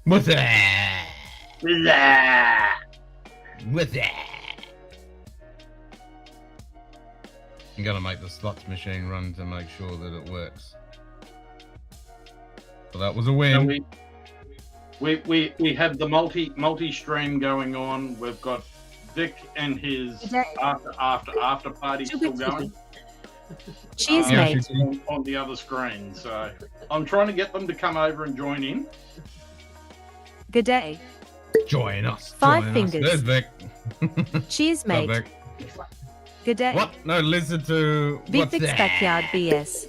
What's that? What's that? I'm gonna make the slots machine run to make sure that it works. So that was a win. So we have the multi-stream going on. We've got Vic and his after party still going. Cheers, mate. On the other screen. So I'm trying to get them to come over and join in. Good day. Join us. Five join fingers. Us. There's Vic. Cheers, mate. Vic. Good day. What? No, listen to. What's Vic's that? backyard BS.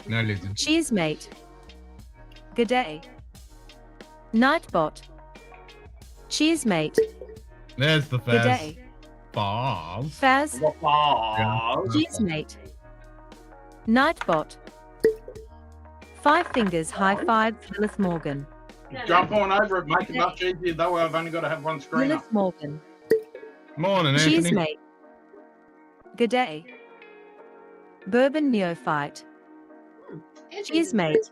No, listen. Cheers, mate. Good day. Nightbot. Cheers, mate. There's the Faz. Good day. Faz. Faz. Cheers, mate. Nightbot. Five fingers high five, Lilith Morgan. Jump on over it, make it much easier, though I've only got to have one screen up. Lilith Morgan. Morning, Cheers, Anthony. mate. Good day. Bourbon Neophyte. Cheers, mate.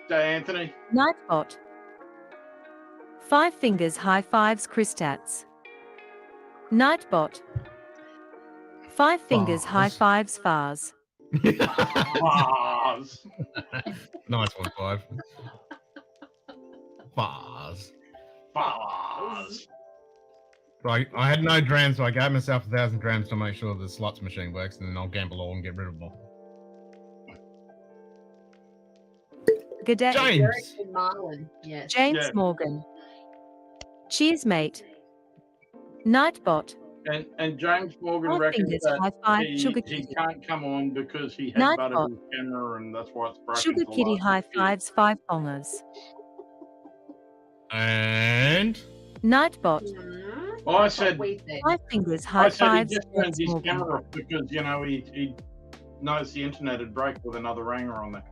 Day, Anthony. Nightbot. Five fingers high fives, Christats. Nightbot. Five fingers high fives, Fars. Bars. Nice one, Five. Faz. Bars. Right, I had no drams, so I gave myself 1,000 drams to make sure the slots machine works, and then I'll gamble all and get rid of them all. Good day. James! Marlin. Yes. James Yeah. Morgan. Cheers, mate. Nightbot. And James Morgan Five reckons fingers, that high five, he Sugar he Kitty. can't come on because he has Nightbot. buttered his camera, and that's why it's broken. Sugar for Kitty last high year. fives, five bongers. And... Nightbot. I said, Five fingers high I said he fives, just turned his Morgan. camera off because, you know, he knows the internet would break with another ranger on there.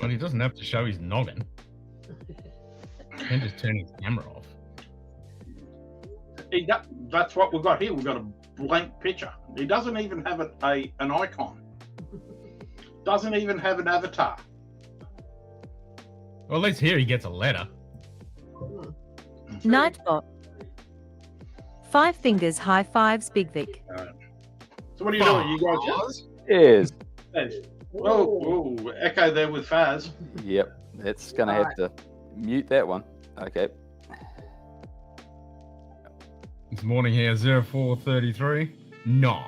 Well, he doesn't have to show his noggin. He can just turn his camera off. That's what we've got here. We've got a blank picture. He doesn't even have an icon. Doesn't even have an avatar. Well, at least here he gets a letter. Nightbot. Five fingers high fives, Big Vic. So what are you doing? You guys Yes. Oh, echo there with Faz. Yep. It's gonna have to mute that one. Okay. This morning here, 0433. Nice.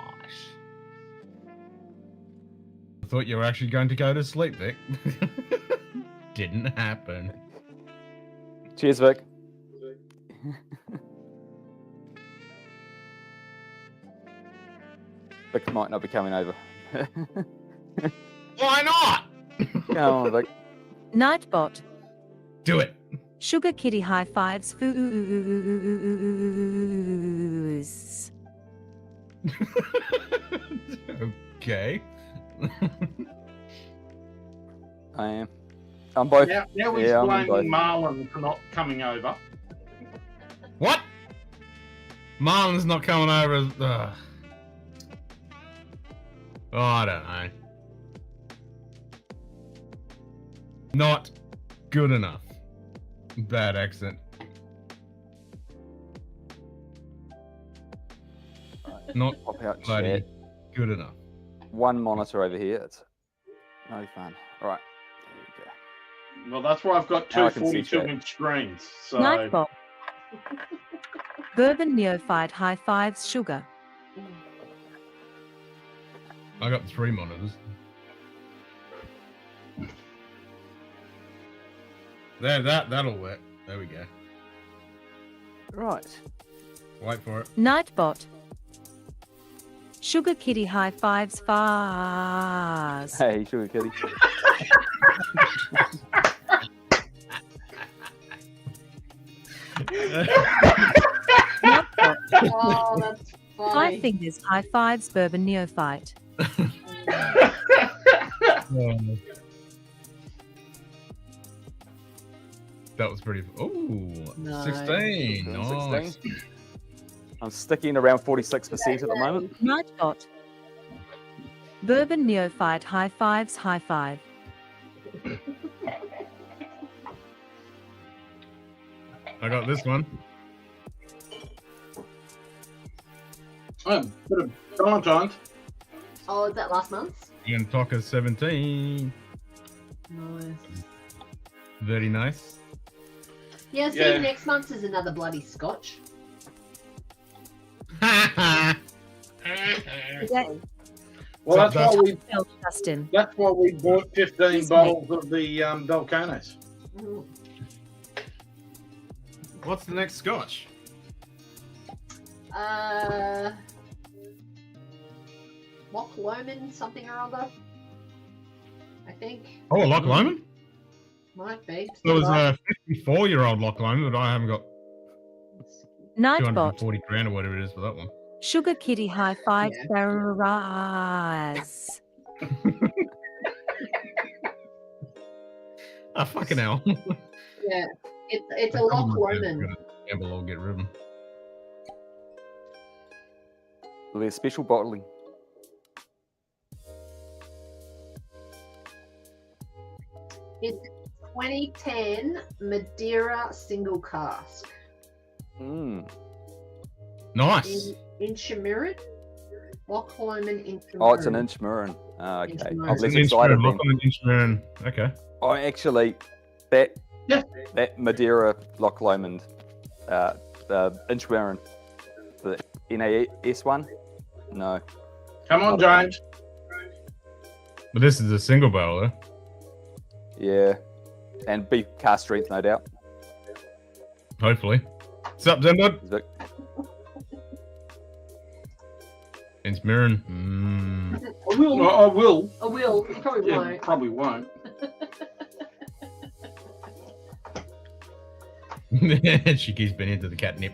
I thought you were actually going to go to sleep, Vic. Didn't happen. Cheers, Vic. Vic might not be coming over. Why not? Come on, Vic. Nightbot. Do it. Sugar Kitty high fives, foos. Okay. I am. I'm both. Now he's I'm blaming both. Marlon for not coming over. What? Marlon's not coming over. Oh, I don't know. Not good enough. Bad accent. Not Pop out bloody chat. good enough. One monitor over here. It's no fun. All right. There we go. Well, that's why I've got Now two I can see 42-inch screens. So Nightbot. Bourbon Neophyte high fives, Sugar. I got 3 monitors. There, that'll work. There we go. Right. Wait for it. Nightbot. Sugar Kitty high fives, Fars. Hey, Sugar Kitty. Oh, that's Five funny. fingers high fives, Bourbon Neophyte. That was pretty. Ooh, Nice. 16. Nice. 16. I'm sticking around 46% at the moment. Nightbot. Bourbon Neophyte high fives, high five. I got this one. Oh, bit of Valentine's. Oh, is that last month's? And Toka's 17. Nice. Very nice. Yeah, see, Yeah. next month's is another bloody Scotch. Good day. Well, that's why we Well, Justin. bought 15 Yes, bottles of the Balcones. Mm. What's the next Scotch? Loch Lomond, something or other. I think. Oh, Loch Lomond? Might be. There was a 54-year-old Loch Lomond, but I haven't got Nightbot. 240 grand or whatever it is for that one. Sugar Kitty high five. Yeah. Faraz. Ah, fucking hell. Yeah, it's a Loch Lomond. Gamble or get rid of them. There's special bottling. It's 2010 Madeira single cask Mm. Nice. in Shimiran. Loch Lomond in Shimiran. Oh, it's an Inchmirren. Okay. Inchmirren. I'm It's less an excited Inchmirren, then. Loch Lomond Inchmirren. Okay. Oh, actually, that Yeah. that Madeira Loch Lomond, the Inchmirren, the NAS one. No. Come on, James. But this is a single barrel, though. Yeah. And beef cast strength, no doubt. Hopefully. What's up, Zenbud? Is it- Inchmirren. I will. Well, I will. I will. You probably Yeah, won't. probably won't. She keeps been into the catnip.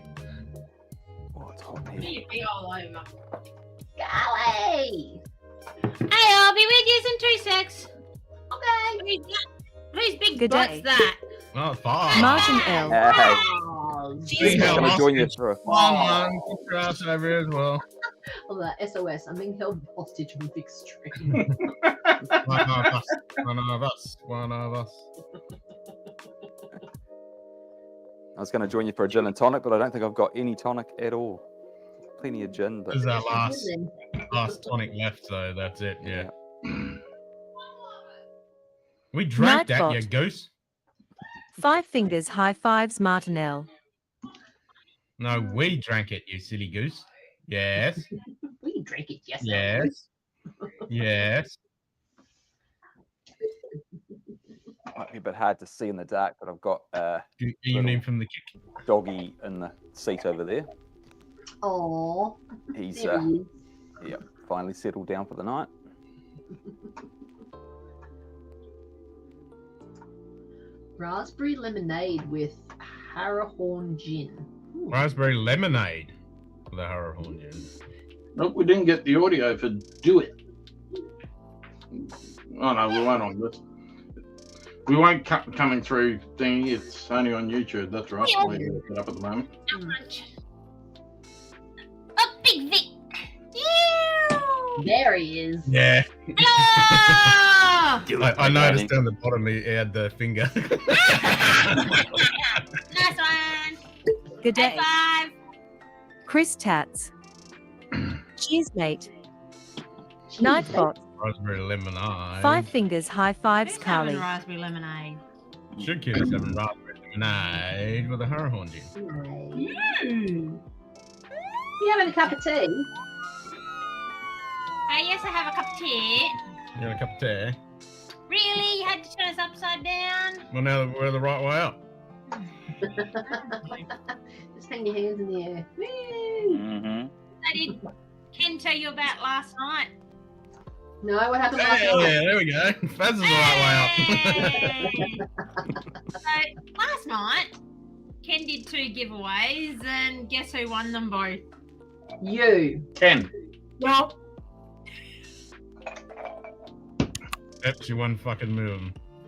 Oh, it's hot in here. Be all over. Golly! Hey, I'll be with you in 2 secs. Okay. Whose big Good butt's day. that? Oh, fine. Martin L. Hey, Oh, I'm Jesus. hell, going to join you hostage. for a... Come on, get your ass over here as well. oh, that SOS. I'm being held hostage with extreme. One of us. One of us. One of us. I was going to join you for a gin and tonic, but I don't think I've got any tonic at all. Plenty of gin, but This is our last tonic left, so that's it. Yeah. We drank that, Nightbot. you goose. 5 fingers high fives. Martin L. No, we drank it, you silly goose. Yes. We can drink it, yes. Yes. Yes. might be a bit hard to see in the dark, but I've got Evening from the kick. doggy in the seat over there. Oh, He's there he is. finally settled down for the night. Raspberry lemonade with Harrahorn gin. Ooh. Raspberry lemonade for the Harrahorn gin. Nope, we didn't get the audio for Do It. Oh no, we won't on this. We won't coming through thingy. It's only on YouTube. That's right. We look it up at the moment. Oh, Big Vic. Ew. There he is. Yeah. Hello. I noticed down the bottom he had the finger. Nice one. Good day. High five. Chris Tats. Cheers, mate. Nightbot. Raspberry lemonade. 5 fingers high fives. Who's having Carly. raspberry lemonade? Should kid us having raspberry lemonade with a Harrahorn gin. Mm. You having a cup of tea? Yes, I have a cup of tea. You want a cup of tea? Really? You had to turn us upside down? Well, now that we're the right way up. Just hang your hands in the air. Woo! Mm-hmm. I did Ken tell you about last night? No, what happened last Yeah, night? there we go. Faz is the right way So last night, Ken did 2 giveaways, and guess who won them both? You. Ken. Well, up. That's your one fucking move.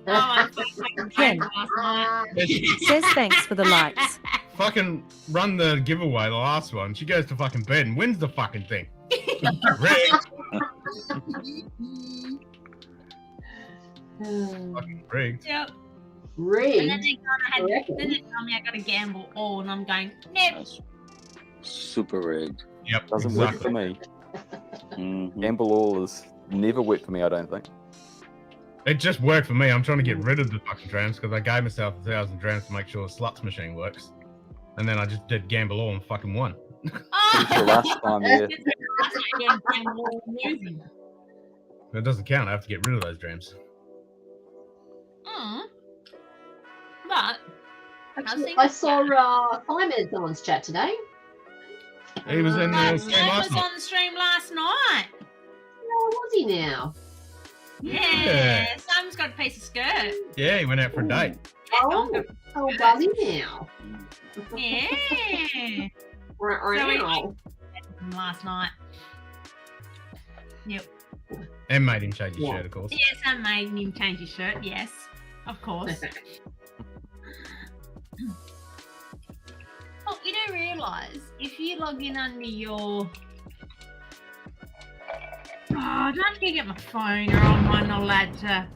oh, I fucking Ken. last night. Says thanks for the likes. Fucking run the giveaway, the last one. She goes to fucking bed and wins the fucking thing. Rigged. Fucking rigged. Yep. And then Rigged. they tell me I got to gamble all, and I'm going, nope. That's super rigged. Yep. Doesn't work exactly. for me. Mhm. Gamble all has never worked for me, I don't think. It just worked for me. I'm trying to get rid of the fucking drams because I gave myself 1,000 drams to make sure the sluts machine works. And then I just did gamble all and fucking won. Pretty sure last time, yeah. It doesn't count. I have to get rid of those drams. But Actually, I saw Fireman in someone's chat today. He was in the stream Sam last was night. on the stream last night. Where was he now? Yeah, Sam's got a piece of skirt. Yeah, he went out for a date. Oh, was he now? Yeah. Wow. Last night. Yep. And made him change his shirt, of course. Yes, I made him change his shirt. Yes, of course. Oh, you do realise if you log in under your. Oh, I don't have to get my phone, or I'm not allowed to.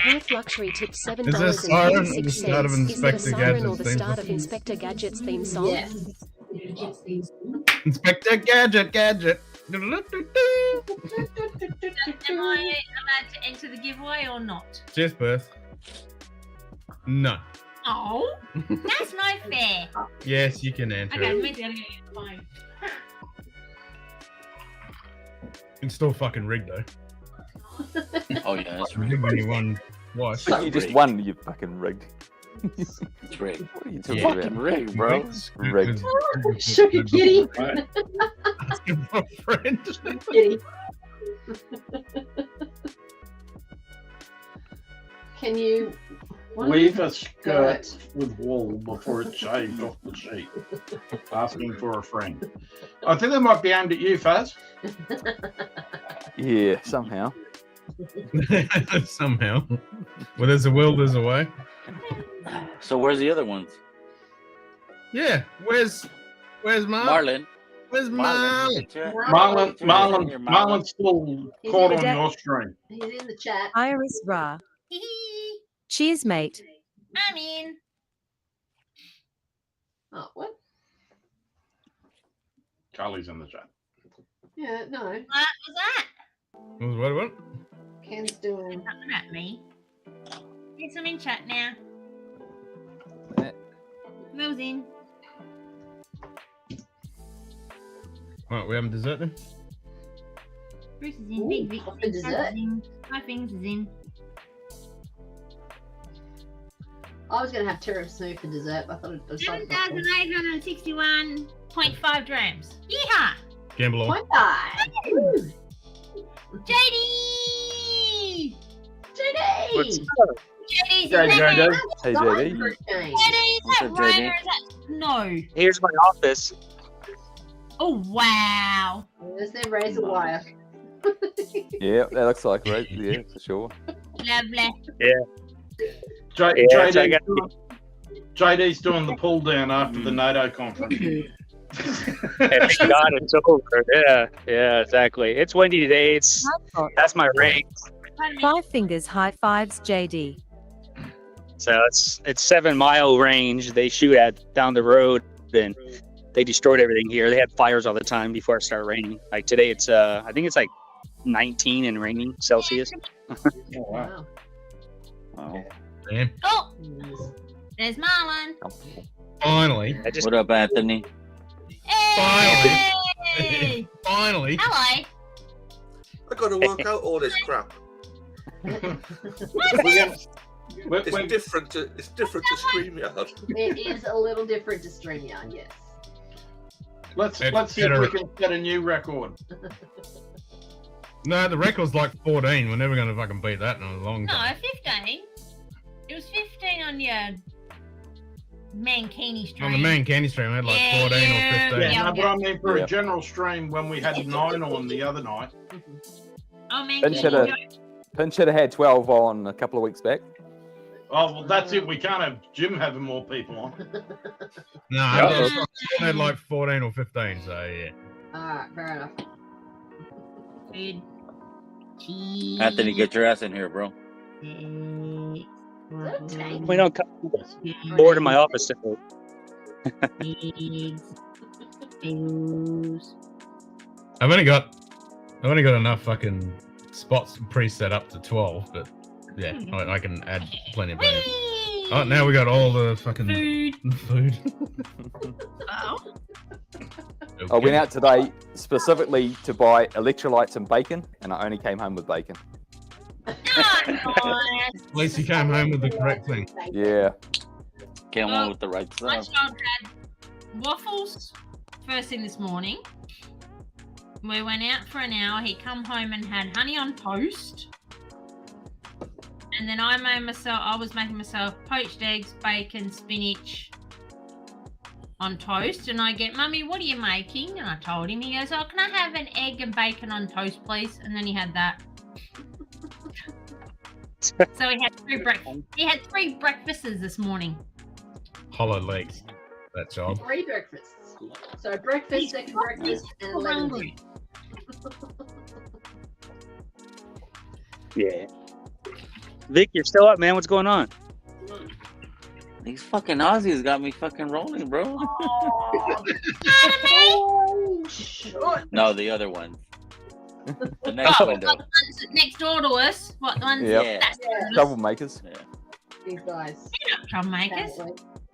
Perth Luxury tips $7.86. Is this siren at the start of Is it a Inspector siren or Gadget's the theme start of song? Inspector Gadget's theme song? Yes. Inspector Gadget. Am I allowed to enter the giveaway or not? Cheers, Perth. No. Oh, that's not fair. Yes, you can enter Okay, it. maybe I'm gonna get the phone. It's still fucking rigged, though. Oh yeah, it's Rigged when you won twice. You just won, you fucking rigged. It's rigged. What are you It's talking fucking about? rigged, bro. Rigged. Sugar kitty. Asking for a friend. Kitty. Can you Weave a skirt with wool before it's shaved off the sheet. Asking for a friend. I think that might be aimed at you, Faz. Yeah, somehow. Somehow. Well, there's a will, there's a way. So where's the other ones? Yeah, where's Marlon. Where's Marlon. Marlon's still caught on your stream. He's in the chat. Iris Ra. Cheers, mate. I'm in. Oh, what? Charlie's in the chat. Yeah, no. What was that? What? Ken's doing. Nothing at me. Yes, I'm in chat now. Will's in. Alright, we having dessert then? Bruce is in. Ooh, Big Vic. what's the dessert? My fingers is in. I was going to have tiramisu for dessert, but I thought it was something. 7,861.5 drams. Yeehaw! Gamble all. Point five. Woo. JD! JD! JD's Hey, in there. JD. Hey, Diet JD. fruit change. JD, is What's that up, right JD? or is that no? Here's my office. Oh, wow. There's their razor wire. Yeah, that looks like right. Yeah, for sure. Lovely. JD's doing the pull down after the NATO conference. Thank God it's over. Yeah, exactly. It's windy today. That's my rank. Pardon me. 5 fingers high fives, JD. So it's 7 mile range. They shoot at down the road, and they destroyed everything here. They had fires all the time before it started raining. Like today, it's I think it's like 19 and raining Celsius. Oh, wow. Wow. Wow. Damn. Oh, Yes. there's Marlon. Comfortable. Finally. I just What up, Anthony? Hey! Finally. Hello. I got to work out all this crap. It's different to StreamYard. It is a little different to StreamYard, yes. Let's see if we can set a new record. No, the record's like 14. We're never going to fucking beat that in a long No, time. 15. It was 15 on your Mankini stream. On the main candy stream, I had like 14 or 15. Yeah, no, but I mean for Yeah. a general stream when we had 9 on the other night. Oh, Pinch had had 12 on a couple of weeks back. Oh, well, that's it. We can't have Jim having more people on. No, I had like 14 or 15, so yeah. Alright, fair enough. Good. Anthony, get your ass in here, bro. Eggs. We don't come board in my office today. Eggs. Eggs. I've only got enough fucking spots pre-set up to 12, but yeah, I can add plenty of bonus. Oh, now we got all the fucking food. Oh. I went out today specifically to buy electrolytes and bacon, and I only came home with bacon. Nice. At least you came home with the correct thing. Yeah. Came on with the right My stuff. child had waffles first thing this morning. We went out for an hour. He come home and had honey on toast. And then I was making myself poached eggs, bacon, spinach on toast. And I get, Mummy, what are you making? And I told him. He goes, oh, can I have an egg and bacon on toast, please? And then he had that. So he had 3 breakfasts. He had 3 breakfasts this morning. Hollow legs. That job. 3 breakfasts. So breakfast, second breakfast, and 11. Hungry. Yeah. Vic, you're still up, man. What's going on? These fucking Aussies got me fucking rolling, bro. Oh, shit. No, the other ones. The next window. What, the ones next door to us? What the ones? Yep. Yeah. That's Troublemakers. These guys. troublemakers.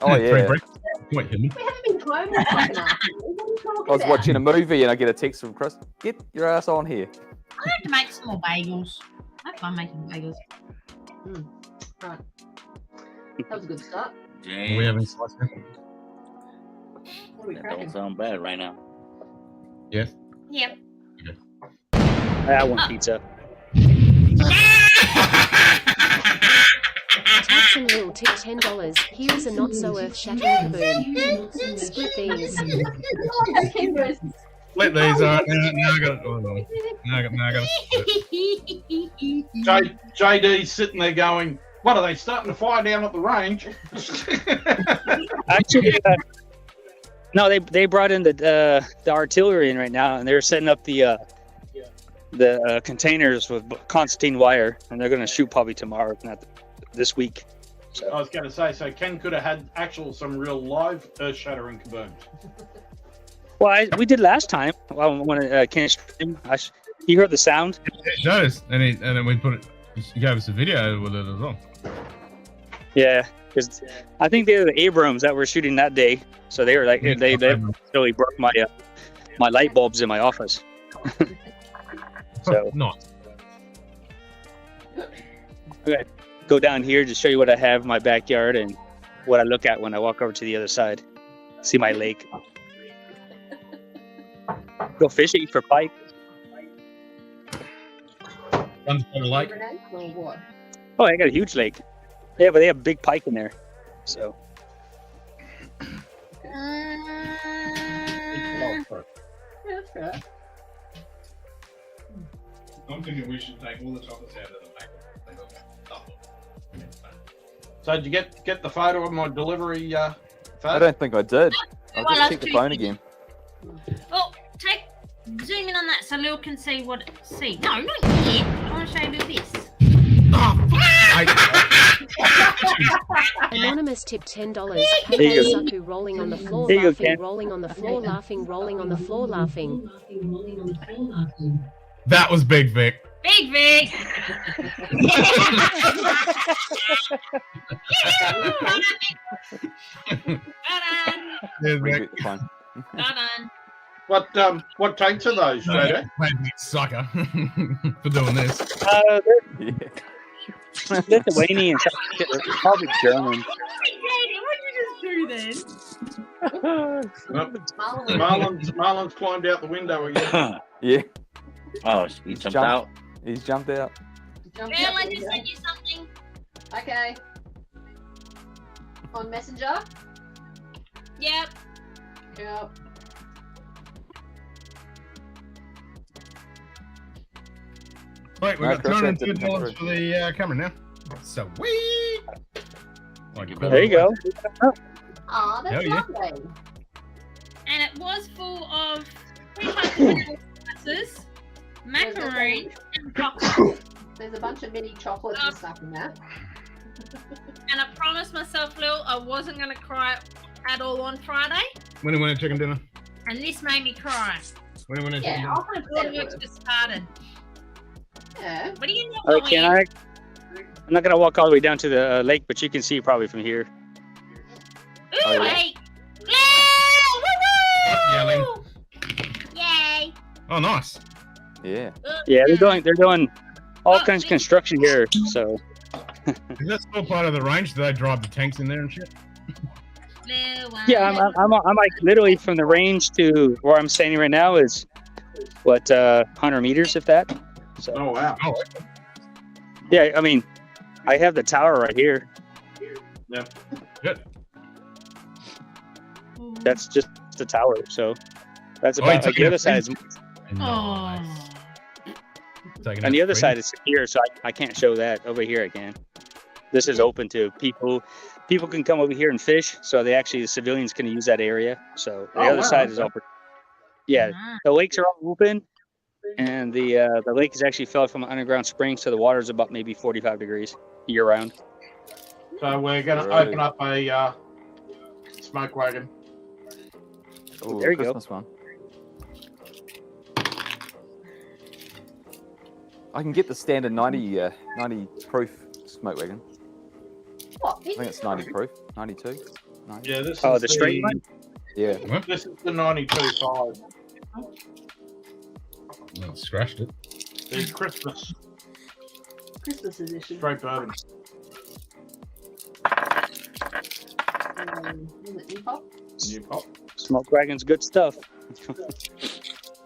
Oh, Three yeah. breakfasts. Wait, hit me. We haven't been home this fucking afternoon. What are you talking I was about? watching a movie and I get a text from Chris. Get your ass on here. I have to make some more bagels. I have fun making bagels. Right. That was a good start. Are we James, having slice now? What are we that cracking? don't sound bad right now. Yes. Yep. I want pizza. Tax and Lil tip $10. Here is a not so earth-shattering kaboom. Split these. Split these, alright. Now I got it. Oh, no. Now I got it. JD's sitting there going, what are they starting to fire down at the range? Actually, no, they brought in the artillery in right now, and they're setting up the containers with Constantine wire, and they're going to shoot probably tomorrow, if not this week. So. I was going to say, so Ken could have had some real live earth-shattering kabooms. Well, we did last time. When Ken streamed, he heard the sound. It does, and then we put it. He gave us a video with it as well. Yeah, because I think they were the Abrams that were shooting that day, so they were like they really broke my my light bulbs in my office. So Not. okay, go down here to show you what I have in my backyard and what I look at when I walk over to the other side. See my lake. Go fishing for pike. Runs by the lake. Or what? Oh, I got a huge lake. Yeah, but they have big pike in there. So Yeah, that's fair. I'm thinking we should take all the chocolates out of the pack. So did you get the photo of my delivery I photo? don't think I did. I'll Well, just check the phone again. Oh, zoom in on that so Lil can see what see. No, not yet. I want to show you this. Anonymous tip $10. There you Payday go. Suku rolling on the floor, There you go, laughing, Ken. rolling on the floor, laughing, rolling on the floor, laughing. That was Big Vic. Big Vic. Ta-da. There's Ring Vic. the phone. Ta-da. What takes are those, JD? Sucker for doing this. Yeah. Lithuanian, probably German. What did you just do then? Marlon's climbed out the window again. Yeah, Oh, he jumped Jump. out. he's jumped out. Jump Bill, out I the just window. sent you something. Okay. On Messenger? Yep. Yep. Wait, we No, got Chris, that didn't $202 for the camera now. Sweet. There you go. Aw, that's Hell yeah. lovely. And it was full of 3 glasses. macaroon, and chocolate. There's a bunch of mini chocolates and stuff in there. And I promised myself, Lil, I wasn't going to cry at all on Friday. Winner, chicken dinner. And this made me cry. Winner, chicken Yeah, dinner. I'll put All it work just started. Yeah. What do you know? Oh, can I? I'm not gonna walk all the way down to the lake, but you can see probably from here. Ooh, Oh, yeah. hey! Yeah! Yelling. Woo-woo! Yay! Oh, nice. Yeah. Yeah, they're doing all kinds of construction here. So Is that still part of the range? Do they drive the tanks in there and shit? yeah, I'm like literally from the range to where I'm standing right now is what 100 meters, if that. So Oh wow. Oh, yeah, I mean, I have the tower right here. Yeah. good. That's just the tower. So that's Oh, about it's like the like other a side is, Nice. Taking and the that other free. side is secure, so I can't show that. Over here I can. This is open to people. People can come over here and fish. So they actually, the civilians can use that area. So the Oh, other wow, side is okay. open. Yeah, the lakes are all open, and the lake is actually filled from an underground spring, so the water is about maybe 45 degrees year round. So we're going to Right. open up a smoke wagon. Ooh, There you go. Christmas one. I can get the standard 90 proof smoke wagon. What? I think it's 90 proof. 92. 90. Yeah, this Oh, is the straight one? Yeah. This is the 92.5. Oh, scratched it. The Christmas Christmas edition. straight bourbon. Was it new pop? New pop. Smoke wagon's good stuff.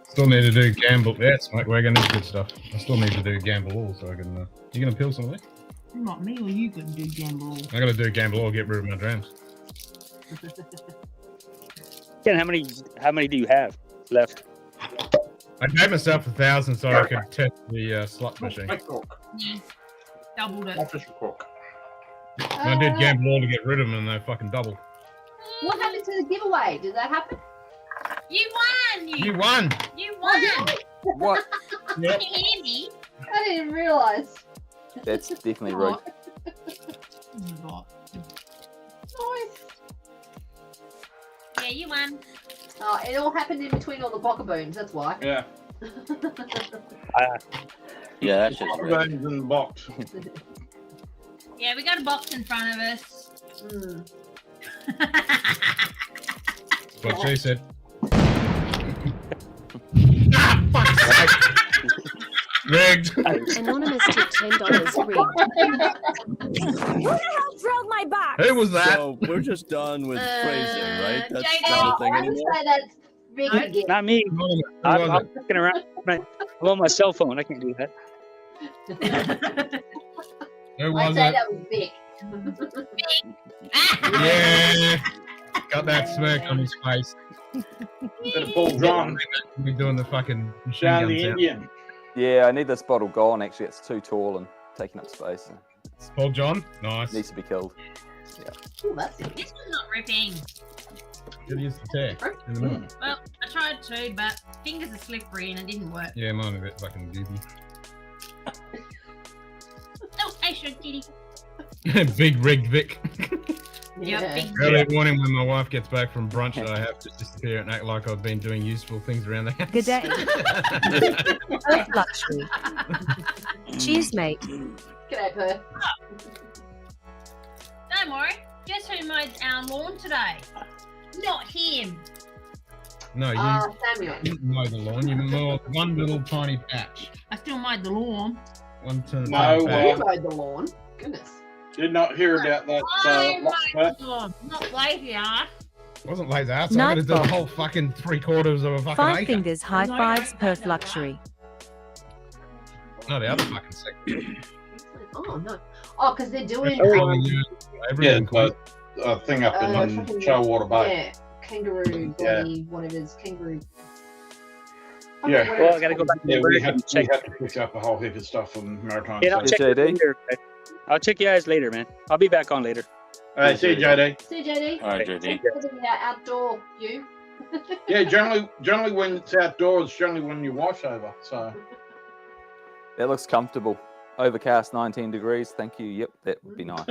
Still need to do gamble. Yeah, smoke wagon is good stuff. I still need to do gamble all so I can. You gonna peel some of this? Not me, or you can do gamble. I gotta do gamble all. Get rid of my drams. Ken, how many do you have left? I gave myself 1,000 so I could test the slot machine. Fake cork. Doubled it. Official cork. And I did gamble all to get rid of them, and they fucking double. What happened to the giveaway? Did that happen? You won! You won. You won! What? Yep. Andy! I didn't realise. That's definitely rude. Nice. Yeah, you won. Oh, it all happened in between all the bockaboons, that's why. Yeah. Yeah, that's just right. Bones in the box. Yeah, we got a box in front of us. Mm. That's what she said. Rigged. Anonymous tip $10 rigged. Who the hell drilled my box? Who was that? So we're just done with phrasing, right? That's JD. not a thing I would anymore. say that's big again. Not me. Who I'm was it? looking around. I'm on my cell phone. I can't do that. Who I'd was say it? that was big. Yeah. Got that smirk on his face. Better pull John We're doing the fucking machine down gun the sound. Indian. Yeah, I need this bottle gone. Actually, it's too tall and taking up space. Paul John, nice. Needs to be killed. Ooh, that's it. This one's not ripping. Good use the tear in the middle. Well, I tried to, but fingers are slippery and it didn't work. Yeah, mine a bit fucking goofy. Oh, hey, sugar kitty. Big rigged Vic. Yeah, big Early morning when my wife gets back from brunch, I have to disappear and act like I've been doing useful things around the house. Good day. Earth luxury. Cheers, mate. G'day, Per. Don't worry. Guess who mowed our lawn today? Not him. No, you Samuel. didn't mow the lawn. You mowed one little tiny patch. I still mowed the lawn. One tiny No, patch. well, You mowed the lawn. Goodness. Did not hear about that. I last mowed the lawn. Not lazy ass. Wasn't lazy ass. I gotta do the Nightfall. whole fucking 3/4 of a fucking 5 acre. fingers, high fives, Perth luxury. No, the other fucking section. Oh, no. Oh, because they're doing Yeah, the thing up in fucking- Shellwater Bay. Yeah, kangaroo, Yeah. body, what it is, kangaroo. Yeah. Well, I gotta go back to Yeah, work we had and check. to pick up a whole heap of stuff from Maritime. Yeah, I'll Station. check you JD. later. I'll check you guys later, man. I'll be back on later. All right, see you, JD. See you, JD. All right, JD. Look at that outdoor view. Yeah, generally when it's outdoors, generally when you wash over. So That looks comfortable. Overcast 19 degrees. Thank you. Yep, that would be nice.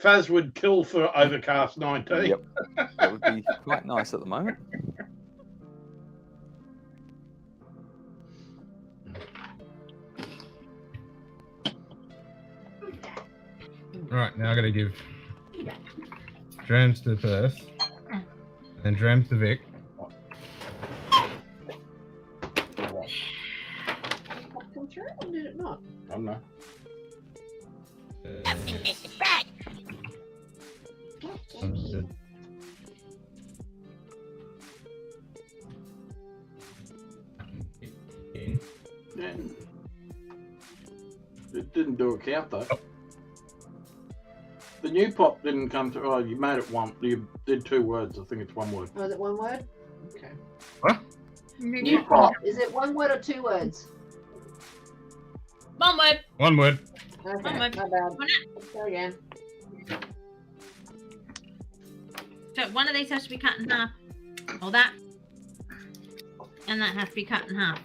Faz would kill for overcast 19. Yep, that would be quite nice at the moment. Right, now I gotta give Drams to Perth, then Drams to Vic. Come through or did it not? I don't know. Understood. It didn't do a count though. The new pop didn't come through. Oh, you made it one. You did 2 words. I think it's 1 word. Oh, is it 1 word? Okay. What? New pop. Is it 1 word or 2 words? 1 word. 1 word. Okay, One my word. bad. Let's go again. So one of these has to be cut in half. Or that. And that has to be cut in half.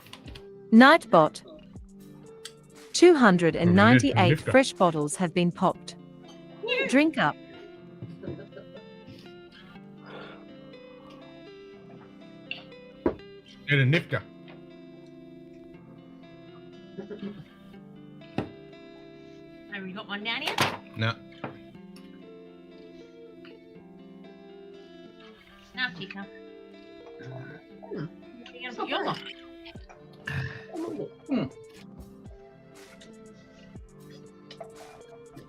Nightbot. 298 Nifka. fresh bottles have been popped. Drink up. Get a Nifka. Have you got one down here? No. Now, Tika. You're gonna put yours on.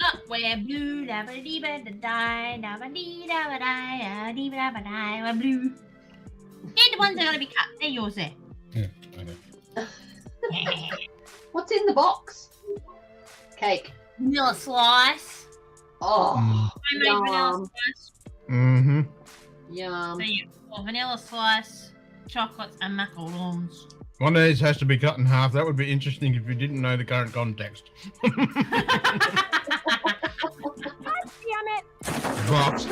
Up where blue, da ba dee ba da die, da ba dee da ba die, dee ba da ba die, we're blue. They're the ones that are gonna be cut. They're yours there. Yeah, okay. What's in the box? Cake. Vanilla slice. Oh, Homemade vanilla yum. slice. Mm-hmm. Yum. So you got vanilla slice, chocolates, and macarons. One of these has to be cut in half. That would be interesting if you didn't know the current context. Box.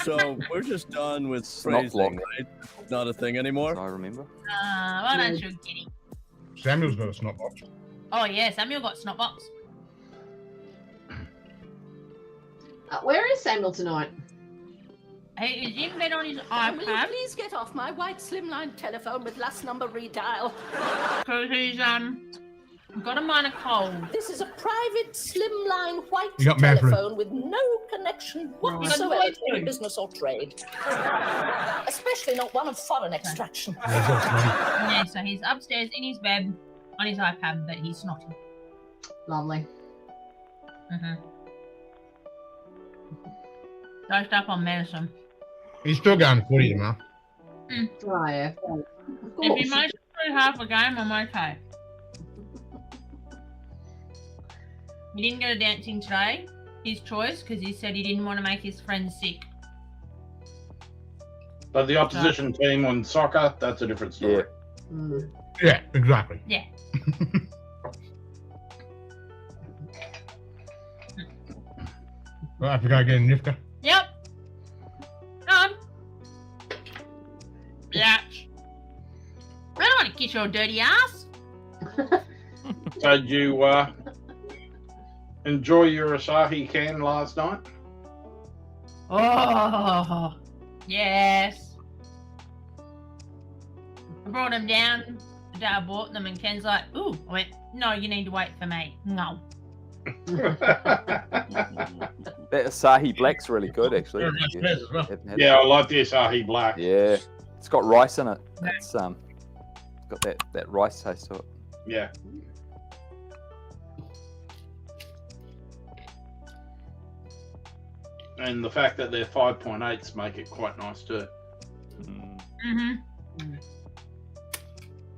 So we're just done with It's not phrasing, block. right? Not a thing anymore. I remember. Why don't you get it? Samuel's got a snot box. Oh yeah, Samuel got snot box. Where is Samuel tonight? He is in bed on his Will you iPad please get off my white slimline telephone with last number redial? because he's got a minor cold. This is a private slimline white You got mad flu. telephone with no connection whatsoever to any business or trade. Especially not one of foreign extraction. Yeah, so he's upstairs in his bed on his iPad, but he's snotty. Lovely. Dosed up on medicine. He's still going footy tomorrow. Oh, yeah. Of If he course. makes it through half a game, I'm okay. He didn't go to dancing today, his choice, because he said he didn't want to make his friends sick. But the opposition team on soccer, that's a different story. Mm. Yeah, exactly. Yeah. Well, I have to go get a Nifka. Yep. Bitch. I don't want to kiss your dirty ass. So did you enjoy your Asahi can last night? Oh, yes. I brought them down the day I bought them, and Ken's like, ooh. I went, no, you need to wait for me. No. That Asahi Black's really good, actually. Very nice beers as well. Haven't had Yeah, I like the Asahi Black. Yeah, it's got rice in it. It's got that rice taste to it. Yeah. And the fact that they're 5.8s make it quite nice too.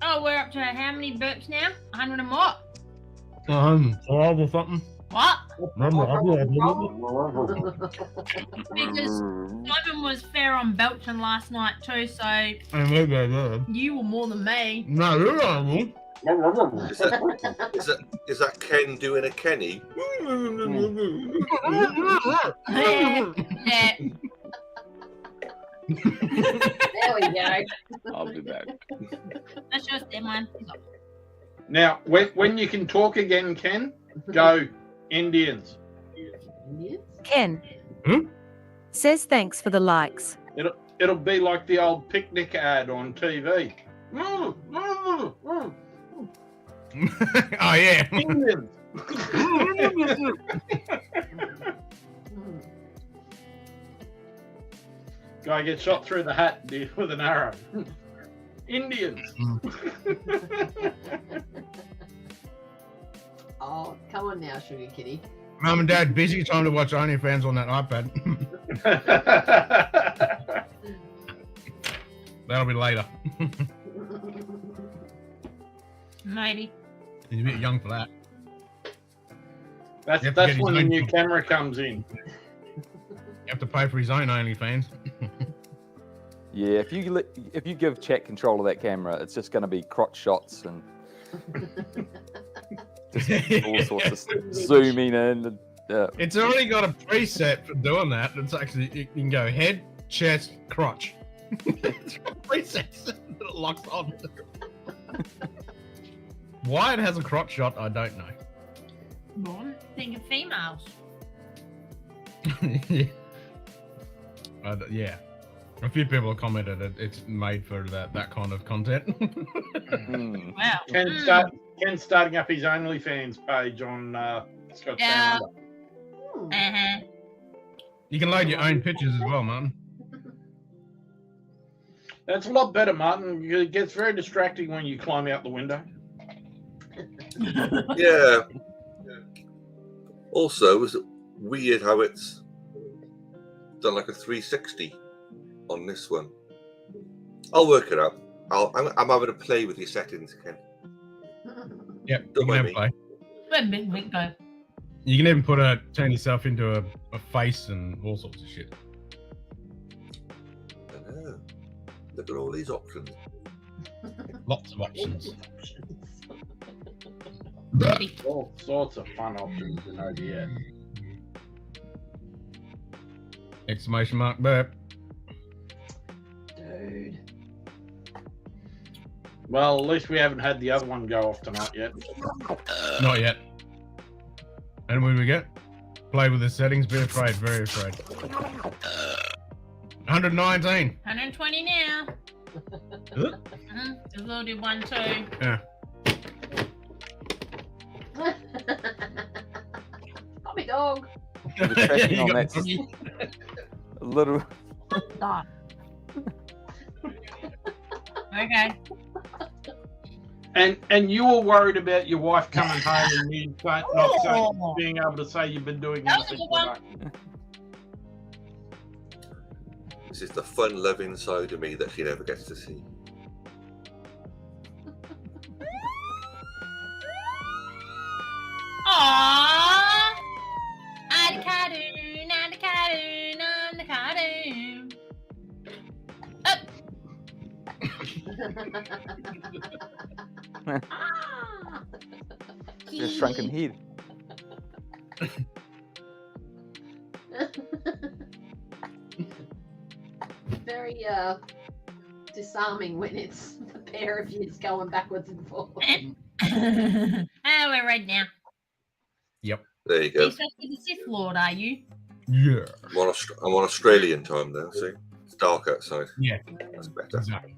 Oh, we're up to how many burps now? 100 and what? 12 or something. What? Because Because Simon was fair on belching last night too, so you were more than me. No, you're not. Is that Ken doing a Kenny? Yeah. There we go. I'll be back. That's just them one. Now, when you can talk again, Ken, go Indians. Ken says thanks for the likes. It'll be like the old picnic ad on TV. Oh yeah. Indians. Guy gets shot through the hat with an arrow. Indians. Oh, come on now, Sugar Kitty. Mum and Dad busy trying to watch OnlyFans on that iPad. That'll be later. Maybe. He's a bit young for that. That's when the new camera comes in. You have to pay for his own OnlyFans. Yeah, if you give chat control of that camera, it's just going to be crotch shots and just all sorts of zooming in. And, It's already got a preset for doing that. It's actually, you can go head, chest, crotch. It's got presets that it locks on. Why it has a crotch shot, I don't know. Well, think of females. Yeah. A few people have commented that it's made for that kind of content. Wow. Ken's starting up his OnlyFans page on Scotch Yeah. Downunder. You can load your own pictures as well, Martin. That's a lot better, Martin. It gets very distracting when you climb out the window. Yeah. Also, is it weird how it's done like a 360 on this one? I'll work it out. I'm having to play with your settings, Ken. Yep. Don't mind me. Play. Go. You can even turn yourself into a face and all sorts of shit. I know. Look at all these options. Lots of options. All sorts of fun options in OBS. Exclamation mark burp. Dude. Well, at least we haven't had the other one go off tonight yet. Not yet. And when we get play with the settings, be afraid, very afraid. 119. 120 now. Just loaded one too. Yeah. Puppy dog. the tracking on that's a little. Stop. Okay. And you were worried about your wife coming home and you not being able to say you've been doing anything for that. This is the fun-loving side of me that she never gets to see. Aww. I'm the cartoon, I'm the cartoon, I'm the cartoon. Your shrunken head. Very disarming when it's the pair of you going backwards and forwards. We're right now. Yep. There you go. You're supposed to be the Sith Lord, are you? Yeah. I'm on Australian time now, see? It's dark outside. Yeah. That's better. Exactly.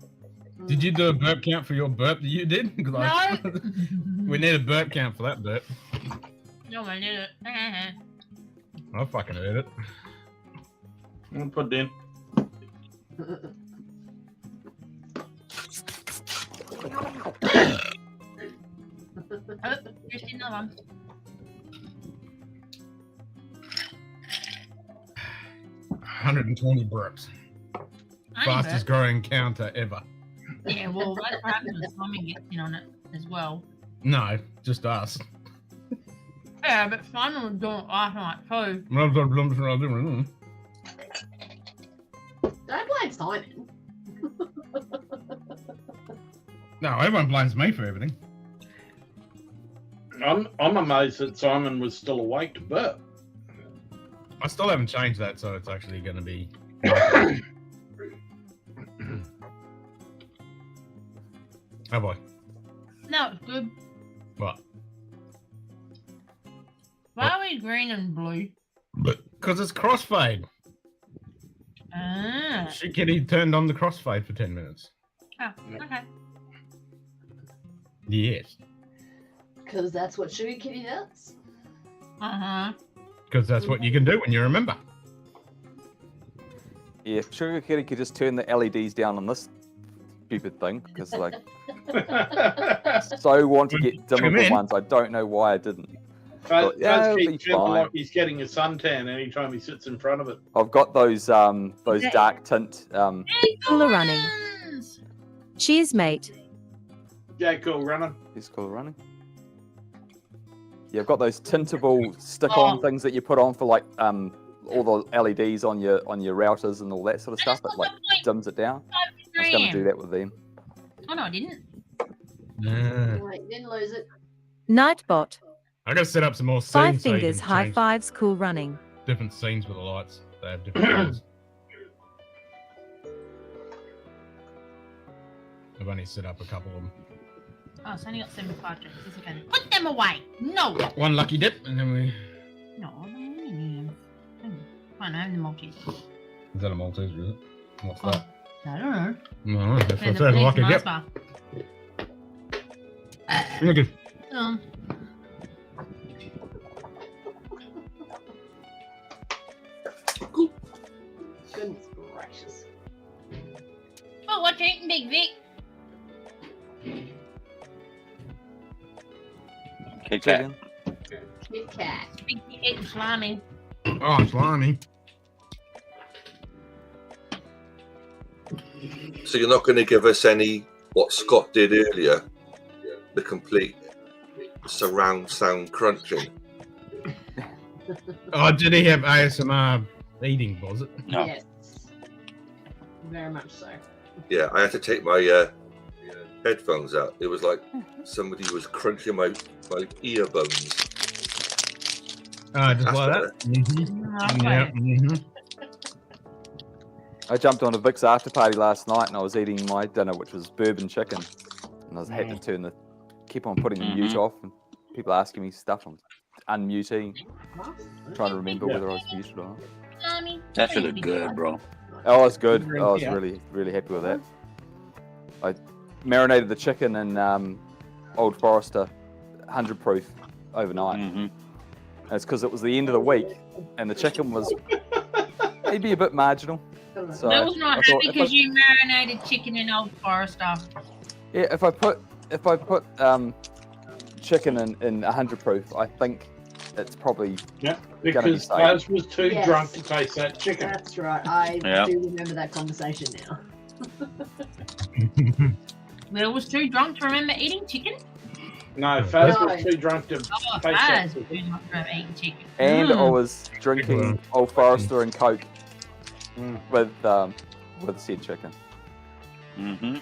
Did you do a burp count for your burp that you did? No. We need a burp count for that burp. No, I did it. I fucking heard it. I'm gonna put it in. Just another one. $120 burps. Fastest growing counter ever. Yeah, well, that's what happens when Simon gets in on it as well. No, just us. Yeah, but Simon was doing it last night too. Don't blame Simon. No, everyone blames me for everything. I'm amazed that Simon was still awake to burp. I still haven't changed that, so it's actually going to be. Oh boy. No, it's good. What? Why are we green and blue? Because it's crossfade. Ah. Shit Kitty turned on the crossfade for 10 minutes. Oh, okay. Yes. Because that's what Sugar Kitty does. Uh-huh. Because that's what you can do when you remember. Yeah, if Sugar Kitty could just turn the LEDs down on this stupid thing, because like, so want to get dimmable ones. I don't know why I didn't. Faz it'll be keeps feeling fine. like he's getting a suntan anytime he sits in front of it. I've got those dark tint. Cooler running. Cheers, mate. Yeah, cool running. Is Cooler running? Yeah, I've got those tintable stick-on things that you put on for like all the LEDs on your routers and all that sort of stuff. It like dims it down. I was going to do that with them. Oh no, I didn't. Right, didn't lose it. Nightbot. I gotta set up some more scenes. 5 so you fingers, can high change fives, cool running. different scenes with the lights. They have different colours. I've only set up a couple of them. Oh, it's only got 7 cartridges. It's okay. Put them away. No. One lucky dip, and then we. No, I don't need them. Fine, I have the Maltese. Is that a Maltese? Is it? What's that? I don't know. No, that's They're what the I said. police Lucky Mars dip. bar. Look at. Goodness gracious. Oh, what you eating, Big Vic? Kit Kat. Kit Kat. Big Vic eating slimy. Oh, slimy. So you're not going to give us any what Scott did earlier, the complete surround sound crunching. Oh, did he have ASMR eating? Was it? No. Yes. Very much so. Yeah, I had to take my headphones out. It was like somebody was crunching my ear bones. Oh, just That's like better. that. Mm-hmm. Yeah. Mm-hmm. I jumped on a Vic's after party last night and I was eating my dinner, which was bourbon chicken. And I had to turn keep on putting the mute off. And people asking me stuff. I'm unmuting. Trying to remember whether I was muted or not. That should look good, bro. Oh, it's good. I was really, really happy with that. I marinated the chicken in Old Forester 100 proof overnight. And it's because it was the end of the week and the chicken was maybe a bit marginal. So I was not happy because you marinated chicken in Old Forester. Yeah, if I put chicken in 100 proof, I think it's probably because Baz was too drunk to taste that chicken. That's right. I do remember that conversation now. Will was too drunk to remember eating chicken? No, Faz was too drunk to taste that Faz was chicken. too drunk to remember eating chicken. And I was drinking Old Forester and Coke with said chicken. So,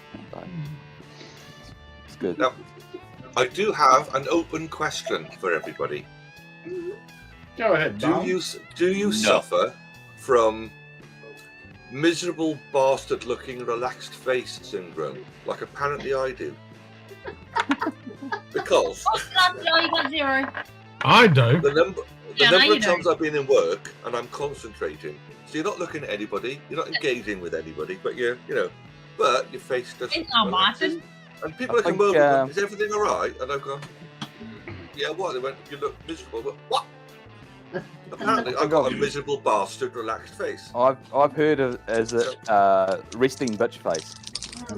it's good. Now, I do have an open question for everybody. Go ahead, Do you suffer from miserable bastard-looking relaxed face syndrome, like apparently I do? Because You got 0. I do. the number Yeah, no, you of times I've been in work and I'm concentrating, so you're not looking at anybody, you're not engaging with anybody, but but your face doesn't. It's not relaxes. Martin. And people are come over, is everything all right? And I've gone, yeah, what? They went, you look miserable. But what? Apparently, I've got a miserable bastard relaxed face. I've heard of as a resting bitch face.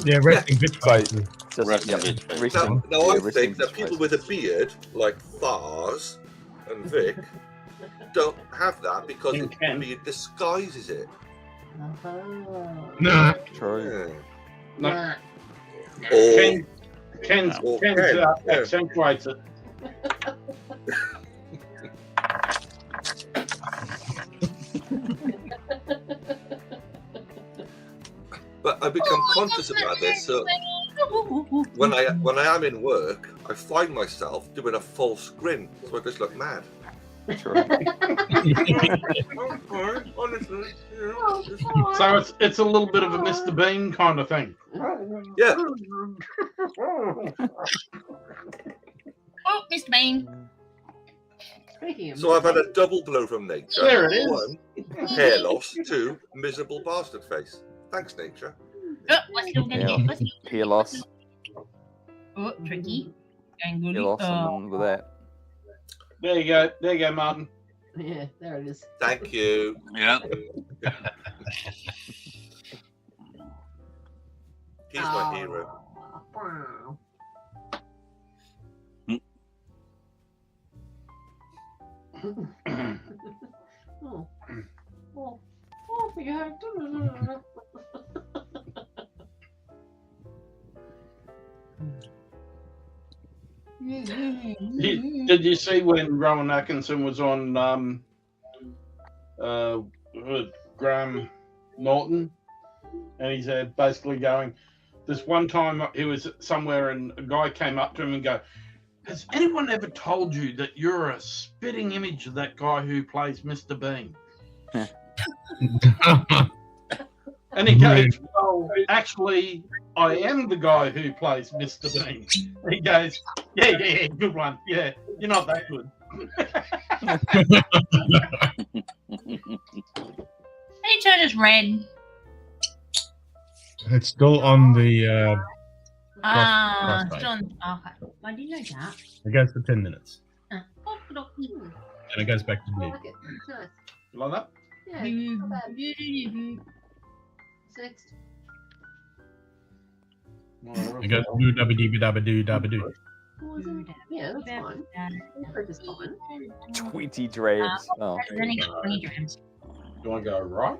Yeah, resting bitch face. Just, Resting bitch face. resting- Now I yeah, resting think that bitch people face. with a beard, like Thars and Vic, don't have that because the beard disguises it. Nah. True. No. Or Ken's accentuates it. But I become conscious about this, so when I am in work, I find myself doing a false grin, so I just look mad. True. So it's a little bit of a Mr. Bean kind of thing. Yeah. Oh, Mr. Bean. Speaking of So I've had a double blow from nature. There it is. 1, hair loss. 2, miserable bastard face. Thanks, nature. Oh, what's still gonna Yeah. get? What's Hair loss. Oh, tricky. Going good. Hair loss Oh. and with that. There you go. There you go, Martin. Yeah, there it is. Thank you. Yeah. He's my hero. Wow. Oh. Oh. Oh, yeah. Did you see when Rowan Atkinson was on Graham Norton, and he's basically going, this one time he was somewhere and a guy came up to him and go, has anyone ever told you that you're a spitting image of that guy who plays Mr. Bean? And he goes, well, actually, I am the guy who plays Mr. Bean. He goes, yeah, good one. Yeah, you're not that good. Any turn is red. It's still on the. Still crossfade. on. Okay. I didn't know that. It goes for 10 minutes, Oh, and it goes back to I blue. like it. It's nice. You like that? Yeah, not bad. What's next? It goes blue, dabba dee dabba doo dabba doo. What was it? Yeah, that's fine. That's fine. 20 drams. Oh. Then he got 20 drams. You want to go right?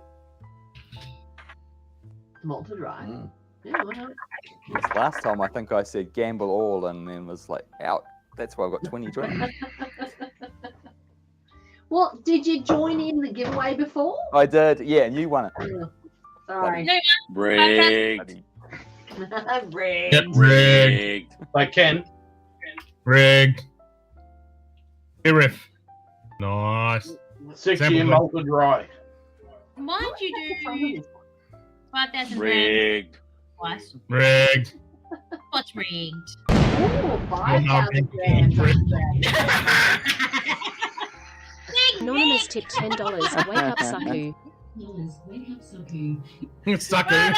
Malted rye. Mm. Yeah, why not? This last time I think I said gamble all and then was like out. That's why I got 20 drams. Well, did you join in the giveaway before? I did. Yeah, and you won it. Oh, sorry. No, Rigged. Rigged. Yep, rigged. Like Ken. Rigged. Irif. Nice. 6 Sample year plate. malted rye. why'd you do 5,000 drams Rigged. twice? Rigged. What's rigged? Oh, 5,000 grams. Anonymous tip $10. Wake up, Saku. Sucker.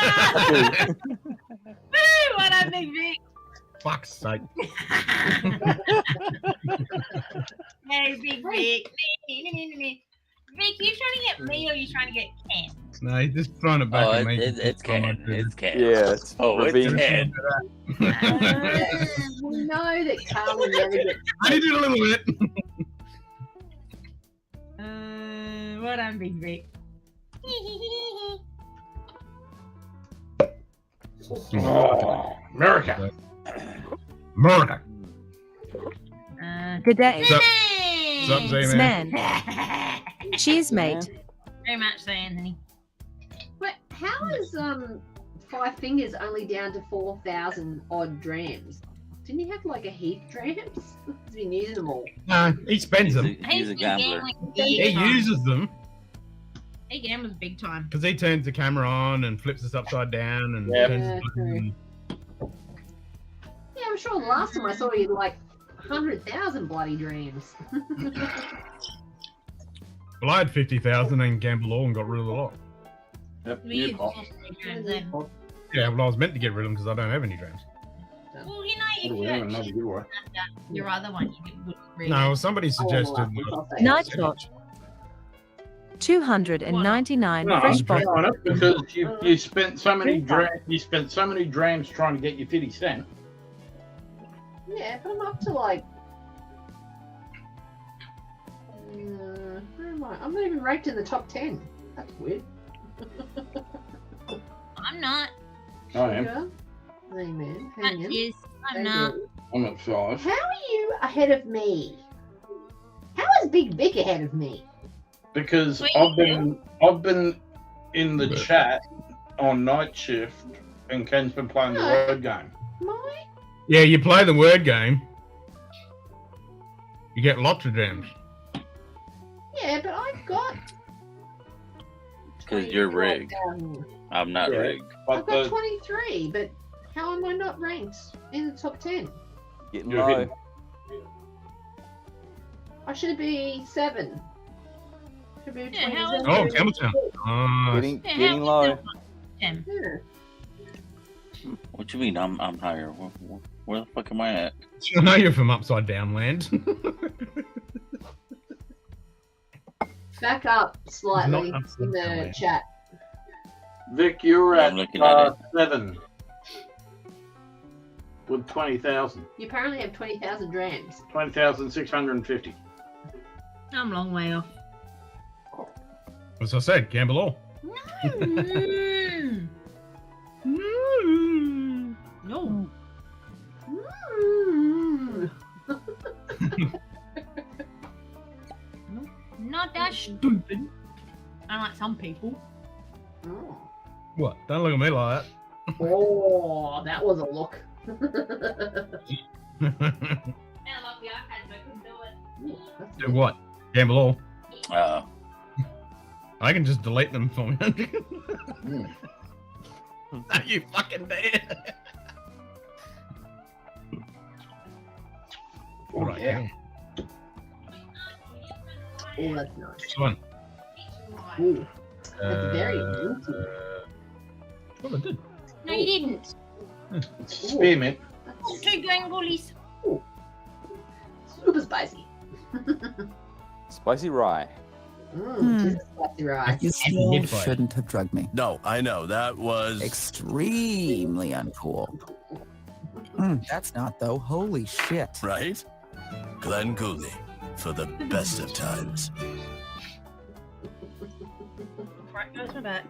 Woo! What a big Vic. Fuck's sake. Hey, big Vic. Vic, you trying to get me or you trying to get Ken? No, he's just throwing it back Oh, at me. it's Ken. It's Ken. Yeah, it's Oh, it's revenge. Ken. We know that Carly never gets. I did a little bit. What on, big Vic? Oh, America. America. Good day. What's up, Z-Man? Sman. Cheers, mate. Very much so, Anthony. But how is Five Fingers only down to 4,000 odd drams? Didn't he have like a heap drams? He's been using them all. No, he spends them. He's a gambler. He uses them He gambles big time. because he turns the camera on and flips us upside down and Yep. turns Yeah, the button. Yeah, I'm sure the last time I saw you like 100,000 bloody drams. Well, I had 50,000 and gambled all and got rid of the lot. Yep. We used all 3 drams then. Yeah, well, I was meant to get rid of them because I don't have any drams. Well, you know, if Oh, you yeah, another actually good one. had your other one, you would really. No, somebody suggested. Night shot. 299 No, fresh I'm bottles. trying it because you spent so many drams trying to get your 50 cent. Yeah, but I'm up to like. Where am I? I'm not even ranked in the top 10. That's weird. I'm not. I am. Sugar. Hey man, That hang on. is, I'm Thank not. you. I'm at 5. How are you ahead of me? How is Big Vic ahead of me? Because Wait, I've been in the chat on night shift and Ken's been playing the No. word game. My Yeah, you play the word game. You get lots of drams. yeah, but I've got. Because you're rigged. I'm not Yeah. rigged. I've But got the, 23, but how am I not ranked in the top 10? Getting You're low. hitting. Or should it be 7? Should it be Yeah, how 27? Oh, Campbelltown. Getting low. Tim. Yeah. What you mean? I'm higher. Where the fuck am I at? I know you're from upside down land. Back up slightly Not in the upside down. chat. Vic, you're I'm at looking at 7 with 20,000. You apparently have 20,000 drams. 20,650. I'm a long way off. As I said, gamble all. Mm. No. Mm. Not that stupid. Unlike some people. Oh. What? Don't look at me like that. Oh, that was a look. Do what? Gamble all. Uh, I can just delete them for me. Are you fucking dead? Oh, Right, yeah. yeah. Oh, that's nice. This one. Ooh, that's very minty. Well, I did. No, you didn't. Spearmint. Oh, 2 gangolies. Super spicy. Spicy rye. Just spicy rice. You still Hit by it. shouldn't have drugged me. No, I know. That was Extremely uncool. That's not though. Holy shit. right. Glenn Cooley for the best of times. Right, goes my back.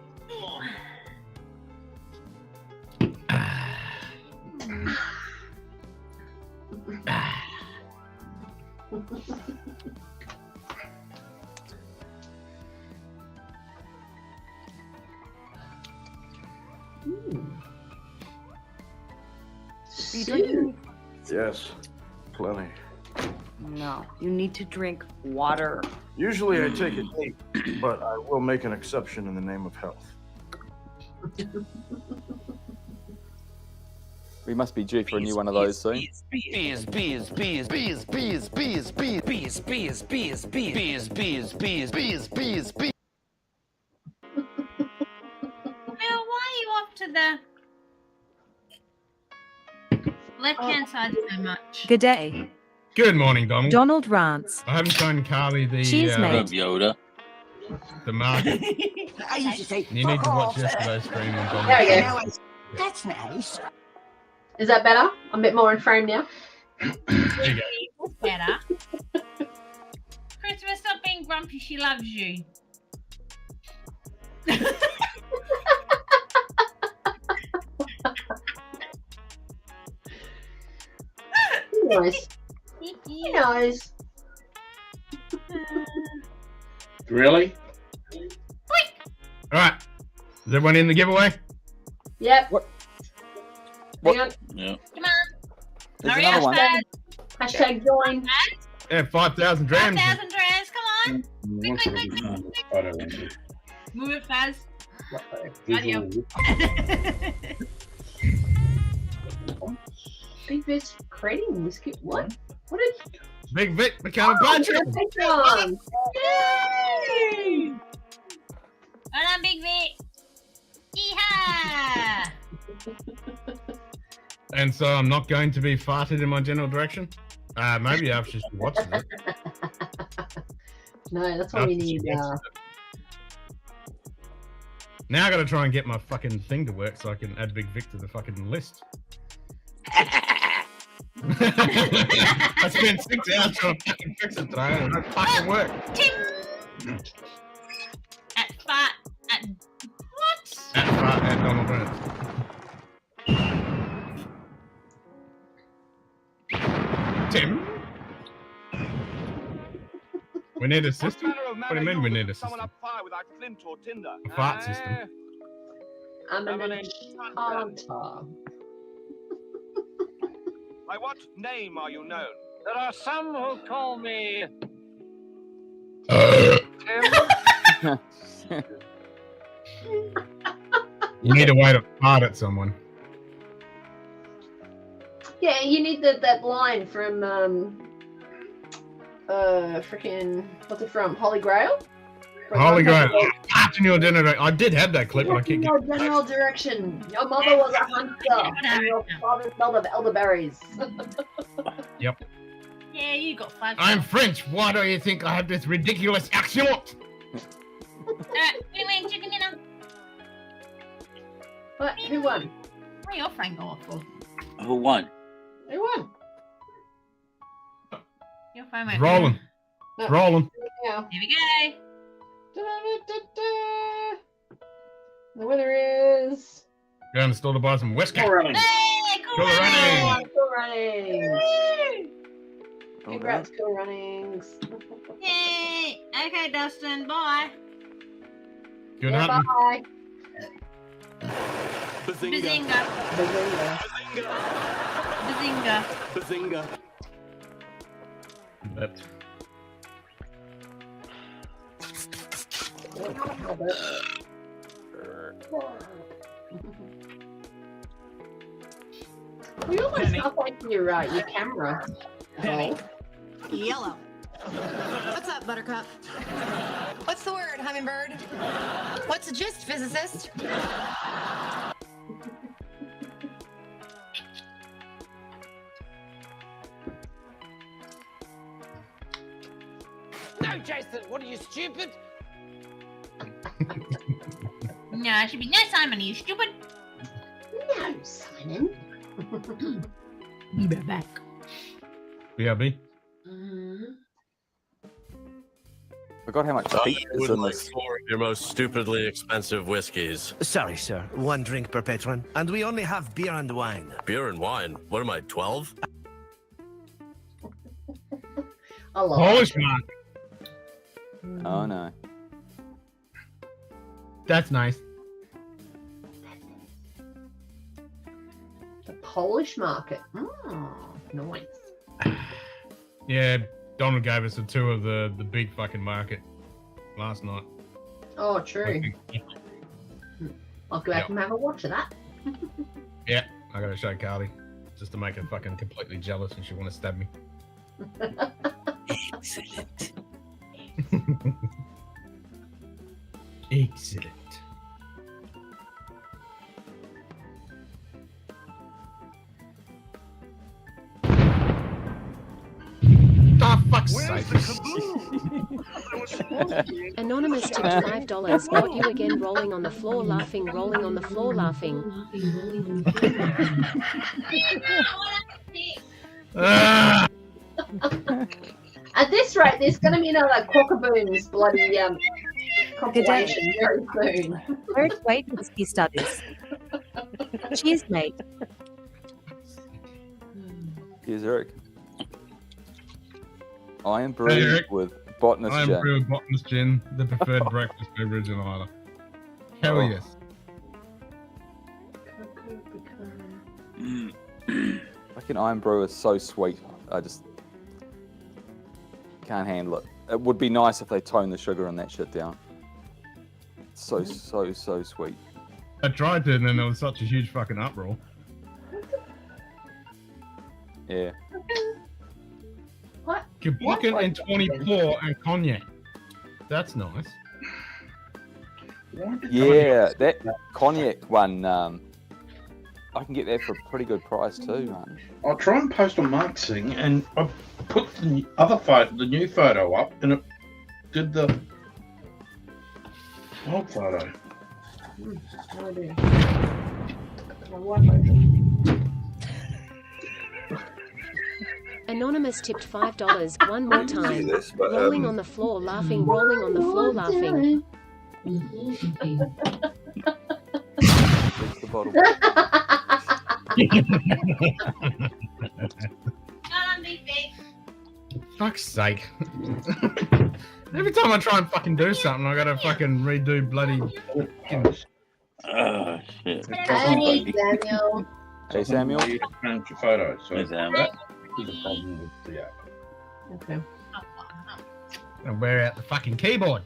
Are you drinking? Yes, plenty. No, you need to drink water. Usually I take a date, but I will make an exception in the name of health. We must be due for a new one of those soon. Bees, bees, bees, bees, bees, bees, bees, bees, bees, bees, bees, bees, bees, bees, bees, bees, bees. Bill, why are you off to the left-hand side so much? Good day. Good morning, Donald. Donald rants. I haven't shown Carly the Cheers, mate. Yoda. the market. I used to say, You need to watch "Fuck off." yesterday's stream on Donald. There we go. Now it's- That's nice. Is that better? I'm a bit more in frame now. There you go. Better. Christmas, stop being grumpy. She loves you. He knows. He knows. Really? All right. Is everyone in the giveaway? Yep. What? Hang on. Yeah. Come on. There's Hurry another up, one. Faz. Hashtag join. Yeah, 5,000 drams. 5,000 drams. Come on. Quick, quick, quick, quick, quick. I don't want to. Move it, Faz. Visual. Big Bitch creating whiskey. What? What did Big Vic become a patron. Patreon. Yay! Well done, Big Vic. Yeehaw! And so I'm not going to be farted in my general direction. Maybe after she watches it. No, that's what we need. Now I gotta try and get my fucking thing to work so I can add Big Vic to the fucking list. I spent 6 hours trying to fucking fix it today and it don't fucking work. Tim! At fart. At what? At fart at Donald Trump. Tim? We need a system? What do you mean we need a system? A fart system. I'm an enchanter. By what name are you known? There are some who call me Tim. You need a way to fart at someone. Yeah, you need that line from freaking, what's it from? Holy Grail? From Holy Munted. God. Marching your general. I did have that clip, but I What's can't in get your general direction? Your mother was a hunter, and your father smelled of elderberries. Yep. Yeah, you got 5. I'm French. Why do you think I have this ridiculous accent? Alright, win chicken dinner. What? Who won? Where your friend go off for? Who won? Who won? Your phone It's rolling. It's rolling. Yeah. Here we go. The winner is. Go down to the store to buy some whiskey. Cool running. Hey, cool Cool running. running. Cool runnings. Hold Congrats, cool runnings. Yay. Okay, Dustin, bye. Good Yeah, hunting. bye. Bazinga. Bazinga. Bazinga. Left. We almost sound like your camera. Penny. Yellow. What's up, Buttercup? What's the word, Hummingbird? What's the gist, physicist? No, Jason, what are you, stupid? No, it should be no, Simon, are you stupid? No, Simon. You better back. BRB. Forgot how much I heat is would in like this. 4 of your most stupidly expensive whiskeys. Sorry, sir. 1 drink per patron, and we only have beer and wine. Beer and wine? What am I, 12? Polish man. Oh no. That's nice. The Polish market. Nice. Yeah, Donald gave us a tour of the big fucking market last night. Oh, true. I'll go back Yep. and have a watch of that. Yeah, I gotta show Carly just to make her fucking completely jealous and she want to stab me. Excellent. Excellent. Ah, fuck's sake. Anonymous tipped $5. Got you again, rolling on the floor laughing, rolling on the floor laughing. Ah! At this rate, there's going to be another Quackaboom's bloody compilation very soon. Wait, whiskey studies. Cheers, mate. Here's Eric. I am brewed with botanist I am gin. brewed botanist gin, the preferred breakfast beverage in Ireland. Hell Oh. yes. Fucking iron brew is so sweet. I just can't handle it. It would be nice if they toned the sugar and that shit down. It's so sweet. I tried to, and then there was such a huge fucking uproar. Yeah. What? Kabukin and 24 and cognac. That's nice. Yeah, that cognac one, I can get that for a pretty good price too, man. I'll try and post on Mark's thing, and I put the other photo, the new photo up, and it did the old photo. Oh dear. Anonymous tipped $5. One more time. this, but, Rolling on the floor laughing, rolling on the floor laughing. Fix the bottle. Fuck's sake. Every time I try and fucking do something, I gotta fucking redo bloody. Oh, shit. Hey, Daniel. Hey, Samuel. You change your photo, so Hey, Sam. that is a problem with the app. Okay. And wear out the fucking keyboard.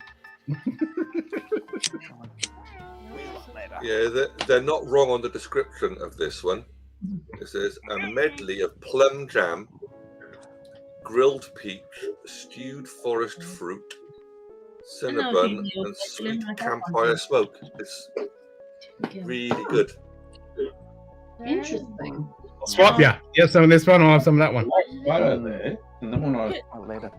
Yeah, they're not wrong on the description of this one. It says a medley of plum jam, grilled peach, stewed forest fruit, cinnamon, and sweet campfire smoke. It's really good. Interesting. I'll swap ya. You have some of this one, I'll have some of that one. Photo there, and then when later.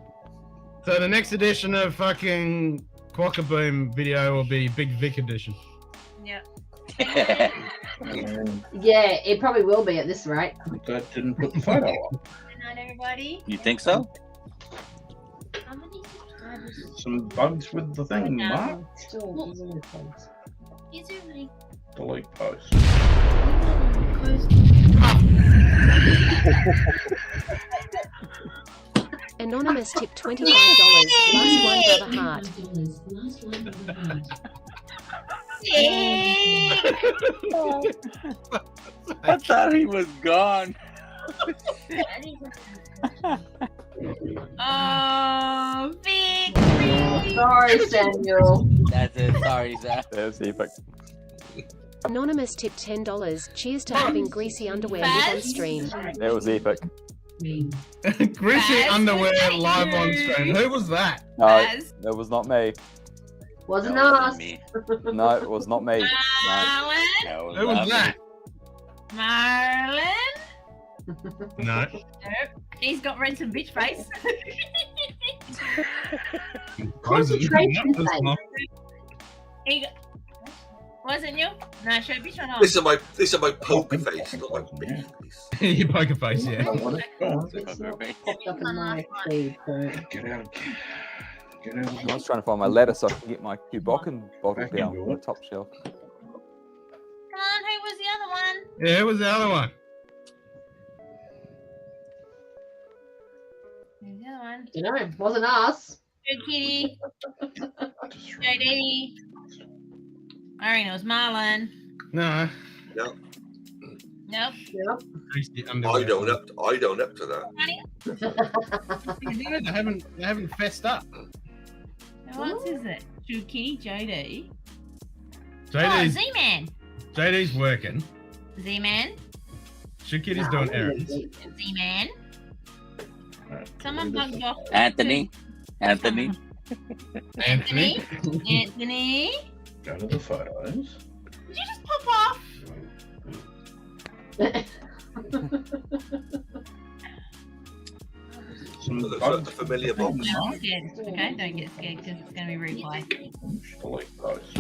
So the next edition of fucking Quackaboom video will be Big Vic edition. Yep. Yeah, it probably will be at this rate. That didn't put the photo on. Good night, everybody. You think so? How many subscribers? Some bugs with the thing, Mark. Still, Is it like Delete post. Anonymous tip $25. Last one, brother heart. I thought he was gone. Oh, victory! Sorry, Samuel. That's it. Sorry, Zach. There's epic. Anonymous tip $10. Cheers to having greasy underwear live on stream. That was epic. Greasy underwear live on screen. Who was that? No, that was not me. Wasn't us. No, it was not me. No. Marlon? Who was that? Marlon? No. Nope. He's got Ransom bitch face. Concentration face. He got... Wasn't you? No, show bitch or not? This is my poker face, not my bitch face. Your poker face, yeah. Popped up in my feed, so. Get out. I was trying to find my ladder so I can get my Cubocan bottle down on the top shelf. Come on, who was the other one? Yeah, who was the other one? Who's the other one? You know, it wasn't us. Good kitty. JD. I already know it was Marlon. No. No. Nope. Greasy I underwear. don't up to that. They haven't fessed up. Who else is it? True Kitty, JD. Oh, JD's, Z-Man. JD's working. Z-Man. Shoe Kitty's doing errands. Z-Man. Someone bugged off. Anthony. Anthony. Anthony. Go to the photos. Did you just pop off? Looks like the familiar box. Don't get scared. Okay, don't get scared because it's going to be replay. Delete post.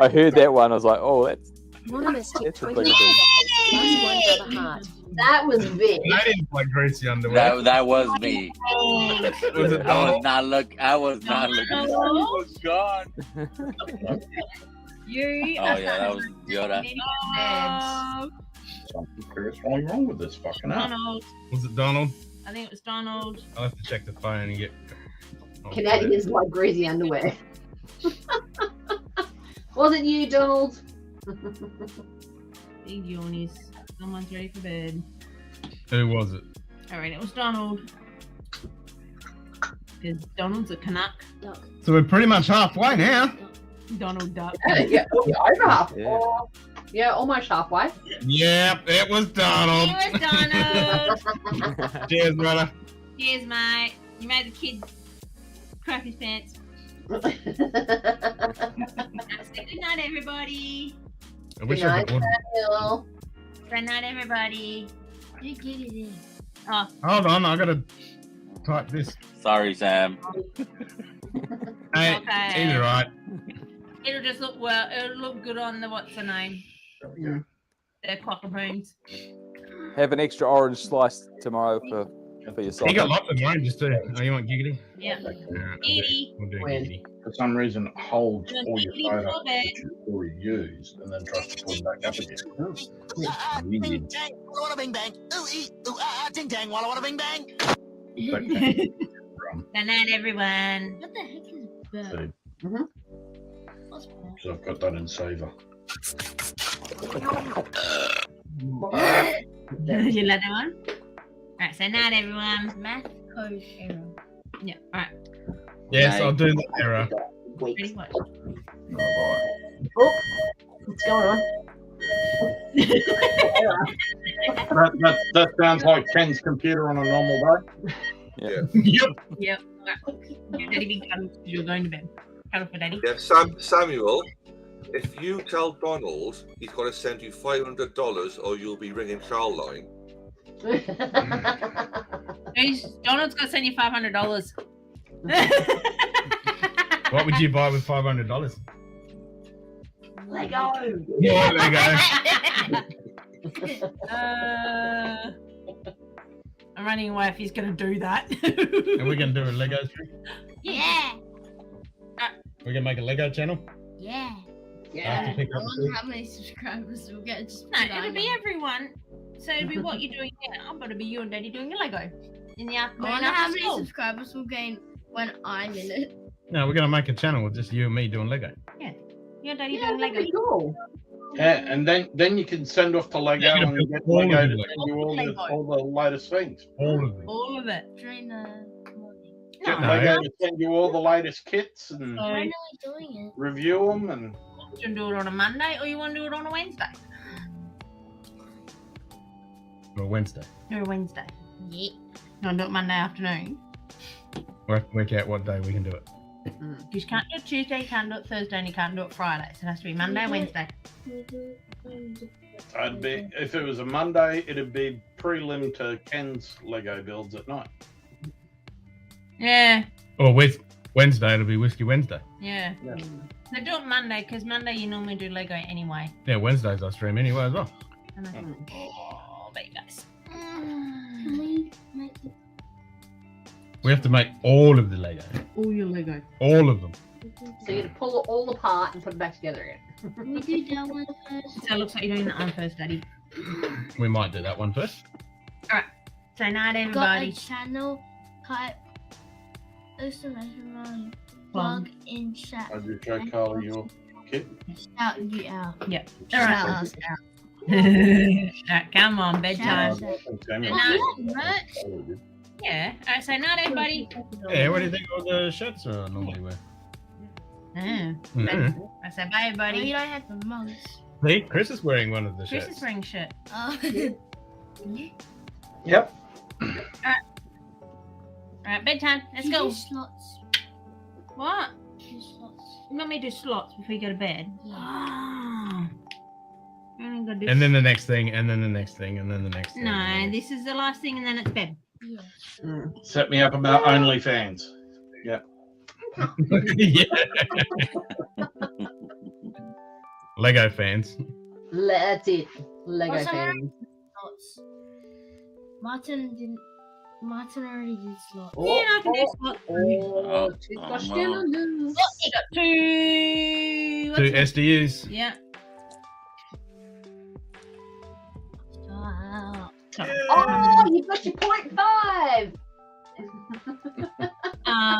I heard that one. I was like, oh, that's. Anonymous tip That's a $20. big Last one, brother heart. That was big. I didn't like greasy underwear. That was me. Was it I was not looking. He was gone. You. Oh yeah, that was Yoda. Something seriously wrong with this fucking app. Donald. Was it Donald? I think it was Donald. I'll have to check the phone and get. Canadians like greasy underwear. Wasn't you, Donald? Big yawnies. Someone's ready for bed. Who was it? Alright, it was Donald. Because Donald's a Canuck. So we're pretty much halfway now. Donald Duck. Yeah, over half. Yeah. Yeah, almost halfway. Yep, it was Donald. It was Donald. Cheers, brother. Cheers, mate. You made the kid crap his pants. Good night, everybody. I wish I could order. Good night, everybody. You get it in. Oh. Hold on, I gotta type this. Sorry, Sam. Hey, Okay. it's alright. It'll just look well. It'll look good on the what's the name? They're cockaboons. Have an extra orange slice tomorrow for yourself. You got lots of oranges too. Oh, you want giggity? Yeah. Giggity. We'll do giggity. For some reason, it holds all your Giggity photos Bobbit. that you've already used and then tries to pull them back up again. Bing bang, walla walla bing bang. Ooh ee, ooh ah, ting tang, walla walla bing bang. Good night, everyone. What the heck is that? So I've got that in Saver. You like that one? Alright, so night, everyone. Math code error. Yeah, alright. Yes, I'll do the error. Ready, watch. Oh, what's going on? That sounds like Ken's computer on a normal day. Yeah. Yep. Your daddy been cuddled because you're going to bed. Cuddle for daddy. Yeah, Samuel, if you tell Donald he's got to send you $500 or you'll be ringing Charline. Donald's going to send you $500. What would you buy with $500? Lego. Yeah, Lego. I'm running away if he's going to do that. Are we going to do a Lego stream? Yeah. We're going to make a Lego channel? Yeah. I have to pick I up the wonder how many subscribers we'll get. Just No, it'll be everyone. So it'll be what you're doing now, but it'll be you and Daddy doing a Lego in the afternoon. I wonder how many school. subscribers we'll gain when I'm in it. No, we're going to make a channel with just you and me doing Lego. Yeah, you and Daddy Yeah, doing that'd Lego. be cool. Yeah, and then you can send off to Lego Yeah, and get all Lego of to it. send you all the latest things. All of it. All of it. During the morning. Get No. Lego to send you all the latest kits and So, When are we doing it? review them and. you want to do it on a Monday or you want to do it on a Wednesday? Or Wednesday. Or a Wednesday. Yeah. You want to do it Monday afternoon? Work out what day we can do it. You just can't do it Tuesday, you can't do it Thursday, and you can't do it Friday. So it has to be Monday and Wednesday. I'd be if it was a Monday, it'd be prelim to Ken's Lego builds at night. Yeah, Or with Wednesday, it'll be Whiskey Wednesday. yeah. Yeah. So do it Monday, because Monday you normally do Lego anyway. Yeah, Wednesdays I stream anyway as well. And oh, there you guys. Can we make it? We have to make all of the Lego. All your Lego. All of them. So you got to pull it all apart and put it back together again. Can we do that one first? So it looks like you're doing that one first, Daddy. We might do that one first. So night, Got a everybody. channel type. Plug in chat. I just show Carly your kit. Shout you out. Yep. Shout All right. us out. Alright, come on, bedtime. Shout us out. Samuel. Merch. Yeah. Alright, so night, everybody. Yeah, what do you think all the shirts are normally wear? Mhm. I said bye, Well, you everybody. don't have the mugs. See, Chris is wearing one of the Chris shirts. is wearing shirt. Oh. Yep. Alright, bedtime. Let's go. Slots. What? Do slots. You want me to do slots before you go to bed? Yeah. And then the next thing, and then the next thing, and then the next thing. No, this is the last thing, and then it's bed. Yeah. Set me up about OnlyFans. Yep. Yeah. Lego fans. That's it. Lego Also, fans. slots. Martin already did slots. Oh, Yeah, I can do slots. Oh, Scotch downunders. Oh, you got two. Two SDUs. Yeah. Stop. Oh, you got your 0.5.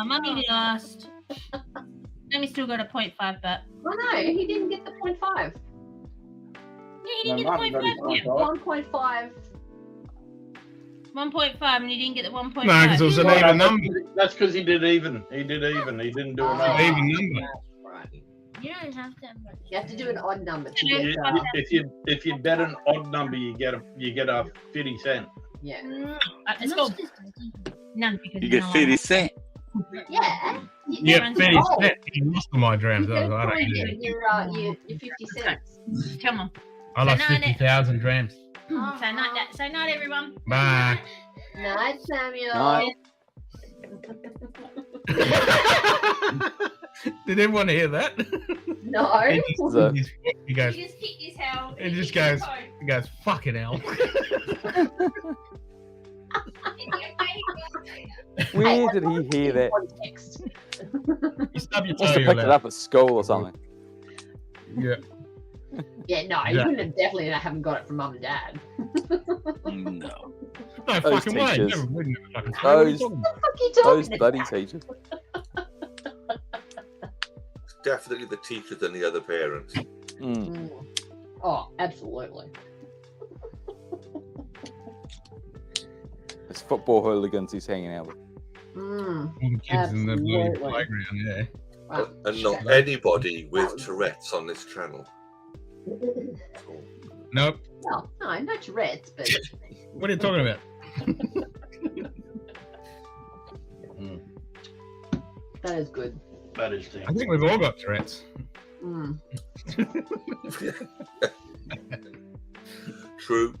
Mummy lost. Mummy still got a 0.5, but Oh no, he didn't get the 0.5. yeah, he didn't No, get the Mum got his 0.5. Yeah. 1.5. 1.5, and he didn't get the 1.5. No, because it was an even number. That's because he did even. He did even. He didn't do an odd. An even number. Right. You don't have that much. You have to do an odd number to Yeah, get. If you bet an odd number, you get a 50 cent. Yeah. Let's go. None because You he's get not 50 allowed. cent. Yeah. Yeah, 50 cents. You lost all my drams. You I get don't your, do it. your 50 cents. Come on. I lost So now 50,000 drams. So night, everyone. Bye. Night, Samuel. Night. Did everyone hear that? No. He goes, He just kicked his hell. it just goes, he goes, fucking hell. Where did he hear that? Context. You stub your Must toe, have you're picked it allowed. up at school or something. Yeah. Yeah, no, you wouldn't have definitely haven't got it from mum and dad. No. No Those fucking way. teachers. Never would never fucking say. What are you Those, talking about? What are you those talking bloody about? teachers. It's definitely the teachers and the other parents. Mm. Oh, absolutely. It's football hooligans he's hanging out with. Mm. All the kids in the bloody Absolutely. playground, yeah. Wow. And not anybody with Tourette's on this channel. Nope. Well, no, no Tourette's, but What are you talking about? that is good. That is I think we've all got Tourette's. Mm. True.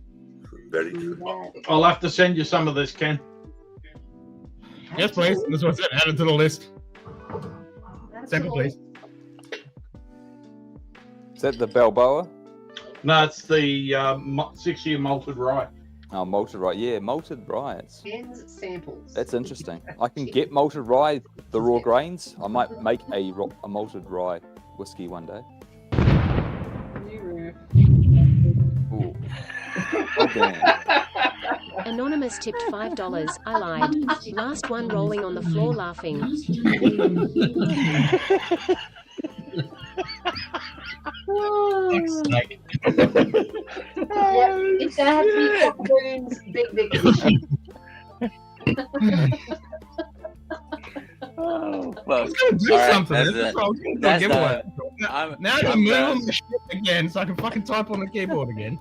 Very true. I'll have to send you some of this, Ken. Yes, please. That's what I said. Add it to the list. Sample, please. Is that the Balboa? No, it's the 6-year malted rye. Oh, malted rye. Yeah, malted rye. Ken's samples. That's interesting. I can get malted rye, the raw grains. I might make a malted rye whiskey one day. Ooh. Okay. Anonymous tipped $5. I lied. Last one rolling on the floor laughing. It's gonna have to be Cockburns Big Vic edition. Oh, fuck. Do something. Now you move on the shit again so I can fucking type on the keyboard again.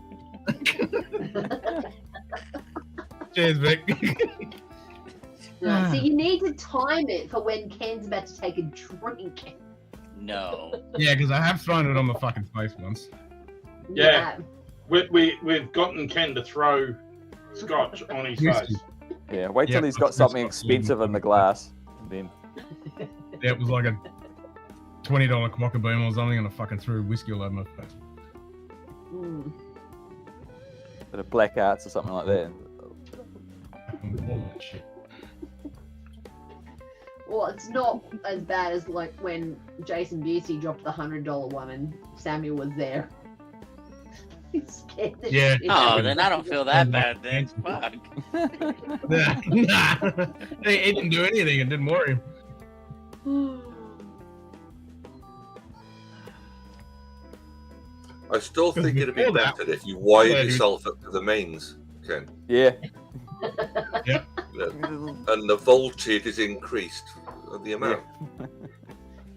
Cheers, Vic. Right, so you need to time it for when Ken's about to take a drink. No. Yeah, because I have thrown it on my fucking face once. Yeah. We've gotten Ken to throw scotch on his face. Yeah, wait till he's got something expensive in the glass. Then. Yeah, it was like a $20 Quackaboom or something, and I fucking threw whiskey all over my face. Mm. Bit of black arts or something like that. Oh, shit. Well, it's not as bad as like when Jason Busey dropped the $100 one and Samuel was there. He's scared the Yeah. shit Oh, out of then him. I don't feel that bad then. Fuck. Nah. He didn't do anything. It didn't worry him. I still think it'd be better if you wired yourself up to the mains, Ken. Yeah. Yeah. And the voltage is increased, the amount.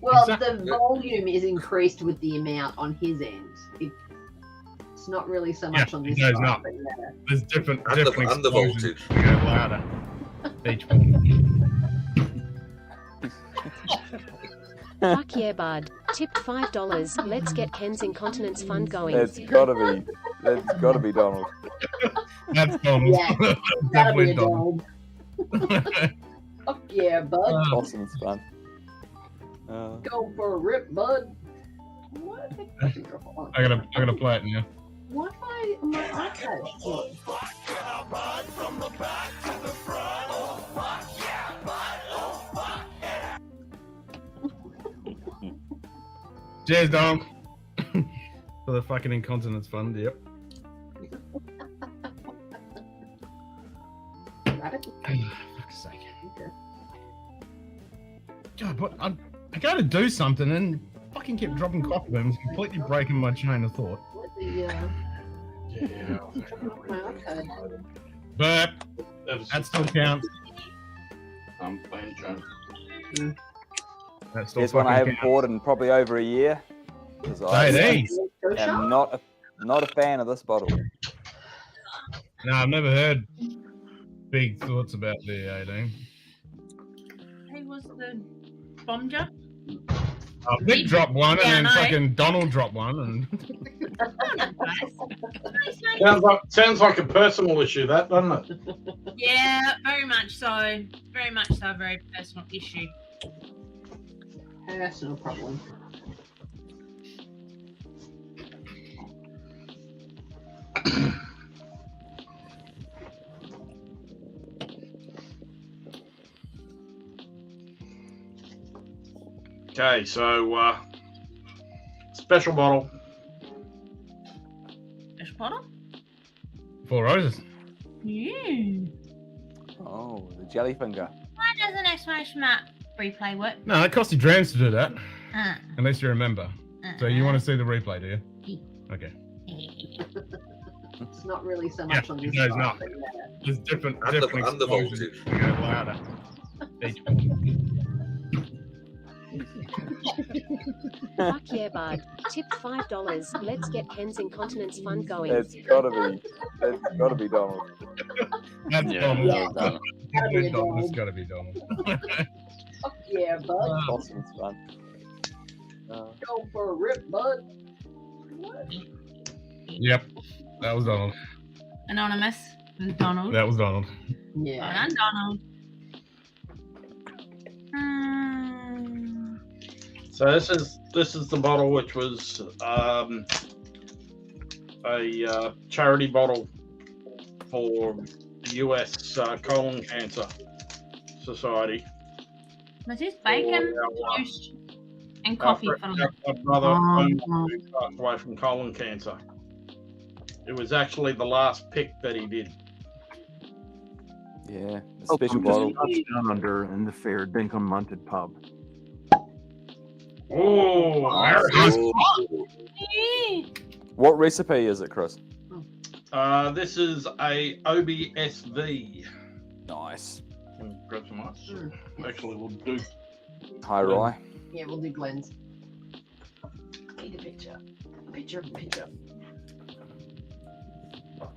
Well, the volume is increased with the amount on his end. It's not really so much on this no, it's side, not. but yeah. There's different And the explosions voltage. that go louder. Each one. Fuck yeah, bud. Tipped $5. Let's get Ken's incontinence fund going. That's gotta be Donald. That's Donald. Yeah, Definitely Donald. Fuck yeah, bud. Awesome fun. Go for a rip, bud. What? I gotta play it now. What if I on my iPad? Cheers, Dom. For the fucking incontinence fund, yep. Fuck's sake. God, what? I gotta do something and fucking keep dropping cockbooms, completely breaking my chain of thought. What the, my iPad. But that still counts. I'm playing John. That still Here's one I haven't counts. bought in probably over a year. Because I am not a fan of this bottle. No, I've never heard big thoughts about the 18. Who was the bomber? Vic dropped one, Yeah, and then I know. fucking Donald dropped one, and Sounds like a personal issue, that, doesn't it? Yeah, very much so. Very much so. Very personal issue. Personal problem. Okay, so special bottle. Fish bottle? 4 roses. Yeah. Oh, the jelly finger. Why doesn't exclamation mark replay work? No, it cost you Drams to do that. Uh, Unless you remember. So you want to see the replay, do you? Okay. It's not really so Yeah, much on this no, it's side, not. but yeah. There's different And the explosions voltage. that go louder. Each one. Fuck yeah, bud. Tipped $5. Let's get Ken's incontinence fund going. It's gotta be Donald. That's Yeah, Donald. that was Donald. It's gotta be Donald. Fuck yeah, bud. Awesome, it's fun. Go for a rip, bud. Yep, that was Donald. Anonymous was Donald. That was Donald. Yeah. And Donald. So this is the bottle which was a charity bottle for the US Colon Cancer Society. Was this bacon, toast, and coffee for me? Our brother who passed away from colon cancer. It was actually the last pick that he did. Yeah, the special bottle. Scotch Down Under in the fair Dinkum Munted pub. Oh, What recipe is it, Chris? this is a OBSV. Nice. Grab some ice. Actually, we'll do. High rye. Yeah, we'll do Glenn's. Need a picture. A picture.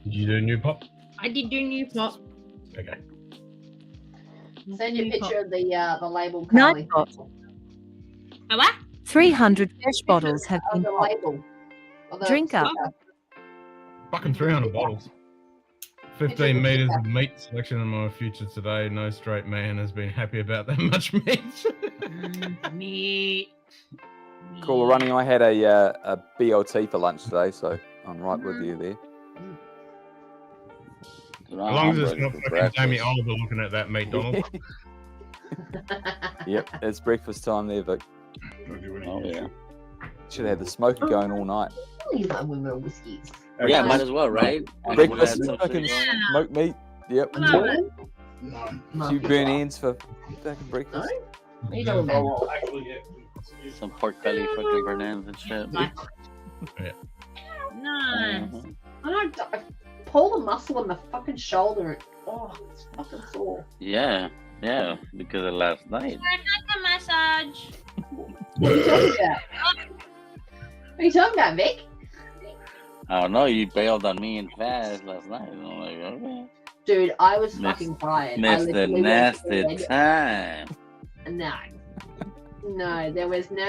Did you do a new pop? I did do new pop. Okay. Send you a picture of the label, Night Carly. pot. A what? 300 fresh bottles have Of been the popped. label. Of the Drink up. sticker. Fucking 300 bottles. 15 meters of meat selection in my future today. No straight man has been happy about that much meat. Meat. Cool, Running. I had a BLT for lunch today, so I'm right with you there. As long as it's not fucking Jamie Oliver looking at that meat, Donald. Yep, it's breakfast time there, Vic. Oh yeah. Should have had the smoker going all night. You love women with whiskeys. Yeah, might as well, right? Breakfast, Yeah. fucking smoked meat. Yep. Love it. Few burn ends for fucking breakfast. You don't know. Some pork belly fucking bananas and shit. Yeah. Nice. I don't pull the muscle in my fucking shoulder. Oh, it's fucking sore. Yeah, because of last night. Like a massage. What are you talking about? What are you talking about, Vic? I don't know, you bailed on me and Faz last night. And I'm like, okay. Dude, I was fucking tired. Missed the nasty time. No, there was no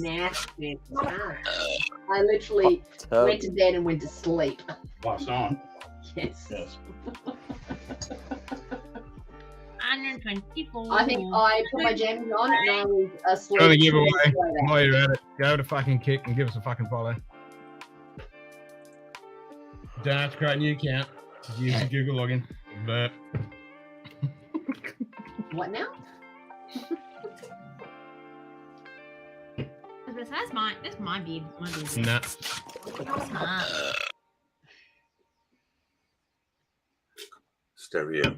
nasty time. I literally went to bed and went to sleep. Last night. Yes. 124. I think I put my jammies on and I was asleep. Go to giveaway. While you're at it, go to fucking Kick and give us a fucking follow. Don't have to create a new account. Just use the Google login. But What now? That's my beard. My beard. nah. Smart. Stereo.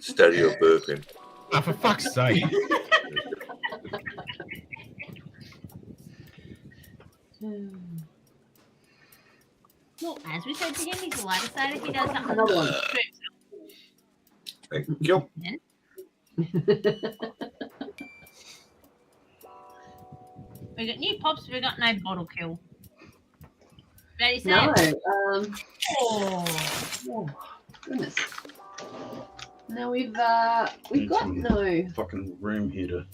Stereo burping. Oh, for fuck's sake. Well, as we said to him, he's allowed to say if he does something. Another one. Thank you. We got new pops, we got no bottle kill. Ready, No. set? Oh, goodness. No, we've got no Fucking room here to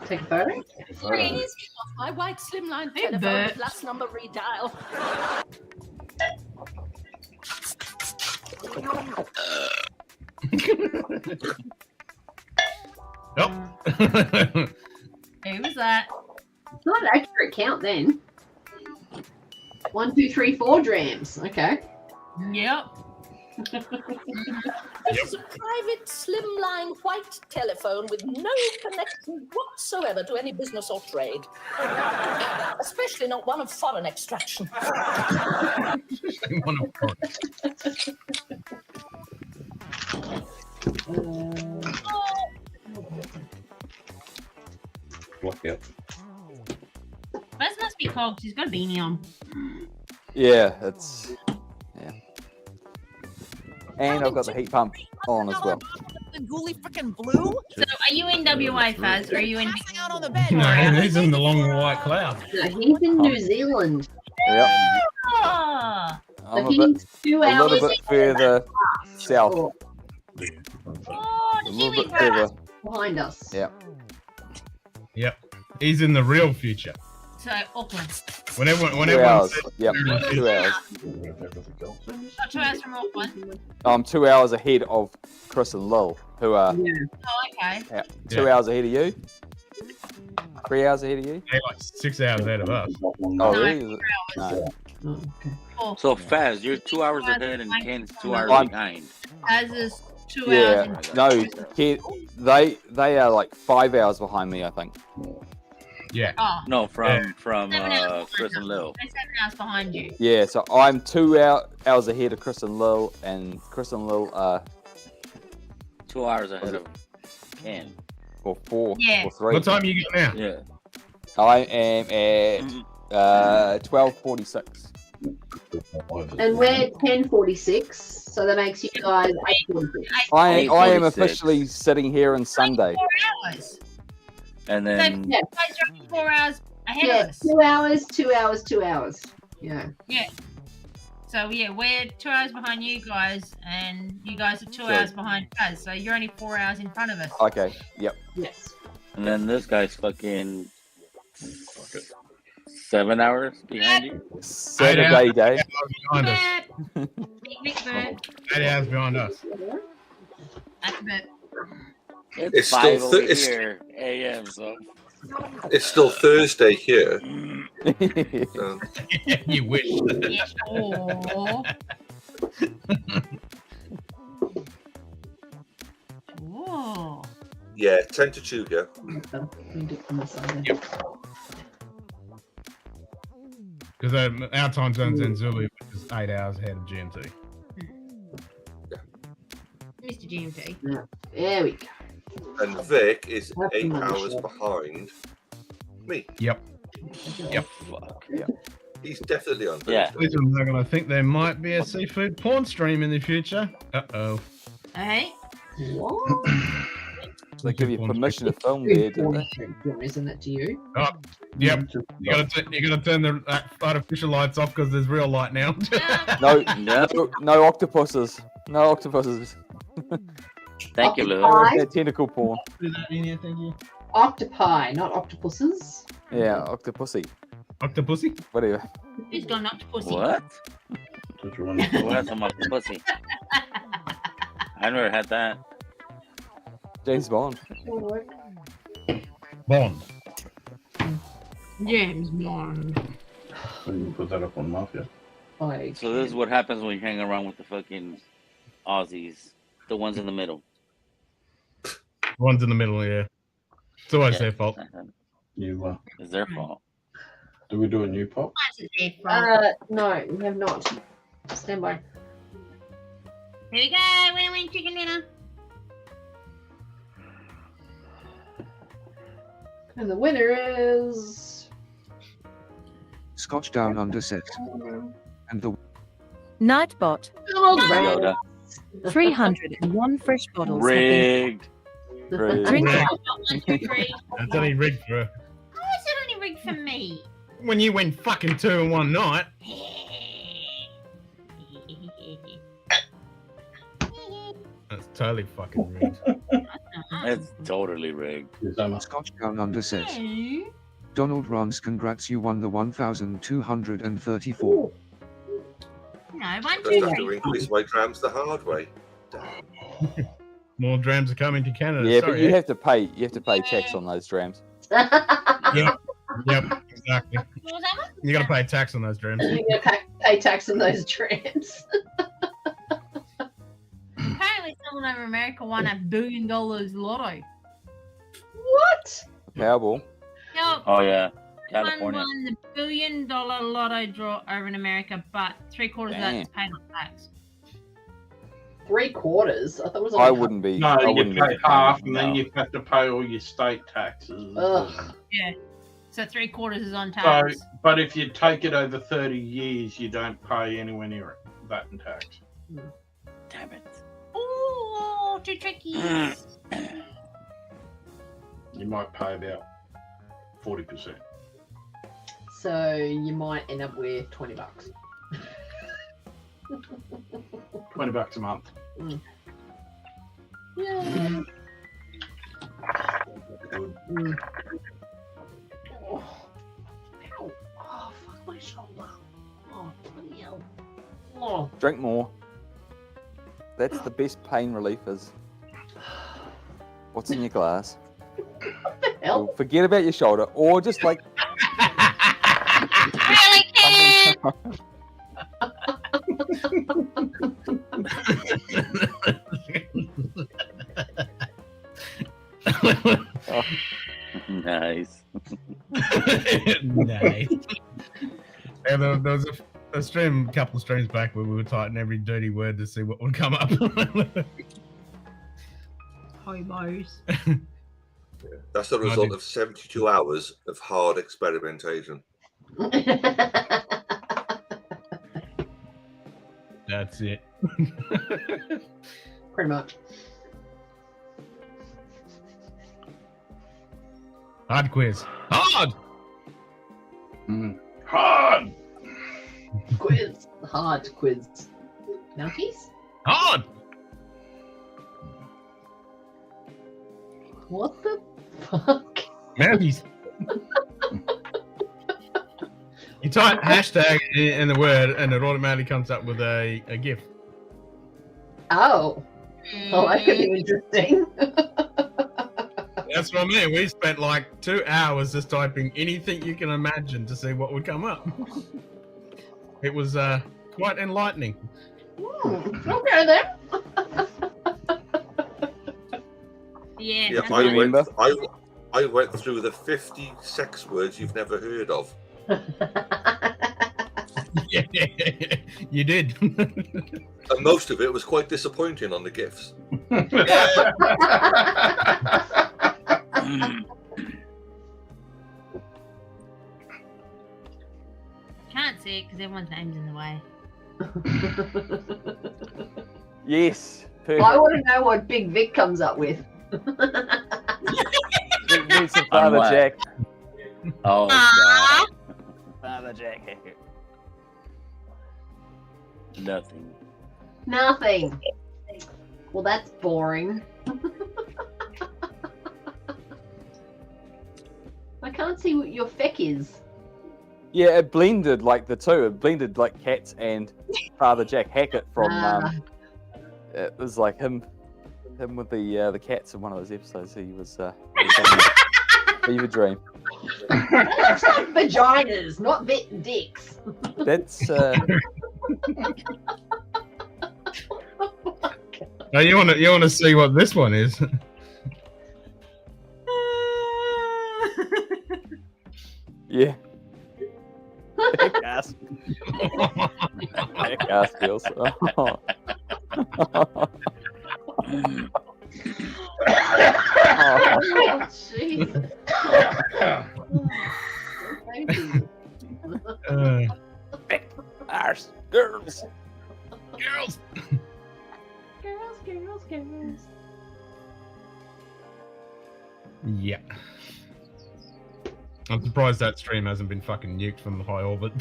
take a photo. Please, off my white slimline telephone Bert. with last number redial. Who was that? It's not an accurate count then. 1, 2, 3, 4 drams. Okay. Yep. This is a private slimline white telephone with no connection whatsoever to any business or trade. Especially not one of foreign extraction. Blackout. Buzz must be cold because he's got a beanie on. Yeah, it's. Yeah. And I've got the heat pump on as well. The ghoulie freaking blue? So are you in WA, Faz, or are you in out on the bed. No, he's in the long white cloud. No, he's in New Zealand. Yep. Ah! I'm So he's 2 a hours little bit further south. Oh, A little bit further. behind us. Yep. Yep. He's in the real future. So Auckland. When 2 everyone hours. says, Yep. 2 hours. Oh, 2 hours from Auckland. I'm 2 hours ahead of Chris and Lil, who are Oh, okay. 2 hours ahead of you. 3 hours ahead of you. they're like 6 hours ahead of us. Oh, really? Is it? No. So fast, you're 2 hours ahead and Ken's 2 hours I'm- behind. As is 2 Yeah. hours. No, they are like 5 hours behind me, I think. Yeah. Oh, No, from 7 hours Chris and Lil. they're 7 hours behind you. Yeah, so I'm 2 hours ahead of Chris and Lil, and Chris and Lil are 2 hours ahead of Ken. or 4 Yeah. or 3. What time you got now? Yeah. I am at 12:46. And we're 10:46, so that makes you guys 8:46. I am 8:46. officially sitting here on Sunday. 4 hours. And So then Yeah. guys are only 4 hours ahead Yeah, of us. 2 hours, 2 hours, 2 hours. Yeah. Yeah. So yeah, we're 2 hours behind you guys, and you guys are 2 Sure. hours behind us. So you're only 4 hours in front of us. Okay, yep. Yes. and then this guy's fucking 7 hours behind you. Saturday day. Behind us. Big bird. 8 hours behind us. That's a bit. It's, It's 5 still over it's- here a.m. So It's still Thursday here. So, You wish. Yeah. Oh. Oh. yeah, 10 to 2 here. Because our time zone's in Zulu, which is 8 hours ahead of GMT. Mr. GMT. There we go. And Vic is That's 8 another hours show. behind me. Yep. Yep. fuck. He's definitely on Yeah. Thursday. Listen, Logan, I think there might be a seafood porn stream in the future. Uh-oh. Hey. What? They give you permission to film there, didn't they? Isn't that to you? Oh, yep. You gotta turn the artificial lights off because there's real light now. No octopuses. No octopuses. Thank you, Lil. Octopi? That tentacle porn. Octopi, not octopuses. Yeah, octopusy. Octopussy? Whatever. Who's gone up to pussy? What? What's on my pussy? I never had that. James Bond. Bond. James Bond. You can put that up on Mafia. So this is what happens when you hang around with the fucking Aussies, the ones in the middle. One's in the middle, yeah. It's always their fault. You It's their fault. do we do a new pop? No, we have not. Stand by. Here we go. Win-win chicken dinner. And the winner is Scotch down under 6. And the Nightbot. Yoda. 301 fresh bottles. have been- Rigged. Drink Rigged. up. 1, 2, 3. That's only rigged for How is it only rigged for me? when you win fucking 2 in one night. That's totally fucking rigged. It's totally rigged. Scotch down under says, Donald Rums, congrats, you won the 1,234. No, 1, Just 2, have to 3. increase my drams the hard way. More drams are coming to Canada. Yeah, Sorry, but you have to pay. You have to pay tax on those drams. Yep, exactly. You gotta pay tax on those drams. you gotta pay tax on those trams. Apparently, someone over America won $1 billion lotto. What? Powerball. Yep. Oh yeah, Someone California. won the $1 billion lotto draw over in America, but 3/4 of that is Damn. paid on tax. 3/4? I thought it was. I only wouldn't be. No, I you wouldn't pay be. half, and then No. you have to pay all your state taxes. Ugh. Yeah. So 3/4 is on So, tax. but if you take it over 30 years, you don't pay anywhere near it, that and tax. Damn it. Ooh. got 2 trickies. You might pay about 40%. So you might end up with $20. $20 a month. Mm. Yeah. Good. Mm. Oh, fuck my shoulder. Oh, bloody hell. Oh. Drink more. That's the best pain relief is. What's in your glass? Hell? Well, forget about your shoulder, or just like. Really, kid? Oh. Nice. Nice. Yeah, there was a stream, a couple of streams back where we would tighten every dirty word to see what would come up. Hobos. That's the result of 72 hours of hard experimentation. That's it. Pretty much. Hard quiz. Hard! Hard! Quiz. Hard quiz. Monkeys? Hard! What the fuck? Mounties. You type hashtag in the word and it automatically comes up with a GIF. Oh. Oh, that could be interesting. That's what I mean. We spent like 2 hours just typing anything you can imagine to see what would come up. It was quite enlightening. Okay then. Yeah. I went through the 50 sex words you've never heard of. Yeah, you did. And most of it was quite disappointing on the GIFs. Can't see it because everyone's name's in the way. Yes. Perfect. I want to know what Big Vic comes up with. Need some Father what? Jack. Oh, God. Father Jack. Nothing. Nothing. Well, that's boring. I can't see what your feck is. Yeah, it blended like the two. It blended like Cats and Father Jack Hackett from. It was like him with the cats in one of those episodes. He was Fever Dream. That looks like vaginas, not dicks. That's. Now you want to see what this one is? Yeah. Gas. Gas feels. Oh, Jesus. Arse. Girls. Girls. Girls. Yeah. I'm surprised that stream hasn't been fucking nuked from the high orbit.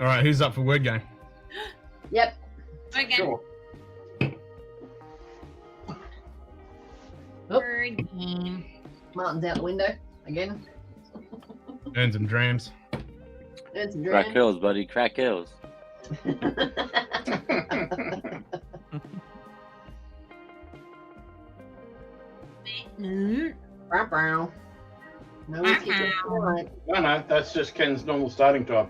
All right, who's up for word game? Yep. Okay. Sure. Word game. Martin's out the window again. Earn some drams. Earn some Crack drams. hills, buddy. Crack hills. Brow. No whiskey tonight. No, that's just Ken's normal starting time.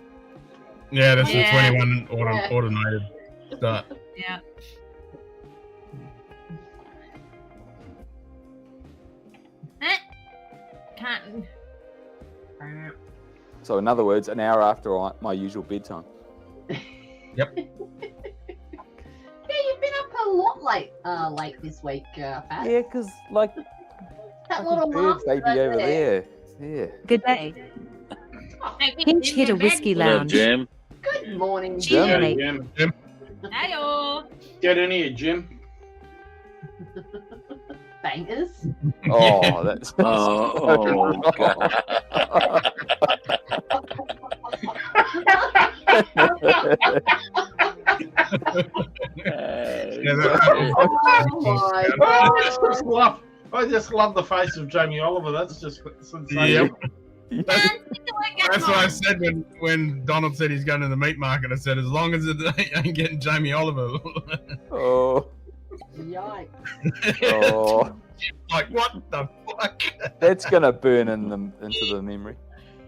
Yeah, that's Yeah. the 21 automated start. Yeah. Can't. So in other words, an hour after my usual bedtime. Yep. Yeah, you've been up a lot late this week, Pat. Yeah, because like That little bird master baby right over there. Yeah. Good day. Hey, Pinch hit a whiskey What up, lounge. Jim? Good morning, Jim. Jim. mate. Jim. Hello. Get in here, Jim. Bangers. Oh, that's. Oh, God. I just love the face of Jamie Oliver. That's just Yep. sensational. That's what I said when Donald said he's going to the meat market. I said, as long as it ain't getting Jamie Oliver. Oh. Yikes. Oh. Like, what the fuck? That's gonna burn into the memory.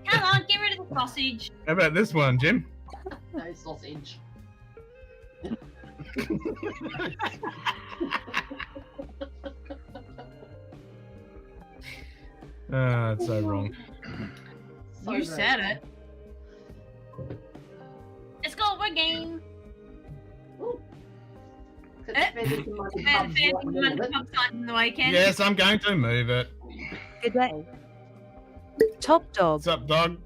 Come on, get rid of the sausage. How about this one, Jim? No sausage. Ah, it's so wrong. You said it. Let's go over game. In the weekend. Yes, I'm going to move it. Good day. Top dog. What's up, dog?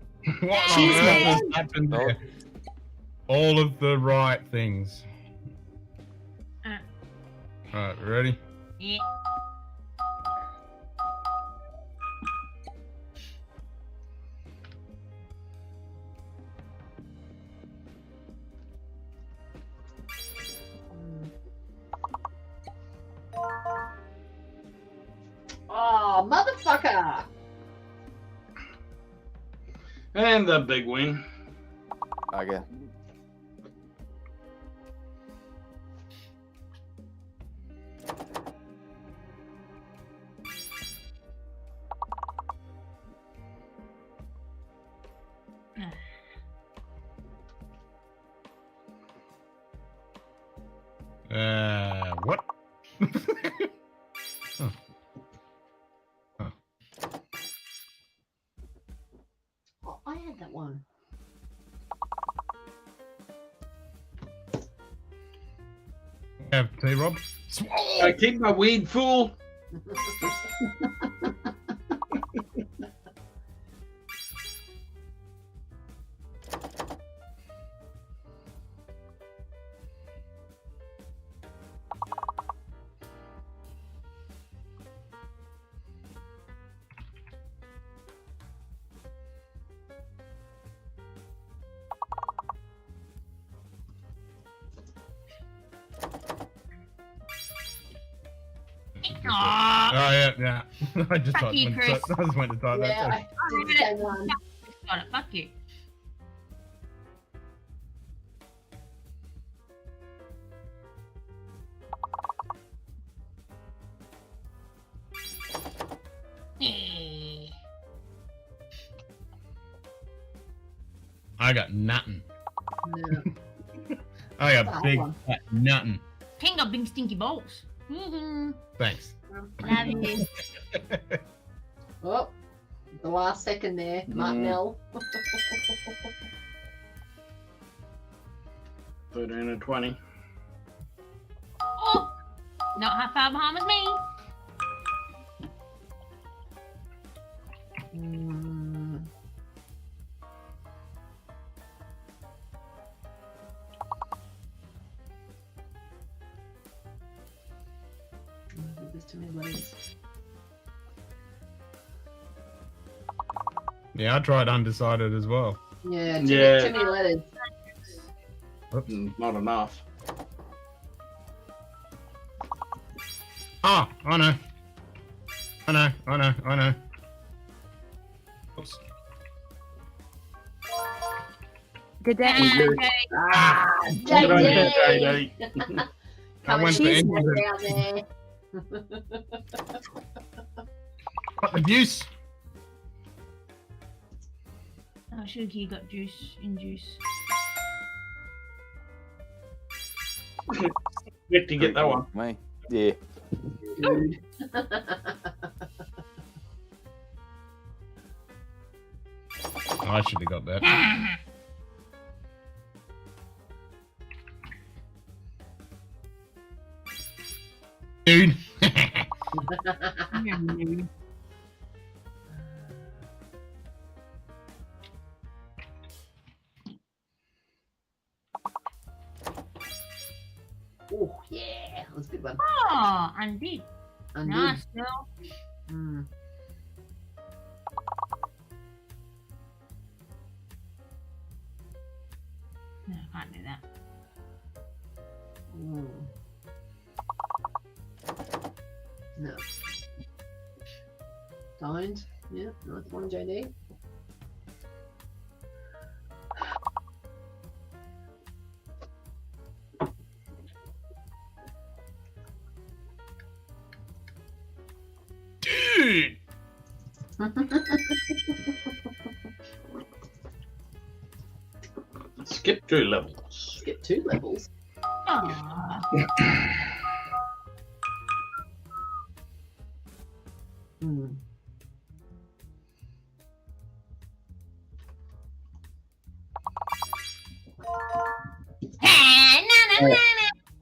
What on Cheers, earth mate. has happened there? All of the right things. Alright, ready? Yeah. Oh, motherfucker! And the big win. Okay. What? Oh. Oh, I had that one. Have tea, Rob? I keep my weed full. Oh, yeah. I just Fuck you, Chris. I just went to type Yeah, that. I did the same one. Got it. Fuck you. I got nothing. No. I got That big one. fat nothing. King got big stinky balls. Mm-hmm. Thanks. Love you. Oh, the last second there, Martinell. 13 and 20. Oh, not half far behind with me. There's too many letters. Yeah, I tried undecided as well. Yeah, too many letters. Oops. Not enough. Oh, I know. I know. Oops. Good day. Ah, Good on you, JD! JD. Coming went to to down England. there. What the deuce? Oh, Shuki got juice in juice. Good to get that one. Me? Yeah. I should have got that. Dude. Oh, yeah. That was a good one. Oh, undid. Undid. Nice, girl. Mm. No, I can't do that. Mm. No. Don't. Yeah, nice one, JD. Dude! Skip 2 levels. Skip 2 levels. Aww. Mm.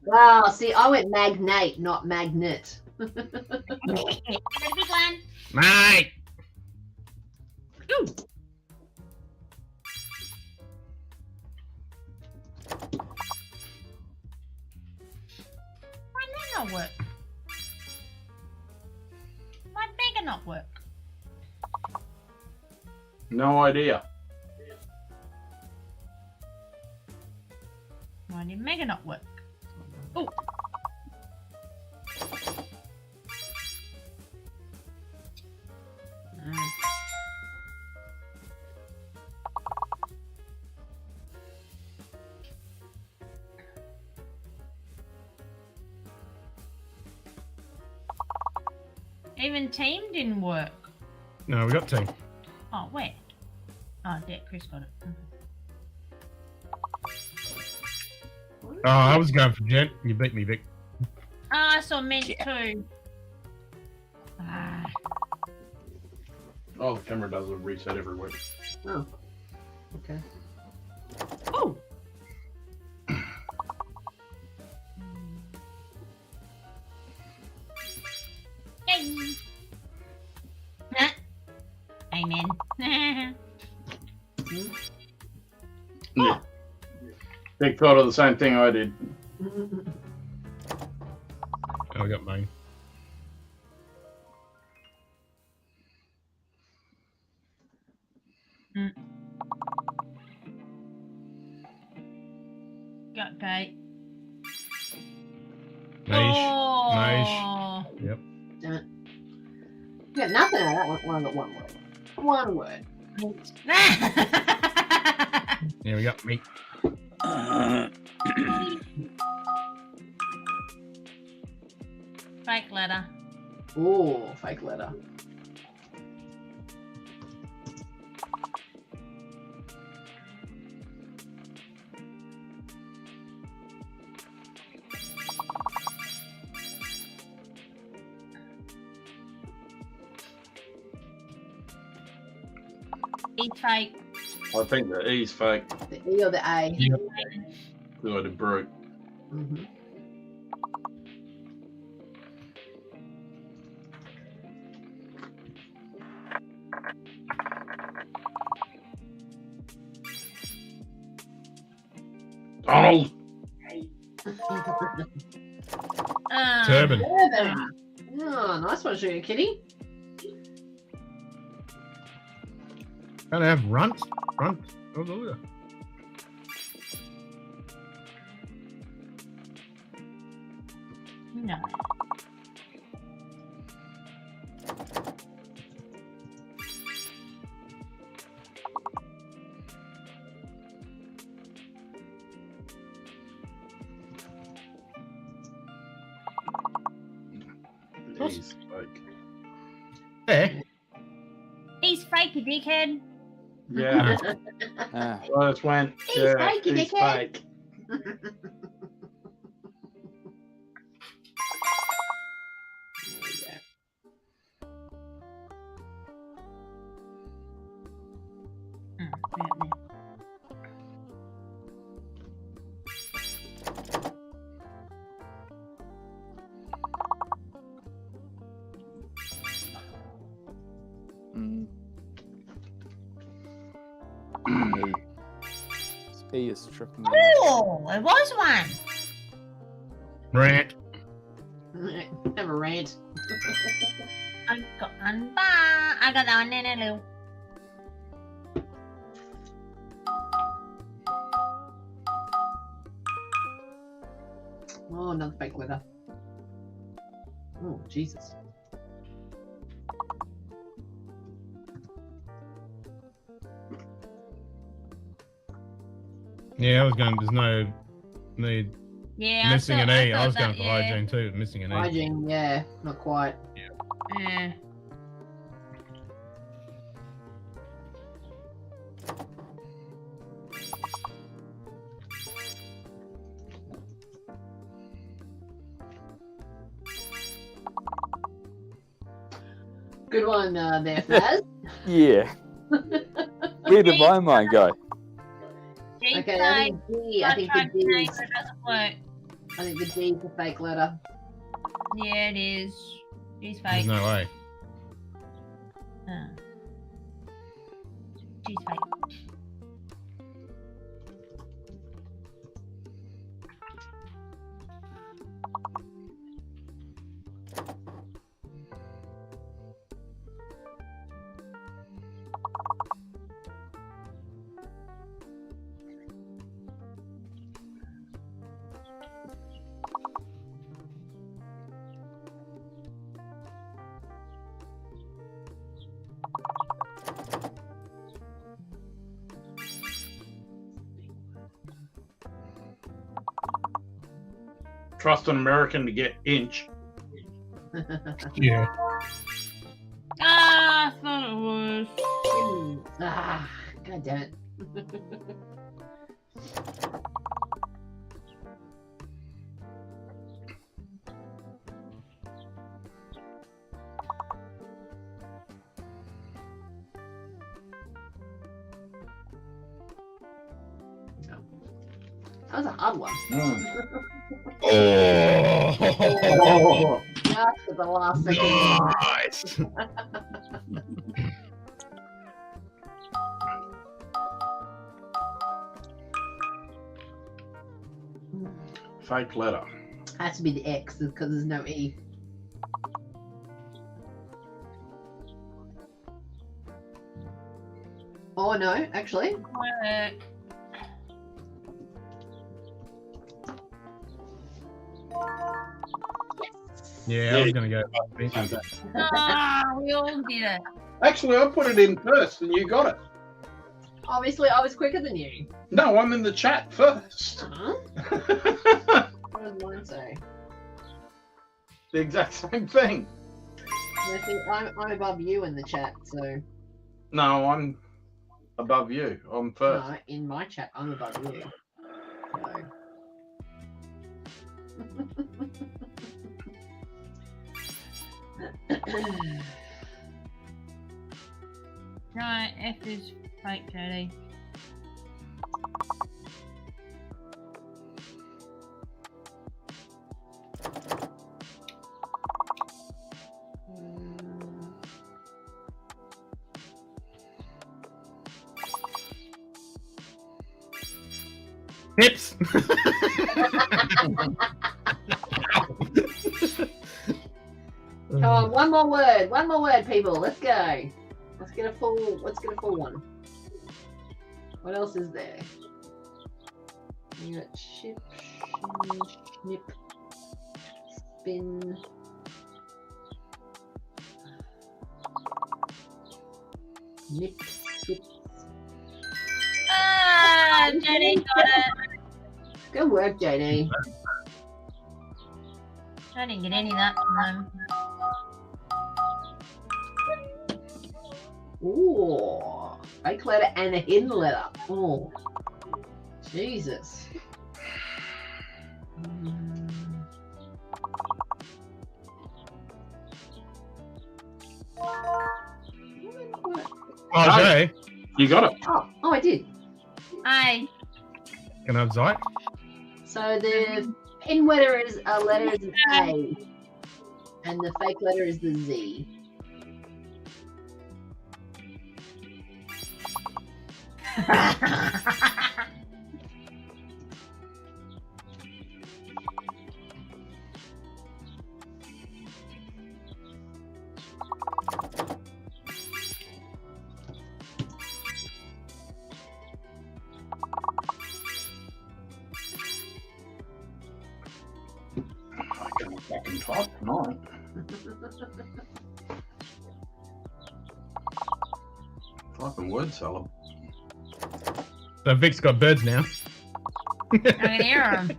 Wow, see, I went magnate, not magnet. Get a big one. Mate! Why did that not work? Why did Mega not work? No idea. Why did Mega not work? Oh. Even team didn't work. No, we got team. Oh, where? Oh, there, Chris got it. Oh, I was going for Jen. You beat me, Vic. Oh, I saw Mint too. Ah. Oh, the camera does a reset every week. Oh. Okay. Oh! Yay! Huh? Amen. Yeah. Vic thought of the same thing I did. Oh, I got mine. Got Kate. Nice. Oh. Nice. Yep. Damn it. You got nothing out of that one. Well, I got one word. One word. Yeah, we got meat. Fake letter. Oh, fake letter. Eat fake. I think the E's fake. The E or the A? Yep. I did brute. Mm-hmm. Donald! Turban. Turban. Oh, nice one, Sugar Kitty. Gotta have runt. Runt. Oh, look. No. E's fake. There. He's fake, you dickhead. Yeah. Well, that's when. He's fake, you he's dickhead. fake. E is tripping me. Oh, it was one. Rant. Have a rant. I got that one in Lou. Oh, another fake letter. Oh, Jesus. Yeah, I was going. There's no need. Yeah, Missing an I E. I thought was going that, for yeah. hygiene too. Missing an E. Hygiene, yeah, not quite. Yeah. Good one there, Faz. Yeah. Where did my mind go? Okay, I think D. I think the D is. It doesn't work. I think the D is a fake letter. Yeah, it is. She's There's fake. no way. She's fake. Trust an American to get inch. Yeah. Ah, I thought it was. Ah, God damn it. That was a hard one. Oh. Just at the last second. Nice. Fake letter. Has to be the X because there's no E. Oh no, actually. Yeah, I was gonna go. Ah, we all did it. Actually, I put it in first and you got it. Obviously, I was quicker than you. No, I'm in the chat first. What does mine say? The exact same thing. I think I'm above you in the chat, so. No, I'm above you. I'm first. No, in my chat, I'm above you. So. No, F is fake, Jodie. Hips. Come on, one more word, people. Let's go. Let's get a full one. What else is there? You got ship, snip, spin. Nip, skip. Ah, Jenny got it. Good work, JD. I didn't get any that time. Ooh, fake letter and a hidden letter. Oh, Jesus. Oh, Jay. You got it. Oh, I did. Aye. Can I have Zyte? So the pin letter is an A, and the fake letter is the Z. Top tonight. Fucking word salad. So Vic's got birds now. I can hear him.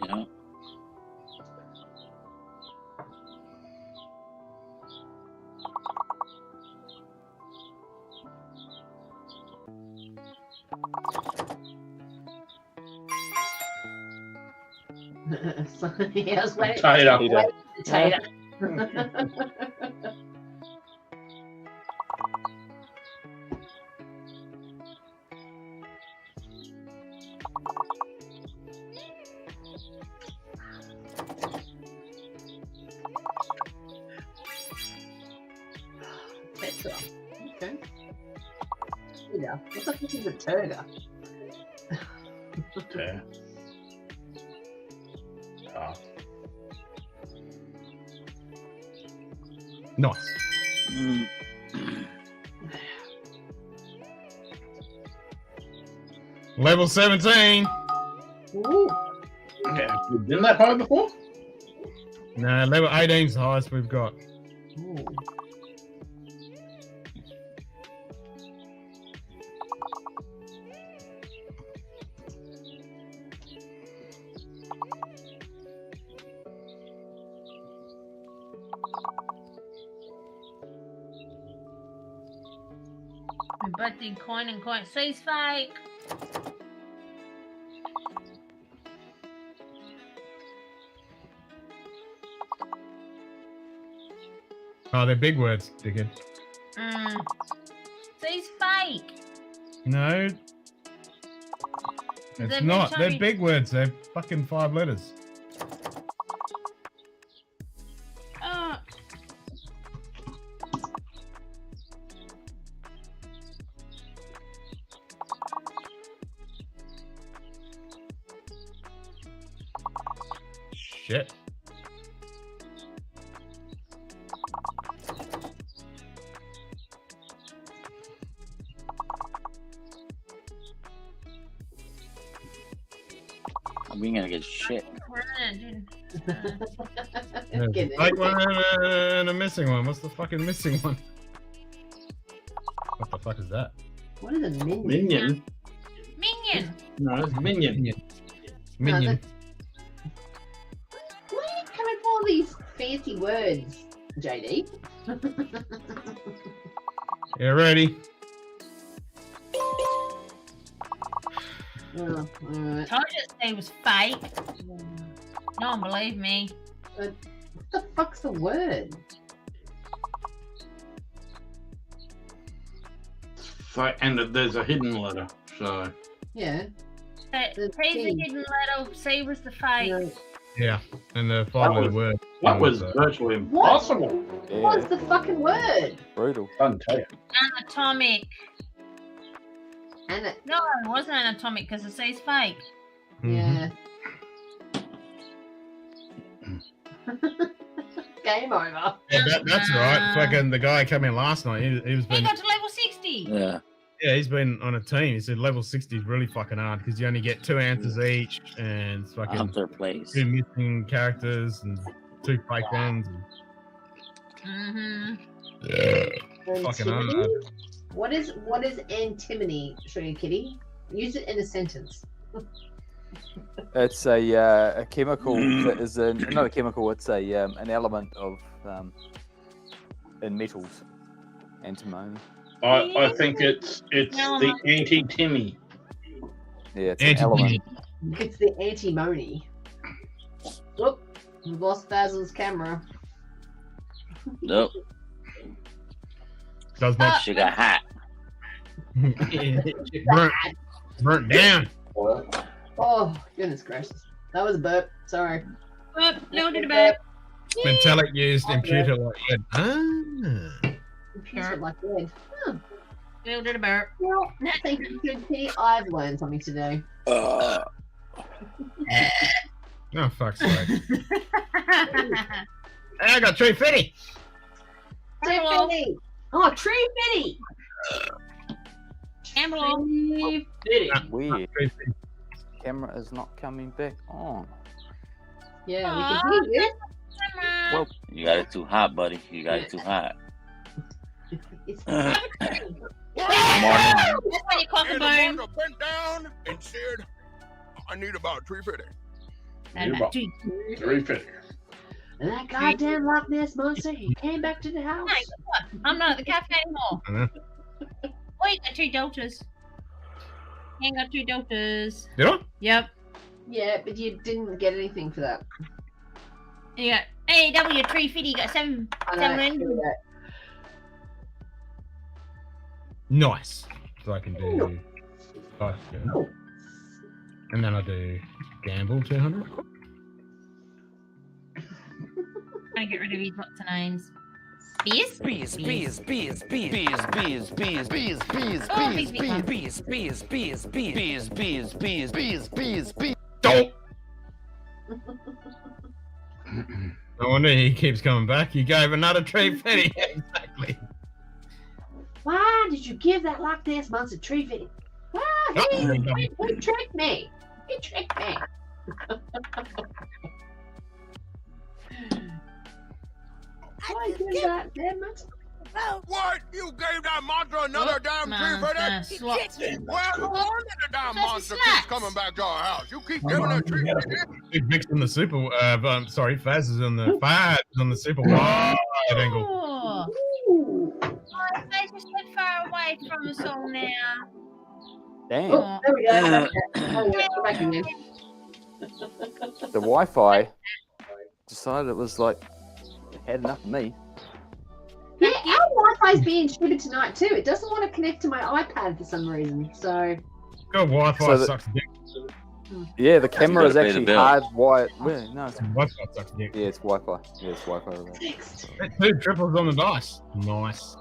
Yeah. Yeah, I was waiting. Potato. Potato. Petra. Okay. Yeah. What the fuck is a turga? Yeah. Ah. Nice. Level 17. Ooh. Okay. You've been that high before? No, level 18 is the highest we've got. Ooh. We both did coin and coin. She's fake. Oh, they're big words, dickhead. She's fake. No. It's not. They're big words. They're fucking 5 letters. Shit. We gonna get shit. There's like one and a missing one. What's the fucking missing one? What the fuck is that? What is a minion? Minion. Minion. No, it's minion. Minion. Where are you coming with all these fancy words, JD? You ready? Oh, alright. Told you it was fake. No one believed me. What the fuck's the word? And there's a hidden letter, so. Yeah. T's a hidden letter. C was the fake. Yeah, and the 5-letter word. That was virtually impossible. What's the fucking word? Brutal. Anatomic. And No, it wasn't anatomic because the C's fake. yeah. Game over. Yeah, that's right. Fucking the guy came in last night. He was He been, got to level 60. Yeah. yeah, he's been on a team. He said level 60 is really fucking hard because you only get 2 answers each, and it's fucking Hunter place. 2 missing characters and 2 fake ones. And, fucking Antimony? hard. What is antimony, Sugar Kitty? Use it in a sentence. It's a chemical that is not a chemical. It's an element of in metals. Antimony. I think it's the anti-Timmy. Yeah, it's an element. It's the antimony. Whoop! We've lost Basil's camera. Nope. Does not. She got hot. burnt down. Oh, goodness gracious. That was a burp. Sorry. No, did a burp. Metallic used imputer like lead. Ah. Computer like lead. Huh. No, did a burp. Well, thank you, Sugar Kitty. I've learned something today. Oh, fuck's sake. I got Tree Fitty. Tree Fitty. Oh, Tree Fitty. Envelope. Weird. camera is not coming back on. Yeah, we can hear you. Well, You got it too hot, buddy. You got it too hot. That's when you cock a bone. Bent down and said, I need about 350. Need about 350. And that goddamn Loch Ness monster, he came back to the house. I'm not at the cafe anymore. Wait, got 2 deltas. You ain't got 2 deltas. Did I? Yep. Yeah, but you didn't get anything for that. You got AW 350, you got 7 I know, 700. Nice. So I can do 5. And then I do gamble 200. Trying to get rid of these lots of names. Bees? Bees, bees, bees, bees, bees, bees, bees, bees, bees, Oh, bees, bees, bees, bees, bees, bees, bees, bees, bees, bees, bees, bees. Don't. No wonder he keeps coming back. You gave another 350. Exactly. Why did you give that Loch Ness monster 350? Why? He tricked me. He tricked me. Why give that damn monster? What? You gave that monster another damn 350? Well, no wonder the damn monster keeps coming back to our house. You keep giving it 350. Big Vic's in the super. Sorry, Faz is on the super wide angle. Oh, they just get far away from us all now. Damn. Oh, there we go. Go back in there. The Wi-Fi decided it was like had enough of me. Yeah, our Wi-Fi's being stupid tonight too. It doesn't want to connect to my iPad for some reason. So. Go Wi-Fi So the- sucks dick. Yeah, the camera is gotta pay the actually bill. hardwired. Well, no, it's Wi-Fi sucks dick. yeah, it's Wi-Fi. Yeah, it's Wi-Fi. Over there. That's 2 triples on the dice. Nice.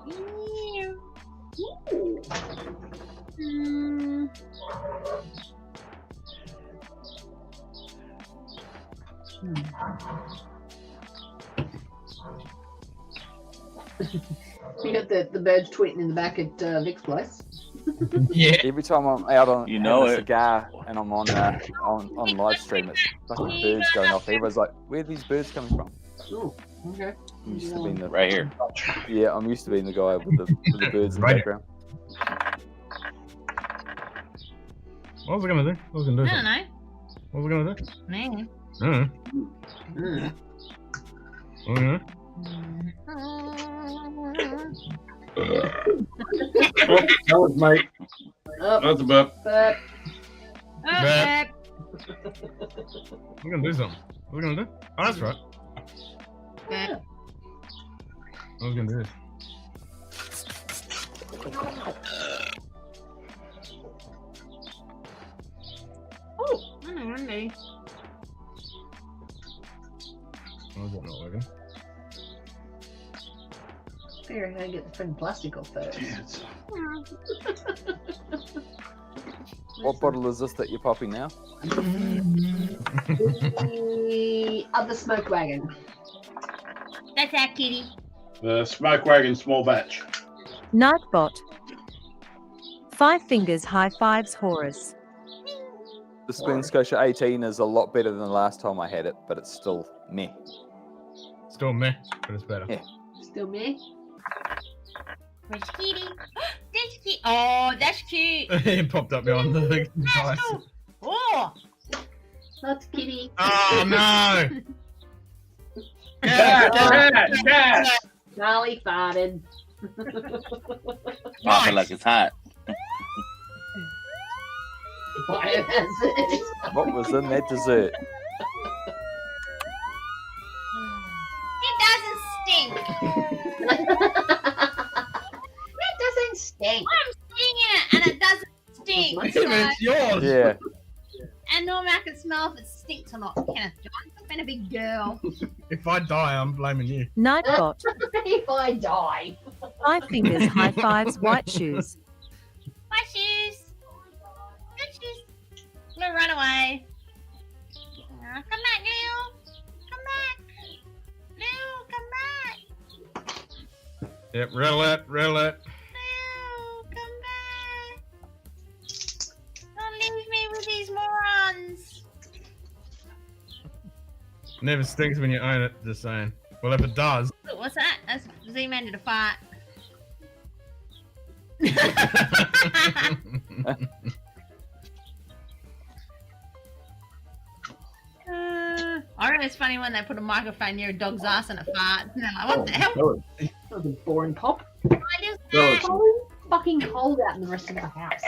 You got the birds tweeting in the back at Vic's place. Yeah. Every time I'm out on You know having a it. cigar and I'm on live stream, it's fucking birds going off. Everyone's like, "Where are these birds coming from?" Oh, okay. I'm used to being the Right here. Yeah, I'm used to being the guy with the birds in the Right. background. What was I gonna do? What was I gonna I do? don't know. What was I gonna do? Me. I don't know. What was I gonna do? Tell us, mate. Oh, That's a burp. but Bad. We're gonna do something. What are we gonna do? Oh, that's right. I was gonna do this. Oh, I know, Randy. Oh, is that not working? figure out how to get the friggin' plastic off first. What bottle is this that you're popping now? The other smoke wagon. That's our kitty. The smoke wagon small batch. Nightbot. 5 fingers high fives Horus. The Spoon Scotia 18 is a lot better than the last time I had it, but it's still meh. Still meh, but it's better. Yeah. Still me? Where's kitty? That's cute. Oh, that's cute. It popped up behind the thing. That's cool. Oh. Not kitty. Oh no! Cat! Charlie farted. Popping like it's hot. What was in that dessert? It doesn't stink. It doesn't stink. I'm stinging it and it doesn't stink. It's yours. Yeah. And normally I can smell if it stinks or not. Kenneth John, I've been a big girl. If I die, I'm blaming you. Nightbot. If I die. 5 fingers high fives white shoes. My shoes. Good shoes. I'm gonna run away. Come back, Lil. Come back. Lil, come back. Yep, roulette. Lil, come back. Don't leave me with these morons. Never stinks when you own it, just saying. Well, if it does. Look, what's that? That's Z-Man did a fart. I reckon it's funny when they put a microphone near a dog's ass and it farts. No, what the hell? That was a boring pop. I just It's so fucking cold out in the rest of the house.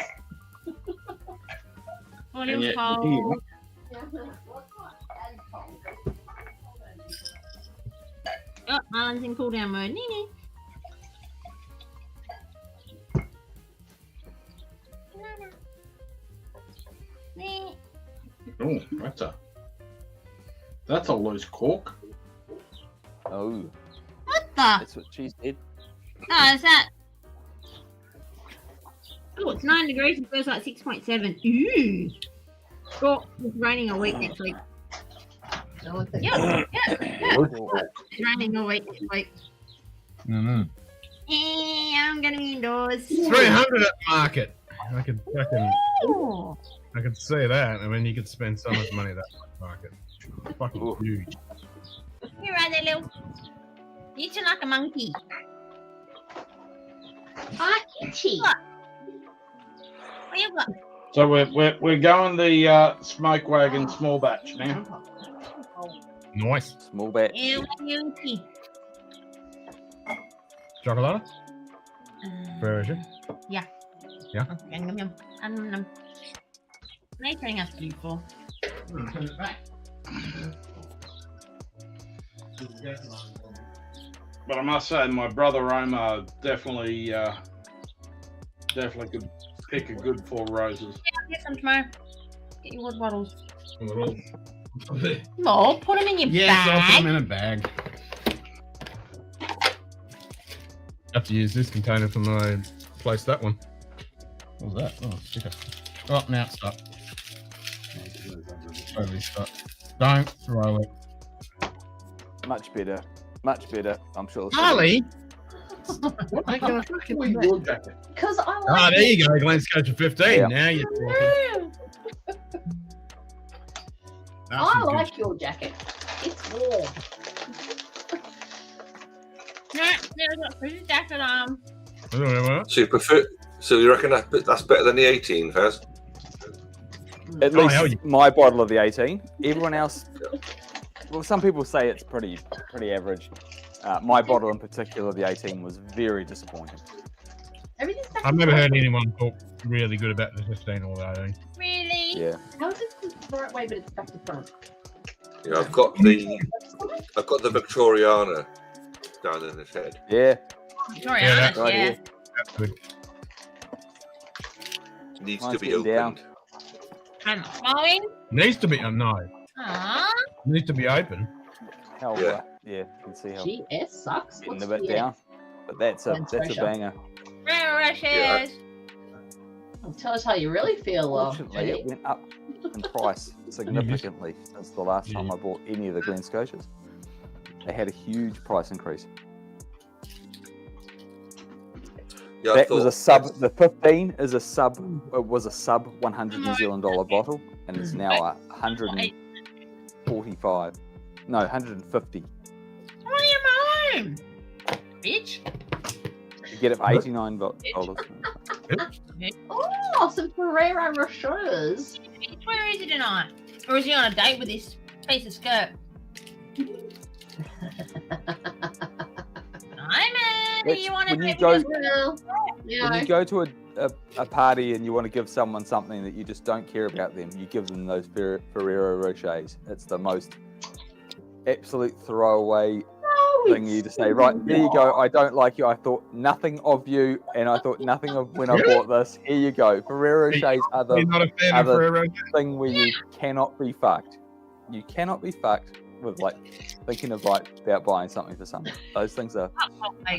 Well, it was cold. Oh, Marlon's in cool down mode. Nee. Nee. Oh, that's a loose cork. Oh. What the? That's what she said. Oh, is that? Oh, it's 9 degrees and feels like 6.7. Ooh. Oh, it's raining all week next week. Yeah. It's raining all week next week. Mm-hmm. I'm gonna be indoors. 300 at market. I could fucking. Ooh. I could see that. I mean, you could spend so much money at that market. Fucking huge. You're right there, Lil. You should like a monkey. Hi, itchy. What you got? So we're going the smoke wagon small batch now. Nice. Small batch. Yeah, itchy. Chocolate? Where is it? Yeah. Yeah. What are you telling us to do for? Turn it back. But I must say, my brother Omar definitely could pick a good 4 roses. Yeah, I'll get some tomorrow. Get your wood bottles. No, put them in your Yes, I'll put bag. them in a bag. I have to use this container for my place. That one. What was that? Oh, sticker. Oh, now it's stuck. Totally stuck. Don't throw it. Much better. Much better. I'm sure. Harley? What are you gonna fucking do your jacket? Because I like Ah, there you go. Glenn Scotch for 15. Yeah. Now you're talking. I like your jacket. It's warm. Yeah, I got food jacket on. So you prefer? So you reckon that's better than the 18, Faz? At least my bottle of the 18. Everyone else, well, some people say it's pretty average. My bottle in particular, the 18, was very disappointing. I've never heard anyone talk really good about the 15 or the 18. Really? Yeah. How is it the right way, but it's back to front? Yeah, I've got the Victoriana down in the shed. Yeah. Victoriana, that's right yeah. here. That's good. Needs Mine's to be getting opened. down. I'm flowing. Needs to be, no. Aww. Needs to be open. Hell, Yeah. yeah, you can see how GS sucks. getting What's a bit GS? down. But that's a Pressure. banger. Rushes. Tell us how you really feel, Fortunately, Eddie. it went up in price significantly since the last time I bought any of the Glen Scotias. They had a huge price increase. Yeah, That was a sub. The 15 is a sub. It was a sub $100 New Zealand bottle, and it's now 145. No, 150. What are you home? Bitch. You get it for $89. Oh, some Ferrero Rochers. Where is he tonight? Or is he on a date with this piece of skirt? Hi, man. Do you want to When you date go- with this girl? When you go to a party and you want to give someone something that you just don't care about them, you give them those Ferrero Rochers. It's the most absolute throwaway thing you just say, right, there you go, I don't like you, I thought nothing of you, and I thought nothing of when I bought this. Here you go. Ferrero Rochers are You're not a fan of Ferrero Rocher? thing where you cannot be fucked. You cannot be fucked with thinking about buying something for someone. Those things are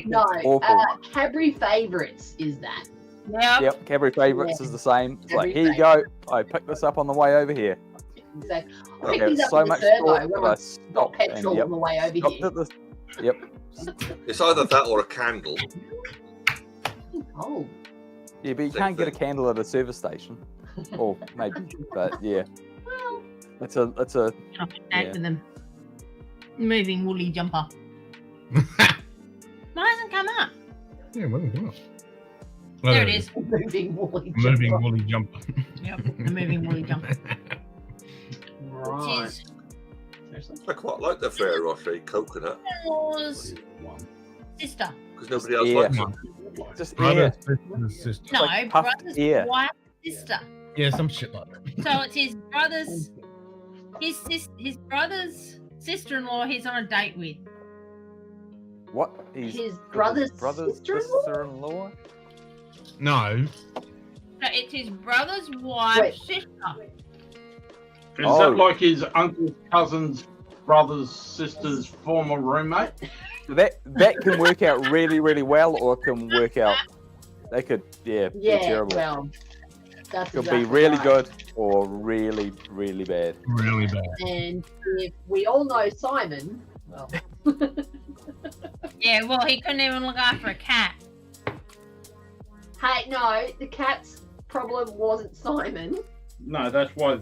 No, awful. Cadbury Favorites is that. Yeah. Yep, Cadbury Favorites is the same. It's like, here you go, I picked this up on the way over here. Exactly. I I picked had these up so in the much servo thought when that I I stopped and petrol on the way over stopped here. at this. Yep. It's either that or a candle. Oh. Yeah, but you can't get a candle at a service station. Or maybe, but yeah. It's a Date with them. Moving woolly jumper. Why hasn't come up? Yeah, where did it go? There it is. Moving woolly jumper. Moving woolly jumper. Yep, the moving woolly jumper. Right. I quite like the Ferrero Rocher coconut In-law's sister. because nobody else Yeah. likes them. Just Brother, yeah. sister. No, like puffed brother's ear. wife's sister. Yeah, some shit like that. So it's his brother's, his brother's sister-in-law. He's on a date with. What? He's His brother's sister-in-law? No. So it's his brother's wife's sister. Is Oh. that like his uncle's cousin's brother's sister's former roommate? That can work out really, really well, or it can work out. They could, be Yeah, terrible. well, that's Could exactly be really right. good or really, really bad. Really bad. And if we all know Simon, well, Yeah, well, he couldn't even look after a cat. hey, no, the cat's problem wasn't Simon. No, that's why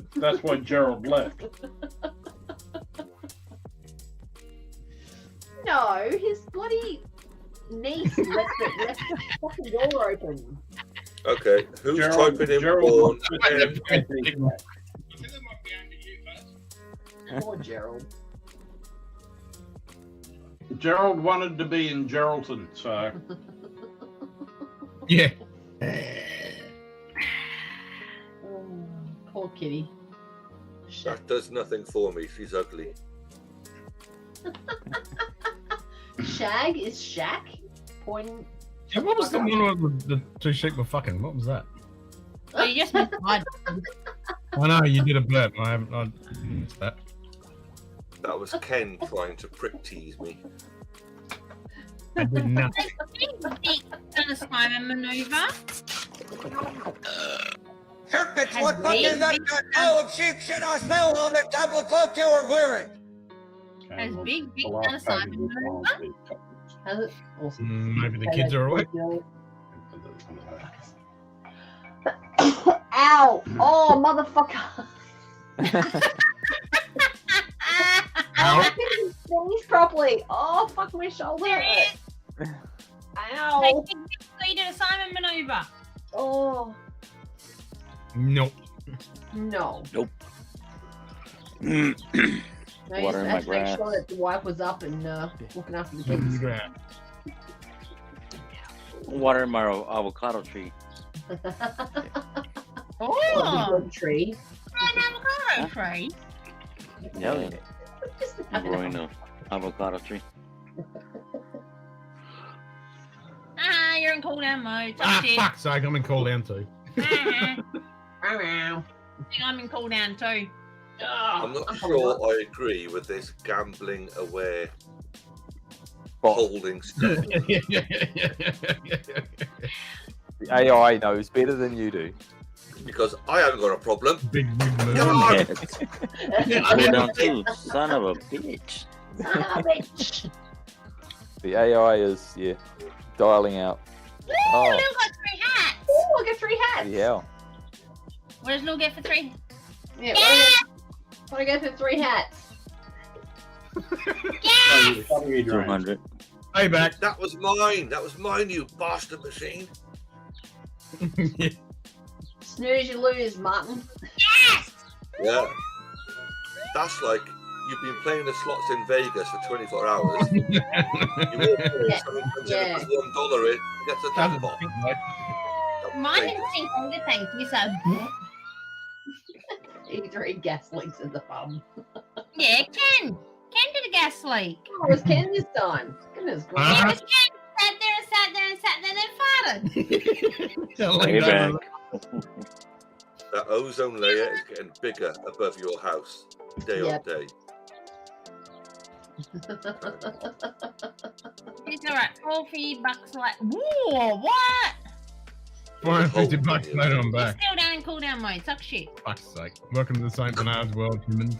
Gerald left. No, his bloody niece left the fucking door open. Okay, who's Gerald- typing in Gerald- porn? Poor Gerald. Gerald wanted to be in Geraldton, so Yeah. Oh, poor kitty. That does nothing for me. She's ugly. Shag is Shack? Pointing. Yeah, what was the one where the two sheep were fucking? What was that? Oh, you just missed mine. I know you did a burp. I missed that. That was Ken trying to prick tease me. I did not. Done a Simon maneuver. Circuits, Has what fuck big, is that big pile of sheep shit I smell on the tablecloth you were wearing? Has Big done a Simon maneuver. Has it? Awesome. Maybe the kids are awake. Ow! Oh, motherfucker! I couldn't sneeze properly. Oh, fuck my shoulder. Hey, Ow! Big, so you did a Simon maneuver. Oh, Nope. no. Nope. No, you Water just in my had to make grass. sure that the wife was up and looking after the kids. Water in my avocado tree. Oh, Good tree. an avocado tree. Yeah. I'm growing an avocado tree. Ah, you're in cool down mode. Ah, Shit. fuck's sake, I'm in call down too. I think I'm in cool down too. I'm not sure I agree with this gambling aware holding stuff. The AI knows better than you do. Because I haven't got a problem. Big move. Cool down too. Son of a bitch. Son of a bitch. The AI is, dialing out. Ooh, Oh. Lil got 3 hats. Oh, I got 3 hats. Yeah. What does Lil get for 3? Yeah, Yeah! what do I get for 3 hats? Yes! 200. Payback. That was mine. That was mine, you bastard machine. Snooze, you lose, Martin. Yes! Yeah. That's like you've been playing the slots in Vegas for 24 hours. You walk in, someone comes in and puts $1 in, gets a jackpot. Mine didn't sink either, thank you, so. 83 gas leaks in the pub. Yeah, Ken. Ken did a gas leak. Oh, it was Ken this time. Goodness Yeah, gracious. it was Ken. Sat there and sat there and sat there and then farted. Way back. That ozone layer is getting bigger above your house day on day. It's alright. $4 like. Whoa, what? 450 bucks later, I'm back. Still down in cool down mode. Suck shit. Fuck's sake. Welcome to the St. Bernard's world, humans.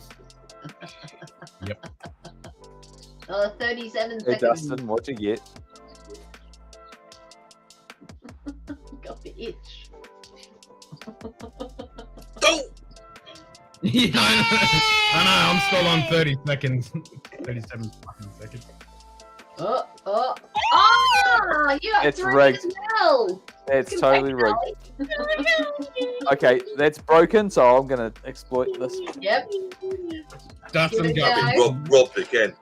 Yep. 37 Hey, seconds. Dustin, what'd you get? Got the itch. Don't! Yeah, I know. I'm still on 30 seconds. 37 fucking seconds. Oh, you got It's 3 rigged. as well. It's totally rigged. Okay, that's broken, so I'm gonna exploit this. Yep. Dustin Give it Been robbed again.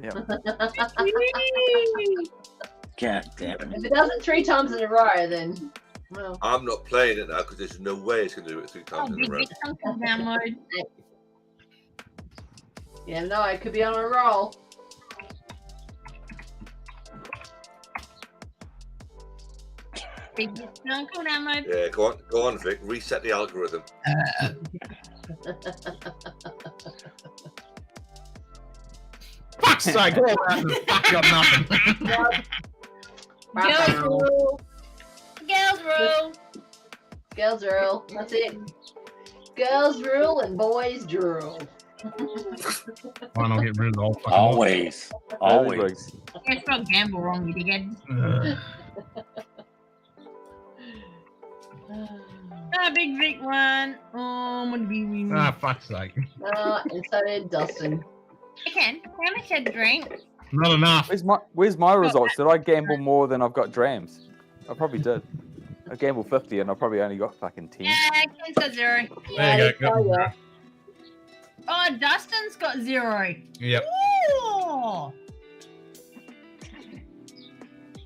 Yep. God damn it. If it does it 3 times in a row, then well. I'm not playing it now because there's no way it's going to do it 3 times in a row. Download. Yeah, no, it could be on a roll. Download. Yeah, go on, Vic. Reset the algorithm. Fuck's sake! All that fuck got nothing. Girls rule. Girls rule. Girls rule. That's it. Girls rule and boys drool. Why not get rid of the whole fucking Always. Always. It's not gamble wrong, you dickhead. Big Vic one. I'm gonna be winning. Fuck's sake. And so did Dustin. Again, how much a drink? Not enough. Where's my results? Did I gamble more than I've got drams? I probably did. I gambled 50 and I probably only got fucking 10. Yeah, Ken's got 0. There you go. Oh, Dustin's got 0. Yep. Ooh.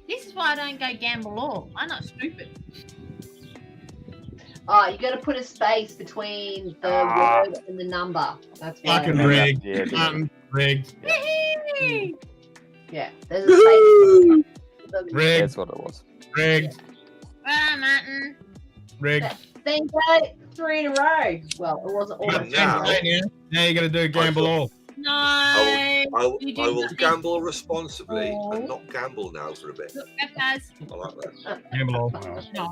This is why I don't go gamble all. I'm not stupid. Oh, you got to put a space between the word and the number. That's why. Fucking rigged. Yeah, Rigged. Yeah, there's a space. Rigged. That's what it was. Rigged. Martin. Rigged. Then go 3 in a row. Well, it wasn't all. Now you got to do gamble all. No. I will nothing. gamble responsibly and not gamble now for a bit. Look, that does. I like that. Gamble all. No.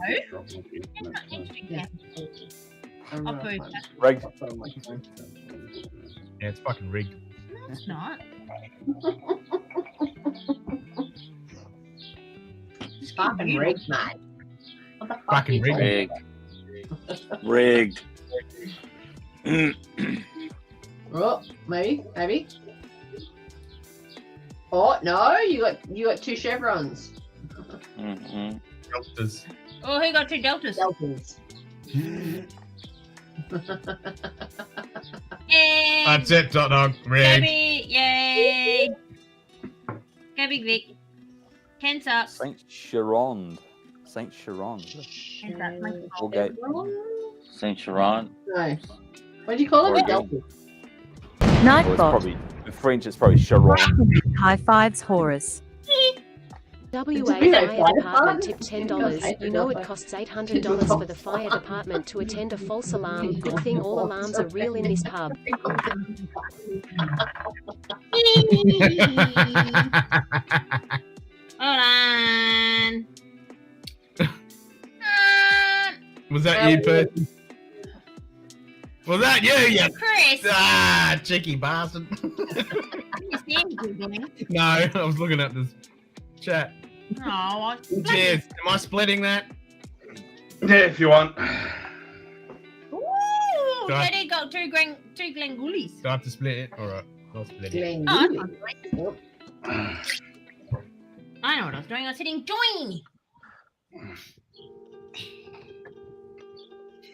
I'll prove that. Rigged. Yeah, it's fucking rigged. No, it's not. It's fucking rigged, mate. What the fuck Fucking is rigged. Rigged. Oh, maybe. Oh no, you got 2 chevrons. Deltas. Oh, who got 2 deltas? Deltas. That's it, Dot Dog. Rigged. Yay! Go Big Vic. Ken's up. Saint Sharon. Ken's up. Okay. Saint Sharon. No. What do you call it? Deltas. Well, it's Nightbot. probably in French. It's probably Sharon. High fives, Horus. WA It's a Fire bit of fire Department department. tip $10. You know it costs $800 for the fire department to attend a false alarm. Good thing all alarms are real in this pub. Hold on. Was that you, person? Was that you, you Chris? cheeky bastard? You seem googling. No, I was looking at this chat. Oh, Cheers. Am I splitting that? Yeah, if you want. Ooh, Do I- Daddy got 2 Glengoolies. Do I have to split it? Alright, I'll split it. Oh, I know what I was doing. I was hitting join.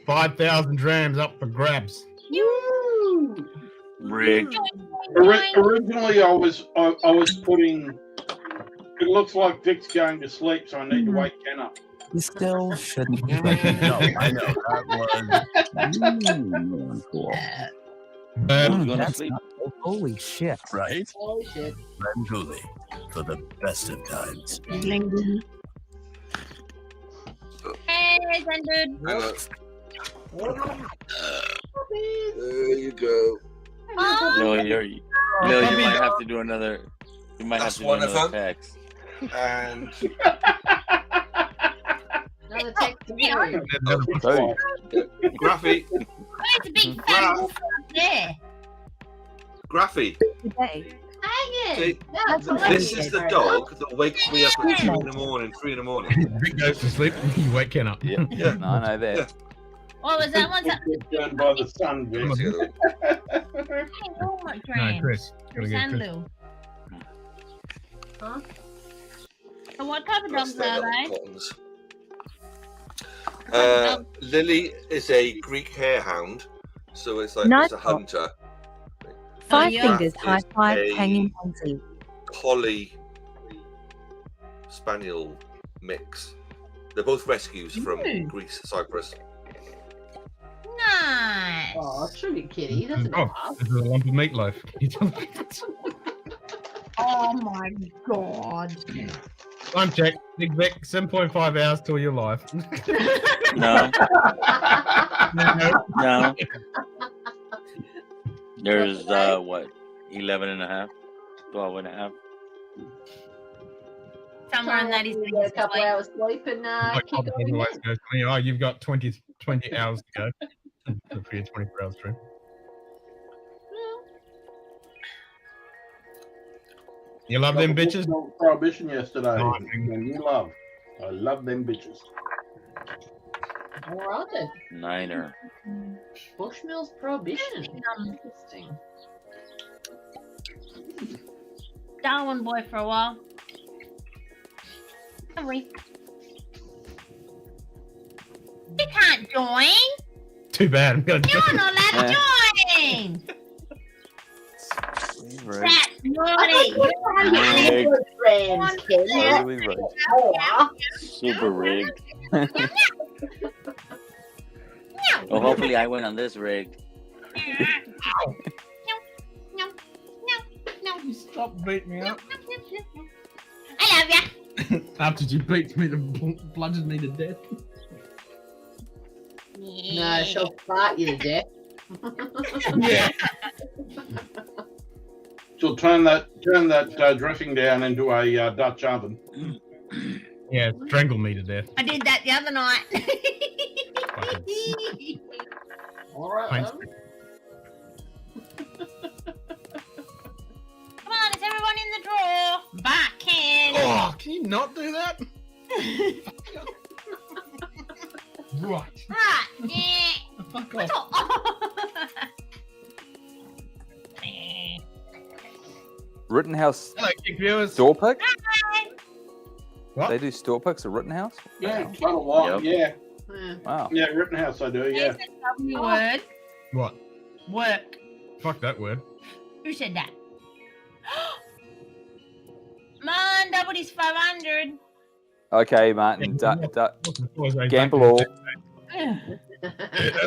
5,000 drams up for grabs. Rigged. Originally, I was putting. It looks like Vic's going to sleep, so I need to wake Ken up. You still shouldn't. No, I know that was cool. That's Holy shit, right? Holy shit. Glengooly for the best of times. Glengooley. Hey, Zen dude. There you go. No, you might have to do another. You might have to do another text. And Another text to you. Graffy. It's a big fat wolf up there. Graffy. Hang it. See, That's this is the dog that wakes me up at 2 in the morning, 3 in the morning. Rick goes to sleep, you wake Ken up. Yeah, no, I know that. What was that one? Get burned by the sun, Vic. Oh, my No, Chris. Gotta Chris get and Chris. Lou. Huh? So what type of dogs are they? Lily is a Greek harehound, so it's like Nice it's a hunter. 5 Jack fingers, is high five, a hanging pencil. collie spaniel mix. They're both rescues from Greece, Cyprus. Nice. Oh, sugar kitty. That's a bit Oh, hard. this is a lump of meatloaf. Oh my god. Time check. Big Vic, 7.5 hours till your life. No. No. No. There's what, 11 and a half, 12 and a half. Somewhere in that is Get a couple hours sleep and kick on again. Oh, you've got 20 hours to go for your 24 hours stream. You love them bitches? Prohibition yesterday. No, And you love. I love them bitches. All right then. Niner. Bushmills Prohibition. Interesting. Darwin boy for a while. Sorry. You can't join. Too bad. I'm gonna You're not allowed to join. That's naughty. Totally right. Super rigged. Well, hopefully I win on this rig. Stop beating me up. I love ya. After you beat me, bludgeoned me to death. No, she'll fart you to death. Yeah. She'll turn that dressing down into a Dutch oven. Yeah, strangle me to death. I did that the other night. All right. Thanks. Come on, is everyone in the drawer? Back in. Oh, can you not do that? Right. Right. Yeah. Fuck off. Rittenhouse Hello, kick viewers. store pick? What? They do store picks at Rittenhouse? Yeah, quite a lot. Yep. Yeah. Wow. Yeah, Rittenhouse I do, yeah. Here's a W word. What? Work. Fuck that word. Who said that? Come on, Double's 500. Okay, Martin. Gamble all. That's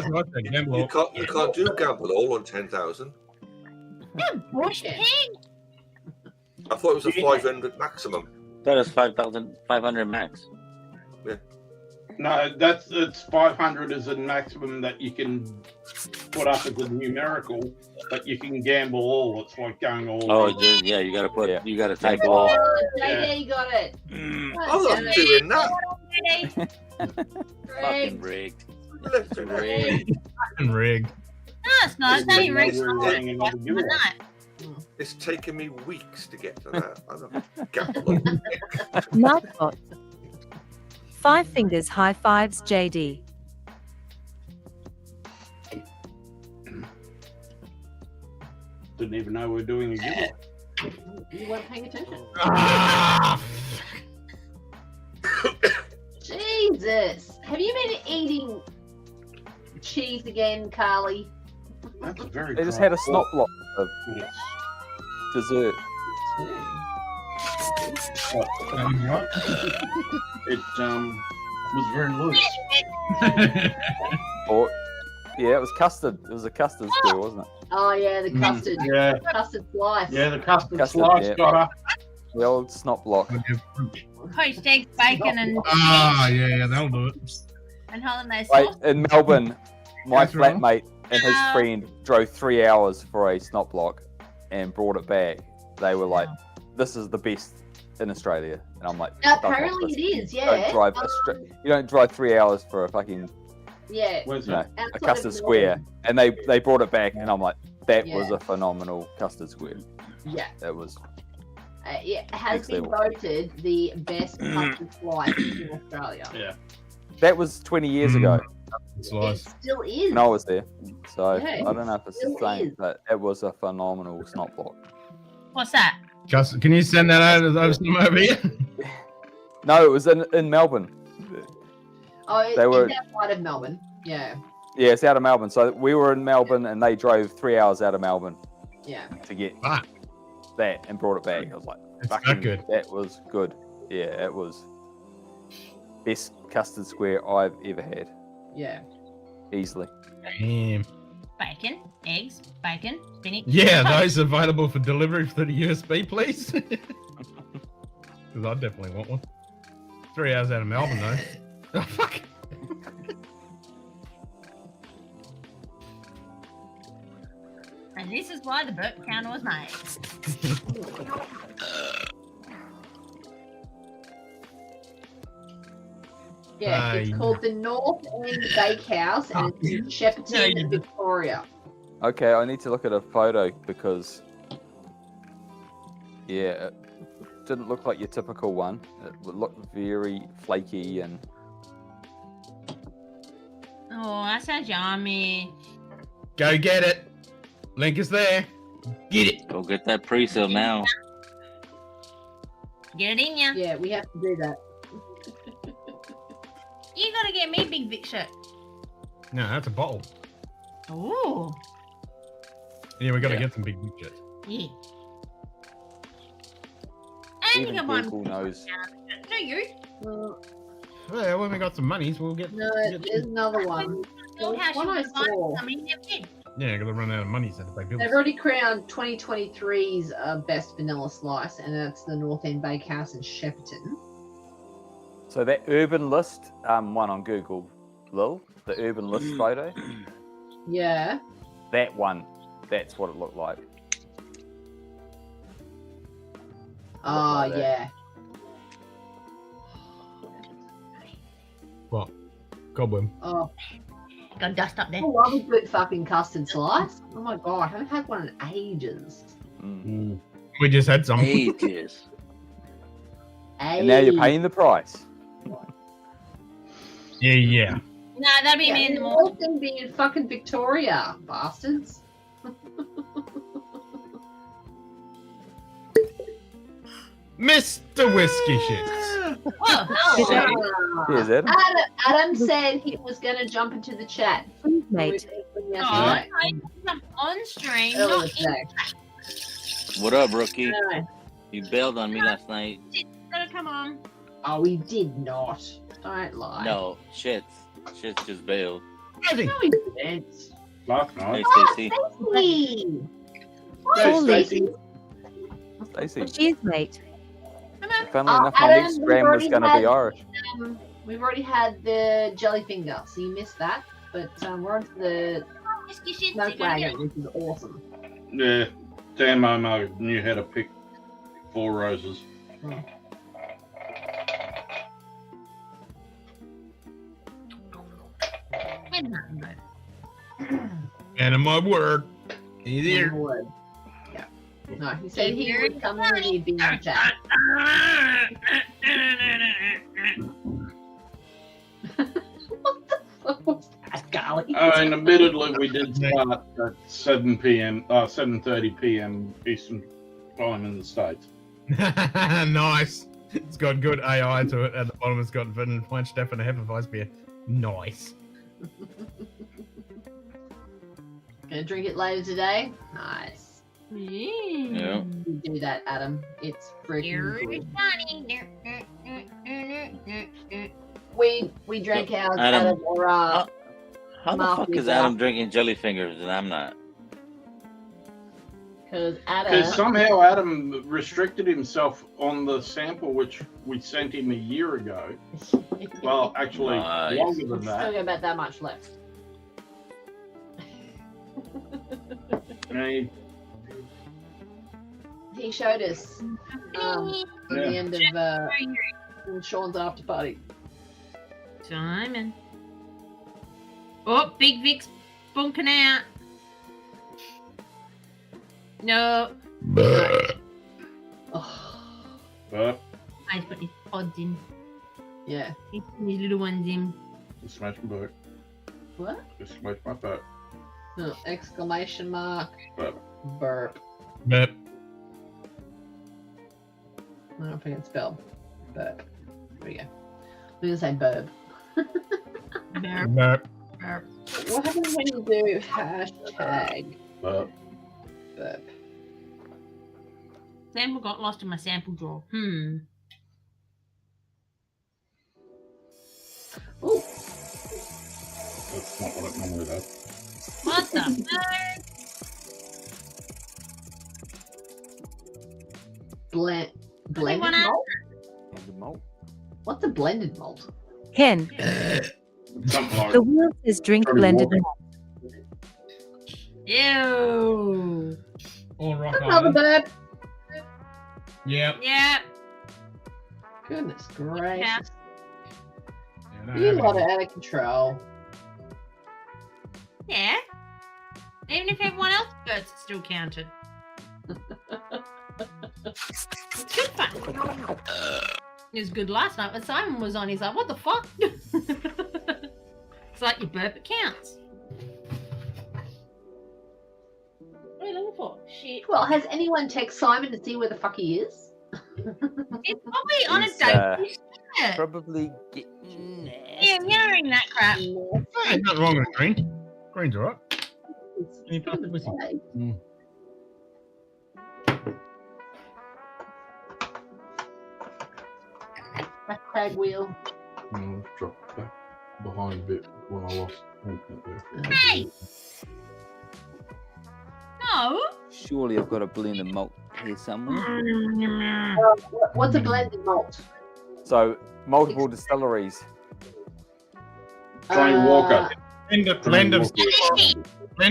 what I said. Gamble You all. can't do gamble all on 10,000. Bush pig. I thought it was a 500 maximum. That is 5,500 max. Yeah. No, it's 500 is a maximum that you can put up as a numerical, but you can gamble all. It's like going all. Oh, yeah, you gotta put you gotta type all. Yeah, you got it. I'm not doing that. Fucking rigged. Rigged. Fucking rigged. No, it's not. It's only rigged. It's taken me weeks to get to that. I don't gamble. Mouthbot. 5 fingers, high fives, JD. Didn't even know we were doing a giveaway. You weren't paying attention. Ah! Jesus. Have you been eating cheese again, Carly? That's very They just dry. had a snot block of dessert. It was very loose. Or, yeah, it was custard. It was a custard square, wasn't it? Oh yeah, the custard. Yeah. Custard slice. Yeah, the custard slice yeah. got her. The old snot block. Poached eggs, bacon, and yeah, that'll do it. and hollandaise Wait, sauce. in Melbourne, my That's right. flatmate and his friend drove 3 hours for a snot block and brought it back. They were like, "This is the best in Australia," and I'm like, Apparently it is. You Yeah. you don't drive 3 hours for a fucking Yeah. Where's you know, that? a custard square, and they brought it back, and I'm like, that was Yeah. a phenomenal custard square. Yeah. That was. It has Next been level. voted the best custard slice in Australia. Yeah. That was 20 years ago. Slice. It still is. And I was there, so Yeah, I don't know if it's the still same, is. but it was a phenomenal snot block. What's that? Just, can you send that over here? No, it was in Melbourne. Oh, They were- it's outside of Melbourne. Yeah. Yeah, it's out of Melbourne. So we were in Melbourne, and they drove 3 hours out of Melbourne Yeah. to get that and brought it back. I was like, that fucking, good. that was good. Yeah, it was best custard square I've ever had, Yeah. easily. Damn. Bacon, eggs, bacon, spinach. Yeah, toast. those available for delivery through the USB, please. Because I definitely want one. 3 hours out of Melbourne, though. Oh, fuck. And this is why the burp counter was made. Yeah, it's called the North End Bakehouse, and it's in Shepparton, Victoria. Okay, I need to look at a photo because, yeah, it didn't look like your typical one. It looked very flaky and. Oh, that sounds yummy. Go get it. Link is there. Get it. Go get that pre-sale now. Get it in ya. Yeah, we have to do that. You gotta get me Big Vic shirt. No, that's a bottle. Ooh. Yeah, we got to get some big shit. Yeah. And you Even can buy Google knows. Do you? Yeah, when we got some monies, we'll get. No, there's another one. Build house, One you I can buy saw. something you did. Yeah, because I run out of money, so to pay bills. They've already crowned 2023's best vanilla slice, and that's the North End Bakehouse in Shepparton. So that urban list one on Google, Lil, the urban list photo, Yeah. that one, that's what it looked like. Oh, like that. yeah. What? Cobweb. Oh, Got dust up there. I love a good fucking custard slice. Oh my god, I haven't had one in ages. We just had some. Ages. And now you're paying the price. Yeah. No, that'll be me in the All morning. of them be in fucking Victoria, bastards. Mr. Whiskey Shits. Oh, Here's Adam. Adam said he was going to jump into the chat. Mate. oh, I jumped on stream, Earlier not in today. What up, rookie? No. You bailed on me last night. Gotta come on. Oh, he did not. Don't lie. No, Shits just bailed. No, he didn't. Last Hey, night. Stacey. Stacey! Hey, Holy- Stacey. Stacey, Cheers, mate. funnily enough, my Adam, next we've gram was already going to be had- Irish. We've already had the jelly finger, so you missed that. But we're on to the Whiskey shit. smoke wagon, which is awesome. Yeah, Dan Momo knew how to pick 4 roses. And in my word, he's here. Would. Yeah. No, he said he would come in and he'd be in the chat. What the fuck was that, Garlic? And admittedly, we did start at 7 p.m., 7:30 p.m. Eastern time in the States. Nice. It's got good AI to it. At the bottom, it's got Vin, Stefan, and Hefeweizen. Nice. Gonna drink it later today? Nice. Yeah. You do that, Adam. It's freaking good. We drank ours Adam, out of our How the Mark fuck is Luther. Adam drinking jelly fingers and I'm not? because Because Adam. somehow Adam restricted himself on the sample which we sent him a year ago. Well, actually, Nice. longer than Still that. got about that much left. And He showed us at the Yeah. end of Sean's after party. Simon. Oh, Big Vic's bunking out. No. But I put his pods in. Yeah. He's putting his little ones in. smash and burn. What? Just smoked my burp. Oh, exclamation mark. Burp. Burp. Burp. I don't know if I can spell burp. There we go. I'm going to say burp. Burp. Burp. What happens when you do hashtag burp? Burp. Sample got lost in my sample drawer. Ooh. That's not what it normally does. What the fuck? Blended malt? What's a blended malt? Ken. Something like The wheel says drink blended malt. Ew. All rock Another island. burp. Yep. Yeah. Goodness gracious. Yeah, You lot are out of control. Yeah. Even if everyone else votes, it's still counted. It's good fun. It was good last night when Simon was on. He's like, what the fuck? It's like you burp, it counts. What are you looking for? Shit. Well, has anyone text Simon to see where the fuck he is? It's probably on a He's, date. Probably getting Yeah, hearing that crap. Ain't nothing wrong with green. Green's alright. Any pass the whiskey? Hashtag wheel. No, dropped back behind a bit when I lost. Hey! No! Surely I've got a blend of malt here somewhere. What's a blended malt? So multiple distilleries. Johnny Walker. Blend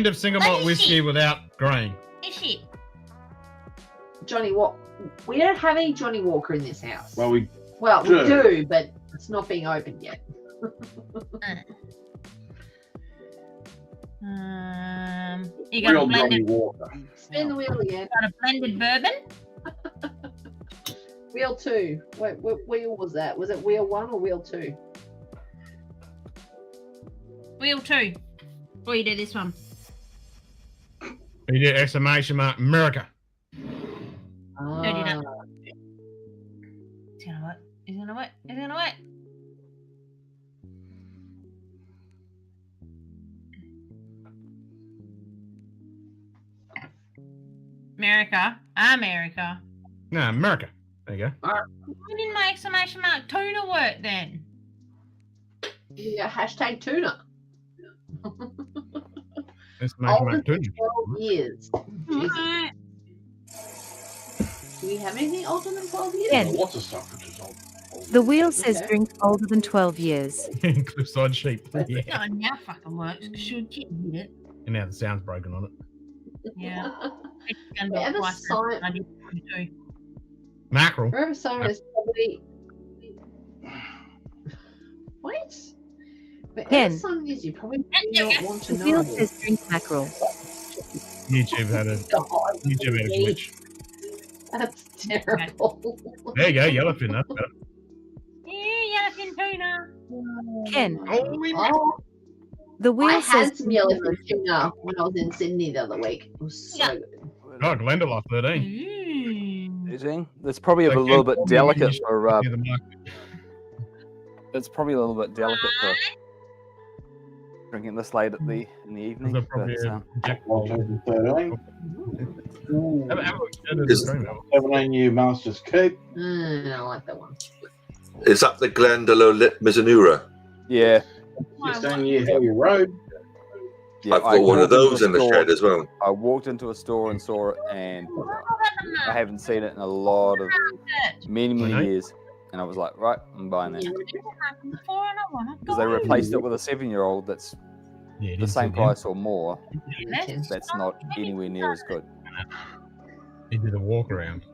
of single malt whiskey without grain. Johnny Walker. We don't have any Johnny Walker in this house. Well, we do, but it's not being opened yet. You got Real a blended. Johnny Walker. Spin the wheel again. Got a blended bourbon. Wheel 2. Wait, what wheel was that? Was it wheel 1 or wheel 2? Wheel 2. Or you do this one. You did exclamation mark America. No, do that. It's gonna work. It's gonna work. It's gonna work. America. No, America. There you go. Why didn't my exclamation mark tuna work then? Yeah, hashtag tuna. Exclamation mark Older than tuna. 12 years. Jesus. Do we have anything older than 12 years? Yeah. Lots of stuff which is old. The wheel says Okay. drink older than 12 years. Cliffside sheep. Yeah. No, now fucking works. Should you hit it? And now the sound's broken on it. Yeah. Wherever Simon, Mackerel. wherever Simon is probably. Wait. Wherever Ken. Simon is, you probably do not want to The wheel know. says drink mackerel. YouTube had a glitch. That's terrible. There you go, yellowfin. That's better. Yeah, yellowfin tuna. Ken. Oh, The wheel I had says some yellowfin tuna when I was in Sydney the other week. It was so good. Oh, Glendalough 13. 13? That's probably a little bit delicate for. It's probably a little bit delicate for drinking this late in the evening. They're probably But, Jack 13. Have a 17-year Master's Keep. I like that one. Is that the Glendalough Lit Mizanura? yeah. 16-year Hilly Road. Yeah, I've got one of those in the shed as well. I walked into a store and saw it, and I haven't seen it in a lot of many years. And I was like, right, I'm buying that because they replaced it with a 7-year-old that's the same price or more. That's not anywhere near as good. He did a walk around.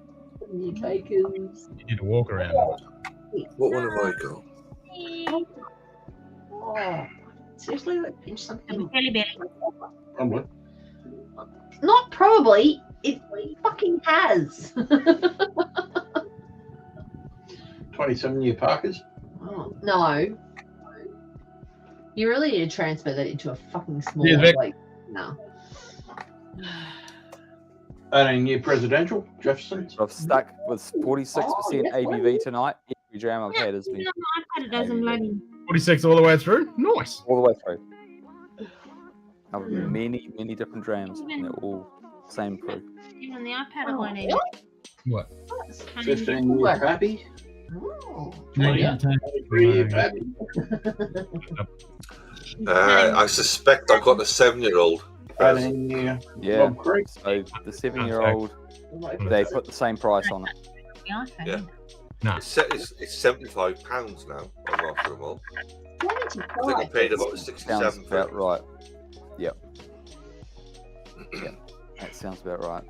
You takers. He did a walk around. What one have I got? Oh, seriously, like pinch something. Probably. Not probably. It fucking has. 27-year Parkers. Oh, no. You really need to transfer that into a fucking small, Yeah, Vic. like, no. 18-year presidential, Jefferson. I've stuck with 46% yes, ABV tonight. Every dram I've had has been No, I it doesn't bloody. 46 all the way through. Nice. all the way through. I've had many, many different drams, and they're all same proof. Even the iPad it won't eat. What? 15-year pappy. Oh. Yeah. 23-year pappy. I suspect I've got a 7-year-old. 18-year. Yeah. Bob Creek. So the 7-year-old, they put the same price on it. The iPad. Yeah. No. It's £75 now on Master of Malt. I think I paid about Sounds £67. about right. Yep. Yeah, that sounds about right.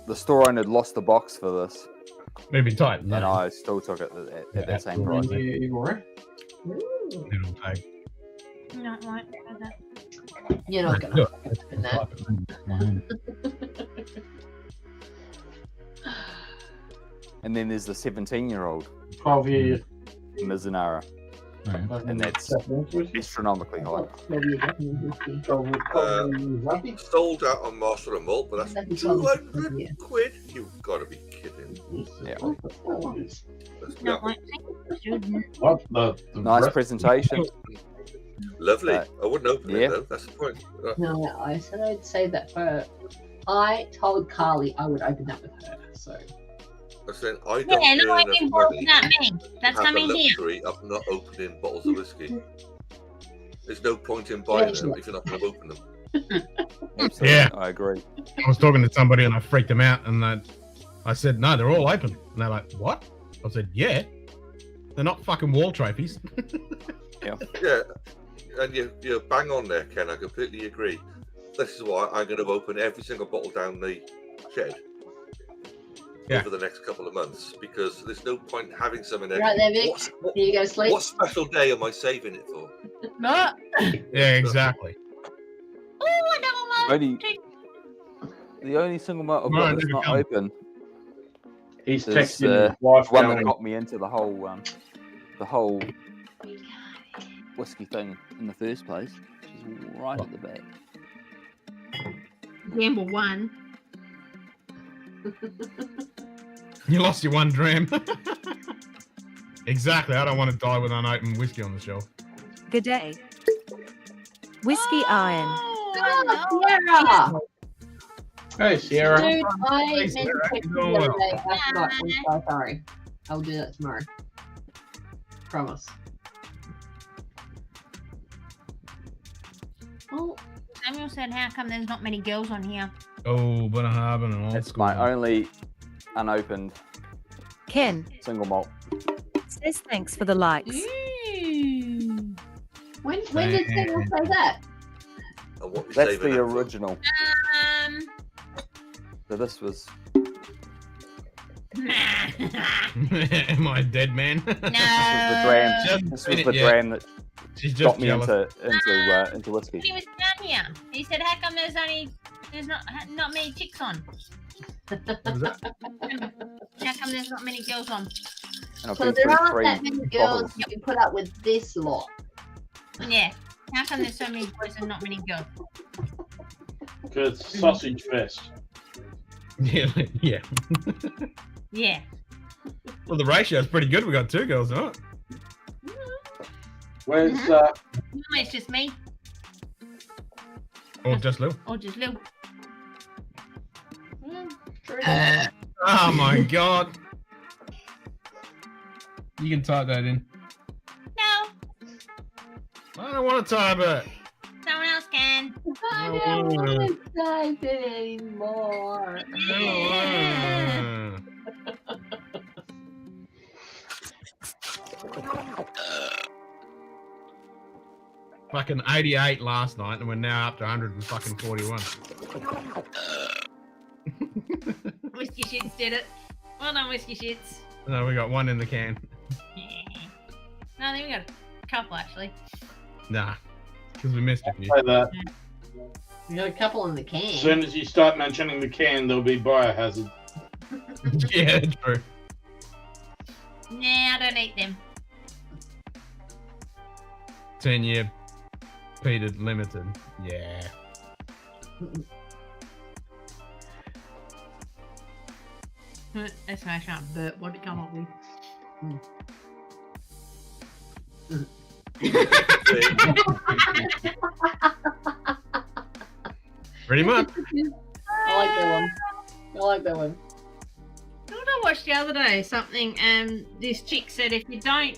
The store owner lost the box for this, Maybe tight. and I still took it at that same price. Little tag. Not like that. You're not gonna open that. And then there's the 17-year-old 12-year. Mizunara, and that's astronomically high. Sold out on Master of Malt, but that's 200 quid. You've got to be kidding. Yeah. Not like Nice presentation. Lovely. I wouldn't open it though. That's the point. No, I said I'd say that for. I told Carly I would open that with her, so. I said I don't Yeah, no, I earn think enough more money than that, me. That's to have coming the here. luxury of not opening bottles of whiskey. There's no point in buying them if you're not going to open them. Yeah. I agree. I was talking to somebody and I freaked them out, and I said, "No, they're all open." And they're like, "What?" I said, "Yeah, they're not fucking wall trophies." Yeah, and you're bang on there, Ken. I completely agree. This is why I'm going to open every single bottle down the shed over the next couple of months, because there's no point having some in there. Right there, Vic. Here you go to sleep. What special day am I saving it for? No. Yeah, exactly. Oh, The only single malt I've No, got that's never not come. open. He's is, texting his wife one going, that got me into the whole whiskey thing in the first place. Which is right at the back. Gamble one. You lost your one dram. Exactly. I don't want to die with unopened whiskey on the shelf. Good day. Whiskey Iron. Oh, Sierra! Hey, Sierra. Dude, I Hey, meant to Sierra, text you you doing the other well? day. I forgot. I'm so sorry. I'll do that tomorrow. Promise. Oh, Samuel said, "How come there's not many girls on here?" Oh, but I have an old It's school. my only unopened Ken single malt. says thanks for the likes. When did Samuel say that? And what we That's saving the that for? original. So this was. Am I a dead man? This was the dram that She's just got me jealous. into whiskey. He was down here. He said, "How come there's not many chicks on? How come there's not many girls on?" And I've So been there through aren't 3 that many girls bottles. that you put up with this lot. Yeah. How come there's so many boys and not many girls? Because sausage fest. Yeah, yeah. Yeah. Well, the ratio is pretty good. We got 2 girls, huh? Where's No, it's just me Or just Lou. or just Lou. Oh my god. You can type that in. No, I don't want to type it. someone else can. I don't want to type it anymore. Fucking 88 last night, and we're now up to 141. Whiskey Shits did it. Well done, Whiskey Shits. No, we got 1 in the can. No, I think we got a couple actually. Nah, because we missed a few. say that? You got a couple in the can. As soon as you start mentioning the can, there'll be biohazard. Yeah, true. Nah, I don't eat them. 10-year peated limited. Yeah. That's my shot, but what did it come up with? Pretty much. I like that one. I like that one. What did I watch the other day? Something, this chick said if you don't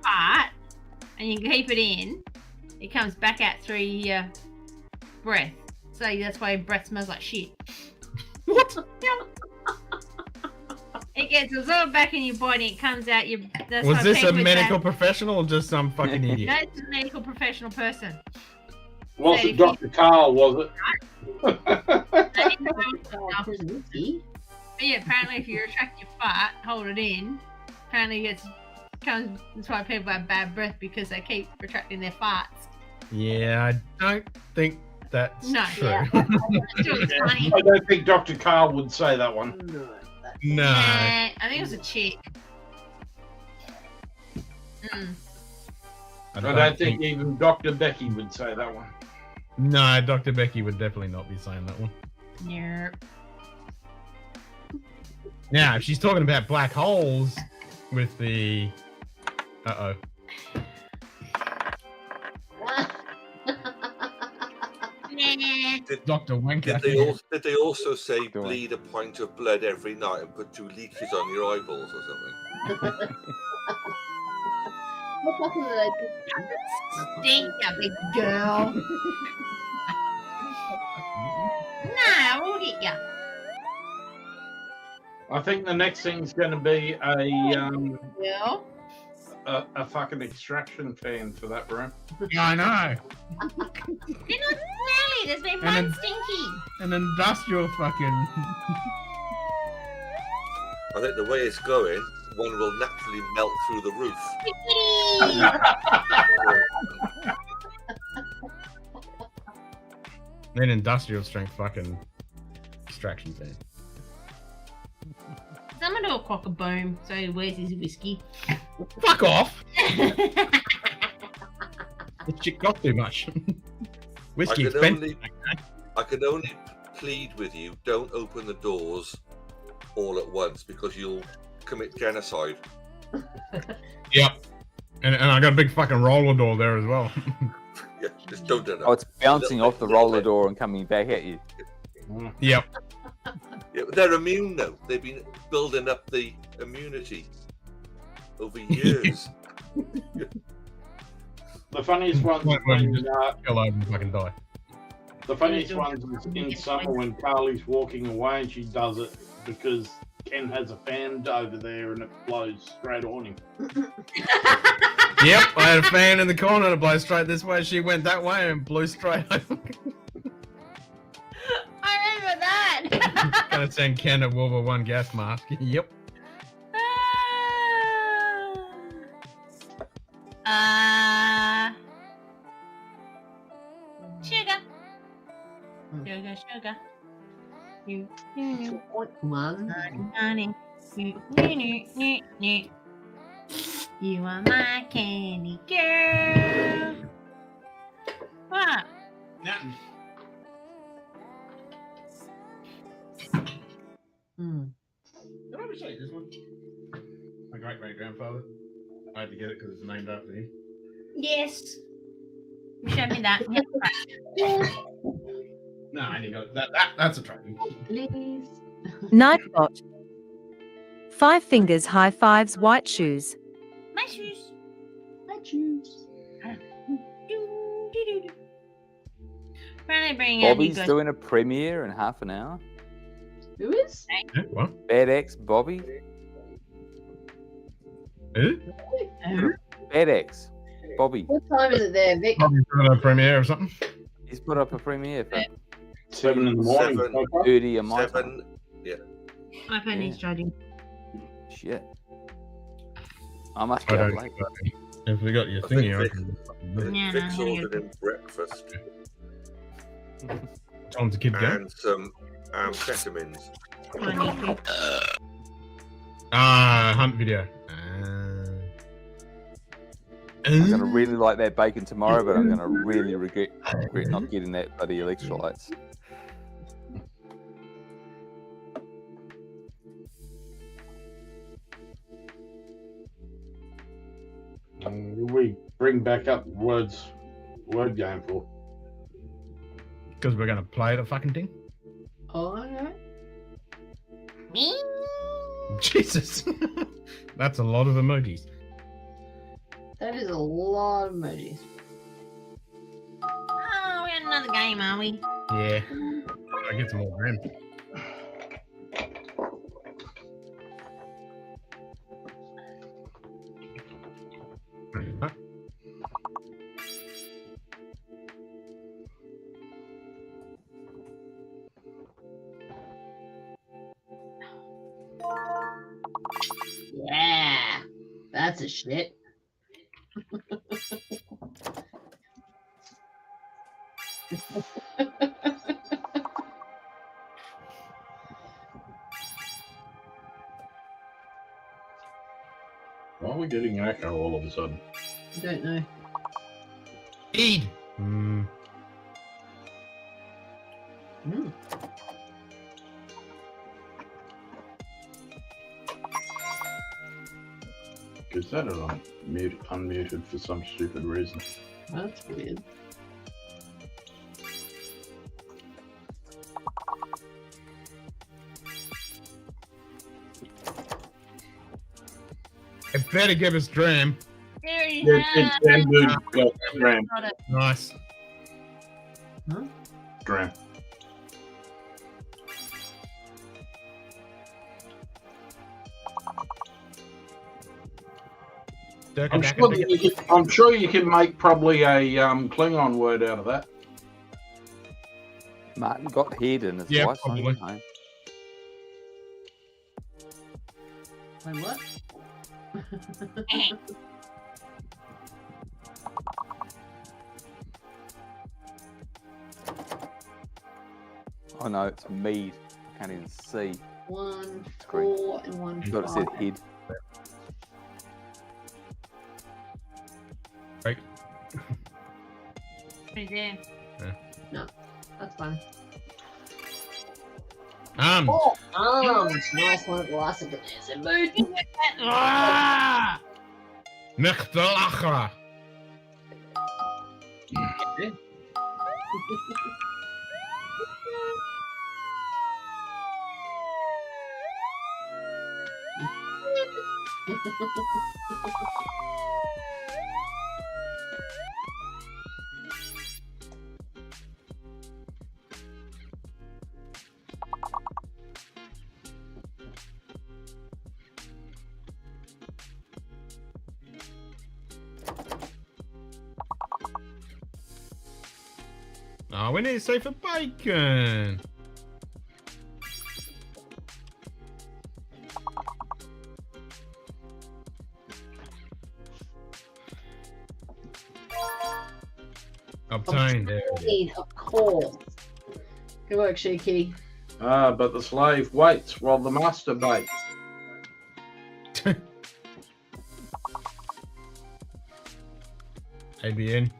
fart and you keep it in, it comes back out through your breath. So that's why your breath smells like shit. What? It gets absorbed back in your body. It comes out your. That's Was why this a people medical say- professional or just some fucking idiot? That's a medical professional person. Was So it if Dr. Carl, was it? But yeah, apparently if you retract your fart, hold it in, apparently comes. That's why people have bad breath because they keep retracting their farts. Yeah, I don't think that's No. true. Yeah. Funny. I don't think Dr. Carl would say that one. No. I think it was a chick. I don't think even Dr. Becky would say that one. No, Dr. Becky would definitely not be saying that one. Nope. Now, if she's talking about black holes with the... Uh-oh. Dr. Wanker. Did they also say bleed a pint of blood every night and put 2 leeches on your eyeballs or something? What fucking did I do? Stink, you big girl. No, I won't eat ya. I think the next thing's going to be Yeah. a fucking extraction fan for that room. Yeah, I know. They're not smelly. There's been And one then- stinky. An industrial fucking... I think the way it's going, one will naturally melt through the roof. An industrial strength fucking extraction fan. Someone do a cock a boom. So where's his whiskey? Fuck off! This chick got too much. Whiskey expensive. I can only plead with you, don't open the doors all at once because you'll commit genocide. Yep. And I got a big fucking roller door there as well. Yeah, just don't do that. Oh, it's bouncing off the roller door and coming back at you. Yep. Yeah, but they're immune though. They've been building up the immunity over years. The funniest ones When you when, just kill over and fucking die. the funniest ones is in summer when Carly's walking away and she does it because Ken has a fan over there and it blows straight on him. Yep, I had a fan in the corner to blow straight this way. She went that way and blew straight over. I remember that. Gonna send Ken a World War One gas mask. Yep. Sugar. Sugar, sugar. You, honey. You are my candy girl. What? Nothing. Did I ever show you this one? My great-great-grandfather. I had to get it because it's named after him. Yes. You showed me that. No, I didn't go. That's a trophy. Please. Nightbot. 5 fingers high fives white shoes. My shoes. My shoes. Apparently bringing out Bobby's doing a premiere in half an hour. Who is? What? BadX Bobby. Who? BadX Bobby. What time is it there, Vic? Probably doing a premiere or something. He's put up a premiere for 7 in the morning. 7:30 a my time. Yeah. My phone needs charging. Shit. I must I be up don't late. If we got your I think thingy, I Vic- can. Yeah, Vic's no, ordered him breakfast Time to keep going. and some amphetamines. Ah, hunt video. I'm gonna really like that bacon tomorrow, but I'm gonna really regret not getting that bloody electrolytes. We bring back up word game for. Because we're gonna play the fucking thing. Oh, okay. Jesus, that's a lot of emojis. That is a lot of emojis. Oh, we had another game, are we? Yeah, I get some more Drams. Huh? Yeah, that's a shit. Why are we getting an echo all of a sudden? I don't know. Eid. Is that unmuted for some stupid reason? That's weird. It better give us Dram. There he Yeah, has. it's damn good. Got Dram. Got it. Nice. Dram. I'm sure you can make probably a Klingon word out of that. Martin got head in his Yeah, wife's on probably. home. Wait, what? Oh no, it's mead. I can't even see. 1, Screen. 4, and 1, You thought it said 5. head. Right. Right there. No, that's fine. Oh, Nice one at the last of the mood. Ah! Mechtelachra. Oh, we need to say for bacon. Obtained. There it is. Of course. Good work, Shiki. But the slave waits while the master bakes. ABN.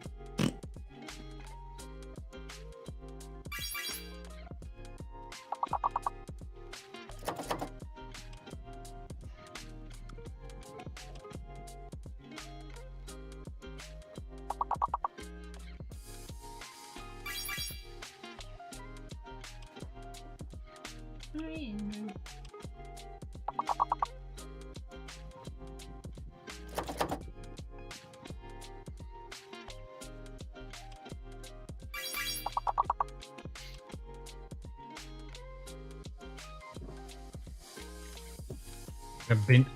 A bint.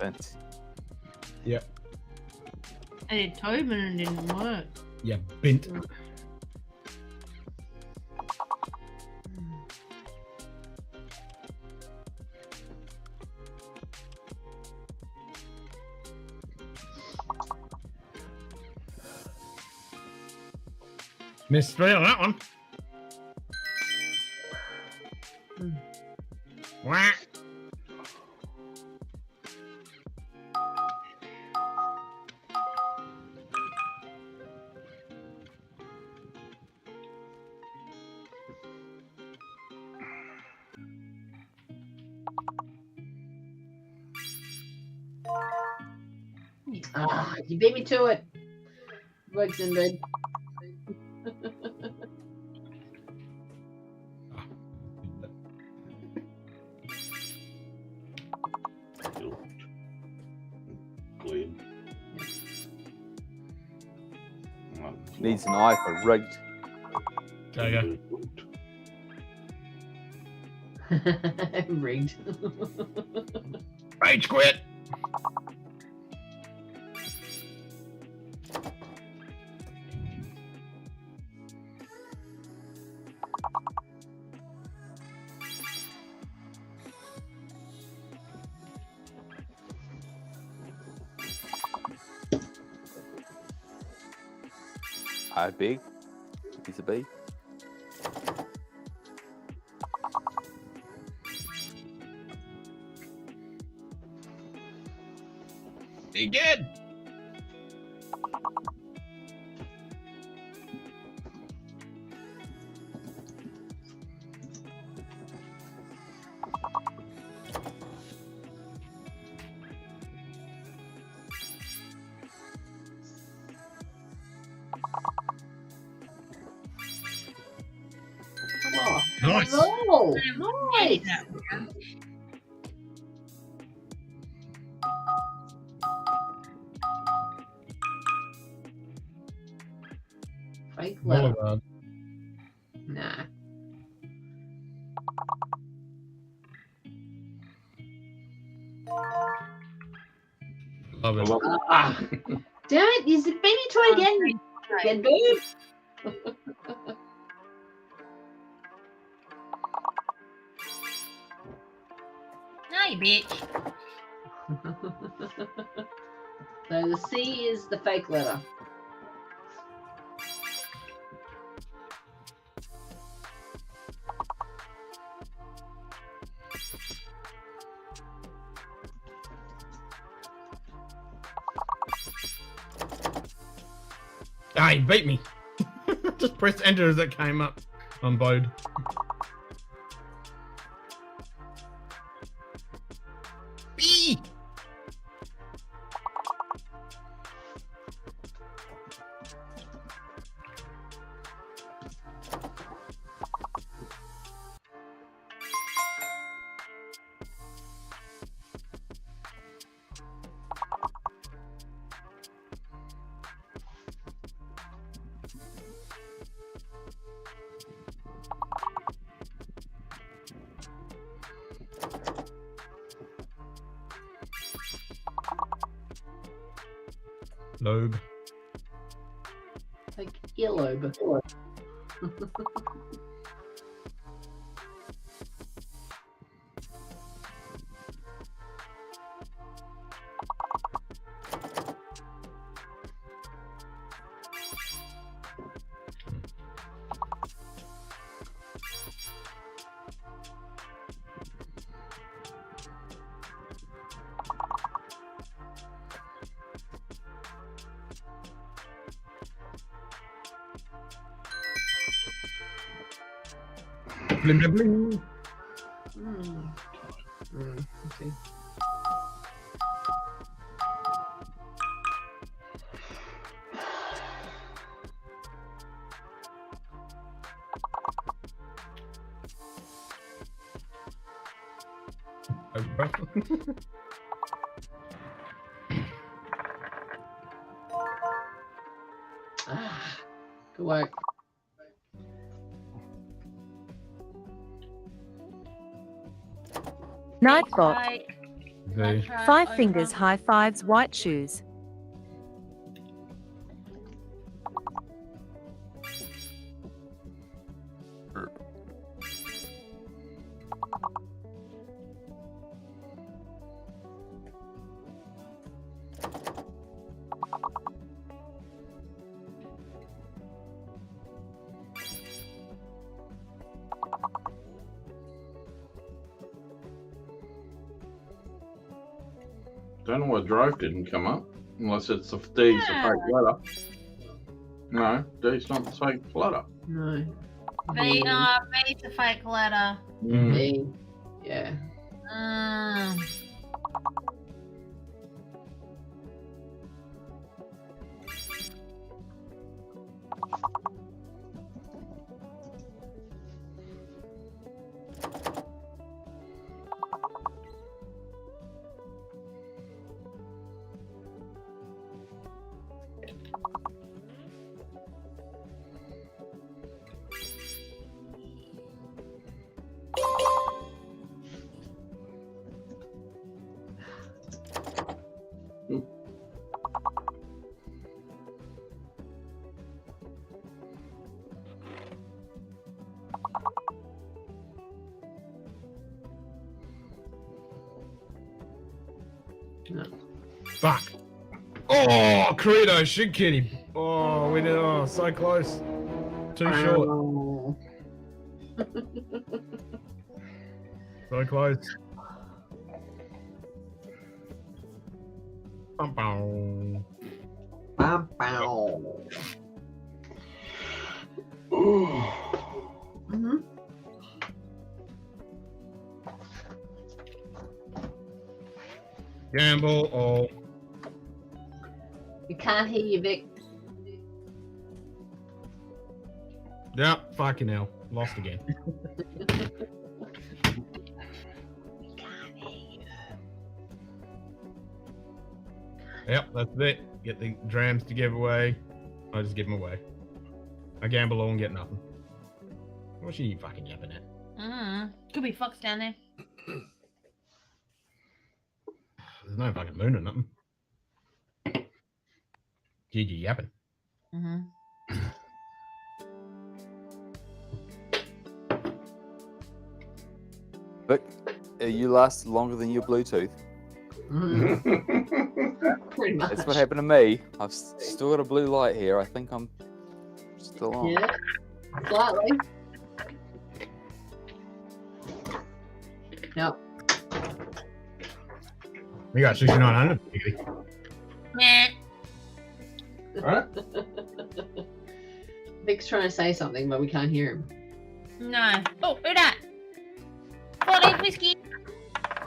Bent. Yep. I did Tobin and it didn't work. Yeah, bint. Missed three on that one. Wah. You beat me to it. Works in bed. Clean. Needs an eye for rigged. Tiger. Rigged. Rage quit. Big. Piece of B. He did. Nice. Oh, nice. Fake letter. Boulevard. Nah. Love it. Ah, damn it! You beat me to it again. Dead bird. No, you bitch. So the C is the fake letter. Ah, he beat me. Just press enter as it came up on Bode. B. Lobe. Like earlobe. Blim, blim, blim. Okay. Good work. Nightbot. V. Five fingers, high fives, white shoes. Don't know why drive didn't come up, unless it's a D's a fake letter. No, D's not the fake letter. No. B's a fake letter. B. Yeah. Fuck. Oh, Credo, shit kitty. Oh, we did. Oh, so close. Too short. So close. Bum, bum. Bum, bum. Mm-hmm. Gamble all. We can't hear you, Vic. Yep, fucking hell. Lost again. Yep, that's it. Get the drams to give away. I just give them away. I gamble all and get nothing. What's she fucking yapping at? Could be Fox down there. There's no fucking moon or nothing. Gigi yapping. Vic, you last longer than your Bluetooth. Pretty much. That's what happened to me. I've still got a blue light here. I think I'm still on. Yeah, slightly. Yep. We got 6900. Meh. Right? Vic's trying to say something, but we can't hear him. No. Oh, who that? 4-leaf whiskey.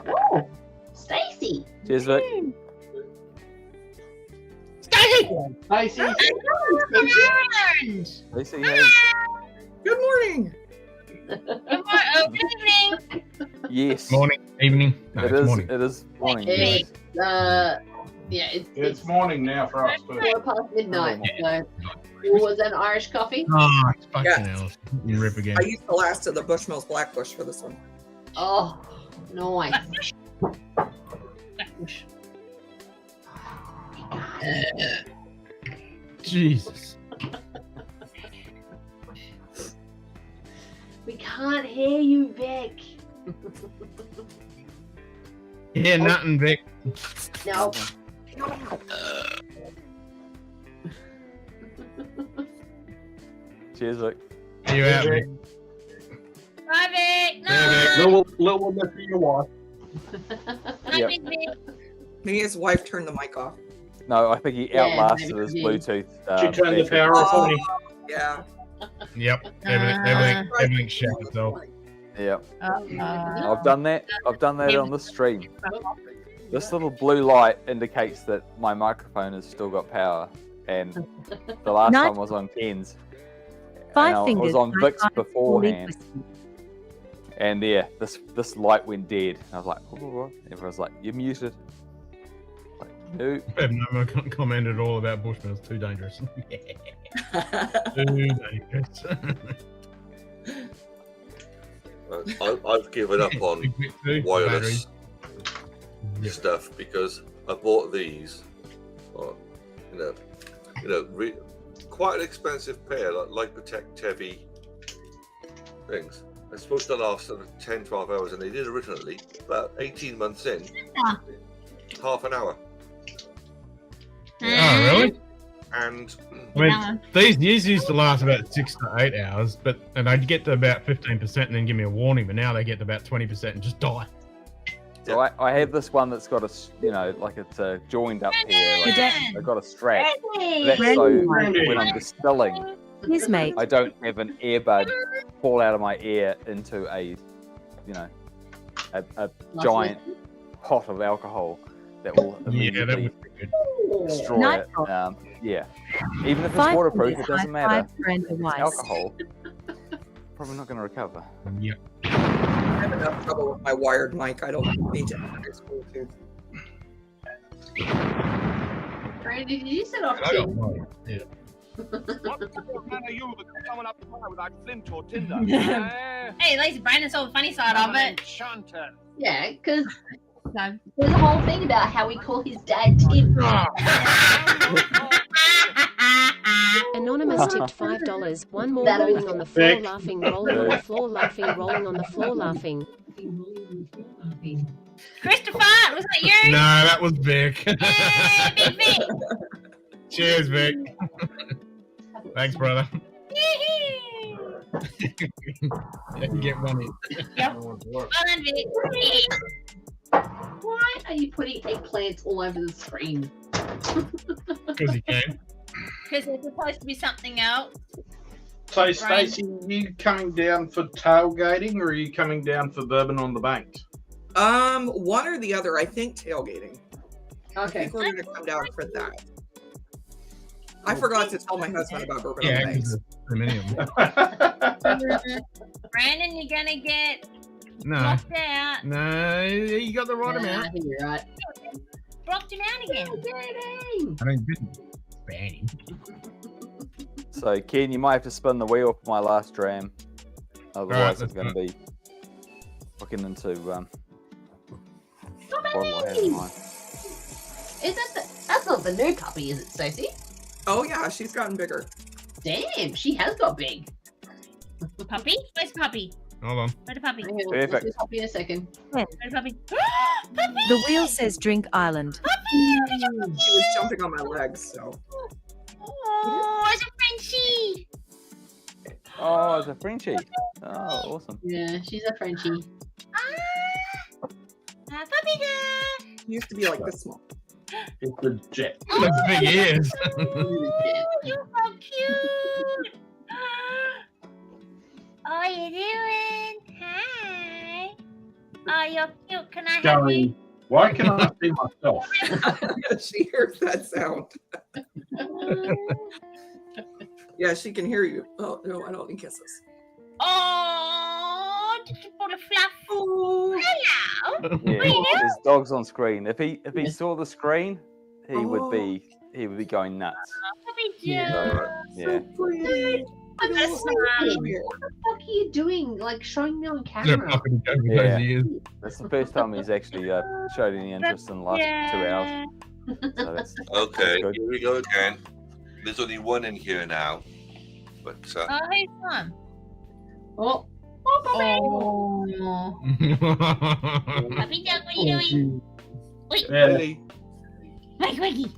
Whoa! Stacy! Cheers, Vic. Stacy! Stacy! Stacey, hey. Good morning. Good evening. Yes. Morning, evening. No, It it's is. morning. It is morning. It's, yeah, It's morning now for us too. 4 past midnight. So, was that an Irish coffee? Oh, it's fucking Yeah. hell. You rip again. I used the last of the Bushmills Blackbush for this one. Oh, nice. Jesus. We can't hear you, Vic. Yeah, nothing, Vic. No. Cheers, Vic. You out, Vic? Bye, Vic. No. Little one for your wife. Yep. Maybe his wife turned the mic off. No, I think he Yeah, outlasted maybe his he Bluetooth. She turned the battery. power off on him. Yeah. Yep. Everything shut itself. Yep. I've done that. I've done that on this stream. This little blue light indicates that my microphone has still got power, and the last Nice. time was on Ken's. 5 and I fingers. was on high Vic's five, 4-leaf beforehand, whiskey. and yeah, this light went dead. And I was like, what? Everyone's like, you're muted. Like, no. No commented all about Bushman. It's too dangerous. Too dangerous. I've given up on wireless stuff because I bought these, quite an expensive pair, like Protect heavy things. They're supposed to last sort of 10, 12 hours, and they did originally. About 18 months in, half an hour. Oh, really? And I mean, these used to last about 6 to 8 hours, and I'd get to about 15% and then give me a warning, but now they get to about 20% and just die. So I have this one that's got a, like it's joined up here. Like I've got a strap. That's so when I'm distilling, Yes, mate. I don't have an earbud fall out of my ear into a giant pot of alcohol that will Yeah, that immediately would be good. destroy Nice. it. Yeah. Even if it's 5 waterproof, fingers, it doesn't high matter. five, Brenda It's Weiss. alcohol. Probably not going to recover. Yep. I have enough trouble with my wired mic. I don't need to have this Bluetooth. Brandy, did you set off I got Tim? mine. Yeah. What the hell man are you that can summon up fire without flint or tinder? Hey, at least Brandon saw the funny side of it. Enchanter. Yeah, because No. there's a whole thing about how we call his dad Tim. Anonymous tipped $5. One more That rolling was on the floor, Vic. laughing, rolling on the floor, laughing, rolling on the floor, laughing. Christopher, was that you? No, that was Vic. Yeah, Big Vic. Cheers, Vic. Thanks, brother. You can get money. Yep. Well done, Vic. Why are you putting eggplants all over the screen? Because you can. Because there's supposed to be something else. So, Stacey, are you coming down for tailgating or are you coming down for bourbon on the banks? One or the other. I think tailgating. I Okay. think we're gonna come down for that. I forgot to tell my husband about bourbon on the banks. Brandon, you're gonna get No. blocked out. No, you got the right I amount. think you're right. Blocked him out again. I mean, bang. So, Ken, you might have to spin the wheel for my last dram. Otherwise, Right, I'm going to be looking into bottle I have in mind. Is that that's not the new puppy, is it, Stacey? Oh yeah, she's gotten bigger. Damn, she has got big. Puppy? Where's the puppy? Hold on. Where's the puppy? Hang on, Perfect. let's do puppy in a second. Where's the puppy? Puppy! The wheel says Drink Island. She was jumping on my legs, so. Oh, it's a Frenchie! Oh, it's a Frenchie. Oh, awesome. Yeah, she's a Frenchie. Puppy girl! She used to be like this small. It's a jet. That's big ears. You're so cute! Oh, you doing? Hi. Oh, you're cute. Can I have you? Going, why can I see myself? She hears that sound. Yeah, she can hear you. Oh no, I don't need kisses. Oh, did you put a fluff? Hello. Yeah, his dog's on screen. If he saw the screen, he would be going nuts. Puppy Yeah. So, yeah. What the fuck are you doing? Like showing me on camera? Yeah. That's the first time he's actually showed any interest in the last 2 hours. So that's Okay, good. here we go again. There's only one in here now. But Oh, who's one? Oh. Oh. Puppy dog, what are you doing? Wait. Lily. Wait, Wiggy.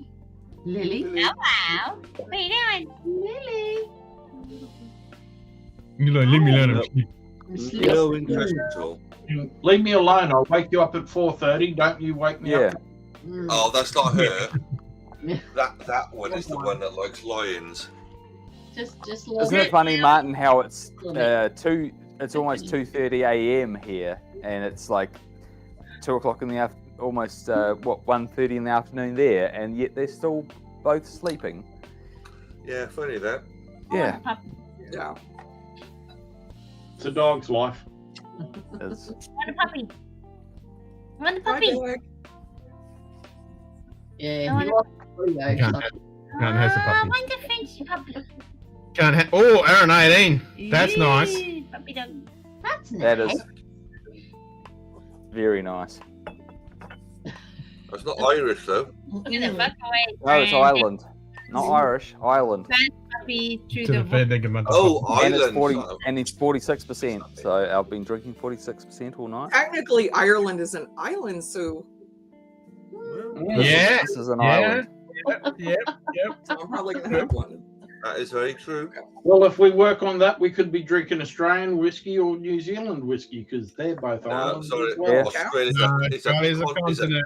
Lily? Hello. What are you doing? Lily. You know, leave me alone. No interest at all. Leave me alone. I'll wake you up at 4:30. Don't you wake me up. Oh, that's not her. that one is the one that likes lions. Just Isn't it funny, Martin, how it's it's almost 2:30 a.m. here, and it's like 2 o'clock in the afternoon, almost 1:30 in the afternoon there, and yet they're still both sleeping. Yeah, funny that. Yeah. Yeah. It's a dog's life. It's... Want a puppy? Want the puppy? Yeah, he lost the video. Can't have the puppy. Want the French puppy? Can't have. Oh, Aaron 18. That's nice. Puppy dog. That's nice. That is very nice. It's not Irish though. Get the fuck away. No, it's Ireland. Not Irish, Ireland. Puppy to To the fair dinkum month. Oh, And it's Ireland. and it's 46%. So I've been drinking 46% all night. Technically, Ireland is an island, so Yeah. This is an Yeah. island. Yep. so I'm probably gonna have one. That is very true. Well, if we work on that, we could be drinking Australian whiskey or New Zealand whiskey because they're both No, islands sorry. as well. Yeah. Australia's No, it's a Australia's a continent. continent.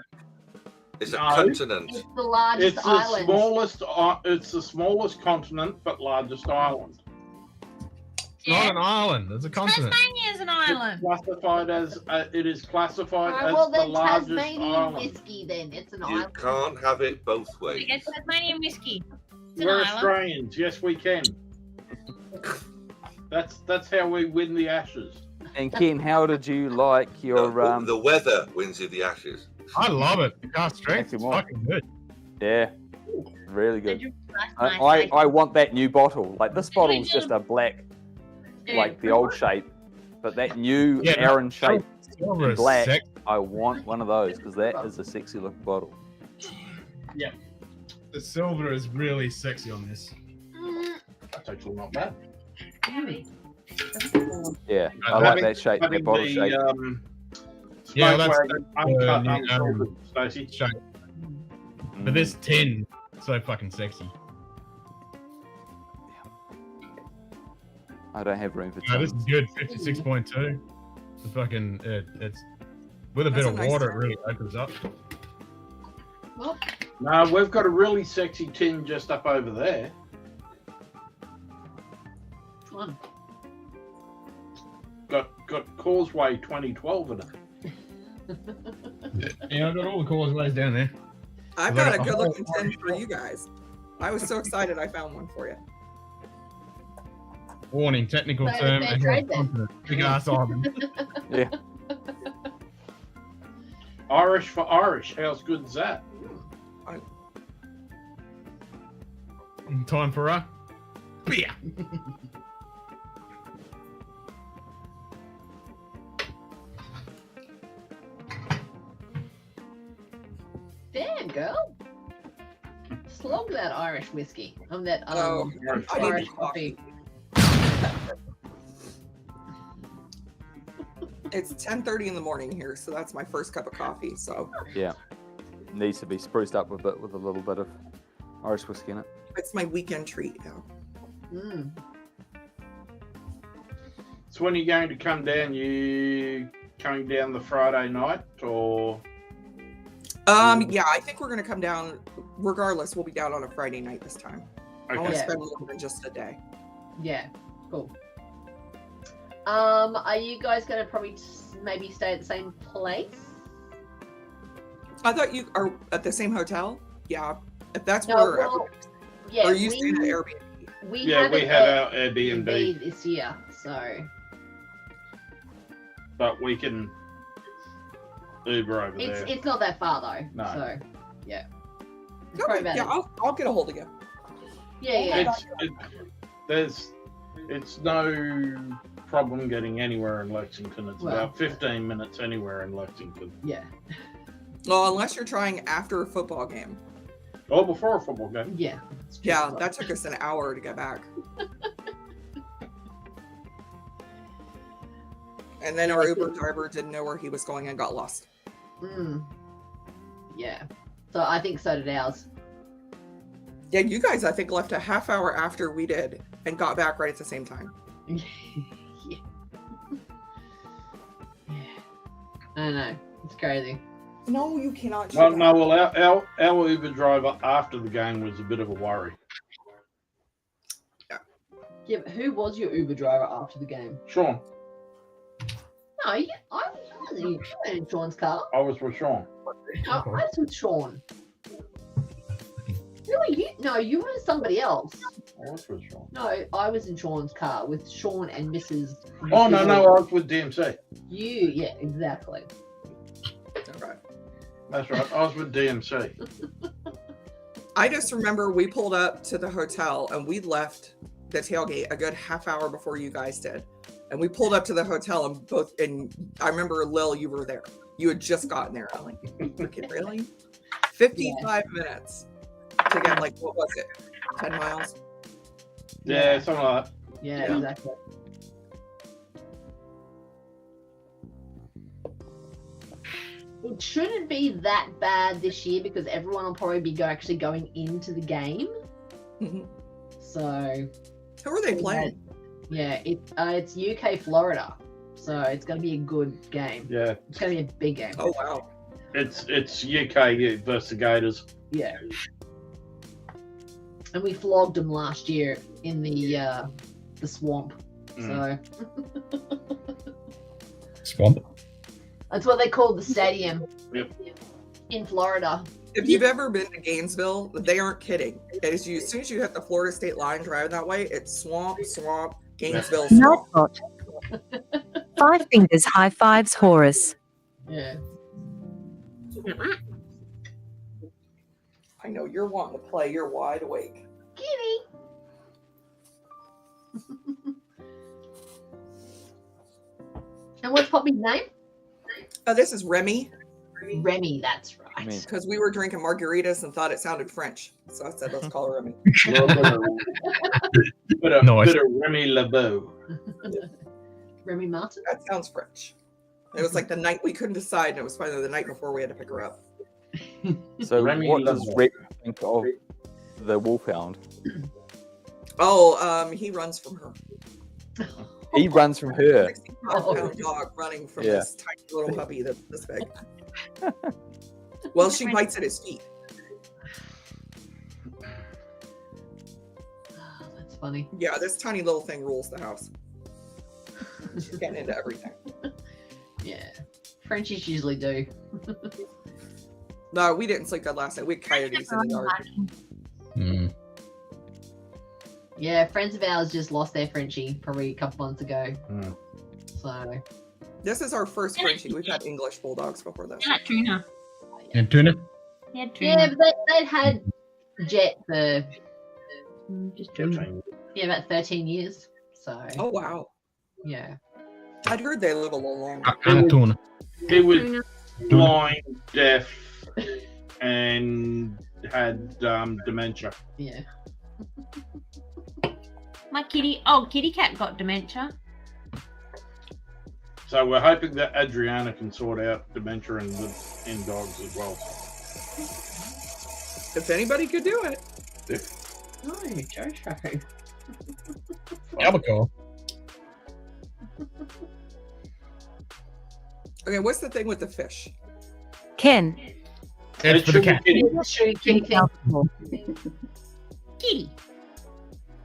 It's a No. continent. It's the largest It's the island. smallest. It's the smallest continent, but largest island. It's not an island. It's a continent. Tasmania's an island. Classified as it is classified Alright, as well the then largest Tasmanian island. whiskey then. It's an You island. can't have it both I ways. guess Tasmanian whiskey. It's an We're island. Australians. Yes, we can. That's how we win the Ashes. And Ken, how did you like your The weather wins you the Ashes. I love it. Cast strength. Thank It's you, fucking good. Yeah, really good. Nice. I want that new bottle. Like this bottle's just a black, like the old shape, but that new Yeah, Aaron shape Silver is black. sick. I want one of those because that is a sexy looking bottle. Yeah. The silver is really sexy on this. That's actually not bad. Yeah, I like Having- that shape, that having bottle the, shape. Yeah, Smoke that's wagon, uncut, new, unsalted, Stacey. shape. But this tin, so fucking sexy. I don't have room for No, this tins. is good. 56.2. The fucking it's with a bit That's a of nice water, tin. it really opens up. Well, No, we've got a really sexy tin just up over there. which one? Got Causeway 2012 in it. Yeah, I've got all the causeways down there. I've got a good looking tin for you guys. I was so excited I found one for you. Warning, technical So term, fair and trade then. continent. Big ass island. Yeah. Irish for Irish. How's good is that? Time for a beer. Damn, girl. Slog that Irish whiskey. That Oh, I need Irish coffee. It's 10:30 in the morning here, so that's my first cup of coffee. So Yeah. Needs to be spruced up a bit with a little bit of Irish whiskey in it. it's my weekend treat now. Mm. So when are you going to come down? You coming down the Friday night or? Yeah, I think we're gonna come down. Regardless, we'll be down on a Friday night this time. I want to Okay. spend more than just a day. Yeah, cool. Are you guys gonna probably maybe stay at the same place? I thought you are at the same hotel. Yeah, if that's No, where. well, yeah, Or you staying at Airbnb? We Yeah, we an had our Airbnb, this year, so but we can Uber over it's there. it's not that far though. No. So yeah. It's Okay, probably about yeah, I'll get a hold of you. yeah. It's no problem getting anywhere in Lexington. It's Well, about 15 minutes anywhere in Lexington. Yeah. Well, unless you're trying after a football game. Oh, before a football game. Yeah. Yeah, that took us an hour to get back. And then our Uber driver didn't know where he was going and got lost. Yeah. So I think so did ours. Yeah, you guys, I think, left a half hour after we did and got back right at the same time. Yeah. I know. It's crazy. No, you cannot. Well, no, well, our Uber driver after the game was a bit of a worry. Yeah, but who was your Uber driver after the game? Sean, No, I wasn't in Sean's car. I was with Sean. I was with Sean. Who are you? No, you were somebody else. I was with Sean. No, I was in Sean's car with Sean and Mrs. Oh, no, I was with DMC. You, yeah, exactly. That's right. I was with DMC. I just remember we pulled up to the hotel and we left the tailgate a good half hour before you guys did. And we pulled up to the hotel and I remember Lil, you were there. You had just gotten there. I'm like, freaking really? 55 minutes to get like, what was it? 10 miles? Yeah, something like that. Yeah, exactly. It shouldn't be that bad this year because everyone will probably be actually going into the game. So, who are they playing? Yeah, it's UK Florida, so it's going to be a good game. Yeah. It's going to be a big game. Oh wow! It's UK versus the Gators. Yeah. And we flogged them last year in the swamp. So Swamp. that's what they call the stadium. Yep. In Florida. If you've ever been to Gainesville, they aren't kidding. As soon as you hit the Florida state line driving that way, it's swamp, Gainesville, swamp. Not 5 fingers high fives, Horus. Yeah. I know you're wanting to play. You're wide awake. Kitty. And what's Poppy's name? This is Remy. Remy, that's right. Because we were drinking margaritas and thought it sounded French. So I said, let's call her Remy. Bit of Remy LeBeau. Remy Martin? That sounds French. It was like the night we couldn't decide, and it was finally the night before we had to pick her up. So Remy what loves does it. Red think of the wolfhound? Oh, he runs from her. He runs from her. 16-pound dog running from Yeah. this tiny little puppy that's this big. Well, she bites at his feet. That's funny. Yeah, this tiny little thing rules the house. She's getting into everything. Yeah. Frenchies usually do. No, we didn't sleep good last night. We had coyotes in the dark. Yeah, friends of ours just lost their Frenchie probably a couple months ago. So This is our first Frenchie. We've had English bulldogs before this. Yeah, tuna. And tuna? Yeah, tuna. yeah, but they'd had Jet for about 13 years. So Oh wow. yeah. I'd heard they live a little longer. Tuna. He was blind, deaf, and had dementia. Yeah. My kitty cat got dementia. So we're hoping that Adriana can sort out dementia in dogs as well. If anybody could do it. No, Jojo. Albacore. Okay, what's the thing with the fish? Ken. It's for the cat. Kitty.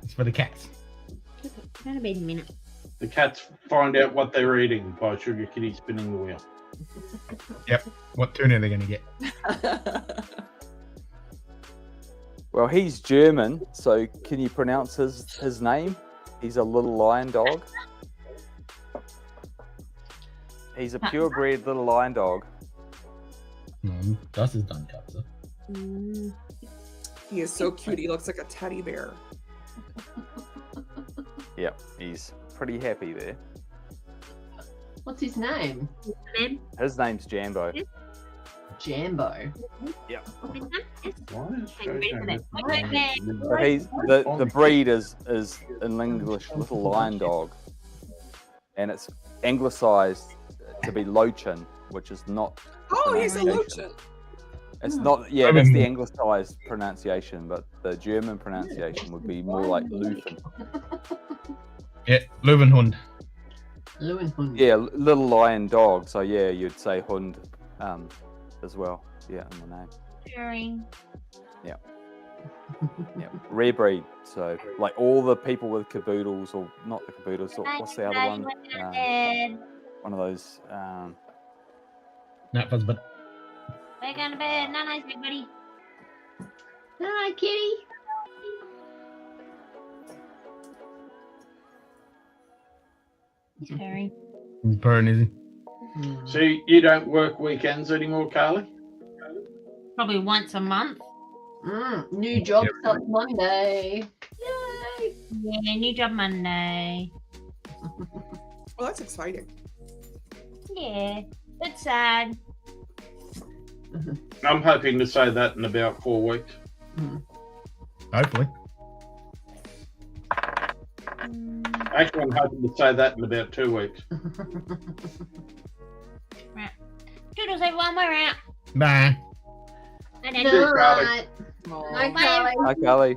It's for the cats. That'll be in a minute. The cats find out what they're eating by Sugar Kitty spinning the wheel. Yep. What tuna are they going to get? Well, he's German, so can you pronounce his name? He's a little lion dog. He's a purebred little lion dog. Das ist dein Katze. He is so cute. He looks like a teddy bear. Yep, he's pretty happy there. What's his name? His name's Jambo. Jambo. Yep. Why is But he's the breed is an English little lion dog, and it's anglicized to be Lochin, which is not. Oh, he's a Lochin. It's not. Yeah, that's the anglicized pronunciation, but the German pronunciation would be more like Leuven. Yeah, Löwenhund. Löwenhund. Yeah, little lion dog. So yeah, you'd say Hund, as well. Yeah, in the name. Sharing. Yeah. Yeah, rare breed. So like all the people with caboodles, or not the caboodles. Or what's the other one? One of those. No, husband. We're going to bed. Night, night, big buddy. Hi, kitty. Harry. He's purring, is he? So you don't work weekends anymore, Carly? Probably once a month. New job starts Monday. Yay! Yeah, new job Monday. Well, that's exciting. Yeah, it's sad. I'm hoping to say that in about 4 weeks. Hopefully. Actually, I'm hoping to say that in about 2 weeks. Right. Toodles, everyone, we're out. Bye. Night, Cheers, night. Carly. Night, Carly. Hi, Carly.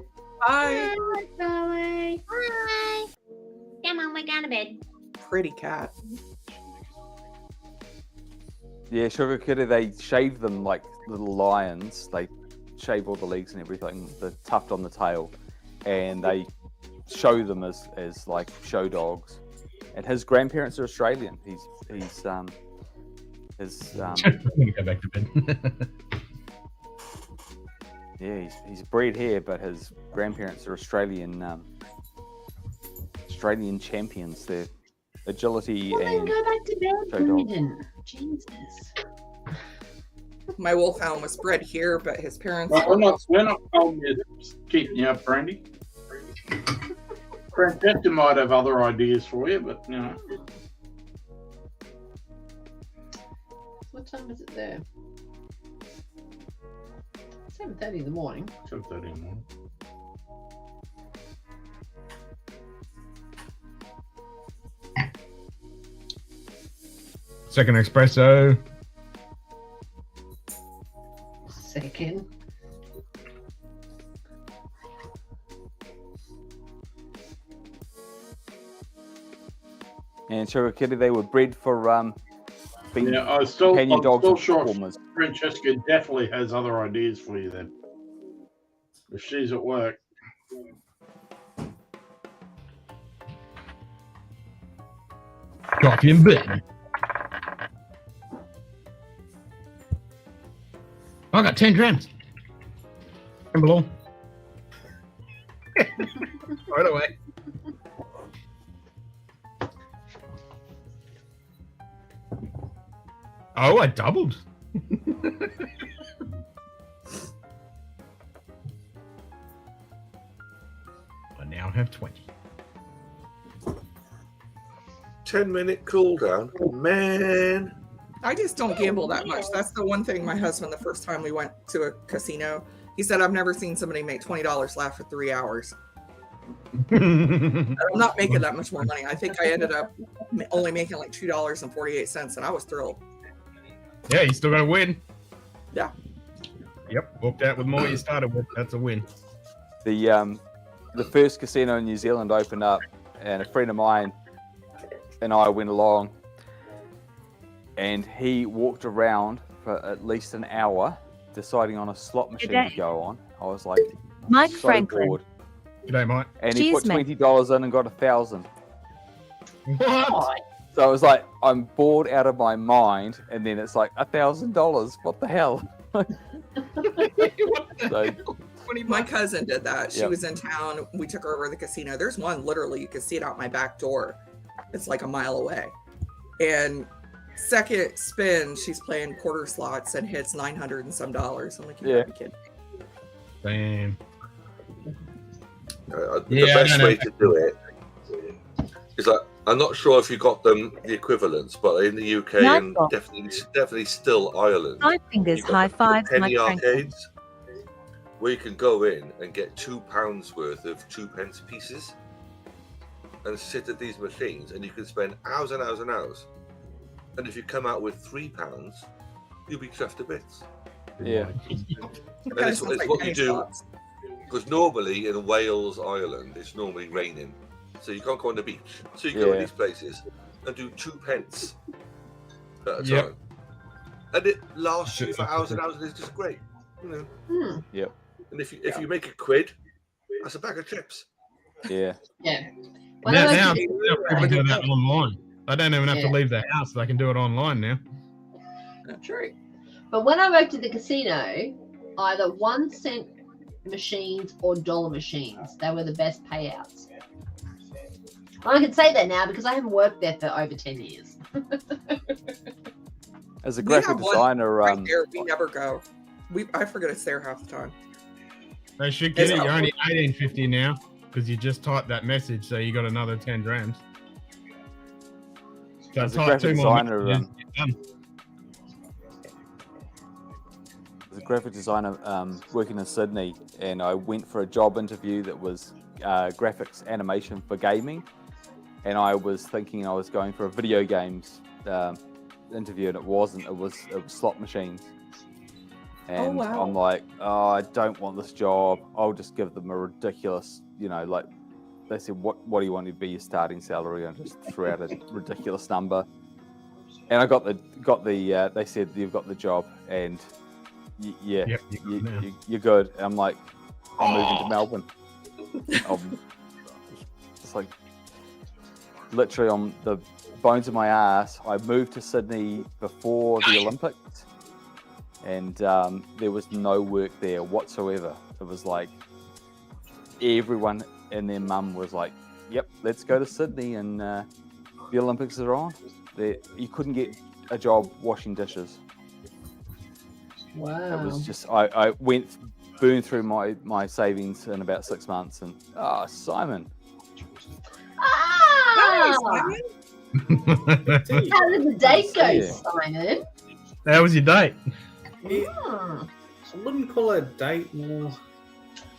Bye. Bye, Carly. Bye. Come on, we're going to bed. Pretty cat. Yeah, Sugar Kitty, they shave them like little lions. They shave all the legs and everything, the tuft on the tail, and they show them as like show dogs. And his grandparents are Australian. He's I'm gonna go back to bed. yeah, he's bred here, but his grandparents are Australian champions. They're agility and Go back to bed, show dogs. Brendan. Jesus. My wolfhound was bred here, but his parents. Well, we're not told you to keep you up, Brandy. Francesca might have other ideas for you, but you know. What time is it there? 7:30 in the morning. 7:30 in the morning. Second espresso. Second. And Cherokee, they were bred for being Yeah, I'm companion dogs still of sure performers. Francesca definitely has other ideas for you then. If she's at work. Coffee and bed. I got 10 drams. Below. Right away. Oh, I doubled. I now have 20. 10-minute cooldown, man. I just don't gamble that much. That's the one thing my husband, the first time we went to a casino, he said, I've never seen somebody make $20 laugh for 3 hours. I'm not making that much more money. I think I ended up only making like $2.48, and I was thrilled. Yeah, you still got to win. Yeah. Yep, walked out with more you started with. That's a win. The first casino in New Zealand opened up, and a friend of mine and I went along, and he walked around for at least an hour deciding on a slot machine to go on. I was like, Mike so Franklin. bored. G'day, Mike. And he put Cheers, $20 in and got 1,000. What? So I was like, I'm bored out of my mind, and then it's like $1,000. What the hell? So, My cousin did that. She Yep. was in town. We took her over to the casino. There's one literally you can see it out my back door. It's like a mile away. And second spin, she's playing quarter slots and hits $900 and some dollars. I'm like, you gotta be kidding. Damn. The Yeah, best I know. way to do it is that I'm not sure if you got them the equivalents, but in the UK Yeah, and definitely still Ireland, 5 fingers, you've got high the fives, penny Mike Franklin. arcades where you can go in and get £2 worth of 2p pieces and sit at these machines, and you can spend hours and hours and hours. And if you come out with £3, you'll be chuffed to bits. yeah. And it's what you do, because normally in Wales, Ireland, it's normally raining, so you can't go on the beach. So you go to Yeah. these places and do 2p at a Yep. time, and it lasts you for hours and hours, and it's just great, you know. Yep. And if you make a quid, that's a bag of chips. Yeah. Yeah. Now people do that online. I don't even have to Yeah. leave the house. They can do it online now. True. But when I worked at the casino, either 1 cent machines or dollar machines, they were the best payouts. I can say that now because I haven't worked there for over 10 years. As a We graphic have one designer, right there. We never go. I forget it's there half the time. They should get It's it. You're not- only $18.50 now because you just typed that message, so you got another 10 drams. So As a type graphic 2 more designer, messages, you're done. as a graphic designer working in Sydney, and I went for a job interview that was graphics animation for gaming, and I was thinking I was going for a video games interview, and it wasn't. It was slot machines. And wow. I'm like, oh, I don't want this job. I'll just give them a ridiculous, like they said, what do you want to be your starting salary? And I just threw out a ridiculous number. And I got the they said you've got the job, and you're good. And I'm like, I'm moving to Melbourne. It's like literally on the bones of my ass. I moved to Sydney before the Olympics. And there was no work there whatsoever. It was like everyone and their mum was like, yep, let's go to Sydney, and the Olympics are on. You couldn't get a job washing dishes. Wow. It was just, I burned through my savings in about 6 months, and Simon. Ah! How did the date go, Yeah. Simon? How was your date? Hmm. I wouldn't call it a date, more.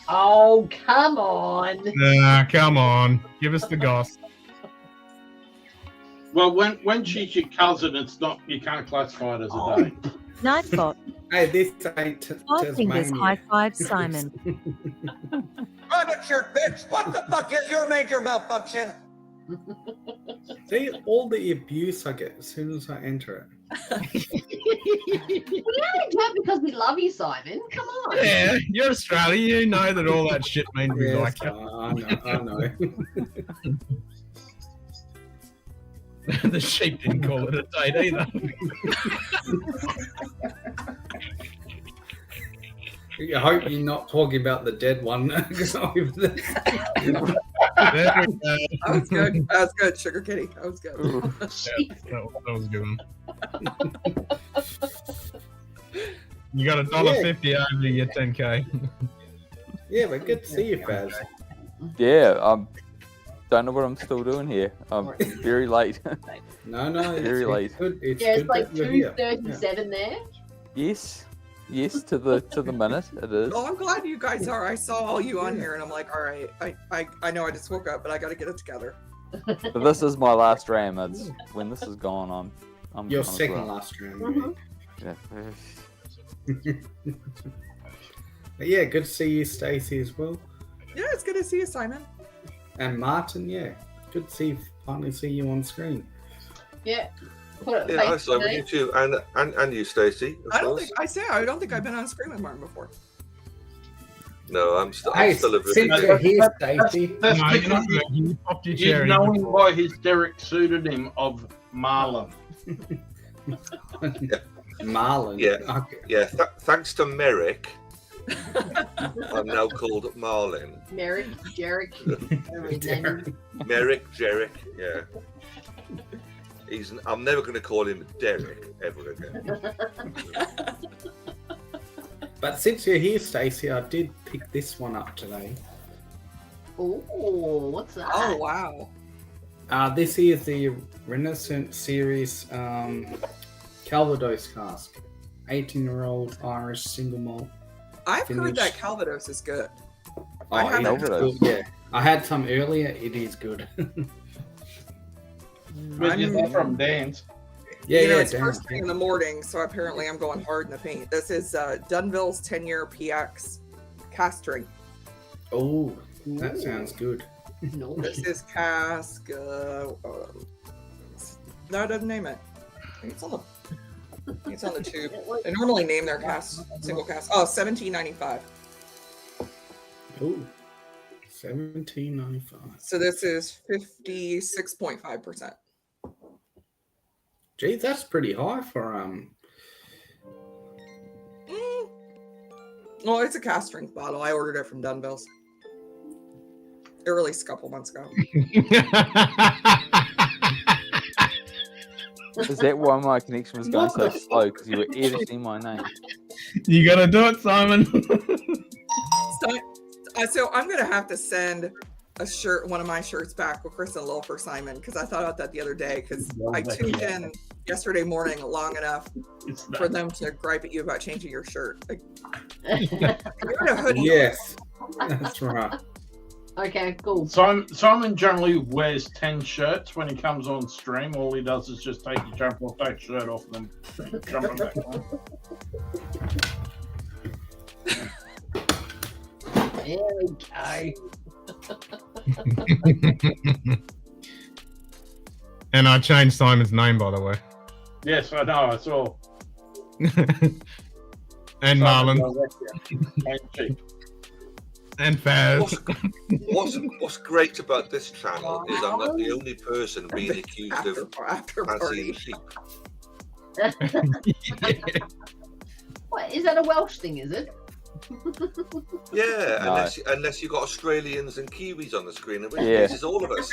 Oh, come on. Nah, come on. Give us the goss. Well, when she's your cousin, it's not. You can't classify it as a date. Nightbot. Hey, this ain't 5 fingers Tasmania. high five, Simon. Private shirt, bitch. What the fuck is your major malfunction? See all the abuse I get as soon as I enter it. We only do it because we love you, Simon. Come on. Yeah, you're Australian. You know that all that shit means we Yes, like it. I know. The sheep didn't call it a date either. I hope you're not talking about the dead one. That was good. That was good, Sugar Kitty. That was good. That was good. You got $1.50 over your 10K. Yeah, but good to see you, Faz. Yeah, don't know what I'm still doing here. I'm very late. No, very late. Good. It's Yeah, it's good like that you're here. 2:37 there. Yes, to the minute it is. Oh, I'm glad you guys are. I saw all you on here, and I'm like, all right. I know I just woke up, but I got to get it together. But this is my last dram. It's when this is gone. I'm Your gone as second well. last dram. Yeah. But yeah, good to see you, Stacey, as well. Yeah, it's good to see you, Simon. And Martin, yeah. Good to finally see you on screen. Yeah. Put it Yeah, hi Simon, you too, and you, Stacey. I don't think I've been on screen with Martin before. No, I'm still Hey, a since you're here, Stacey. That's No, because you're not. You popped your he's cherry. known by his Derek pseudonym of Marlon. Marlon. Yeah, Okay. yeah. Thanks to Merrick, I'm now called Marlin. Merrick, Jarek. Merrick, Jarek. Yeah. I'm never going to call him Derek ever again. But since you're here, Stacey, I did pick this one up today. Oh, what's that? Oh, wow. This is the Renaissance Series Calvados cask. 18-year-old Irish single malt. I've heard finish. that Calvados is good. Oh, Calvados. yeah. I had some earlier. It is good. But you're not from Dan's. Yeah, you know, yeah, it's damn, first thing in the morning, so apparently I'm going hard in the paint. This is Dunville's 10-year PX castring. Oh, that sounds good. No. This is cask. No, it doesn't name it. I think it's on the tube. They normally name their cask, single cask. Oh, $17.95. Oh, $17.95. So this is 56.5%. Gee, that's pretty high for Well, it's a cast strength bottle. I ordered it from Dunville's. It released a couple months ago. Is that why my connection was going so slow? Because you were editing my name. You gotta do it, Simon. So I'm gonna have to send a shirt, one of my shirts, back with Chris and Lil for Simon, because I thought about that the other day, because I tuned in yesterday morning long enough for them to gripe at you about changing your shirt. Like, you're in a hoodie. Yes, that's right. Okay, cool. Simon generally wears 10 shirts when he comes on stream. All he does is just take his jump off, take his shirt off, and then jump it back on. There we go. And I changed Simon's name, by the way. Yes, I know, I saw. And Marlon. And Chief. And Faz. What's great about this channel is I'm not the only person being accused of fancying sheep. What, is that a Welsh thing, is it? Yeah, No. unless you got Australians and Kiwis on the screen, in which Yeah. case it's all of us.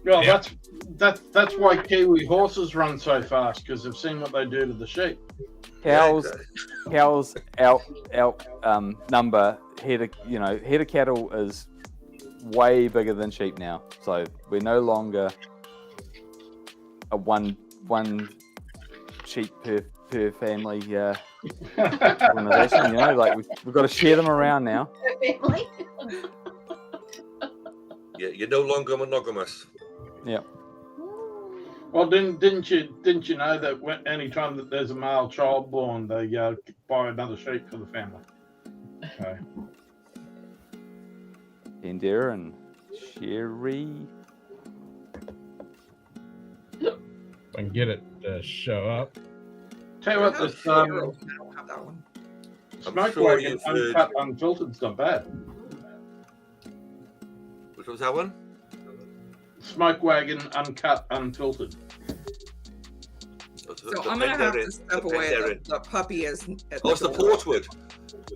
Well, that's why Kiwi horses run so fast, because they've seen what they do to the sheep. Cows number head of cattle is way bigger than sheep now. So we're no longer a one sheep per family organization. Like we've got to share them around now. Yeah, you're no longer monogamous. Yeah. Well, didn't you know that any time that there's a male child born, they buy another sheep for the family? Okay. Indira and Sherry. If I can get it to show up. Tell you what, this I don't have that one. Smoke sure Wagon you've heard- Uncut Unfiltered's not bad. Which was that one? Smoke Wagon Uncut Unfiltered. So I'm gonna have to step away. The puppy is. Oh, it's the Portwood.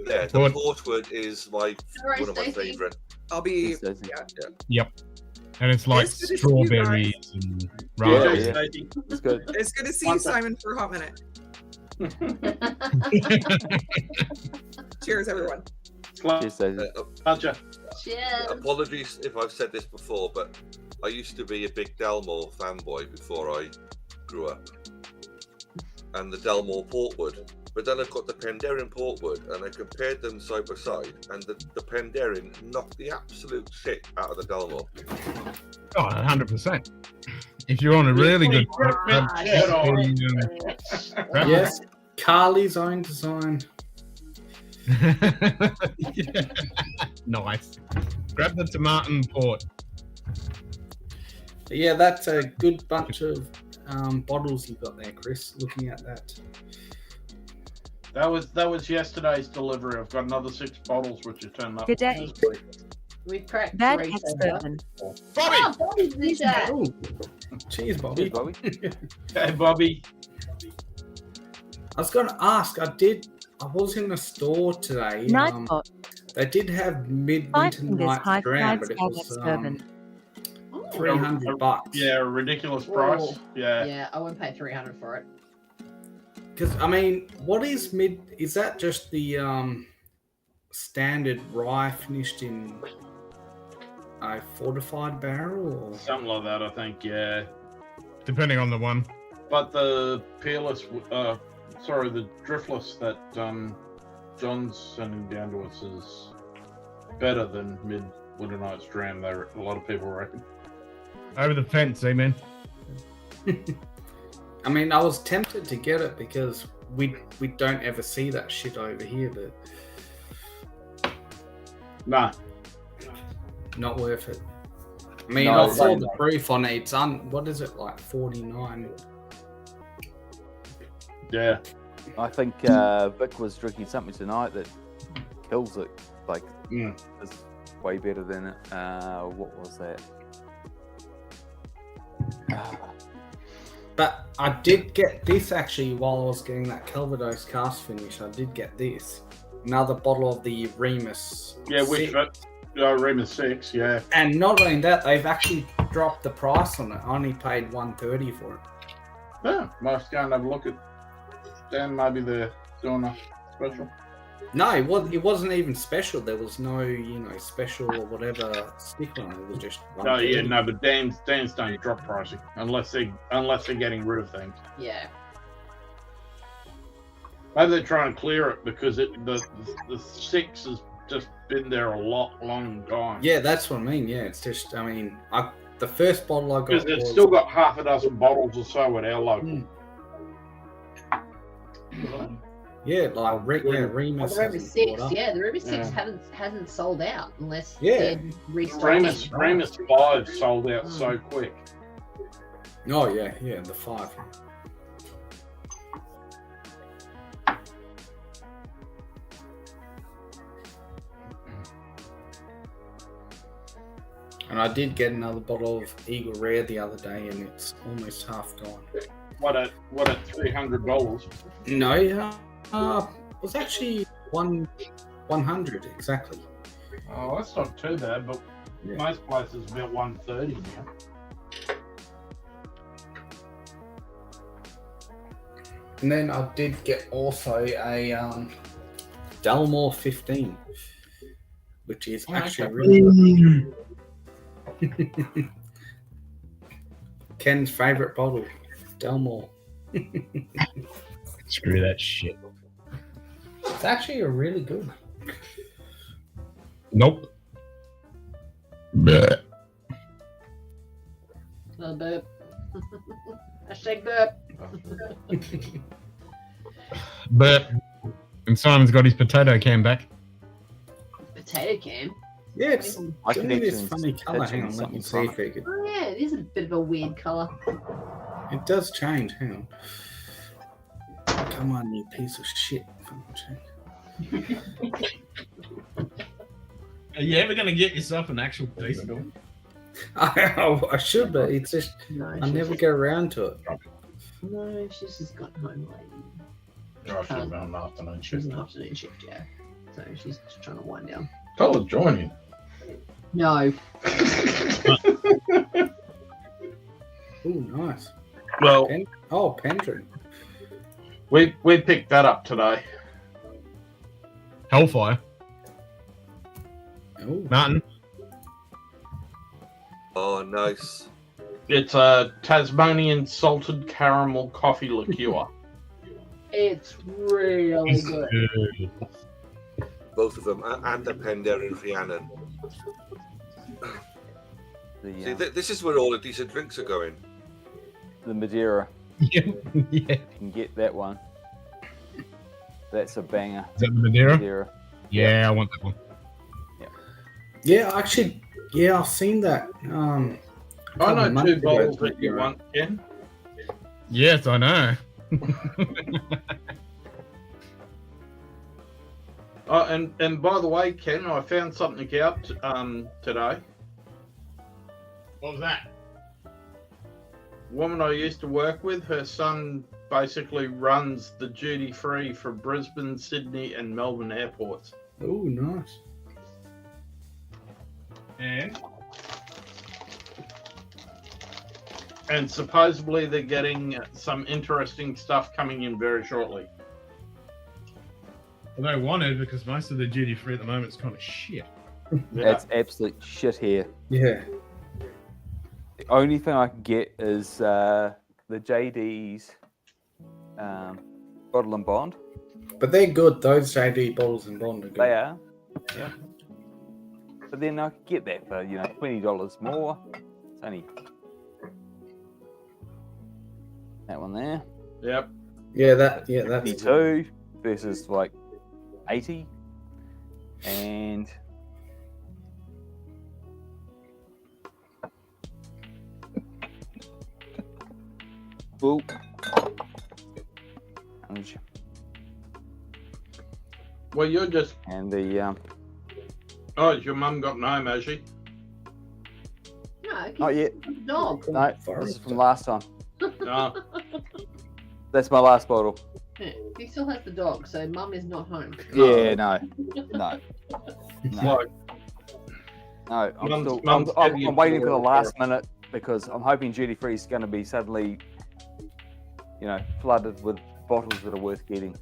Yeah, the Portwood is one of my Stacey. favourite. I'll be. Yeah. Yep. And it's like It's good to see you strawberries and raspberries. It's good. It's good to see you, Simon, for a hot minute. Cheers, everyone. Cheers, Daisy. Apologies if I've said this before, but I used to be a big Dalmore fanboy before I grew up. And the Dalmore Portwood. But then I've got the Penderyn Portwood, and I compared them side by side, and the Penderyn knocked the absolute shit out of the Dalmore. Oh, 100%. If you're on a really good Yes, Carly's own design. Nice. Grab the tomato port. Yeah, that's a good bunch of bottles you got there, Chris. Looking at that. That was yesterday's delivery. I've got another 6 bottles which are turned up. Good day. We've cracked Bad 3 Cat so far. Bourbon. Oh, Bobby's in the chat. Cheers, Bobby. Cheers, Bobby. Hey, Bobby. I was going to ask. I was in the store today. Nightbot. They did have 5 midwinter fingers night high dram, fives but it Bad was Cat Bourbon. $300. Yeah, a ridiculous price. Whoa. Yeah. Yeah, I wouldn't pay $300 for it. Because I mean, what is mid? Is that just the standard rye finished in a fortified barrel, or Something like that, I think. Yeah. Depending on the one. But the peerless, the driftless that John's sending down to us is better than Midwinter Night's Dram. A lot of people reckon. Over the fence, amen. I mean, I was tempted to get it because we don't ever see that shit over here, but nah, not worth it. I mean, No, I saw no. the proof on it. It's what is it, like 49? Yeah. I think Vic was drinking something tonight that kills it. Like, it's way better than it. What was that? But I did get this actually while I was getting that Calvados cast finish. I did get this. Another bottle of the Remus. Yeah, which 6. Remus 6, yeah. And not only that, they've actually dropped the price on it. I only paid $130 for it. Yeah, must go and have a look at Dan. Maybe they're doing a special. No, it wasn't even special. There was no, special or whatever sticker on it. It was just Oh yeah, $130. no, but Dan's don't drop pricing unless they're getting rid of things. Yeah. Maybe they're trying to clear it because the 6 has just been there a long time. Yeah, that's what I mean. Yeah, it's just, I mean, the first bottle I got Because they've was... still got half a dozen bottles or so at our local. Yeah, like Remus. The Remus hasn't 6, caught up. yeah, the Remus 6 Yeah. hasn't sold out unless Yeah. they're restocking. Remus 5 sold out so quick. Oh yeah, the 5. And I did get another bottle of Eagle Rare the other day, and it's almost half gone. What at $300? No, it was actually 100 exactly. Oh, that's not too bad, but Yeah. most places about 130 now. And then I did get also a Dalmore 15, which is actually really good. Ken's favourite bottle, Dalmore. Screw that shit. It's actually a really good. Nope. Bleh. No, A burp. Hashtag burp. But and Simon's got his potato can back. Potato can. Yeah, it's I can doing this actually- funny colour. that's Hang on, let something me see if funny. we could. Oh yeah, it is a bit of a weird colour. It does change. Hang on. Come on, you piece of shit. Are you ever gonna get yourself an actual decent one? I should, but it's just I never get around to it. No, she's just got home late. I should have been on an afternoon She's shift. an afternoon shift, yeah. So she's just trying to wind down. Tell her to join you. No. Oh, nice. Well, Pendrin. we picked that up today. Hellfire. Oh. Martin. Oh, nice. It's a Tasmanian salted caramel coffee liqueur. It's really good. Both of them, and the Penderyn Rhiannon. See, this is where all the decent drinks are going. The Madeira. Yeah. You can get that one. That's a banger. Is that the Madeira? Yeah, I want that one. Yeah, actually, yeah, I've seen that. I know 2 bottles that you want, Ken. Yes, I know. And by the way, Ken, I found something out today. What was that? Woman I used to work with, her son basically runs the duty free for Brisbane, Sydney, and Melbourne airports. Oh, nice. And supposedly they're getting some interesting stuff coming in very shortly. Well, they wanted because most of the duty free at the moment is kind of shit. It's absolute shit here. Yeah. The only thing I can get is the JD's bottle and bond. But they're good. Those JD bottles and bond are good. They are. Yeah. But then I could get that for $20 more. It's only that one there. Yep. Yeah, that's 52 versus like 80, and boop. Well, you're just. And the Oh, has your mum gotten home, has she? No, not yet. Dog. No, this is from last time. No. That's my last bottle. Yeah, he still has the dog, so mum is not home. Yeah, no. No. What? No, Mum's I'm waiting for the last minute because I'm hoping duty free is going to be suddenly, flooded with bottles that are worth getting.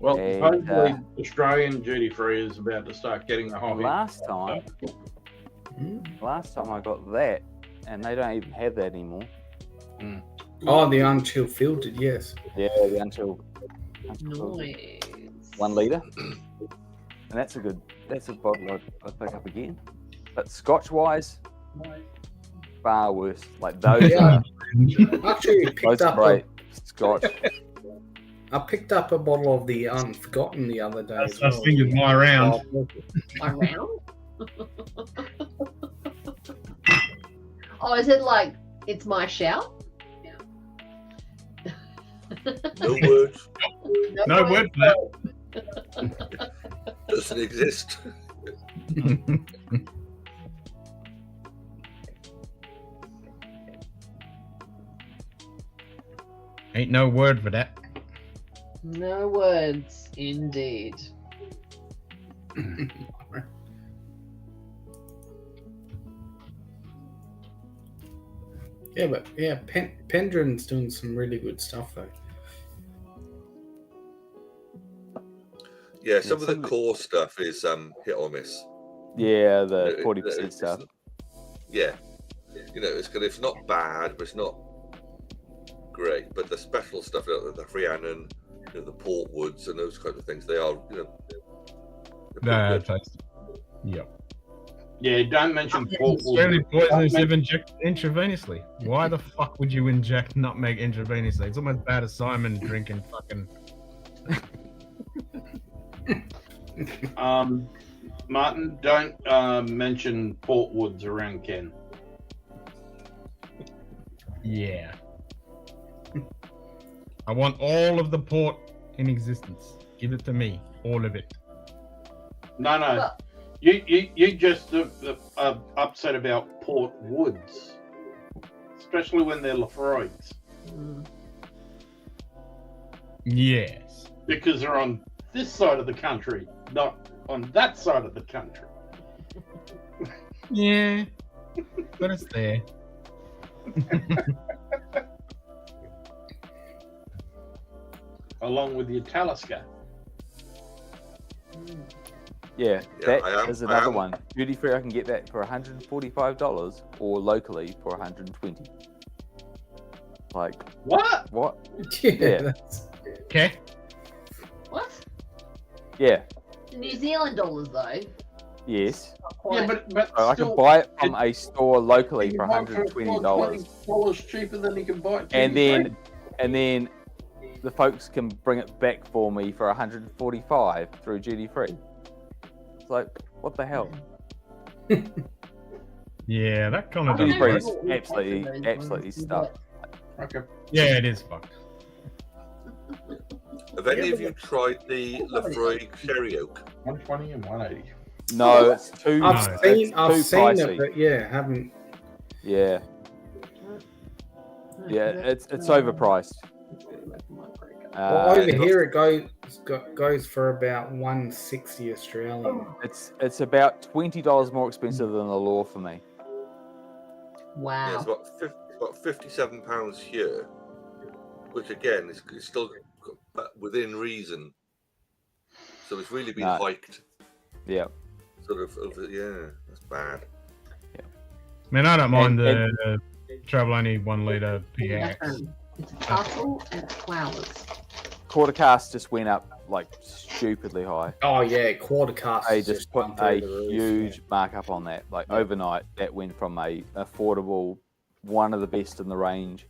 Well, And, hopefully Australian duty free is about to start getting the hobby. Last time I got that, and they don't even have that anymore. Oh, the unchilled filtered, yes. Yeah, the unchilled. Nice. 1 litre. And that's a bottle I'd pick up again. But Scotch wise, far worse. Like those Yeah. are Actually, those picked are up great. Scotch. I picked up a bottle of the Unforgotten the other day. That's I think it's my round. My round? Oh, is it like it's my shout? No words. No word for that. Doesn't exist. Ain't no word for that. No words, indeed. Yeah, but yeah, Pendrin's doing some really good stuff though. Yeah, some of the core stuff is hit or miss. Yeah, the 40% stuff. Yeah, it's not bad, but it's not great. But the special stuff, the Rhiannon, the Portwoods, and those kinds of things, they are, Nah, tasty. Yep. Yeah, don't mention pork. Australian poisoners have injected intravenously. Why the fuck would you inject nutmeg intravenously? It's almost bad as Simon drinking fucking. Martin, don't mention Portwoods around Ken. Yeah. I want all of the port in existence. Give it to me, all of it. No. You just upset about Portwoods, especially when they're Lafroigs. Yes. Because they're on this side of the country, not on that side of the country. Yeah, but it's there. Along with your Talisker. Yeah, that is another one. Duty free, I can get that for $145, or locally for $120. Like what? What? Yeah. Okay. What? Yeah. New Zealand dollars though. Yes. Yeah, but So I can buy it from a store locally for $120. $20 cheaper than you can buy it. And then the folks can bring it back for me for $145 through duty free. It's like, what the hell? Yeah, that kind of Duty free is doesn't. absolutely stuck. Okay. Yeah, it is fucked. Have any of you tried the Lafroig Sherry Oak? 120 and 180. No, it's too. I've seen pricey. it, but yeah, haven't. Yeah. Yeah, it's overpriced. Well, over here it goes for about $160 Australian. It's about $20 more expensive than the law for me. Wow. Yeah, it's about £57 here, which again is still within reason. So it's really been hiked. Yeah. Sort of yeah, that's bad. Yeah. I mean, I don't mind the travel only 1 litre PX. It's a parcel and it's flowers. Quarter cast just went up like stupidly high. Oh yeah, quarter cast. They just put a huge markup on that. Like overnight, that went from a affordable, one of the best in the range,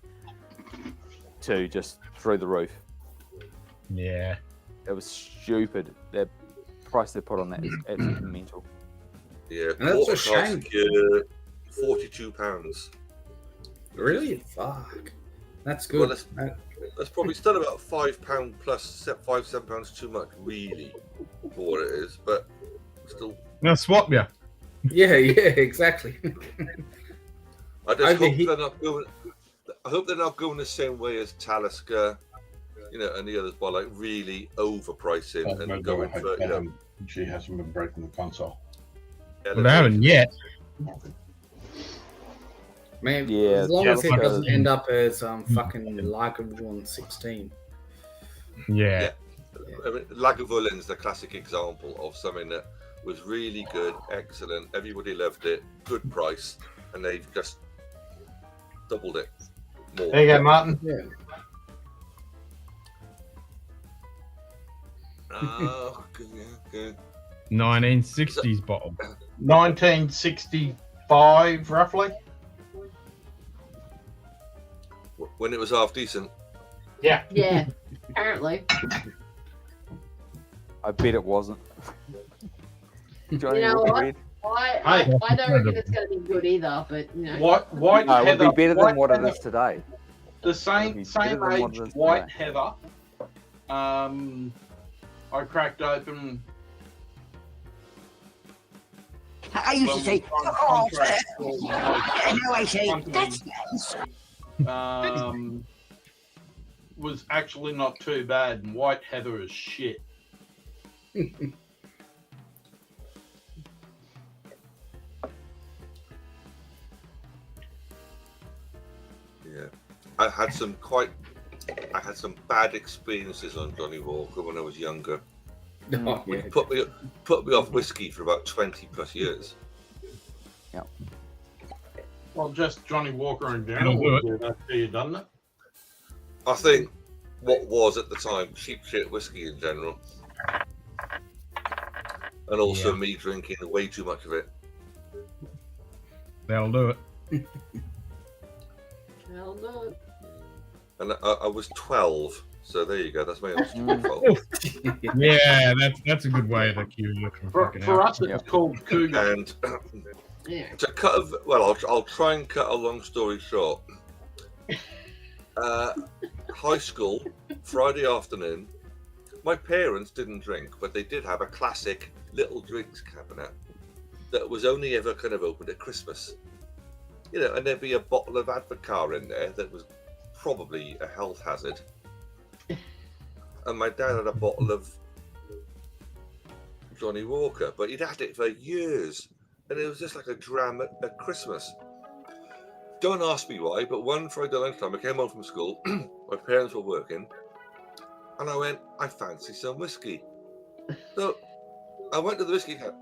to just through the roof. Yeah. It was stupid. The price they put on that is absolutely mental. Yeah, And that's a quarter shame. cask, £42. Really? Fuck. That's good. Well, that's probably still about £5 plus £5-7 too much, really, for what it is. But still. Now swap ya. Yeah, exactly. I just hope they're not going. I hope they're not going the same way as Talisker, and the others by like really overpricing and going for She hasn't been breaking the console. Yeah, well, they haven't yet. Man, yeah, as long as it doesn't end up as fucking Lagavulin 16. Yeah. I mean, Lagavulin's the classic example of something that was really good, excellent. Everybody loved it, good price, and they've just doubled it more. There you go, Martin. Yeah. Oh, good. 1960s bottle. 1965, roughly. When it was half decent. Yeah. Yeah. Apparently. I bet it wasn't. Johnny, what? I don't reckon it's going to be good either, but White no, it heather would be better than white what heather, it is today. The same age white heather. I cracked open. I used to say, oh, now I say, that's nice. Was actually not too bad, and white heather is shit. Yeah, I had some bad experiences on Johnny Walker when I was younger. Oh, yeah. Put me off whiskey for about 20 plus years. Yeah. Well, just Johnny Walker in general will do that to you, doesn't it? I think what was at the time cheap shit whiskey in general, and also me drinking way too much of it. That'll do it. That'll do it. And I was 12, so there you go. That's my own fault. Yeah, that's a good way to cue you from fucking For out. us, it's called cougar. And Yeah. to cut, I'll try and cut a long story short. High school, Friday afternoon. My parents didn't drink, but they did have a classic little drinks cabinet that was only ever kind of opened at Christmas. You know, and there'd be a bottle of Advocar in there that was probably a health hazard. And my dad had a bottle of Johnny Walker, but he'd had it for years. And it was just like a dram at Christmas. Don't ask me why, but one Friday lunchtime, I came home from school, my parents were working, and I went, I fancy some whiskey. So I went to the whiskey cabinet,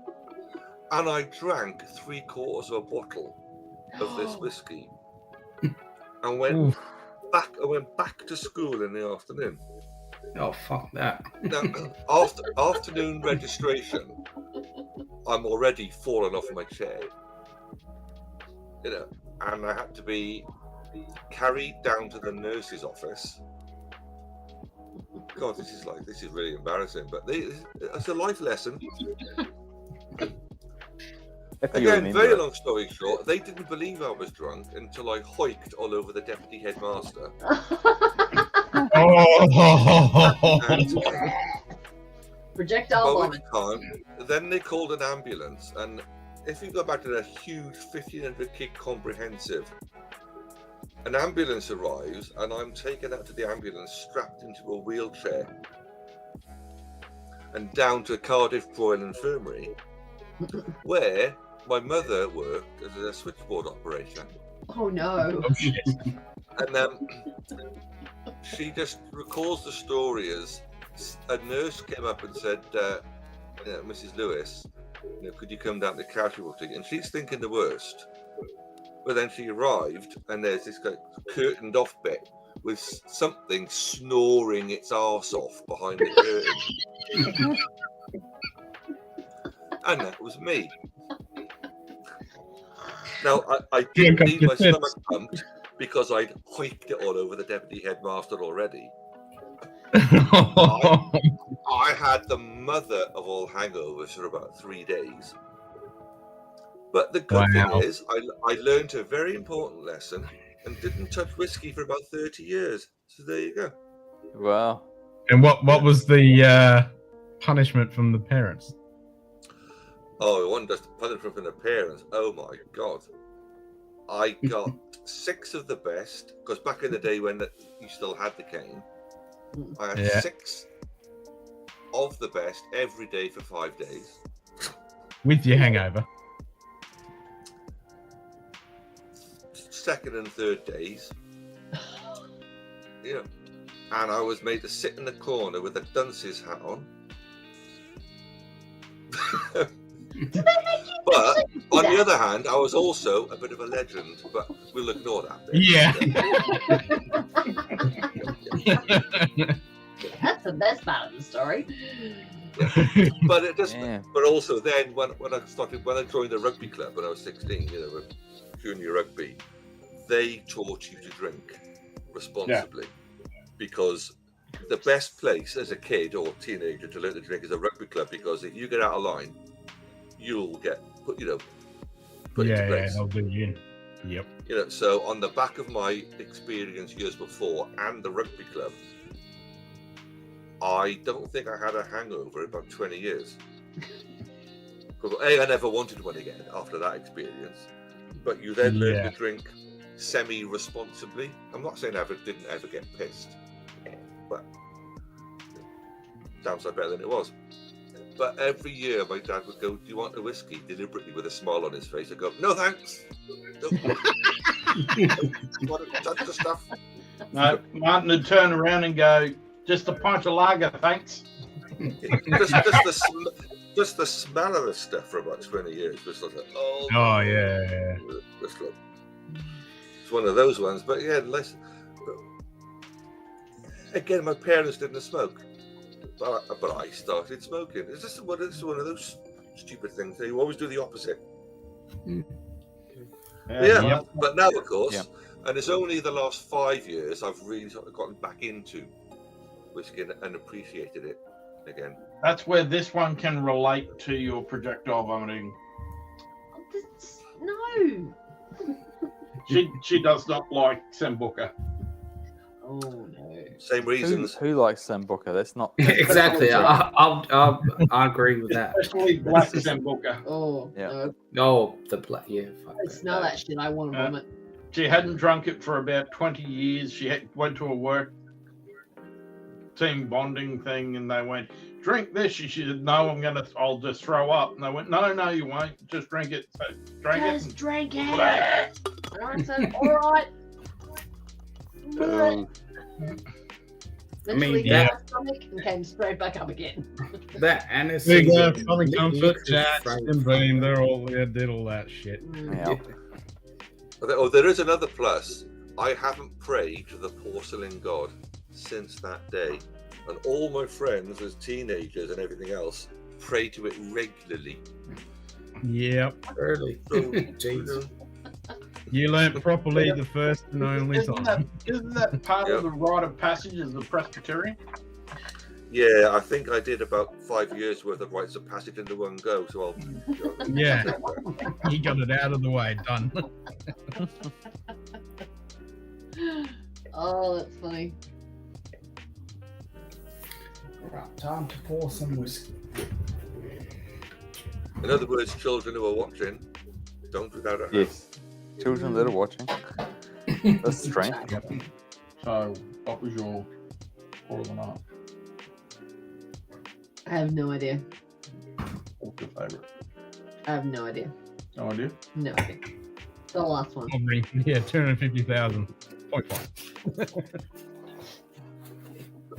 and I drank 3/4 of a bottle of this whiskey, and went back to school in the afternoon. Oh, fuck that. Now, after afternoon registration, I'm already fallen off my chair, you know, and I had to be carried down to the nurse's office. God, this is really embarrassing, but it's a life lesson. Again, very long story short, they didn't believe I was drunk until I hoiked all over the deputy headmaster. Projectile By which time, then they called an ambulance, and if you go back to the huge 1,500 kid comprehensive, an ambulance arrives, and I'm taken out to the ambulance strapped into a wheelchair and down to Cardiff Royal Infirmary, where my mother worked as a switchboard operator. Oh no. Oh shit. And she just recalls the story as a nurse came up and said, Mrs. Lewis, could you come down to casualty? And she's thinking the worst. But then she arrived, and there's this curtained off bit with something snoring its arse off behind the curtain. And that was me. Now, I didn't need my stomach pumped because I'd hoiked it all over the deputy headmaster already. I had the mother of all hangovers for about 3 days. But the good thing is, I learned a very important lesson and didn't touch whiskey for about 30 years. So there you go. Wow. And what was the punishment from the parents? Oh, it wasn't just punishment from the parents. Oh my God. I got 6 of the best, because back in the day when you still had the cane, I had 6 of the best every day for 5 days. With your hangover? Second and third days. Yeah. And I was made to sit in the corner with a dunce's hat on. But on the other hand, I was also a bit of a legend, but we'll ignore that bit. Yeah. That's the best part of the story. But it just, but also then when I joined the rugby club when I was 16, with junior rugby, they taught you to drink responsibly, because the best place as a kid or teenager to learn to drink is a rugby club, because if you get out of line, you'll get put into place. Yeah, they'll do you. Yep. So on the back of my experience years before and the rugby club, I don't think I had a hangover in about 20 years. Because I never wanted one again after that experience. But you then learn to drink semi-responsibly. I'm not saying I didn't ever get pissed, but downside better than it was. But every year my dad would go, "Do you want a whiskey?" deliberately with a smile on his face. I go, "No thanks. Don't touch the stuff." No, Martin would turn around and go, "Just a pint of lager, thanks." Just the smell of the stuff for about 20 years was like, yeah. It's one of those ones. But yeah, again, my parents didn't smoke, but I started smoking. It's just one of those stupid things. You always do the opposite. Yeah, but now, of course, and it's only the last 5 years I've really sort of gotten back into whiskey and appreciated it again. That's where this one can relate to your projectile vomiting. No. She does not like Sambuca. Oh no. Same reasons. Who likes Sambuca? That's not Exactly. I agree with that. Especially black Sambuca. Oh, yeah. Oh, the black. Yeah. Fuck I smell that shit. I want to vomit. She hadn't drunk it for about 20 years. She went to a work team bonding thing, and they went, "Drink this." She said, "No, I'll just throw up." And they went, "No, you won't. Just drink it." So drink it. Just drink it. I said, all right. I mean, Literally got my stomach and came straight back up again. That and Big Southern Comfort, Jack, and Beam, they did all that shit. Yeah. Oh, there is another plus. I haven't prayed to the porcelain god since that day. And all my friends as teenagers and everything else pray to it regularly. Yep. Early. Jeez. You learnt properly the first and only time. Isn't that part of the rite of passage as the Presbyterian? Yeah, I think I did about 5 years worth of rites of passage into one go, so I'll... Yeah. He got it out of the way. Done. Oh, that's funny. Right, time to pour some whiskey. In other words, children who are watching, don't do that at home. Yes. Children that are watching. That's strange. So, what was your pour of the night? I have no idea. What's your favourite? I have no idea. No idea? No idea. The last one. Yeah, 250,000. 0.5.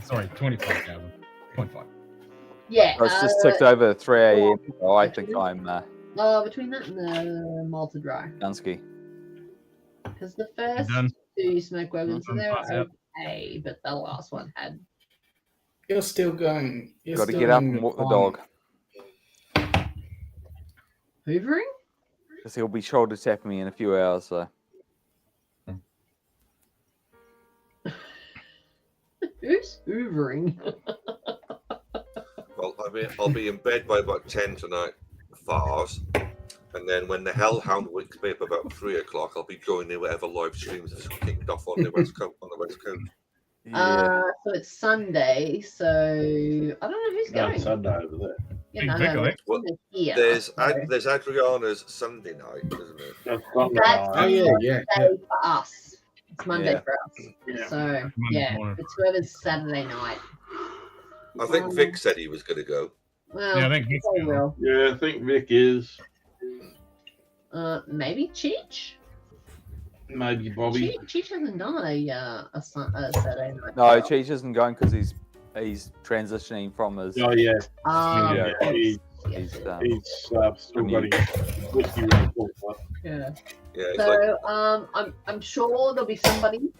Sorry, 25,000. 0.5. Yeah. It's just ticked over 3 a.m. So I think I'm Between that and the malted dry. Dunsky. Because the first Done. two smoke wagons, so they were Yep. okay, but the last one had. You're still going. You're Got to still get up in and the walk the climb. dog. Hoovering? Because he'll be shoulder tapping me in a few hours. So. Who's hoovering? Well, I'll be in bed by about 10 tonight, fars. And then when the Hellhound wakes me up about 3 o'clock, I'll be joining whatever live streams have kicked off on the West Coast. So it's Sunday, so I don't know who's going. Sunday over there. Yeah, no, it's Well, here, there's so. there's Adriana's Sunday night, isn't it? That's yeah. Monday for us. It's Monday Yeah. for us. Yeah. So yeah, it's whoever's Saturday night. I think Vic said he was going to go. Well, Yeah, I think Vic's they will. Yeah, I think Vic is. Maybe Cheech. Maybe Bobby. Cheech hasn't done a Saturday night. No, Cheech isn't going because he's transitioning from his. Oh yeah. studio. He's still got his whiskey round full. Yeah. Yeah, it's So I'm sure there'll be somebody.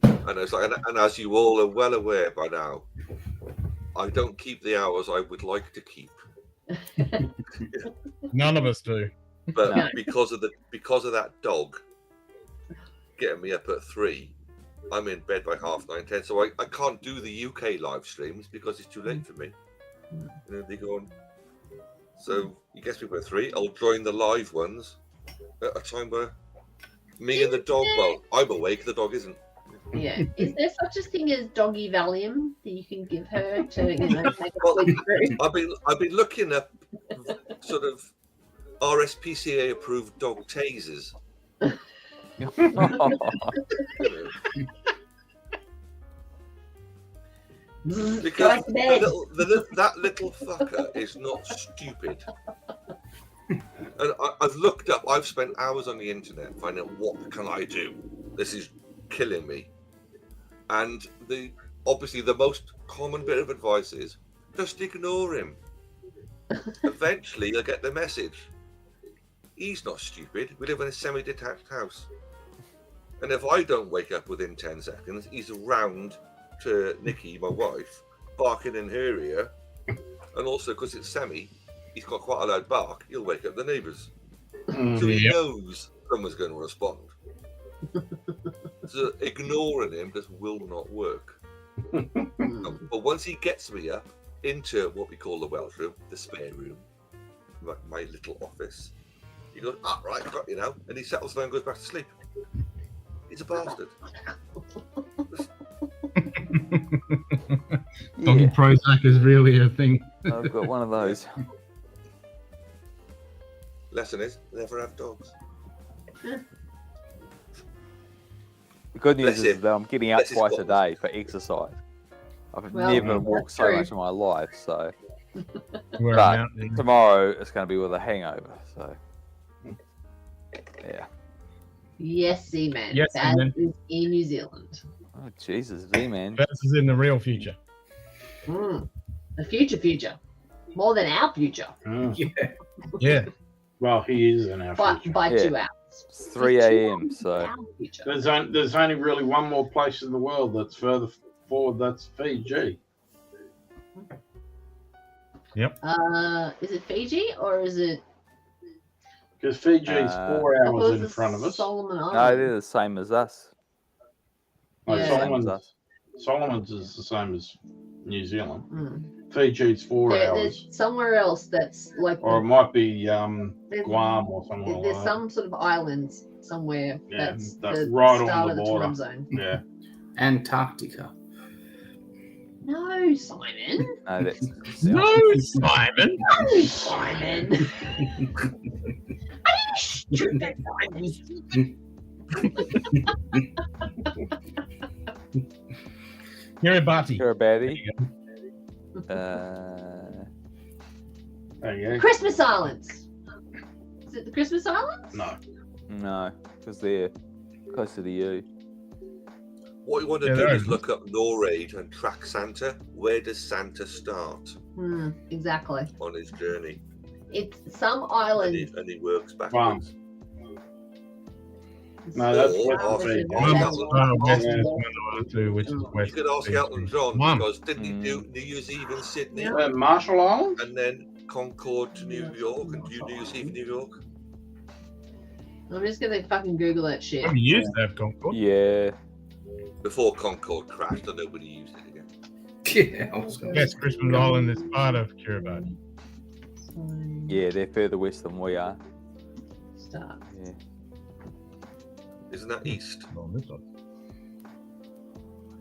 And it's like, and as you all are well aware by now, I don't keep the hours I would like to keep. None of us do. But No. because of that dog getting me up at 3, I'm in bed by 9:30, 10. So I can't do the UK live streams because it's too late for me. You know, they go on. So he gets me up at 3. I'll join the live ones at a time where me and the dog. Well, I'm awake. The dog isn't. Yeah. Is there such a thing as doggy Valium that you can give her to make her sleep through? I've been looking up sort of RSPCA approved dog tasers. Because that little fucker is not stupid. And I've looked up, I've spent hours on the internet finding out what can I do. This is killing me. And obviously the most common bit of advice is just ignore him. Eventually you'll get the message. He's not stupid. We live in a semi-detached house. And if I don't wake up within 10 seconds, he's round to Nikki, my wife, barking in her ear. And also because it's semi, he's got quite a loud bark, he'll wake up the neighbours. So he knows someone's going to respond. So ignoring him just will not work. But once he gets me up into what we call the Welsh room, the spare room, my little office, he goes, right, I got you now. And he settles down and goes back to sleep. He's a bastard. Doggy Prozac is really a thing. I've got one of those. Lesson is, never have dogs. The good news is that I'm getting out twice a day for exercise. I've never walked so much in my life, so. But tomorrow it's going to be with a hangover, so. Yeah. Yes, Z-Man. Yes, Baz Z-Man. is in New Zealand. Oh, Jesus, Z-Man. Baz is in the real future. The future. More than our future. Yeah. Well, he is in our future. By 2 hours. It's 3 a.m., so. There's only really one more place in the world that's further forward. That's Fiji. Yep. Is it Fiji or is it? Because Fiji is 4 hours in front of us. Solomon No, Islands. they're the same as us. Like Yeah. Solomon's is the same as New Zealand. Fiji's 4 hours. There's somewhere else that's like. Or it might be Guam or somewhere like There's that. some sort of islands somewhere Yeah, that's that's the right start on of the the border. time zone. Yeah. Antarctica. No, Simon. No, that's. No, Simon. No, Simon. Stupid Kiribati. Kiribati. Christmas Islands. Is it the Christmas Islands? No, because they're closer to you. What you want to do is look up NORAD and track Santa. Where does Santa start Exactly. on his journey? It's some island. And he works backwards. No, that's Or West ask Fiji. Which is West. You could ask Fiji. Elton John Guam. because didn't he do New Year's Eve in Sydney? Marshall Islands? And then Concord to New York and do New Year's Eve in New York? I'm just gonna fucking Google that shit. Have you used that Concord? Yeah. Before Concord crashed and nobody used it again. Yeah, I was going Yes, Christmas Island is part of Kiribati. Yeah, they're further west than we are. Start. Yeah. Isn't that east?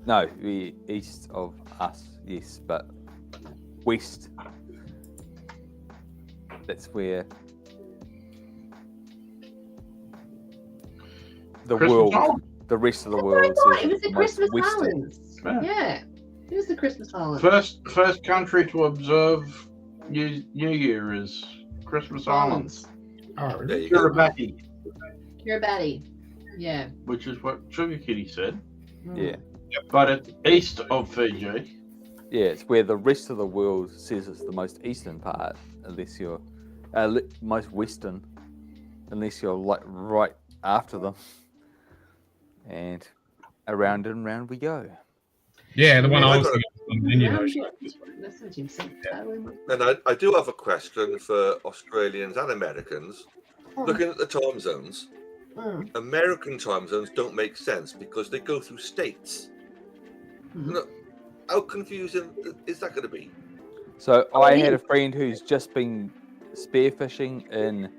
No, we're east of us, yes, but west. That's where the Christmas world, Island? the rest of the That's world. what I thought. is It was the most Christmas western. Islands. Yeah. It was the Christmas Islands. First country to observe New Year is Christmas Islands. Oh, There you go. Kiribati, Kiribati. Yeah. which is what Sugar Kitty said. Yeah, But it's east of Fiji. yeah, it's where the rest of the world says it's the most eastern part, unless you're most western, unless you're like right after them, and around and round we go. Yeah, the one I was I thinking of, Indian Ocean. And I do have a question for Australians and Americans. Looking at the time zones, American time zones don't make sense because they go through states. Look, how confusing is that going to be? So I had a friend who's just been spearfishing in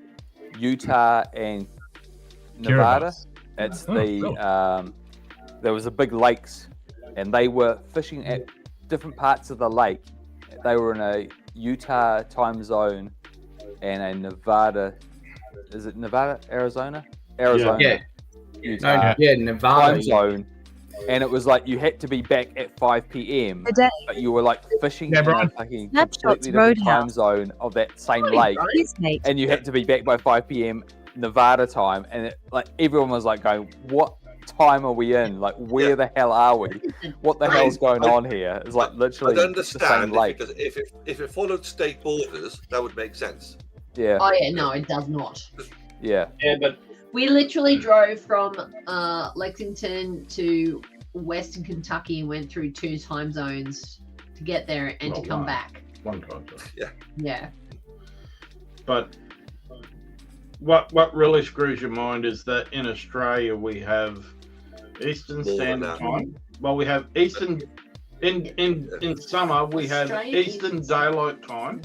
Utah and Nevada. It's there was a big lakes, and they were fishing at different parts of the lake. They were in a Utah time zone and a Nevada. Is it Nevada, Arizona? Arizona. Yeah. Utah. Yeah, Nevada. Time zone. And it was like you had to be back at 5 p.m. Today. But you were like fishing in a fucking Snapshots completely different time Roadhouse. zone of that same lake. Yes, mate. And you had to be back by 5 p.m. Nevada time. And it, like everyone was like going, what time are we in? Like, where the hell are we? What the hell's going on here? It's like literally I'd the same understand lake. because if it followed state borders, that would make sense. Yeah. Oh yeah, no, it does not. Yeah. Yeah, but We literally drove from Lexington to Western Kentucky and went through 2 time zones to get there and to come back. One time zone. Yeah. Yeah. But what really screws your mind is that in Australia we have Eastern Standard Time. Well, we have Eastern in summer we have Eastern Daylight Time.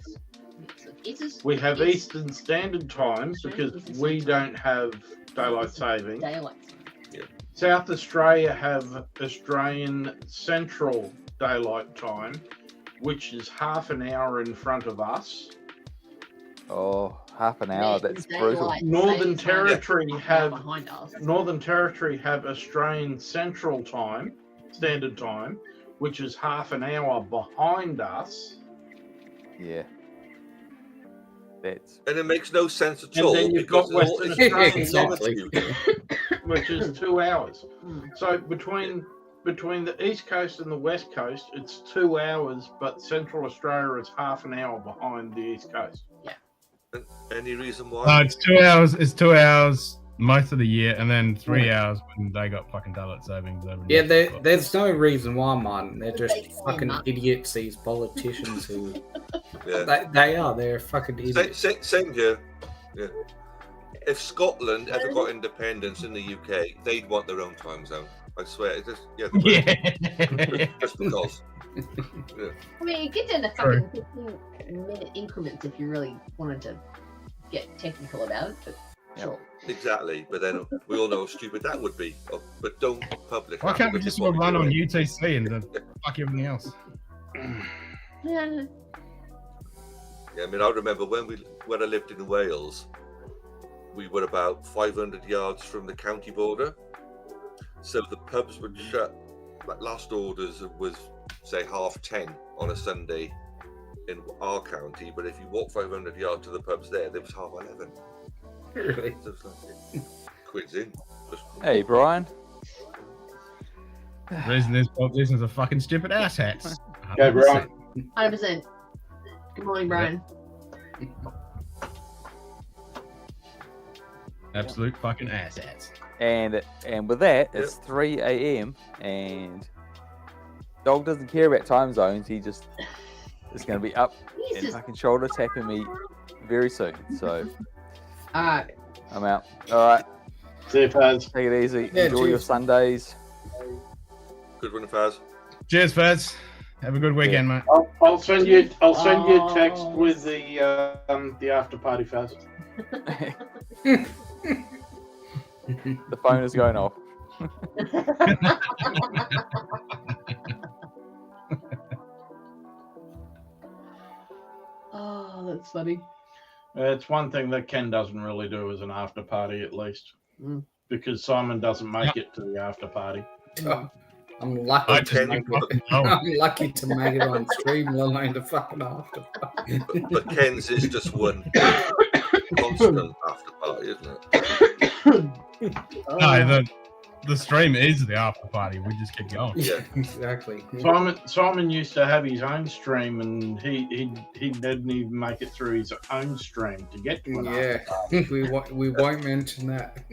We have Eastern Standard Time because we don't have daylight saving. South Australia have Australian Central Daylight Time, which is half an hour in front of us. Oh, half an hour. That's brutal. Northern Territory have Australian Central Time, Standard Time, which is half an hour behind us. Yeah. And it makes no sense at And all then you've because got Western Australian Exactly. which is 2 hours. So between the East Coast and the West Coast, it's 2 hours, but Central Australia is half an hour behind the East Coast. Any reason why? No, it's 2 hours. It's 2 hours most of the year, and then 3 hours when they got fucking daylight savings. Yeah, there's no reason why, man. They're just fucking idiots, these politicians who... They are. They're fucking idiots. Same here. Yeah. If Scotland ever got independence in the UK, they'd want their own time zone. I swear. It's just, just because. Yeah. I mean, you get down to fucking 15-minute increments if you really wanted to get technical about it, but sure. Exactly, but then we all know how stupid that would be. But don't publish. Why can't we just run on UTC and then fuck everything else? Yeah. Yeah, I mean, I remember when I lived in Wales, we were about 500 yards from the county border, so the pubs would shut. Like last orders was say 10:30 on a Sunday in our county, but if you walk 500 yards to the pubs there was 11:30. Really? So it's like, quids in. Hey, Brian. The reason this politicians are fucking stupid asshats. Go, Brian. 100%. Good morning, Brian. Absolute fucking asshats. And with that, it's 3 a.m. and dog doesn't care about time zones. He just is going to be up and fucking shoulder tapping me very soon. So, alright, I'm out. All right. See you, Faz. Take it easy. Yeah, Enjoy your Sundays. Good one, Faz. Cheers, Faz. Have a good weekend, mate. I'll send you a text with the after party, Faz. The phone is going off. Oh, that's funny. It's one thing that Ken doesn't really do as an after party, at least, because Simon doesn't make it to the after party. I'm lucky to make it. I'm lucky to make it on stream, let alone the fucking after party. But Ken's is just one constant after party, isn't it? No, the stream is the after party. We just keep going. Yeah, exactly. Simon used to have his own stream, and he didn't even make it through his own stream to get to an after party. we won't mention that.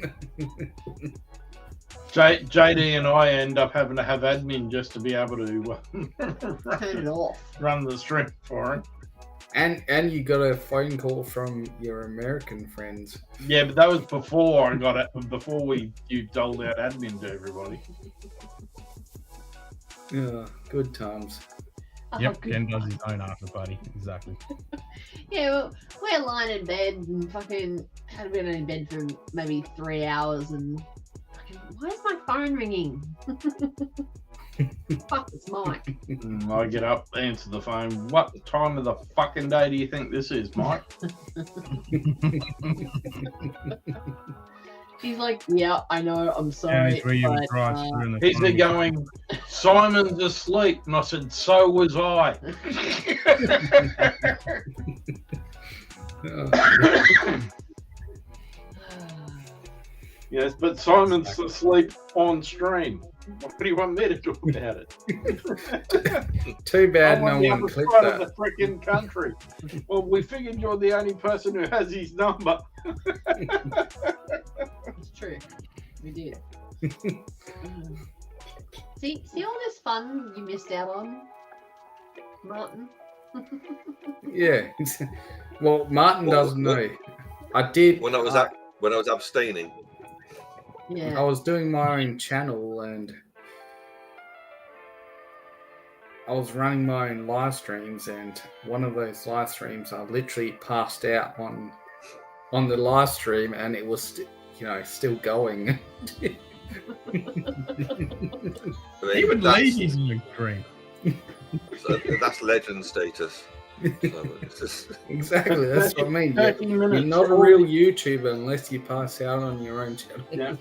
JD and I end up having to have admin just to be able to turn it off, run the stream for him. And you got a phone call from your American friends. Yeah, but that was before I got it. Before you doled out admin to everybody. Yeah, good times. Yep, Ken does his own after party. Exactly. Yeah, well, we're lying in bed and fucking had been in bed for maybe 3 hours and fucking, why is my phone ringing? Fuck, it's Mike. I get up, answer the phone. What time of the fucking day do you think this is, Mike? He's like, yeah, I know, I'm sorry. He's going, Simon's asleep. And I said, so was I. Yes, but Simon's asleep on stream. What do you want me to do about it? Too bad I'm no on the one other clicked side that. of the freaking country. Well, we figured you're the only person who has his number. It's true. We did. See all this fun you missed out on, Martin? Yeah. Well, Martin doesn't know. I did when I was abstaining. Yeah. I was doing my own channel and I was running my own live streams, and one of those live streams I literally passed out on the live stream, and it was still going. Even ladies look great. So that's legend status. Exactly, that's what I mean. 30 You're minutes not a all- real YouTuber unless you pass out on your own channel. Yeah.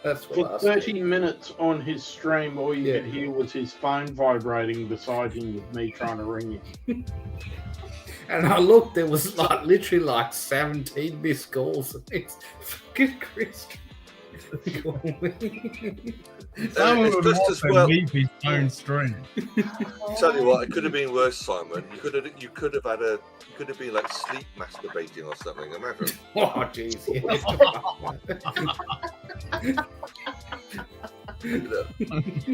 That's For what I 30 minutes on his stream, all you could hear was his phone vibrating beside him with me trying to ring him. And I looked, there was literally 17 missed calls. It's fucking Christian. Someone it's would just want as to well. leave his own stream. Tell you what, it could have been worse, Simon. You could have been like sleep masturbating or something. Imagine. Oh jeez.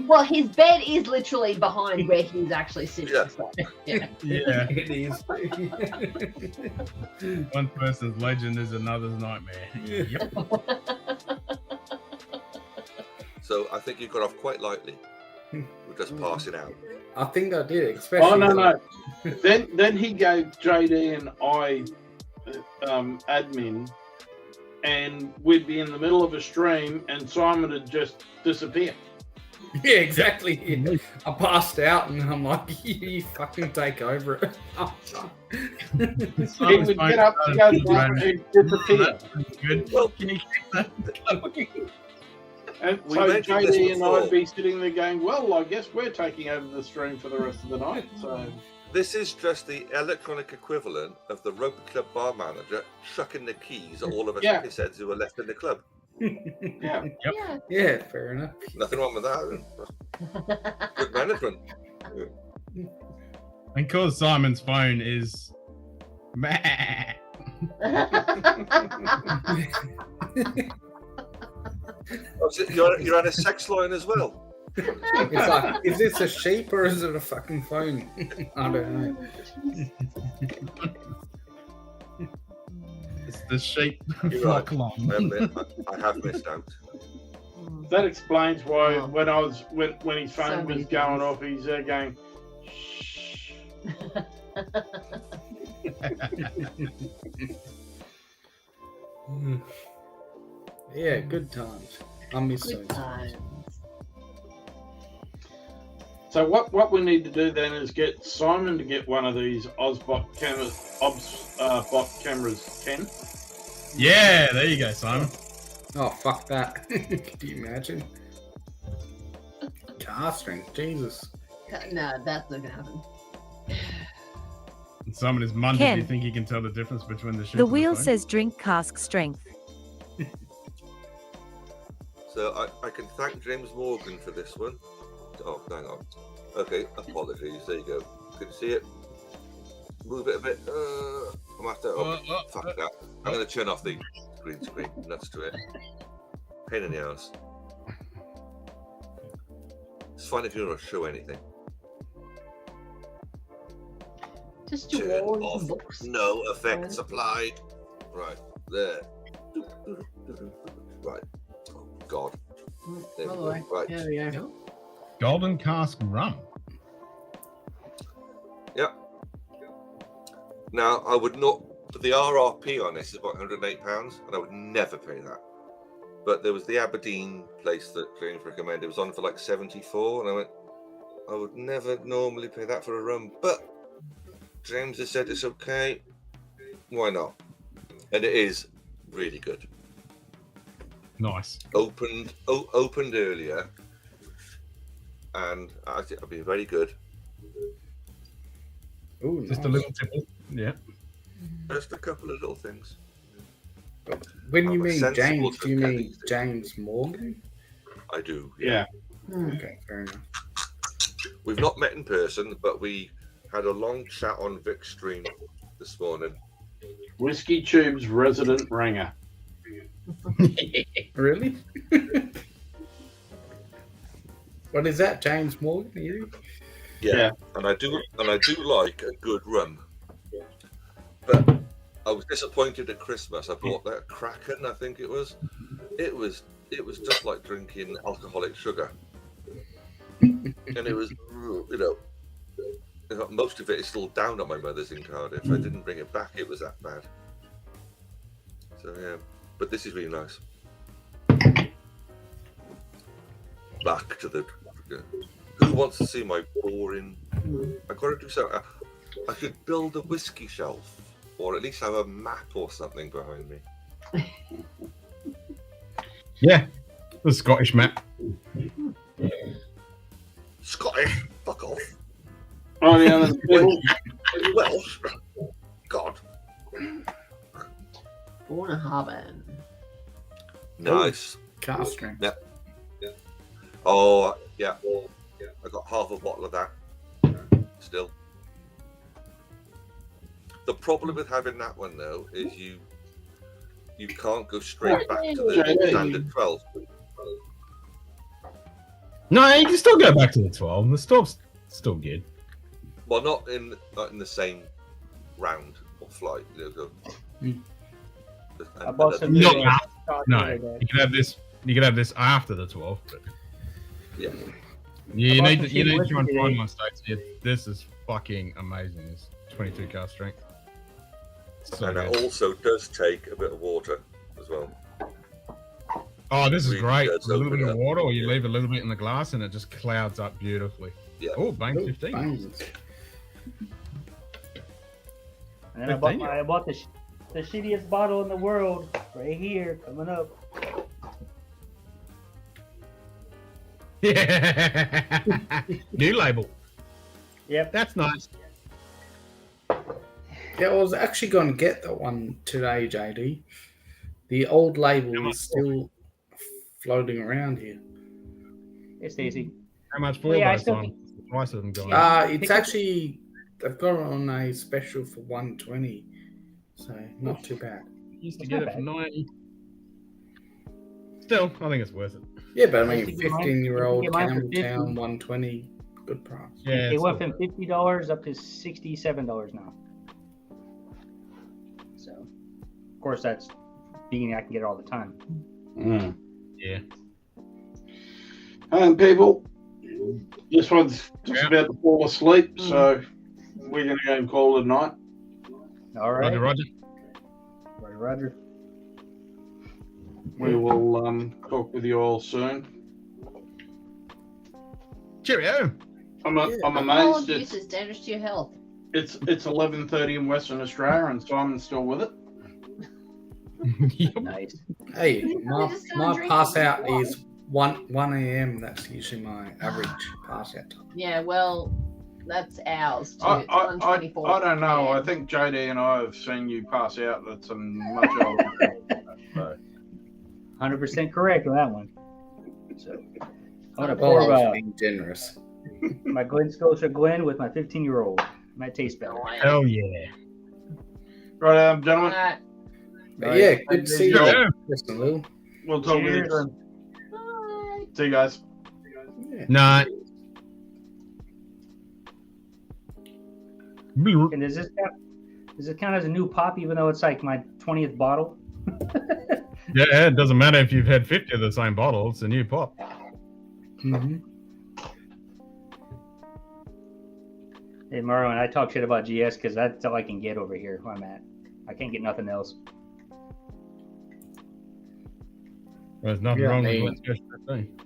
Well, his bed is literally behind where he's actually sitting. Yeah. So, yeah. Yeah. It is. One person's legend is another's nightmare. Yep. So I think you got off quite lightly. We're just passing out. I think I did, especially. Oh no. Then he gave JD and I admin, and we'd be in the middle of a stream, and Simon would just disappear. Yeah, exactly. I passed out, and I'm like, you fucking take over it. He would get up to go to the bathroom and disappear. Good. Well, can you keep that going? And We so mentioned this JD and before. I'd be sitting there going, well, I guess we're taking over the stream for the rest of the night. So This is just the electronic equivalent of the rugby club bar manager chucking the keys at all of us Yeah. pissheads who are left in the club. yeah. Yep. Yeah, fair enough. Nothing wrong with that. Good management. And because Simon's phone is meh. Oh, so you're on a sex line as well. It's like, is this a sheep or is it a fucking phone? I don't know. It's the sheep You're flock right. line. I have missed out. That explains why Oh. when his phone So was many going things. off, he's there going, shh. Yeah, good times. I miss those. Good times. So what we need to do then is get Simon to get one of these bot cameras, Ken. Yeah, there you go, Simon. Oh, fuck that. Could you imagine? Car strength, Jesus. No, that's not gonna happen. And Simon is munted. Ken. Do you think he can tell the difference between the sheep The and wheel phone? says drink cask strength. So I can thank James Morgan for this one. Oh, hang on. Okay, apologies. There you go. Couldn't see it. Move it a bit. I'm after. Fuck that. I'm going to turn off the green screen. Nuts to it. Pain in the ass. It's fine if you don't show anything. Just Turn your walls off. and books. No effects applied. Right there. Right. Oh God. There we go. Right. There we go. Golden cask rum. Yep. Now I would not. The RRP on this is about £108, and I would never pay that. But there was the Aberdeen place that James recommended. It was on for like 74, and I went, I would never normally pay that for a rum, but James has said it's okay. Why not? And it is really good. Nice. Opened earlier, and I think it'll be very good. Ooh, Just a nice. little tipple. Yeah. Just a couple of little things. When you I'm a mean sensible James, do you cooker mean these days. James Morgan? I do. Yeah. Okay, fair enough. We've not met in person, but we had a long chat on Vic's stream this morning. Whiskey Tube's resident ringer. Really? What is that, James Morgan? You? Yeah. And I do like a good rum. But I was disappointed at Christmas. I bought that Kraken, I think it was. It was just like drinking alcoholic sugar, and it was, most of it is still down at my mother's in Cardiff. I didn't bring it back. It was that bad. So yeah, but this is really nice. Back to the. Who wants to see my boring? I got to do something. I could build a whiskey shelf, or at least have a map or something behind me. Yeah, the Scottish map. Scottish? Fuck off. Oh yeah, Welsh. God. Bornhaven. Nice. Casting. Yep. Oh yeah. I got half a bottle of that. Still. The problem with having that one though is you can't go straight back to the standard 12. No, you can still go back to the 12. The stuff's still good. Well, not in the same round or flight. I bought some No, Scotch no. the other day. You can have this. You can have this after the 12. But yeah. You I bought need some to. You cheap need to whiskey try and today. find my states here. This is fucking amazing. It's 22 cast strength. So And good. it also does take a bit of water as well. Oh, this is Really great. does A little open bit it of up. water, or you leave a little bit in the glass, and it just clouds up beautifully. Yeah. Oh, bang 15. Bang. And then I bought the shittiest bottle in the world right here coming up. Yeah. New label. Yep. That's nice. Yeah, I was actually going to get that one today, JD. The old label is still floating around here. Hey, Stacy. How much for Well, yeah, I those still times? Twice of them gone. It's actually, they've got it on a special for 120, so not too bad. Used to It's get not it for bad. 90. Still, I think it's worth it. Yeah, but I I mean, think you might- 15-year-old you might get mine for Campbelltown 50. 120, good price. Yeah, They it's went still from $50 up to $67 now. So, of course, that's being I can get it all the time. Yeah. People, this one's just about to fall asleep, so we're going to go and call it a night. All right. Roger, Roger. Roger, Roger. We will talk with you all soon. Cheerio. I'm Alcohol amazed. abuse is dangerous to your health. It's 11:30 in Western Australia, and Simon's still with it. Nice. Hey, We're just gonna my drink pass it. out is 1 a.m. That's usually my average pass out time. Yeah, well, that's ours too. I It's 1:24. don't know. a.m. I think JD and I have seen you pass out at some much older. So. 100% correct on that one. So, I'm going to Well, I pour was being generous. my Glen Scotia Glen with my 15-year-old. Might taste better. Hell yeah. Right, gentlemen. But yeah, good to see you. Yeah. Listen, Lou. We'll talk with Cheers. you. See you guys. Night. And does this count as a new pop, even though it's like my 20th bottle? Yeah, it doesn't matter if you've had 50 of the same bottle. It's a new pop. Mm-hmm. Hey, Marlon, I talk shit about GS because that's all I can get over here where I'm at. I can't get nothing else. There's nothing Yeah, wrong I with mean- Glen Scotia 15.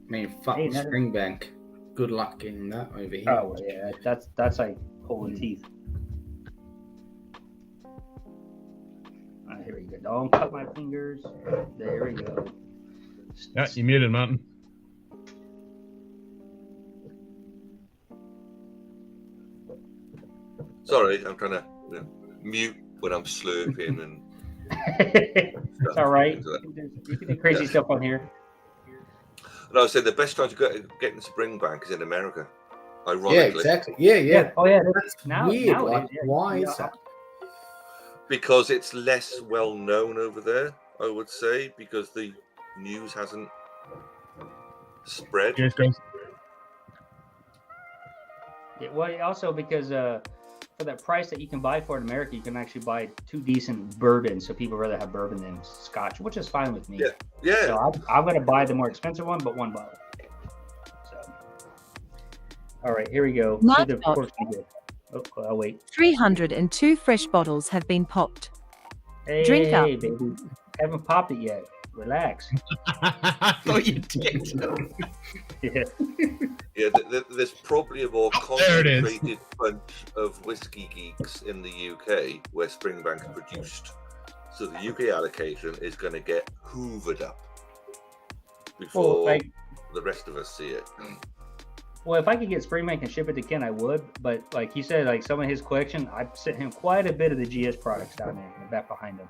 I mean, fuck Hey, the nothing- Springbank. Good luck getting that over here. Oh, well, yeah, that's like pulling teeth. All right, here we go. Don't cut my fingers. There we go. Yeah, you muted, Martin. Sorry, I'm trying to mute when I'm slurping and. It's all right. You can do crazy stuff on here. And I was saying the best time to get into Springbank is in America. Ironically. Yeah, exactly. Yeah, yeah. Oh, yeah. That's Now- weird. now it Like, is, yeah. why Yeah. is that? Because it's less well known over there, I would say, because the news hasn't spread. Cheers, guys. Yeah, well, also because for that price that you can buy for in America, you can actually buy 2 decent bourbons. So people rather have bourbon than Scotch, which is fine with me. Yeah. So I'm gonna buy the more expensive one, but 1 bottle. So, all right, here we go. Not The hot. cork's good. Oh, I'll wait. 302 fresh bottles have been popped. Hey, Drink up. baby. Haven't popped it yet. Relax. I thought you did. Yeah. Yeah, there's probably a more There it is. concentrated bunch of whiskey geeks in the UK where Springbank's produced. So the UK allocation is going to get hoovered up before the rest of us see it. Well, if I could get Springbank and ship it to Ken, I would. But like you said, like some of his collection, I've sent him quite a bit of the GS products down there in the back behind him.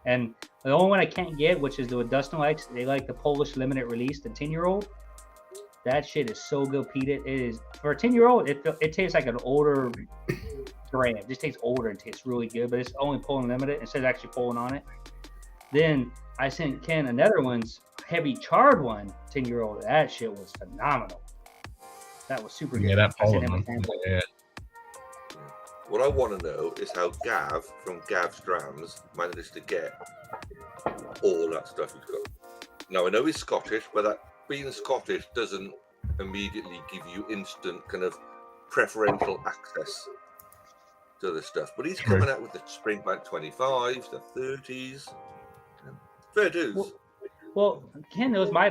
And the only one I can't get, which is the Dustin likes, they like the Polish limited release, the 10-year-old. That shit is so good, Pete. It is for a 10-year-old. It tastes like an older brand. It just tastes older and tastes really good. But it's only Poland limited. It says actually Poland on it. Then I sent Ken another one's heavy charred one, 10-year-old. That shit was phenomenal. That was super good. Yeah, that I sent Poland him a one. sample. Yeah. What I want to know is how Gav from Gav's Drams managed to get all that stuff he's got. Now, I know he's Scottish, but that being Scottish doesn't immediately give you instant kind of preferential access to the stuff. But he's coming out with the Springbank 25s, the 30s. Fair dues. Well, Ken knows my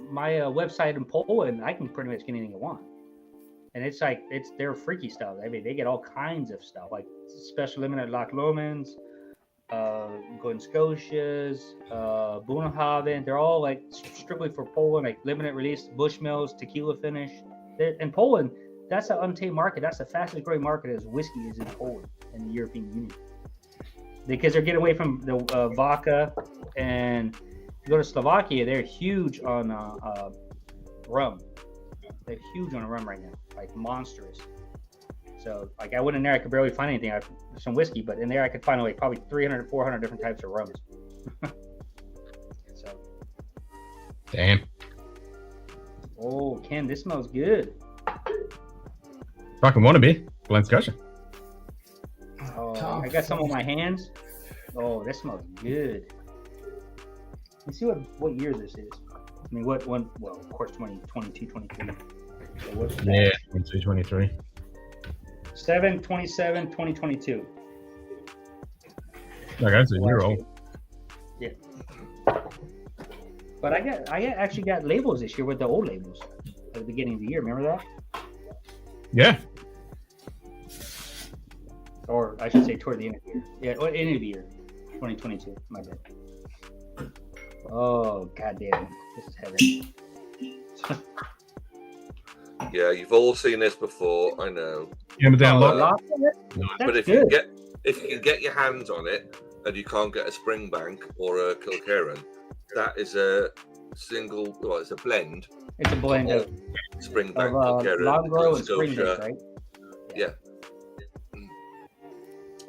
website in Poland. I can pretty much get anything I want, and it's like their freaky stuff. I mean, they get all kinds of stuff like special limited Loch Lomans, Golden Scotias, Bunnahabhain. They're all like strictly for Poland, like limited release Bushmills, tequila finish. In Poland, that's an untamed market. That's the fastest growing market as whiskey is in Poland and the European Union, because they're getting away from the vodka. And you go to Slovakia, they're huge on rum. They're huge on rum right now, like monstrous. So, like, I went in there, I could barely find anything. Some whiskey, but in there I could find like probably 300, 400 different types of rums. So. Damn. Oh, Ken, this smells good. Fucking wannabe. Glen Scotia. Oh, I got some on my hands. Oh, this smells good. Let's see what year this is. I mean, what one? Well, of course, 2022, 23. So what's that? Yeah, 22, 23. 7/27/2022. Like that's a year old. Yeah. But I actually got labels this year with the old labels at the beginning of the year. Remember that? Yeah. Or I should say toward the end of the year. Yeah, or end of the year, 2022. My bad. Oh, goddamn. This is heaven. Yeah, you've all seen this before, I know. Yeah, but download. But if you can get your hands on it and you can't get a Springbank or a Kilkerran, that is a single, well, it's a blend. It's a blend of Springbank, Kilkerran, Longrow and Springbank, right? Yeah.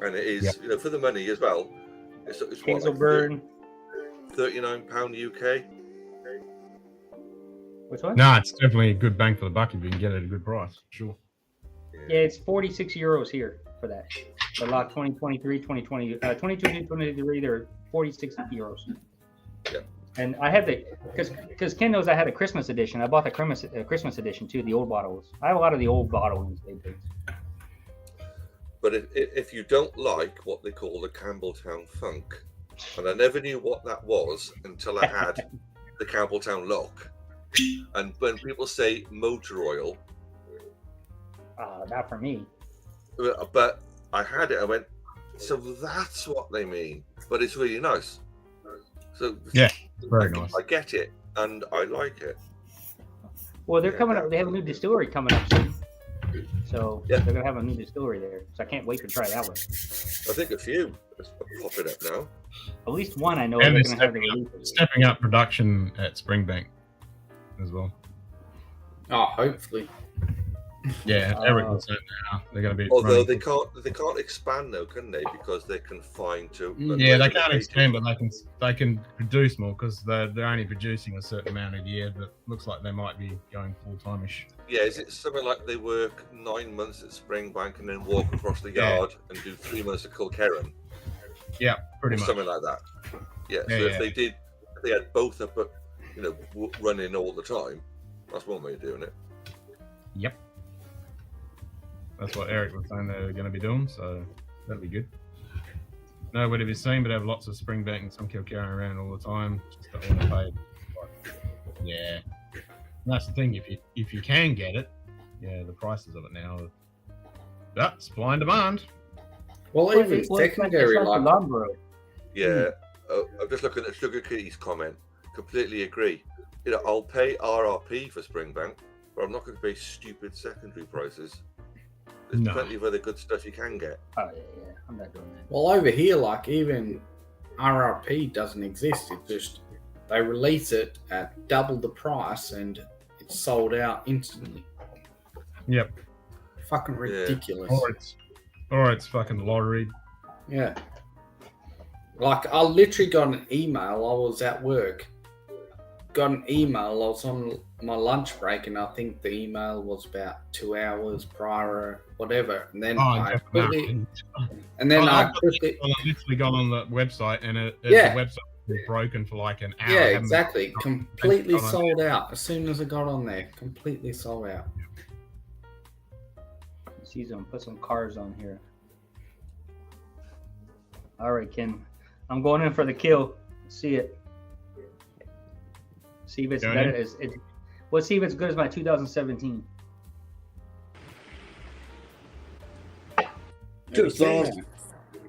And it is, you know, for the money as well. It's what, Hazelburn. £39 UK. Which one? Nah, it's definitely a good bang for the buck if you can get it at a good price. Sure. Yeah, it's 46 euros here for that. The lot 2023, 2020, 22, 23, they're 46 euros. Yeah. And I have because Ken knows I had a Christmas edition. I bought the Christmas edition too, the old bottles. I have a lot of the old bottles. But if you don't like what they call the Campbelltown Funk, and I never knew what that was until I had the Campbelltown Lock. And when people say motor oil, not for me. But I had it. I went, so that's what they mean. But it's really nice. So yeah, very nice. I get it, and I like it. Well, they're coming up. They have a new distillery coming up soon. So they're gonna have a new distillery there. So I can't wait to try that one. I think a few are popping up now. At least one I know. And they're they're gonna have the stepping up production at Springbank as well. Oh, hopefully. Yeah, Eric was saying now they're going to be. Although running. they can't expand though, can they? Because they're confined to. Yeah, they can't expand, but they can produce more because they're only producing a certain amount a year. But looks like they might be going full time-ish. Yeah, is it something like they work 9 months at Springbank and then walk across the yard and do 3 months at Kilkerran? Yeah, pretty much. Something like that. Yeah. So if they had both up, running all the time, that's one way of doing it. Yep. That's what Eric was saying they were going to be doing, so that'll be good. Nobody to be seen, but have lots of Springbank and some Kilkerran around all the time. Just don't want to pay. Yeah. And that's the thing. If you can get it, the prices of it now. But supply and demand. Well, even secondary Yeah. I'm just looking at Sugar Kitty's comment. Completely agree. I'll pay RRP for Springbank, but I'm not going to pay stupid secondary prices. There's plenty of other good stuff you can get. Oh yeah, I'm not doing that. Well, over here, even RRP doesn't exist. It just they release it at double the price and it's sold out instantly. Yep. Fucking ridiculous. Or it's fucking lottery. Yeah. I literally got an email. I was at work. Got an email. I was on my lunch break, and I think the email was about 2 hours prior, whatever. And then I literally got on the website, and the website was broken for like an hour. Yeah, exactly. Completely sold out as soon as I got on there. Completely sold out. See them. Put some cars on here. All right, Ken. I'm going in for the kill. See it. See if it's better. Let's see if it's good as my 2017. Good to see you.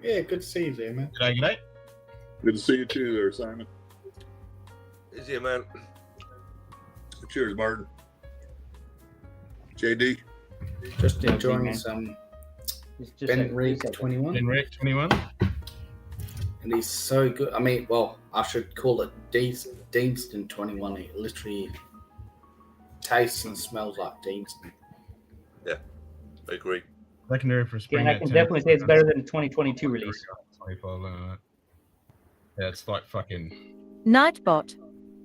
Yeah, good to see you there, man. G'day. Good to see you too there, Simon. Is he, man? Cheers, Martin. JD. Just enjoying some Ben Reed 21. Ben Reed 21. And he's so good. I mean, well, I should call it Deanston 21. It literally tastes and smells like Deanston. Yeah, I agree. Secondary for spring. Yeah, I can definitely say it's better than the 2022 release. 25, yeah, it's like fucking Nightbot.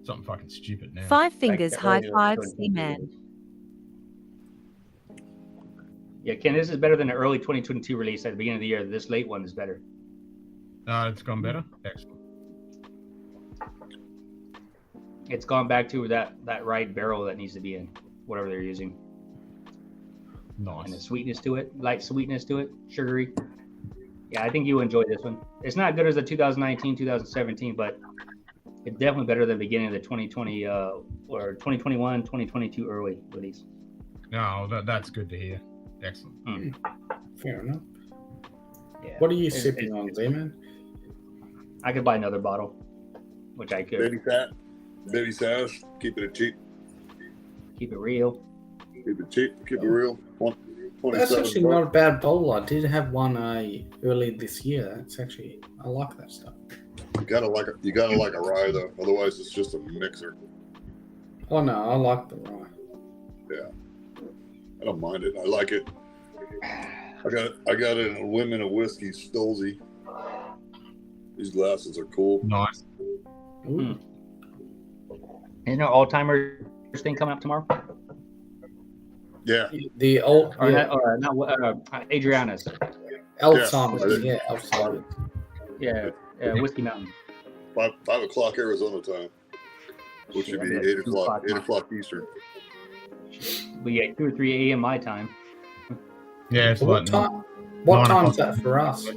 something fucking stupid now. 5 fingers high five, C-Man. Yeah, Ken, this is better than the early 2022 release at the beginning of the year. This late one is better. It's gone better. Excellent. It's gone back to that right barrel that needs to be in whatever they're using. Nice. And the sweetness to it, light sweetness to it, sugary. Yeah, I think you enjoy this one. It's not good as the 2019, 2017, but it's definitely better than the beginning of the 2020 or 2021, 2022 early release. No, that's good to hear. Excellent. Fair enough. Yeah. What are you sipping on, Z-Man? I could buy another bottle, which I could. Baby Sass, keeping it cheap. Keep it real. Keep it cheap. Keep it real. That's actually not a bad bowl. I did have one early this year. That's actually, I like that stuff. You gotta like a rye though. Otherwise, it's just a mixer. Oh no, I like the rye. Yeah, I don't mind it. I like it. I got it in a Women of Whiskey Stolzy. These glasses are cool. Nice. Ooh. Isn't there all-timer thing coming up tomorrow? Yeah. The old Adriana's. Alzheimer's. Yeah, Alzheimer's. Yeah, Whiskey Mountain. 5 o'clock Arizona time, which should be 8 o'clock Eastern. We get 2 or 3 a.m. my time. Yeah, it's what time is that for us?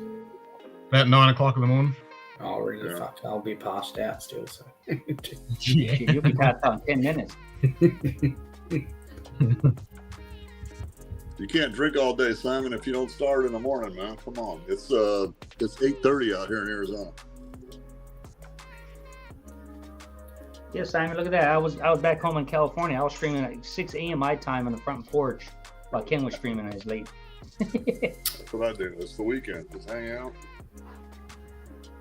About 9 o'clock in the morning. Oh, really? Yeah. Fuck, I'll be passed out still. So. Yeah. You'll be passed out in 10 minutes. You can't drink all day, Simon, if you don't start in the morning, man. Come on. It's 8:30 out here in Arizona. Yeah, Simon, look at that. I was back home in California. I was streaming at 6 a.m. my time on the front porch while Ken was streaming his late. That's what I do. It's the weekend. Just hang out.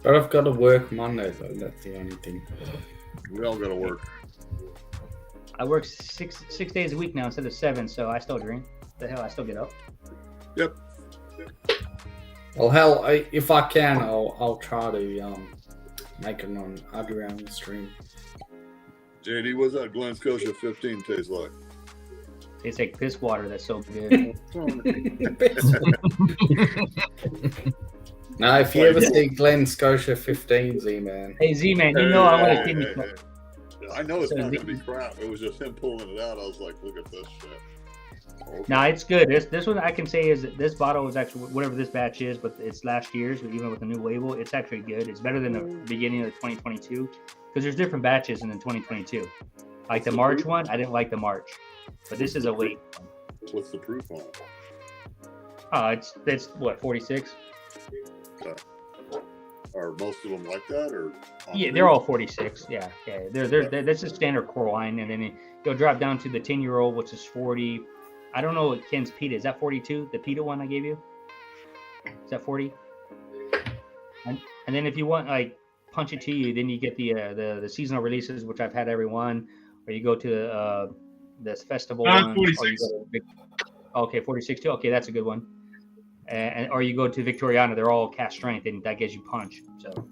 But I've got to work Monday, though. That's the only thing. We all got to work. I work six days a week now instead of 7, so I still drink. The hell, I still get up. Yep. Well, hell, if I can, I'll try to make it on around the stream. JD, what's that Glen Scotia 15 taste like? Tastes like piss water. That's so good. Now, if you ever see Glen Scotia 15, Z-Man. Hey, Z-Man, you know I want to give me. I know it's not going to be crap. It was just him pulling it out. I was like, look at this shit. Okay. Nah, it's good. This one I can say is that this bottle is actually whatever this batch is, but it's last year's. But even with the new label, it's actually good. It's better than the beginning of 2022 because there's different batches in the 2022. Like the March one, I didn't like the March, but this is a late one. What's the proof on it? It's what 46. Are most of them like that, or? Yeah, they're all 46. Yeah. They're that's a standard core wine, and then you'll drop down to the 10-year-old, which is 40. I don't know what Ken's Pita is. That 42? The Pita one I gave you? Is that 40? And then if you want like punch it to you, then you get the seasonal releases, which I've had every one, or you go to this festival one. 46. Okay, 46 too. Okay, that's a good one. And or you go to Victoriana, they're all cast strength, and that gives you punch. So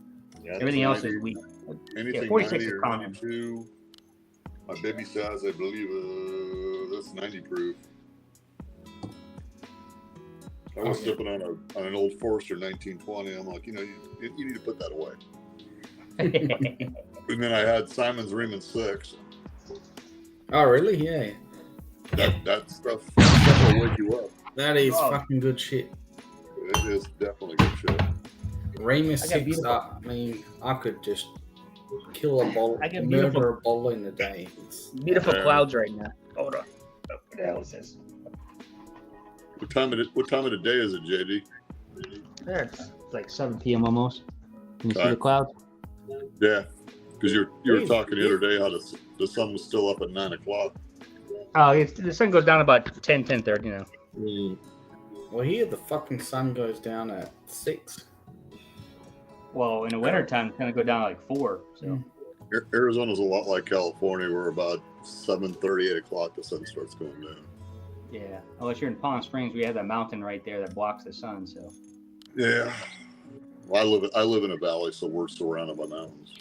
everything else is weak. Anything 46 90 is or common. 92. My baby size, I believe, that's 90 proof. I was sipping on an old Forester 1920. I'm like, you need to put that away. And then I had Simon's Riemann 6. Oh, really? Yeah. That stuff will wake you up. That is fucking good shit. It is definitely good shit. Remus 6, I mean, I could just kill a bottle, murder a bottle in a day. Beautiful clouds right now. Hold on. What the hell is this? What time of the day is it, JD? There, it's like 7 p.m. almost. Can you see the clouds? Yeah, because you were talking the other day how the sun was still up at 9 o'clock. Oh, the sun goes down about 10:30 now. Well, here the fucking sun goes down at 6. Well, in the wintertime, it's going to go down like 4. So Arizona's a lot like California, where about 7:30, 8 o'clock the sun starts going down. Yeah, unless you're in Palm Springs, we have that mountain right there that blocks the sun. So yeah, well, I live in a valley, so we're surrounded by mountains.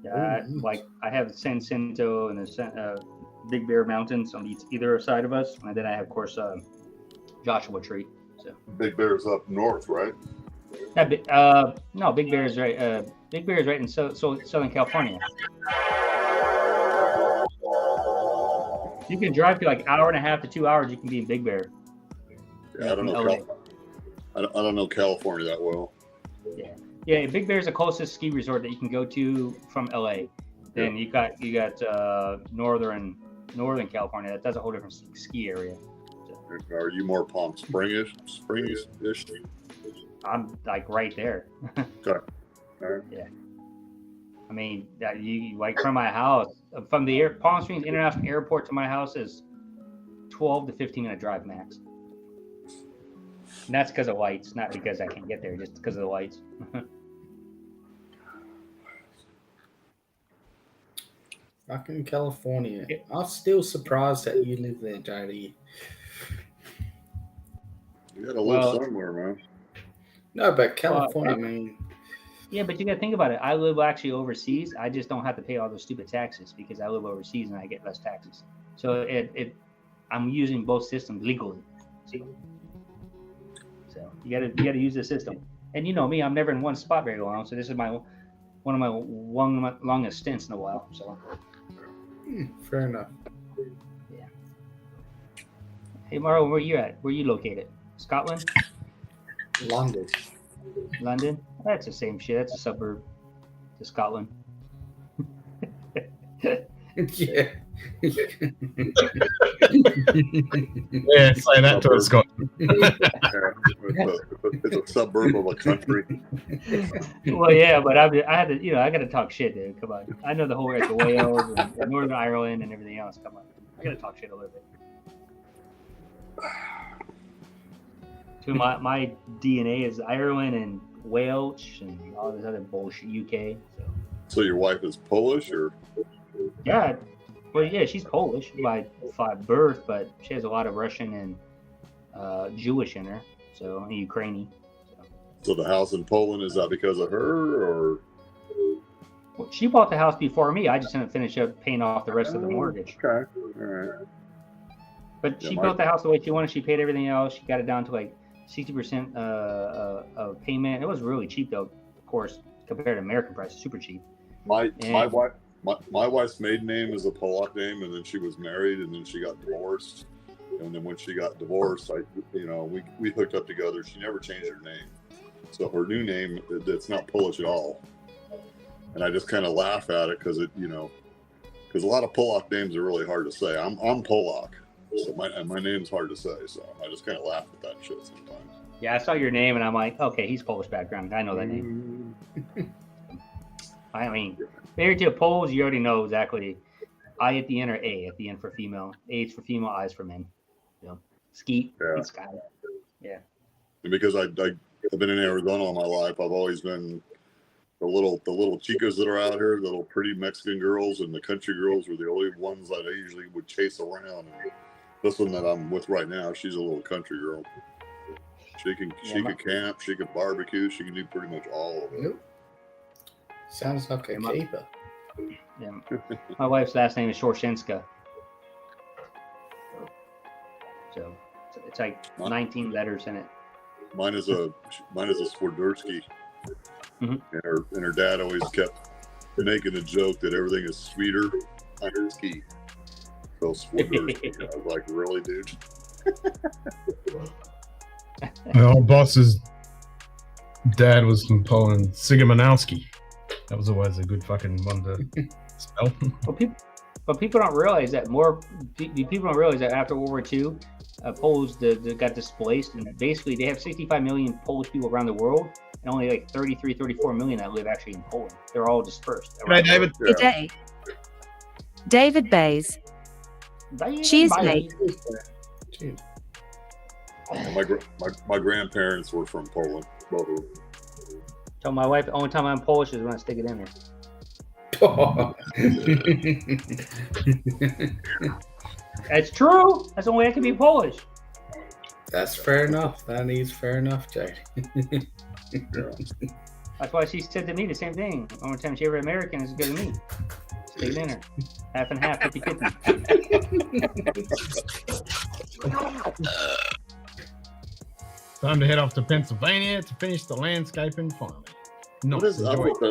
yeah, like I have San Jacinto and the Big Bear Mountains on either side of us, and then I have, of course, Joshua Tree. So Big Bear's up north, right? No, Big Bear is right. Big Bear is right in Southern California. You can drive for like hour and a half to 2 hours. You can be in Big Bear. Yeah, I don't know. I don't know California that well. Yeah. Big Bear is the closest ski resort that you can go to from LA. Then you got Northern California. That's a whole different ski area. So. Are you more Palm Springs-ish? I'm like right there. Okay. All right. Yeah. I mean, you like from my house, from the Palm Springs International Airport to my house is 12 to 15 minute drive max. And that's because of lights, not because I can't get there, just because of the lights. Fucking California. I'm still surprised that you live there, JD. You gotta live somewhere, man. No, but California, man. Yeah, but you gotta think about it. I live actually overseas. I just don't have to pay all those stupid taxes because I live overseas and I get less taxes. So I'm using both systems legally. So you gotta use the system. And you know me, I'm never in one spot very long. So this is one of my longest stints in a while. So fair enough. Yeah. Hey Mauro, where you at? Where you located? Scotland? London. London? That's the same shit. That's a suburb to Scotland. Yeah. Yeah, say that to a Scot. It's a suburb of a country. Well, yeah, but I had to, I got to talk shit, dude. Come on, I know the whole rest of Wales and Northern Ireland and everything else. Come on, I got to talk shit a little bit. So my DNA is Ireland and Welsh and all this other bullshit. UK. So your wife is Polish, or? Yeah, Well, yeah, she's Polish by birth, but she has a lot of Russian and Jewish in her, so and Ukrainian. So the house in Poland, is that because of her, or? Well, she bought the house before me. I just didn't finish up paying off the rest of the mortgage. Okay, all right. But she built the house the way she wanted. She paid everything else. She got it down to like 60% of payment. It was really cheap, though, of course, compared to American prices, super cheap. My wife's maiden name is a Polak name, and then she was married, and then she got divorced. And then when she got divorced, we hooked up together. She never changed her name, so her new name, it's not Polish at all. And I just kind of laugh at it because because a lot of Polak names are really hard to say. I'm Polak, so my name's hard to say. So I just kind of laugh at that shit sometimes. Yeah, I saw your name, and I'm like, okay, he's Polish background. I know that name. I mean, married to a Poles, you already know exactly. I at the end or A at the end for female. A is for female, I is for men. Skeet, yeah. Sky. Yeah. And because I've been in Arizona all my life, I've always been the little chicas that are out here, the little pretty Mexican girls, and the country girls were the only ones that I usually would chase around. And this one that I'm with right now, she's a little country girl. She can camp, she can barbecue, she can do pretty much all of it. Sounds like a keeper. Yeah. My wife's last name is Shorshenska. So it's like 19 letters in it. Mine is a Swiderski. Mm-hmm. And her dad always kept making a joke that everything is sweeter on ski. So Swiderski. I was like, really, dude? My old boss's dad was from Poland, Sigamanowski. That was always a good fucking one to spell. But people don't realize that people don't realize that after World War II, Poles got displaced, and basically they have 65 million Polish people around the world, and only like 34 million that live actually in Poland. They're all dispersed. Hey, David. Good day. David Bays. Cheers, mate. My grandparents were from Poland, both of them. Tell my wife the only time I'm Polish is when I stick it in there. That's true. That's the only way I can be Polish. That's fair enough. That is fair enough, Jay. That's why she said to me the same thing. Only time she ever American is good to me. Stick it in her. Half and half, 50-50. Time to head off to Pennsylvania to finish the landscaping finally. What is up with the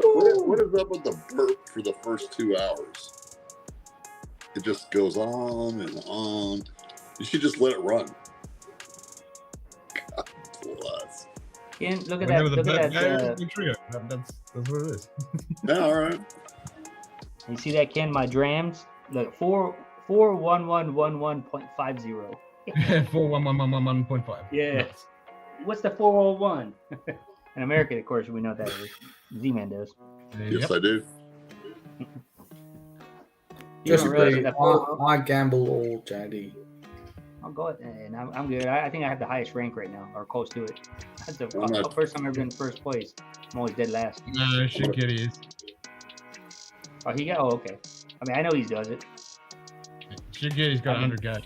burp for the first 2 hours? It just goes on and on. You should just let it run. God bless. Ken, look at that. Look at that. That's what it is. Yeah, all right. You see that, Ken? My Drams? Look, 41111.50. 41111.5. Yeah. Nice. What's the 401? In America, of course, we know what that is. Z-Man does. Yes, I do. I gamble all, JD. I'll go ahead, and I'm good. I think I have the highest rank right now, or close to it. That's the first time I've ever been in first place. I'm always dead last. No, shit, Kitty is. Oh, he got. Oh, okay. I mean, I know he does it. Shit, Kitty's got 100 guys.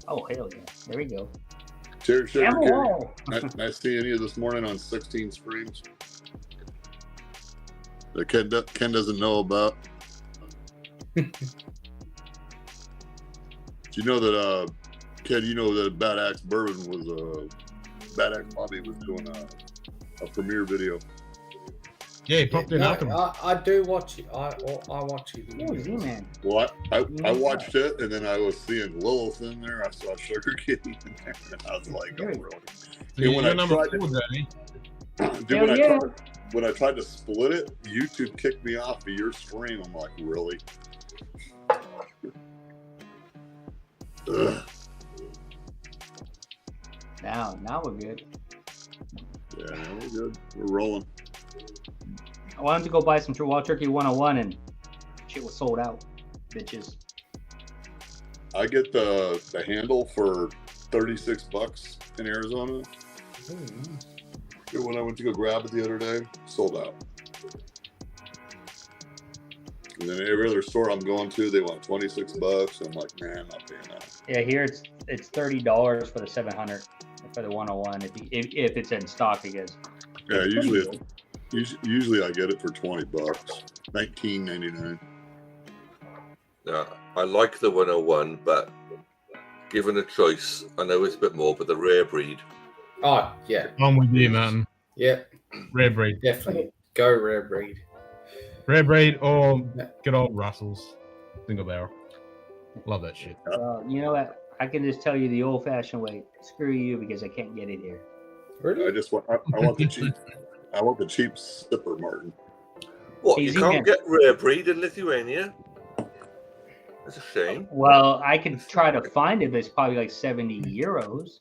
Oh, hell yeah! There we go. Cheers, nice seeing you this morning on 16 streams that Ken doesn't know about. Do you know that, Ken, you know that Bad Axe Bourbon was, Bad Axe Bobby was doing a premiere video. Yeah, he popped in after. I do watch it. I watch it. Oh, Z-Man. Well, I watched it, and then I was seeing Lilith in there. I saw Sugar Kitty in there, and I was like, oh, really? Dude, when I tried to split it, YouTube kicked me off of your stream. I'm like, really? Now we're good. Yeah, we're good. We're rolling. I wanted to go buy some Wild Turkey 101 and shit was sold out. Bitches. I get the handle for $36 in Arizona. When I went to go grab it the other day, sold out. And then every other store I'm going to, they want $26. I'm like, man, I'm not paying that. Yeah, here it's $30 for the 700 for the 101 if it's in stock, I guess. Yeah, usually I get it for $20, $19.99. Yeah, I like the 101, but given a choice, I know it's a bit more, but the rare breed. Oh, yeah. I'm with you, man. Yeah. Rare breed. Definitely. Go rare breed. Rare breed or good old Russell's single barrel. Love that shit. You know what? I can just tell you the old-fashioned way. Screw you because I can't get it here. Really? I want the cheap. I want the cheap sipper, Martin. What? You can't get rare breed in Lithuania? That's a shame. Well, I can try to find it, but it's probably like 70 euros.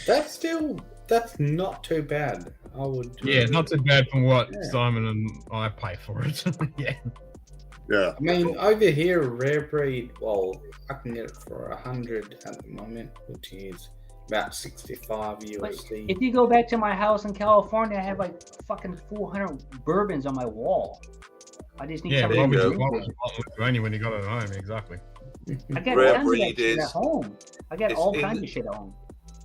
That's not too bad. I would. Yeah, not too bad from what Simon and I pay for it. Yeah. Yeah. I mean, over here, rare breed. Well, I can get it for 100 at the moment, which is about 65 USD. If you go back to my house in California, I have like fucking 400 bourbons on my wall. I just need something to drink with. Only when you got it at home, exactly. I got Rare tons of breed that shit is- at home. I got it's all in- kinds of shit at home.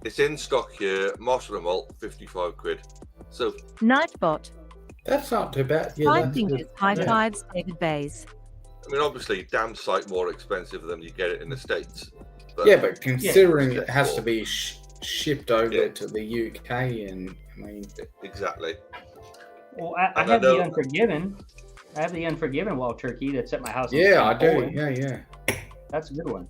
It's in stock here. Master of Malt, 55 quid. So Nightbot. That's not too bad. Yeah, Five that's fingers, good. high Yeah. fives, David Bays. I mean, obviously, damn sight more expensive than you get it in the States. But Yeah, but considering it has more. to be shipped over to the UK, and I mean, exactly. Well, I And have I know- the Unforgiven. I have the Unforgiven wild turkey that's at my house. in yeah, I do. Poland. Yeah. That's a good one.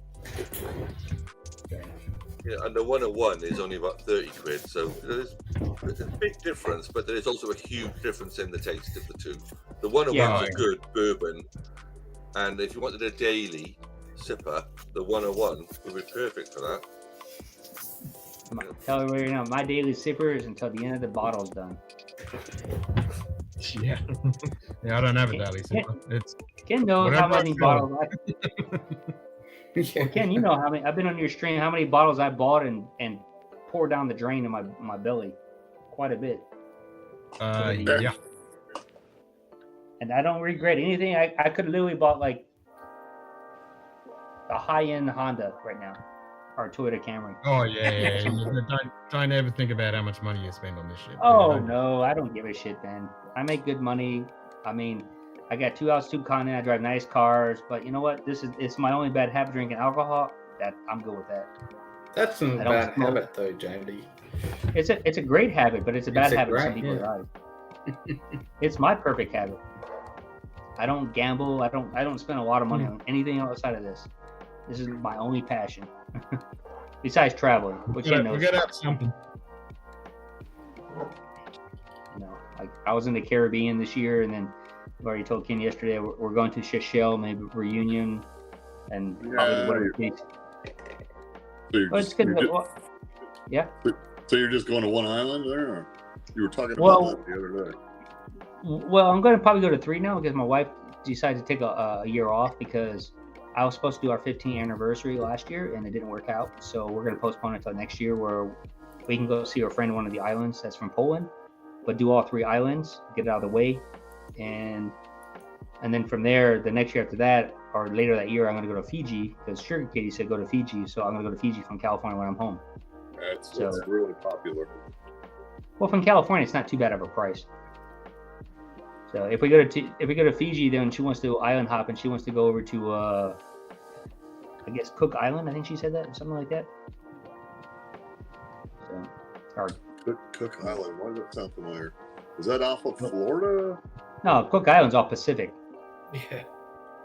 Yeah, and the 101 is only about 30 quid, so there's a big difference, but there is also a huge difference in the taste of the two. The 101 is a good bourbon, and if you wanted a daily sipper, the 101 would be perfect for that. Tell you right now, my daily sipper is until the end of the bottle's done. Yeah. Yeah, I don't have a daily sipper. It's Ken knows whatever how many I feel. bottles Well, Ken, you know how many. I've been on your stream. How many bottles I bought and poured down the drain in my belly? Quite a bit. Yeah. And I don't regret anything. I could literally bought like a high-end Honda right now, or Toyota Camry. Oh yeah. Don't ever think about how much money you spend on this shit. Oh no, I don't give a shit, man. I make good money. I mean, I got 2 hours, 2 continent. I drive nice cars, but you know what? It's my only bad habit, drinking alcohol. That I'm good with that. That's not I a don't bad smoke. habit, though, JD. It's a great habit, but it's a bad It's a habit in some great, people's yeah. eyes. It's my perfect habit. I don't gamble. I don't spend a lot of money on anything outside of this. This is my only passion, besides traveling, which you know. We gotta have something. You know, like I was in the Caribbean this year, and then I've already told Ken yesterday we're going to Seychelles, maybe reunion, and probably So you're Well, it's just, good. you're just- Well, yeah. So you're just going to one island there? Or you were talking about Well- that the other day. Well, I'm going to probably go to 3 now because my wife decided to take a year off because I was supposed to do our 15th anniversary last year and it didn't work out. So we're going to postpone it until next year where we can go see our friend in one of the islands that's from Poland, but do all 3 islands, get it out of the way. And then from there, the next year after that, or later that year, I'm going to go to Fiji because Sugar Katie said go to Fiji. So I'm going to go to Fiji from California when I'm home. That's So- really popular. Well, from California, it's not too bad of a price. So if we go to Fiji, then she wants to island hop and she wants to go over to I guess Cook Island. I think she said that, something like that. So, or Cook Island. Why does that sound familiar? Is that off of Florida? no, Cook Island's off Pacific. Yeah.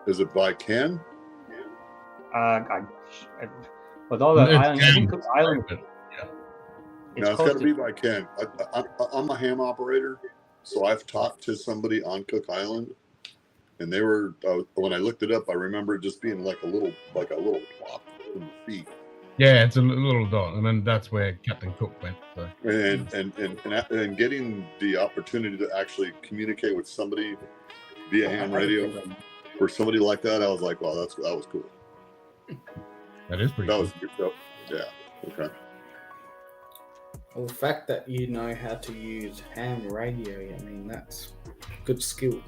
Is it by Ken? With all the It's islands, I think down. Cook Island. No, it's got to be by Ken. I'm a ham operator, so I've talked to somebody on Cook Island, and they were when I looked it up, I remember it just being like a little plop in the feet. Yeah, it's a little dot, and then that's where Captain Cook went. So. And getting the opportunity to actually communicate with somebody via ham radio or somebody like that, I was like, wow, that was cool. That is pretty. That cool. was good stuff. Yeah. Okay. Well, the fact that you know how to use ham radio, I mean, that's good skill.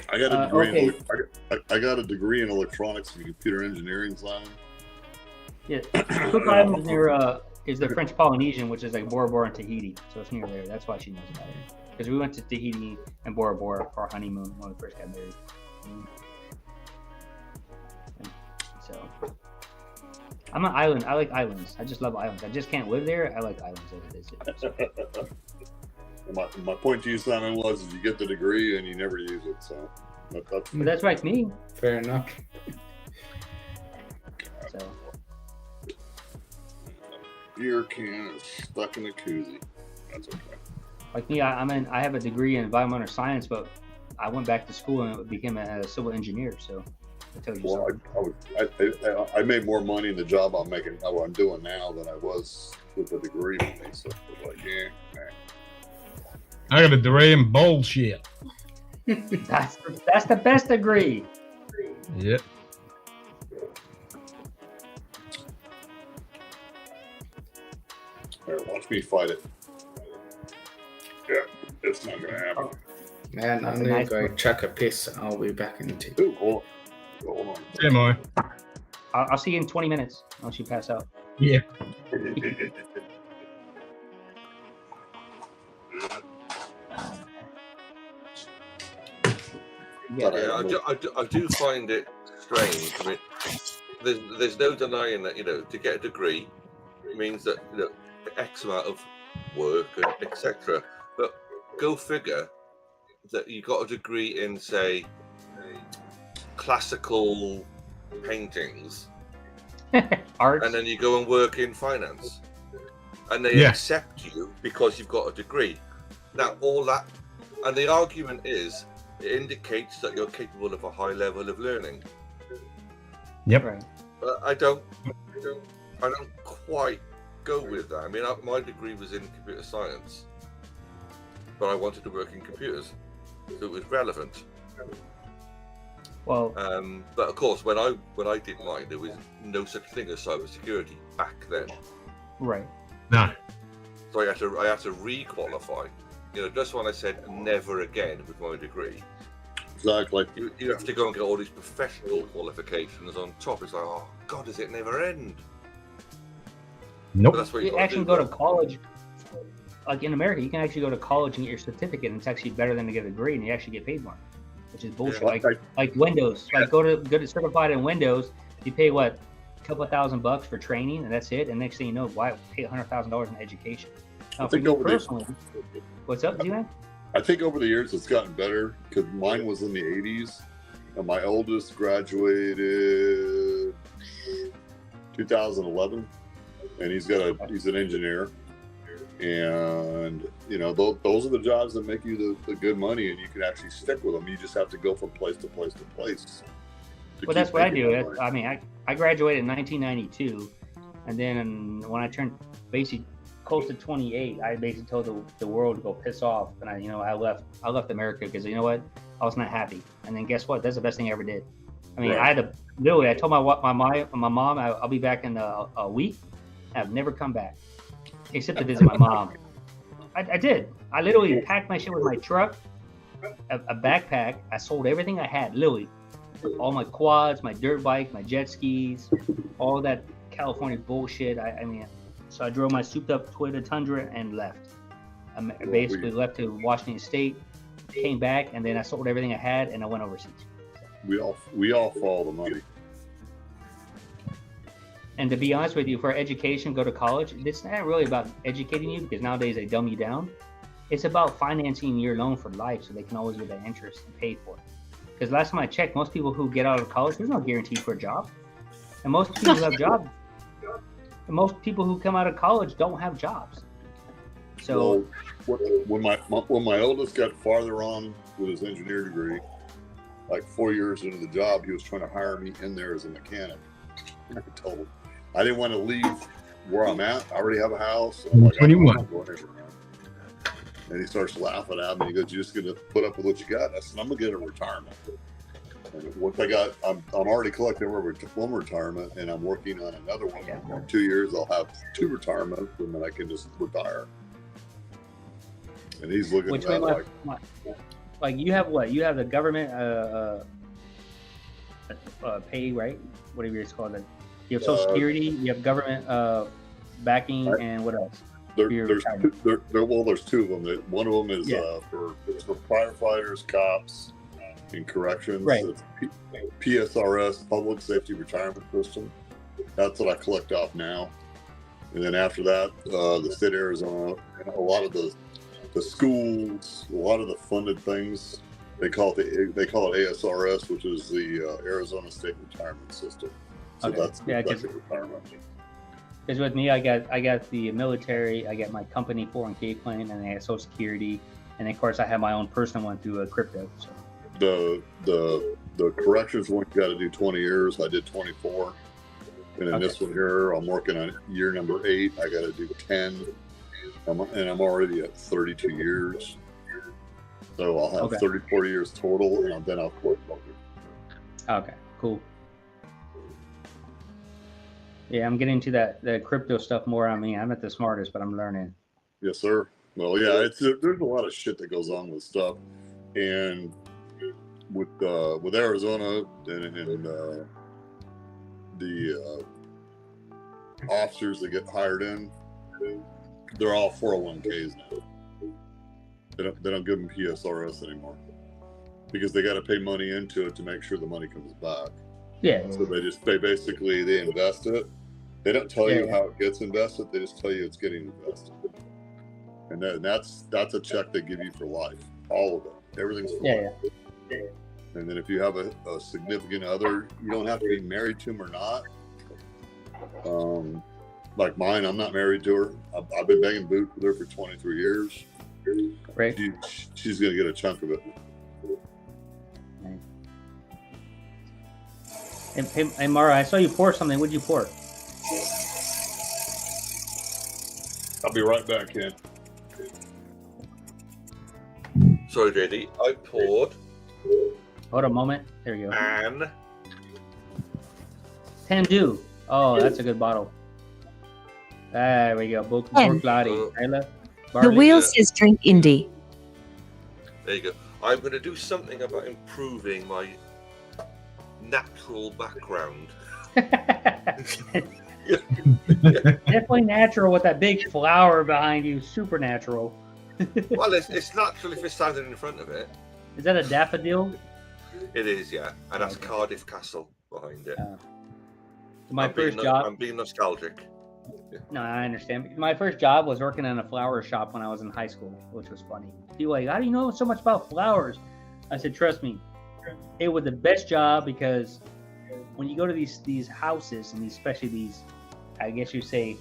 I got a degree. Okay. I got a degree in electronics and computer engineering science. Yeah, Cook Islands is the French Polynesian, which is like Bora Bora and Tahiti, so it's near there. That's why she knows about it. Because we went to Tahiti and Bora Bora for our honeymoon when we first got married. So I'm an island. I like islands. I just love islands. I just can't live there. I like islands as it is. My point to you, Simon, was is you get the degree and you never use it. So that's like me. Fair enough. So. Beer can is stuck in a koozie. That's okay. Like me, I have a degree in environmental science, but I went back to school and became a civil engineer. So I tell you something. I made more money in the job I'm making, what I'm doing now, than I was with a degree with me. So it was like, yeah, man. I got a degree in bullshit. That's the best degree. Yep. Here, watch me fight it. Yeah, it's not gonna happen. Man, I need to go chuck a piss. I'll be back in 2. Ooh, hold on. Am I? I'll see you in 20 minutes once you pass out. Yeah. Yeah, I do find it strange. I mean, there's no denying that, to get a degree means that, X amount of work and etc. But go figure that you got a degree in, say, classical paintings, art, and then you go and work in finance, and they accept you because you've got a degree. Now, all that, and the argument is, it indicates that you're capable of a high level of learning. Yep. Right. But I don't quite go with that. I mean, my degree was in computer science, but I wanted to work in computers, so it was relevant. Well, but of course, when I did mine, there was no such thing as cybersecurity back then. Right. No. So I had to re-qualify. Just when I said never again with my degree. Exactly. You have to go and get all these professional qualifications on top. It's like, oh God, does it never end? Nope. But that's what you actually go to college. Like in America, you can actually go to college and get your certificate, and it's actually better than to get a degree, and you actually get paid more, which is bullshit. Yeah. Like Windows, like go to certified in Windows, you pay what, a couple $1,000 for training, and that's it. And next thing you know, why pay $100,000 in education? Now, for me personally, what's up, G-Man? I think over the years it's gotten better because mine was in the 80s, and my oldest graduated 2011, and he's an engineer. And those are the jobs that make you the good money, and you can actually stick with them. You just have to go from place to place to place. Well, that's what I do. I mean, I graduated in 1992, and then when I turned basically close to 28, I basically told the world to go piss off, and I left America because you know what, I was not happy. And then guess what? That's the best thing I ever did. I mean, right. I told my mom I'll be back in a week. I've never come back, except to visit my mom. I did. I literally packed my shit with my truck, a backpack. I sold everything I had, literally. All my quads, my dirt bike, my jet skis, all that California bullshit. So I drove my souped up Toyota Tundra and left. I basically left to Washington State, came back, and then I sold everything I had and I went overseas. We all follow the money. And to be honest with you, for education, go to college. It's not really about educating you because nowadays they dumb you down. It's about financing your loan for life so they can always get that interest and pay for it. Because last time I checked, most people who get out of college, there's no guarantee for a job. And most people who have jobs, and most people who come out of college don't have jobs. So when my oldest got farther on with his engineer degree, like 4 years into the job, he was trying to hire me in there as a mechanic. I told him I didn't want to leave where I'm at. I already have a house. I'm like, 21. And he starts laughing at me. He goes, "You're just going to put up with what you got?" I said, "I'm going to get a retirement." And once I got, I'm already collecting one retirement, and I'm working on another one. In 2 years, I'll have 2 retirements, and then I can just retire. And he's looking at that like, like you have what? You have the government pay, right? Whatever it's called. You have Social Security. You have government backing, and what else? There's two of them. One of them is for firefighters, cops, and corrections. Right. It's PSRS, Public Safety Retirement System. That's what I collect off now. And then after that, the state of Arizona, and a lot of the schools, a lot of the funded things, they call it ASRS, which is the Arizona State Retirement System. So that's retirement. Because with me, I got the military, I got my company 401k plan, and I got Social Security, and of course I have my own personal one through crypto. So the corrections one, you got to do 20 years. I did 24, and then this one here, I'm working on year number 8. I got to do 10, and I'm already at 32 years. So I'll have 34 years total, and then I'll quit. Okay, cool. Yeah, I'm getting into the crypto stuff more. I mean, I'm not the smartest, but I'm learning. Yes, sir. Well, yeah, there's a lot of shit that goes on with stuff, and with Arizona and the officers that get hired in, they're all 401ks now. They don't give them PSRS anymore because they got to pay money into it to make sure the money comes back. Yeah. So they basically invest it. They don't tell you how it gets invested. They just tell you it's getting invested. And that's a check they give you for life. All of it. Everything's for life. Yeah. And then if you have a significant other, you don't have to be married to them or not. Like mine, I'm not married to her. I've been banging boot with her for 23 years. Right. She's going to get a chunk of it. Hey, Mara, I saw you pour something. What'd you pour? I'll be right back, Ken. Sorry, JD. I poured. Hold a moment. There you go. And Tandu. Oh, that's a good bottle. There we go. The wheel says drink indie. There you go. I'm going to do something about improving my natural background. Definitely natural with that big flower behind you. Super natural. Well, it's natural if it's standing in front of it. Is that a daffodil? It is, yeah. And that's Cardiff Castle behind it. My first job. I'm being nostalgic. No, I understand. My first job was working in a flower shop when I was in high school, which was funny. People were like, how do you know so much about flowers? I said, trust me, it was the best job because when you go to these houses and especially these, I guess you say,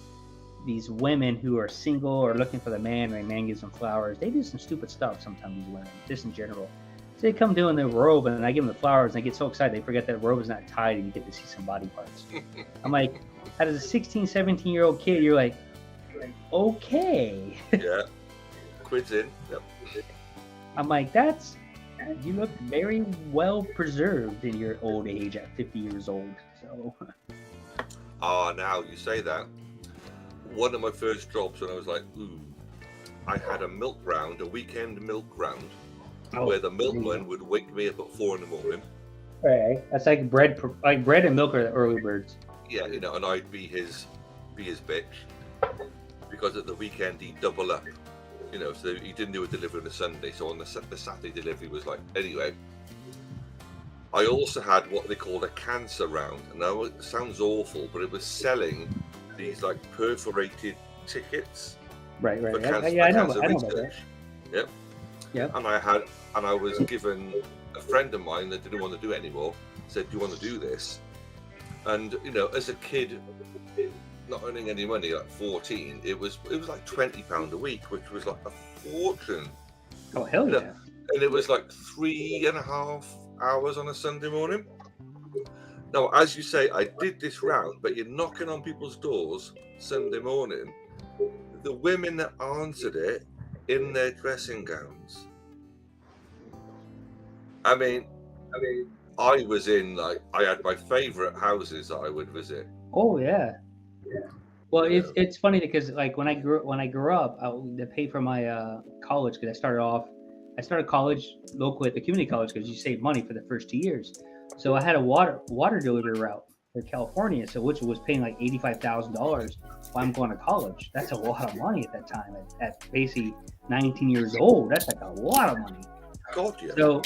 these women who are single or looking for the man, and the man gives them flowers, they do some stupid stuff sometimes, these women, just in general. So they come doing their robe and I give them the flowers and they get so excited they forget that the robe is not tied and you get to see some body parts. I'm like, as a 16, 17-year-old kid, you're like, okay. Yeah. Quid's in. Yep. I'm like, you look very well preserved in your old age at 50 years old. So. Now you say that. One of my first jobs when I was like, I had a weekend milk round, where the milkman would wake me up at 4 a.m. Right. That's like bread and milk are the early birds. Yeah, and I'd be his bitch because at the weekend he'd double up, so he didn't do a delivery on a Sunday. So on the Saturday delivery was like, anyway. I also had what they called a cancer round. Now it sounds awful, but it was selling these like perforated tickets. Right. For I know about that. Yep. Yeah. And I was given a friend of mine that didn't want to do it anymore. Said, "Do you want to do this?" And as a kid, not earning any money, like 14, it was like £20 a week, which was like a fortune. Oh hell yeah! And it was like 3.5 hours on a Sunday morning. Now, as you say, I did this round, but you're knocking on people's doors Sunday morning. The women that answered it in their dressing gowns. I mean, I was in I had my favourite houses that I would visit. Oh yeah. Well, it's funny because like when I grew up, I had to pay for my college because I started off I started college locally at the community college because you save money for the first 2 years. So I had a water delivery route for California, so which was paying like $85,000 while I'm going to college. That's a lot of money at that time. At basically 19 years old, that's like a lot of money. God, yeah. So,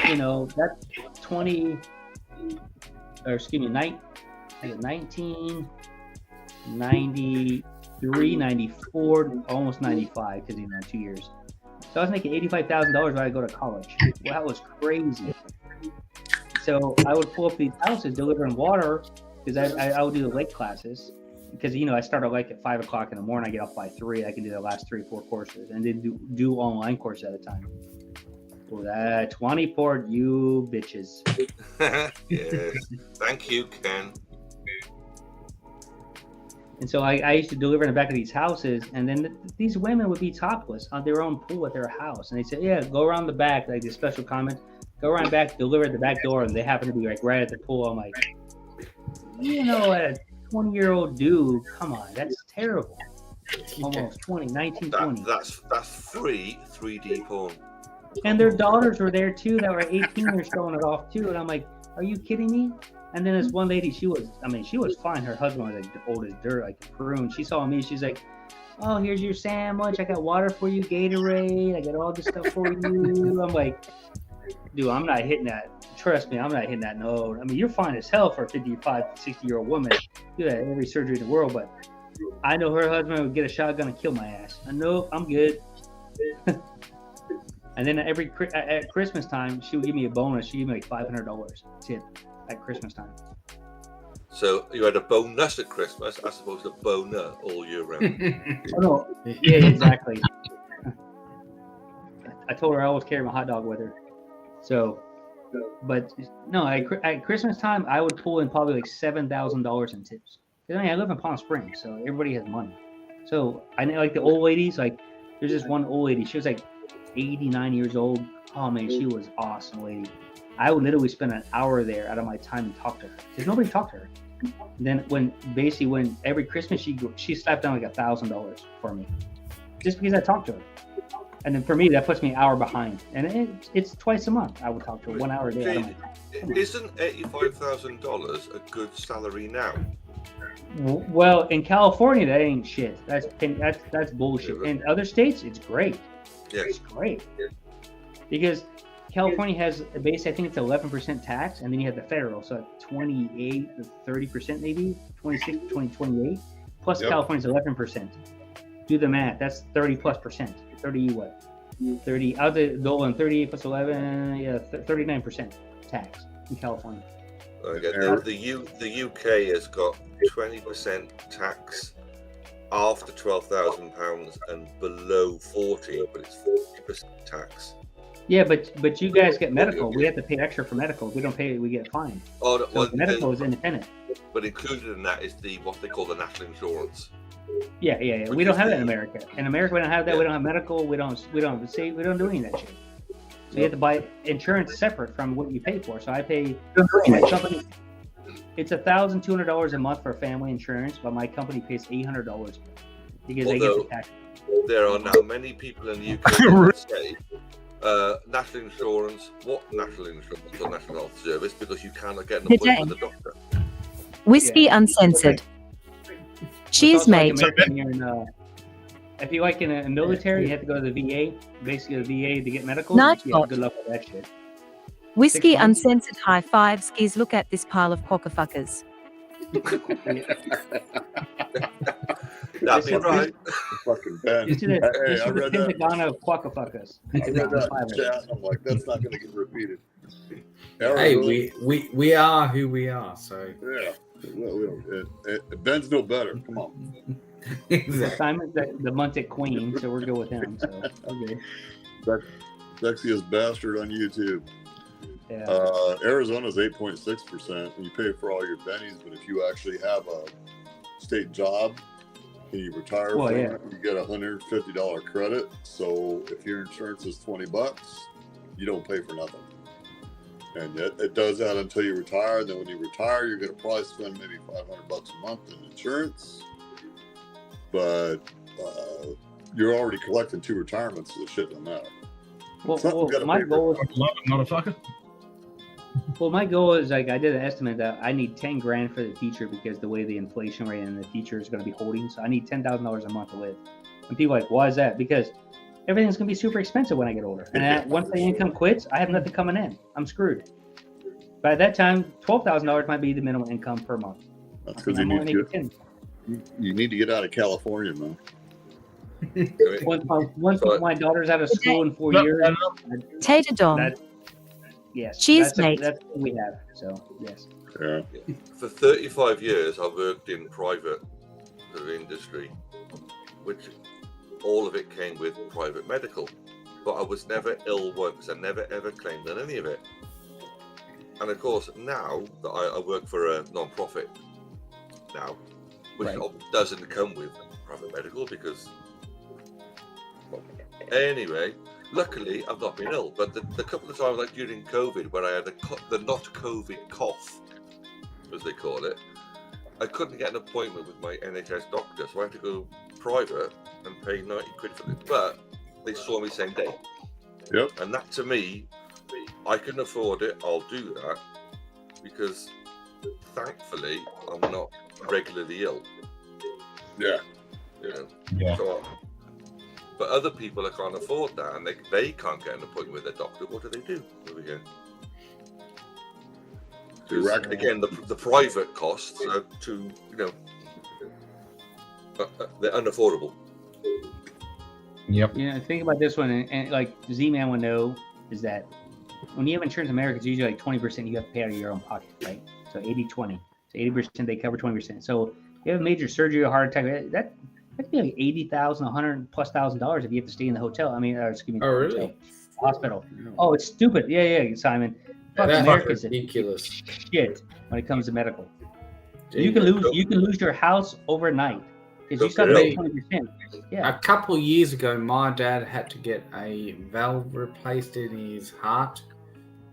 you know, that's 1993, 94, almost 95, because 2 years. So I was making $85,000 when I go to college. Well, that was crazy. So I would pull up these houses delivering water because I would do the late classes because I started like at 5 o'clock in the morning. I get off by 3. I can do the last 3-4 courses and then do online courses at a time. Well, that 20 port, you bitches. Yes. Thank you, Ken. And so I used to deliver in the back of these houses, and then these women would be topless on their own pool at their house. And they said, yeah, go around the back, like this special comment, go around back, deliver at the back door, and they happen to be like right at the pool. I'm like, a 20-year-old dude, come on, that's terrible. Almost 19, 20. That's free 3D porn. And their daughters were there too that were 18 years showing it off too. And I'm like, are you kidding me? And then this one lady, she was fine. Her husband was like old as dirt, like a prune. She saw me, she's like, oh, here's your sandwich. I got water for you, Gatorade. I got all this stuff for you. I'm like, dude, I'm not hitting that. Trust me, I'm not hitting that note. I mean, you're fine as hell for a 55, 60-year-old woman. You had every surgery in the world, but I know her husband would get a shotgun and kill my ass. I know, I'm good. And then at Christmas time, she would give me a bonus. She gave me like $500 tip at Christmas time. So you had a bonus at Christmas as opposed to boner all year round. Oh, no. Yeah, exactly. I told her I always carry my hot dog with her. So, but no, at Christmas time, I would pull in probably like $7,000 in tips. I live in Palm Springs, so everybody has money. So I know like the old ladies, like there's this one old lady. She was like 89 years old. Oh man, she was awesome lady. I would literally spend an hour there out of my time and talk to her because nobody talked to her. And then when every Christmas she slapped down like $1,000 for me just because I talked to her. And then for me that puts me an hour behind. And it's twice a month I would talk to her 1 hour a day. Out of my time. Isn't $85,000 a good salary now? Well, in California that ain't shit. That's bullshit. In other states it's great. Yes. It's great. Because California has a base, I think it's 11% tax, and then you have the federal, so 28 to 30% maybe, 26 to 28. Plus California's 11%. Do the math, that's 30 plus percent. 30 what? 30, other Dolan, 38 plus 11, 39% tax in California. Okay. The UK has got 20% tax after £12,000 and below 40, but it's 40% tax. Yeah, but you guys get medical. We have to pay extra for medical. We don't pay, we get fined. Oh, no, well, medical is independent. But included in that is what they call the national insurance. Yeah. We don't have that in America. In America, we don't have that. We don't have medical. We don't do any of that shit. So you have to buy insurance separate from what you pay for. So I pay my company. It's $1,200 a month for family insurance, but my company pays $800 because they get the tax. There are now many people in the UK that say national insurance. What national insurance or national health service? Because you cannot get an appointment with a doctor. Whiskey uncensored. Cheers, mate. If you like in a military, you have to go to the VA. Basically, the VA to get medical. Nightbot. Good luck with that shit. Whiskey uncensored high five. Skis, look at this pile of quackerfuckers. That'd be right. Fucking Ben. This is the Pentagon of quackerfuckers. I read that in chat, and I'm like, that's not going to get repeated. Hey, we are who we are, so yeah. Ben's no better. Come on. Simon's the Munted Queen, so we're good with him. So okay. Sexiest bastard on YouTube. Yeah. Arizona's 8.6%. You pay for all your bennies, but if you actually have a state job and you retire from it, you get a $150 credit. So if your insurance is $20, you don't pay for nothing. And it does that until you retire. And then when you retire, you're going to probably spend maybe $500 a month in insurance. But you're already collecting 2 retirements, so the shit don't matter. Well, my goal is motherfucker. Well, my goal is like I did an estimate that I need 10 grand for the teacher because the way the inflation rate and the teacher is going to be holding, so I need $10,000 a month to live. And people are like, why is that? Because everything's going to be super expensive when I get older. And once the income quits, I have nothing coming in. I'm screwed. By that time, $12,000 might be the minimum income per month. That's because you need to get out of California, man. Once my daughter's out of school in 4 years. Tater Dom. Yes. Cheers, mate. That's what we have. So, yes. Yeah. For 35 years, I worked in private industry, which all of it came with private medical. But I was never ill once. I never ever claimed on any of it. And of course, now that I work for a non-profit now, which doesn't come with private medical because, well, anyway, luckily I've not been ill. But the couple of times, like during COVID, when I had the not COVID cough, as they call it, I couldn't get an appointment with my NHS doctor, so I had to go private and pay 90 quid for it. But they saw me same day. Yep. And that to me, I can afford it. I'll do that because thankfully I'm not regularly ill. Yeah. You know. Yeah. So, but other people that can't afford that and they can't get an appointment with their doctor. What do? There we go. Because again, the private costs are too, they're unaffordable. Yep. You know, think about this one, and like Z-Man would know, is that when you have insurance in America, it's usually like 20% you have to pay out of your own pocket, right? So 80-20. So 80% they cover 20%. So if you have a major surgery or heart attack, that could be like $80,000, $100,000+ if you have to stay in the hotel. I mean, excuse me, really? Hospital. Oh, it's stupid. Yeah, Simon. Fuck, That's America's ridiculous. Shit when it comes to medical. You can lose your house overnight because you still pay 20%. Yeah. A couple years ago, my dad had to get a valve replaced in his heart.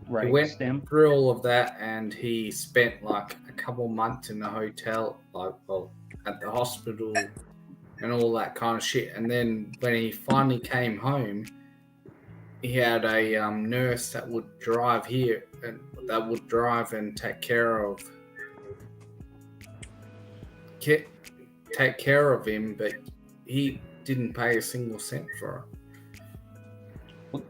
Right. He went through all of that, and he spent like a couple months in the hotel, at the hospital, and all that kind of shit. And then when he finally came home, he had a nurse that would drive here, and that would drive and take care of him, but he didn't pay a single cent for it.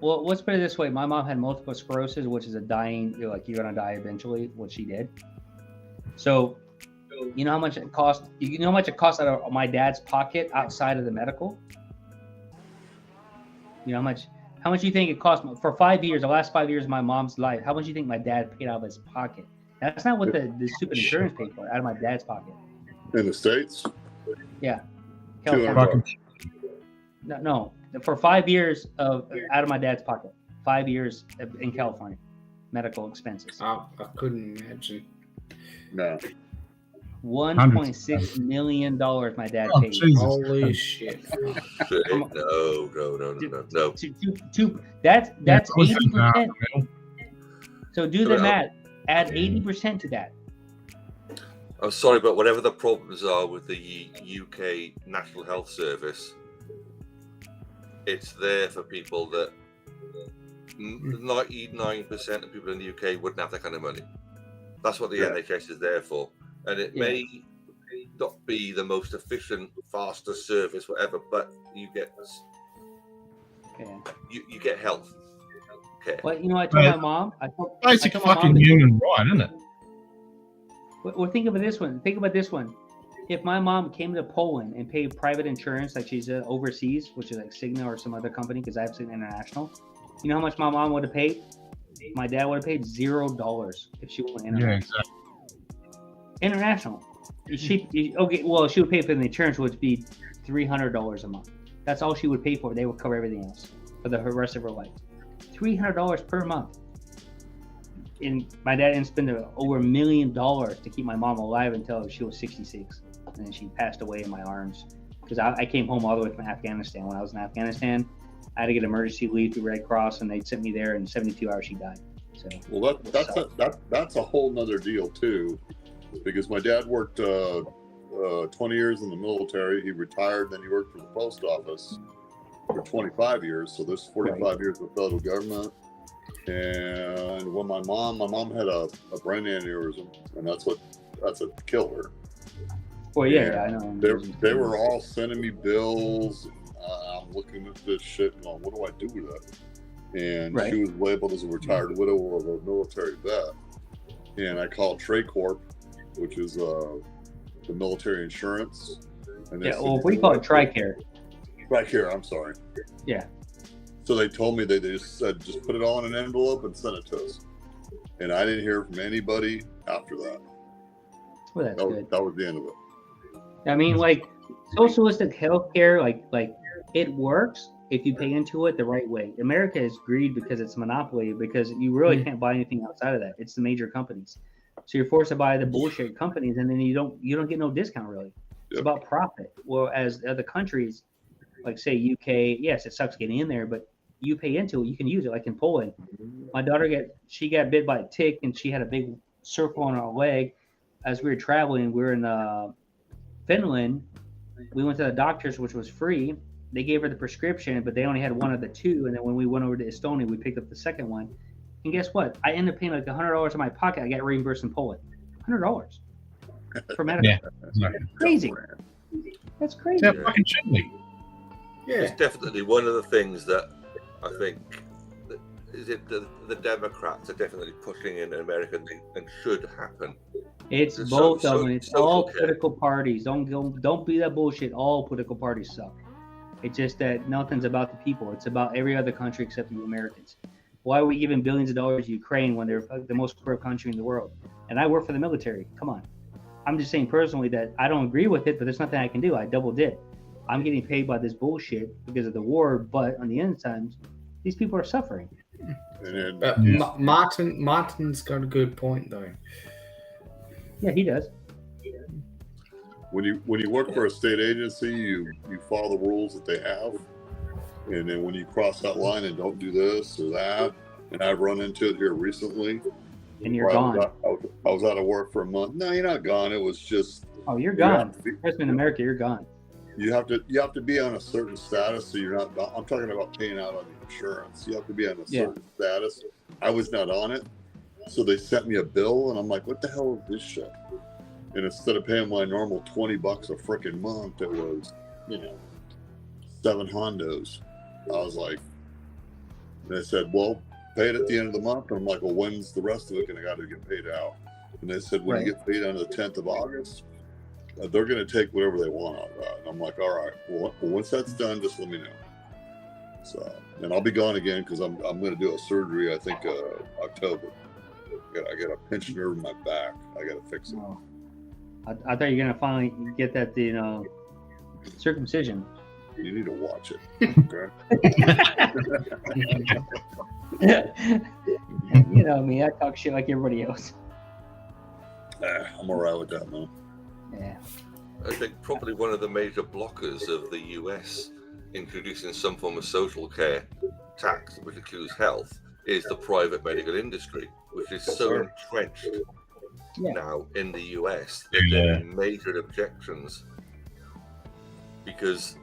Well, let's put it this way. My mom had multiple sclerosis, which is a dying, you're going to die eventually, what she did. So, you know how much it cost? You know how much it cost out of my dad's pocket outside of the medical? You know how much do you think it cost for 5 years, the last 5 years of my mom's life? How much do you think my dad paid out of his pocket? That's not what the stupid insurance paid for, out of my dad's pocket. In the States? Yeah. $200. No. For 5 years out of my dad's pocket. 5 years in California. Medical expenses. I couldn't imagine. No. $1.6 million my dad paid. Holy shit. No. That's 80%. So do the math. Add 80% to that. I'm sorry, but whatever the problems are with the UK National Health Service, it's there for people that 99% of people in the UK wouldn't have that kind of money. That's what the NHS is there for. And it may not be the most efficient, fastest service, whatever, but you get you get health care. Well, you know, I told my mom. Basic fucking human right, isn't it? Well, think about this one. If my mom came to Poland and paid private insurance, like she's overseas, which is like Cigna or some other company, because I have Cigna International, you know how much my mom would have paid? My dad would have paid $0 if she went international. Yeah, exactly. International. She would pay for the insurance, which would be $300 a month. That's all she would pay for. They would cover everything else for the rest of her life. $300 per month. And my dad didn't spend over $1 million to keep my mom alive until she was 66. And then she passed away in my arms. Because I came home all the way from Afghanistan. When I was in Afghanistan, I had to get emergency leave through Red Cross, and they sent me there. In 72 hours, she died. So well, that's a whole nother deal too, because my dad worked 20 years in the military. He retired, then he worked for the post office, for 25 years. So there's 45 years of federal government. And when my mom had a brain aneurysm, and that's a killer. Well, yeah, I know. They were all sending me bills. I'm looking at this shit going, what do I do with that? And she was labeled as a retired widow of a military vet. And I called Traycorp, which is the military insurance. And we call it TRICARE. TRICARE, I'm sorry. Yeah. So they told me they just said, just put it all in an envelope and send it to us. And I didn't hear from anybody after that. Well, that's good. That was the end of it. I mean, like, socialistic healthcare, like it works if you pay into it the right way. America is greed because it's monopoly, because you really can't buy anything outside of that. It's the major companies. So you're forced to buy the bullshit companies, and then you don't get no discount really. It's about profit. Well, as other countries, like say UK, yes, it sucks getting in there, but you pay into it, you can use it. Like in Poland, my daughter got bit by a tick, and she had a big circle on her leg. As we were traveling, we were in Finland. We went to the doctor's, which was free. They gave her the prescription, but they only had one of the two. And then when we went over to Estonia, we picked up the second one. And guess what? I ended up paying like $100 in my pocket. I got reimbursed in Poland. $100 for medical. Yeah, crazy. That's crazy. Yeah, fucking should be. Yeah. It's definitely one of the things that I think the Democrats are definitely pushing in America and should happen. It's both of them. It's all political parties. Don't be that bullshit. All political parties suck. It's just that nothing's about the people. It's about every other country except the Americans. Why are we giving billions of dollars to Ukraine when they're the most corrupt country in the world? And I work for the military. Come on. I'm just saying personally that I don't agree with it, but there's nothing I can do. I double dip. I'm getting paid by this bullshit because of the war, but on the end times, these people are suffering. Martin's got a good point though. Yeah, he does. When you work for a state agency, you follow the rules that they have, and then when you cross that line and don't do this or that, and I've run into it here recently. And you're gone. I was out of work for a month. No, you're not gone. It was just. Oh, you're gone. Especially in America, you're gone. You have to be on a certain status, so you're not. I'm talking about paying out on the insurance. You have to be on a certain status. I was not on it, so they sent me a bill, and I'm like, "What the hell is this shit?" And instead of paying my normal $20 a freaking month, it was, 7 hondos. I was like, and they said, "Well, pay it at the end of the month." And I'm like, "Well, when's the rest of it going to got to get paid out?" And they said, "When you get paid on the 10th of August." They're going to take whatever they want out of that. And I'm like, all right, well, once that's done, just let me know. So, and I'll be gone again because I'm going to do a surgery, I think, October. I got a pinched nerve in my back. I got to fix it. Oh. I thought you were going to finally get that, circumcision. You need to watch it. Okay? You know me, I talk shit like everybody else. I'm all right with that, man. Yeah. I think probably one of the major blockers of the US introducing some form of social care tax, which includes health, is the private medical industry, which is so entrenched now in the US that there are major objections because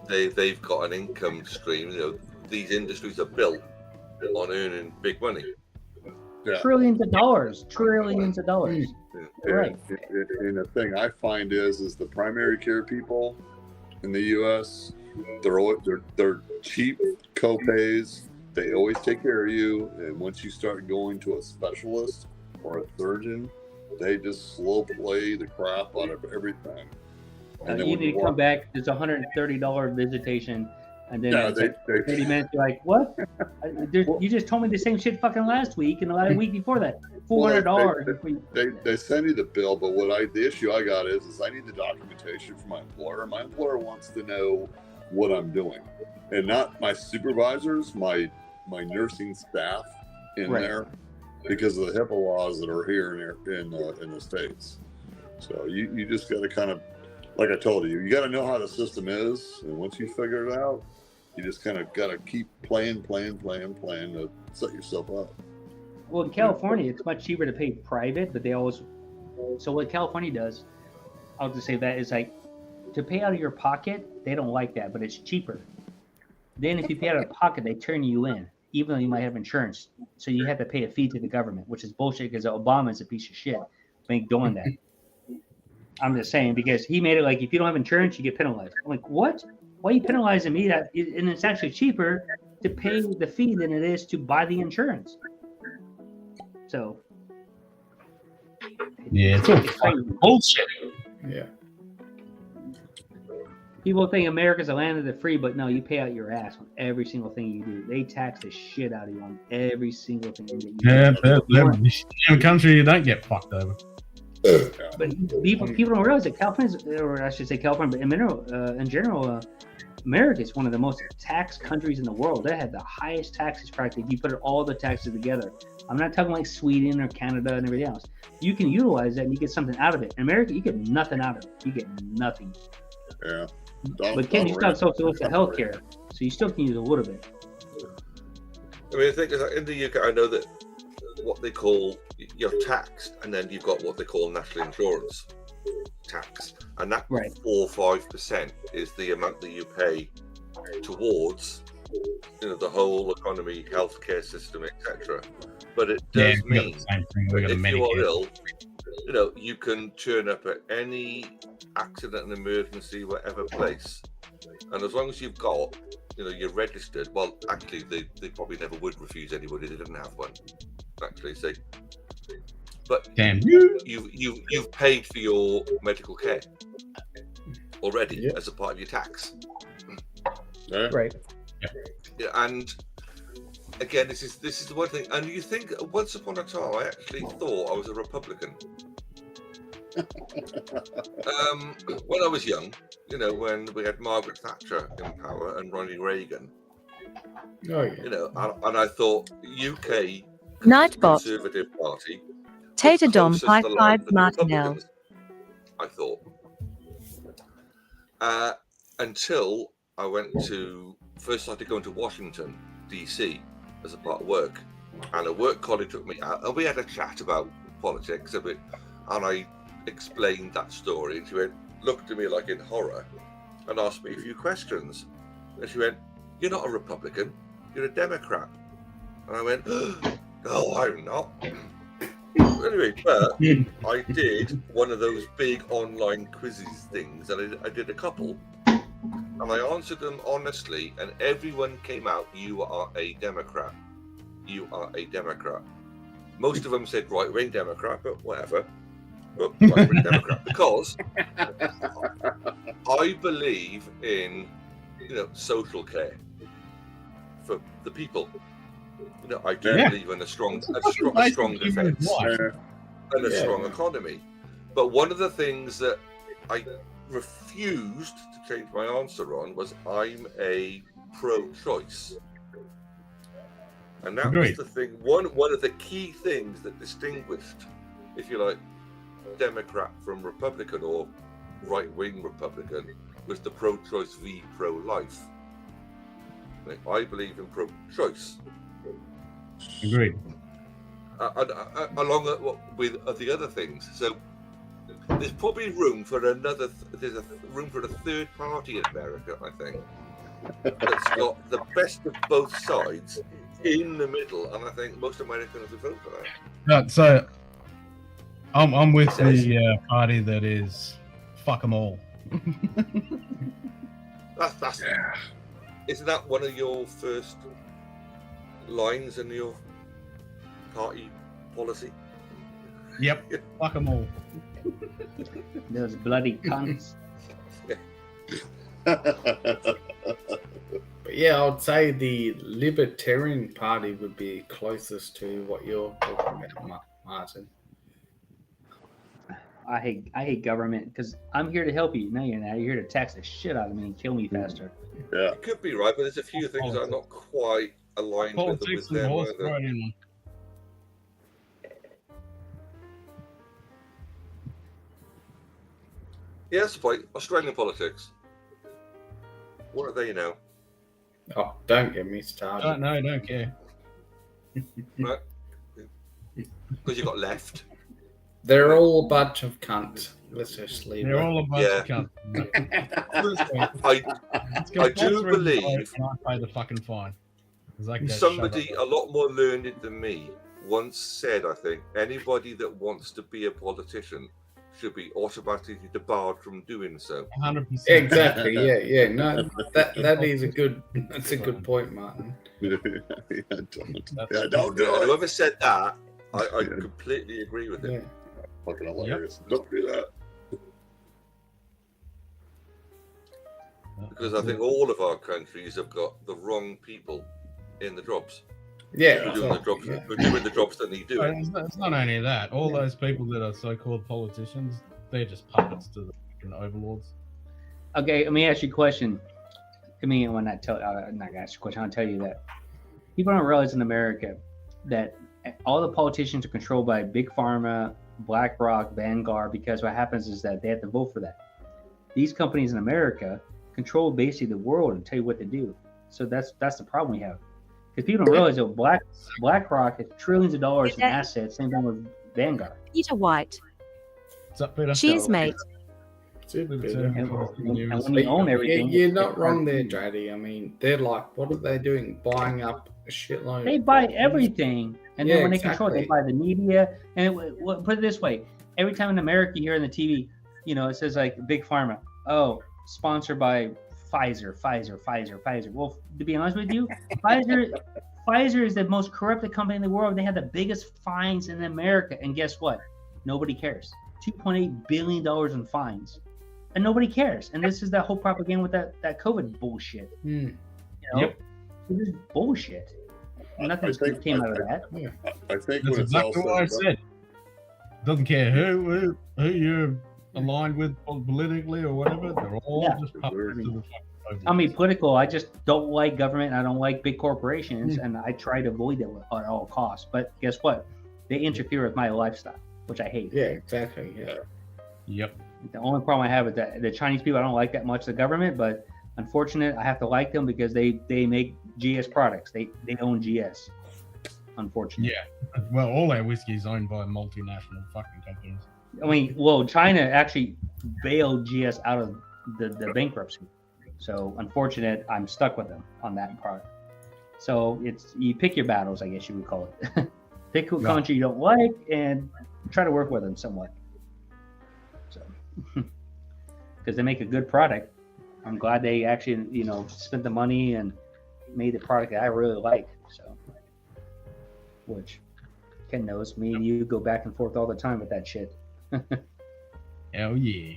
they've got an income stream. These industries are built on earning big money. Yeah. Trillions of dollars. Right. And the thing I find is the primary care people in the U.S. They're cheap co-pays. They always take care of you, and once you start going to a specialist or a surgeon, they just slow play the crap out of everything. And then you need to come back. There's $130 visitation. And then they 30 minutes, you're like, what? You just told me the same shit fucking last week and the week before that. $400. They send you the bill, but the issue I got is I need the documentation from my employer. My employer wants to know what I'm doing, and not my supervisors, my nursing staff in there, because of the HIPAA laws that are here in the States. So you just got to kind of, like I told you got to know how the system is, and once you figure it out, you just kind of got to keep playing to set yourself up. Well, in California, it's much cheaper to pay private, but so what California does, I'll just say that, is like, to pay out of your pocket, they don't like that, but it's cheaper. Then if you pay out of pocket, they turn you in, even though you might have insurance. So you have to pay a fee to the government, which is bullshit because Obama is a piece of shit. I ain't doing that. I'm just saying because he made it like if you don't have insurance, you get penalized. I'm like, what? Why are you penalizing me? And it's actually cheaper to pay the fee than it is to buy the insurance. So yeah, it's all fucking bullshit. Yeah. People think America's a land of the free, but no, you pay out your ass on every single thing you do. They tax the shit out of you on every single thing that you do. Yeah, country you don't get fucked over. But people don't realize that California, or I should say California, but in general, America is one of the most taxed countries in the world. They have the highest taxes practically. If you put all the taxes together, I'm not talking like Sweden or Canada and everything else. You can utilize that and you get something out of it. In America, you get nothing out of it. You get nothing. Yeah. But Ken, you still have social health care, so you still can use a little bit. I mean, the thing is, like, in the UK, I know that what they call you're taxed, and then you've got what they call national insurance tax, and that 4 or 5% is the amount that you pay towards, the whole economy, healthcare system, etc. But it does mean that if you are ill, you can turn up at any accident and emergency, whatever place, and as long as you've got, you're registered. Well, actually, they probably never would refuse anybody that didn't have one. Actually, see, but you've paid for your medical care already as a part of your tax. Right. Yeah, and again, this is the one thing. And you think once upon a time, I actually thought I was a Republican. When I was young, when we had Margaret Thatcher in power and Ronald Reagan, and I thought UK Nightbot. Conservative Party, Tater Dom closest to the line 55 for the Martinell. Republicans, I thought, until I first started going to Washington DC as a part of work, and a work colleague took me out, and we had a chat about politics a bit, and I explained that story, and she looked at me like in horror and asked me a few questions, and she went, "You're not a Republican, you're a Democrat." And I went, "No, I'm not." Anyway, but I did one of those big online quizzes things, and I did a couple, and I answered them honestly, and everyone came out, "You are a Democrat. You are a Democrat." Most of them said right-wing Democrat, but whatever. But right-wing Democrat, because I believe in, social care for the people. I do believe in a strong defence and a strong economy. But one of the things that I refused to change my answer on was I'm a pro-choice. And that was the thing, one of the key things that distinguished, if you like, Democrat from Republican or right-wing Republican was the pro-choice v pro-life. I believe in pro-choice. Agreed. Along with the other things. So there's probably room for there's a room for a third party in America, I think, that's got the best of both sides in the middle, and I think most Americans would vote for that. No, so I'm with the party that is fuck them all. That's Isn't that one of your first lines in your party policy? Yep, fuck them all. Those bloody cunts. But yeah, I would say the Libertarian Party would be closest to what you're talking about, Martin. I hate government because I'm here to help you. No, you're not. You're here to tax the shit out of me and kill me faster. Yeah, it could be right, but there's a few things I'm not quite aligned with them either. Yeah, that's the point. Australian politics. What are they now? Oh, don't get me started. Don't care. Right? Because you got left. They're all a bunch of cunts. Let's just leave They're it. all a bunch of cunts. I do believe I pay the fucking fine. 'Cause I can go somebody shut a lot more learned than me once said, I think, anybody that wants to be a politician should be automatically debarred from doing so. 100%. Exactly. Yeah. No, that is a good. That's a good point, Martin. Don't do And it. whoever said that, I completely agree with him. Yeah. Fucking hilarious. Don't do that. Because I think all of our countries have got the wrong people in the jobs. Yeah, Who are doing the jobs that need doing. It's not only that. All those people that are so-called politicians, they're just puppets to the fucking overlords. Okay, let me ask you a question. I'm not gonna ask you a question. I'll tell you that people don't realize in America that all the politicians are controlled by Big Pharma, BlackRock, Vanguard, because what happens is that they have to vote for that. These companies in America control basically the world and tell you what to do. So that's the problem we have. Because people don't realize that BlackRock has trillions of dollars in assets, same thing with Vanguard. Peter White. What's up, Peter? Cheers, mate. And when you own everything, You're not wrong there, JD. I mean, they're like, what are they doing? Buying up a shitload. they buy everything, and then Yeah, when they control it, they buy the media. And put it this way: every time in America you hear in the TV, it says like Big Pharma, sponsored by Pfizer. Well, to be honest with you, Pfizer is the most corrupted company in the world. They have the biggest fines in America, and guess what? Nobody cares. $2.8 billion in fines, and nobody cares. And this is that whole propaganda with that COVID bullshit. Yep. This is bullshit. Nothing came out of that. I think That's exactly what I said. Doesn't care who you're aligned with politically or whatever. They're all just puppets to the fucking overlords. I mean, political. I just don't like government. I don't like big corporations, and I try to avoid them at all costs. But guess what? They interfere with my lifestyle, which I hate. Yeah, exactly. Yeah. Yep. The only problem I have with that, the Chinese people, I don't like that much the government, but unfortunate, I have to like them because they make GS products. They own GS. Unfortunately. Yeah. Well, all our whiskey is owned by multinational fucking companies. I mean, well, China actually bailed GS out of the bankruptcy. So unfortunate, I'm stuck with them on that part. So you pick your battles, I guess you would call it. Pick a country you don't like and try to work with them somewhat. So, because they make a good product. I'm glad they actually, spent the money and made the product that I really like. So, which Ken knows, me and you go back and forth all the time with that shit. Hell yeah.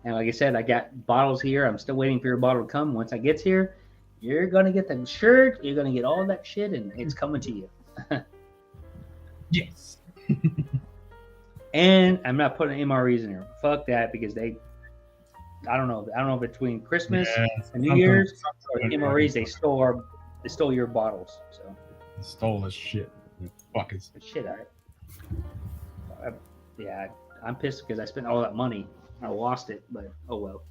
And like I said, I got bottles here. I'm still waiting for your bottle to come. Once I get here, you're gonna get the shirt. You're gonna get all that shit, and it's coming to you. Yes. And I'm not putting MREs in here. Fuck that, because I don't know between Christmas and New Year's or MREs, they stole your bottles. So They stole this shit. You fuckers. Shit, I'm pissed because I spent all that money. I lost it, but oh well.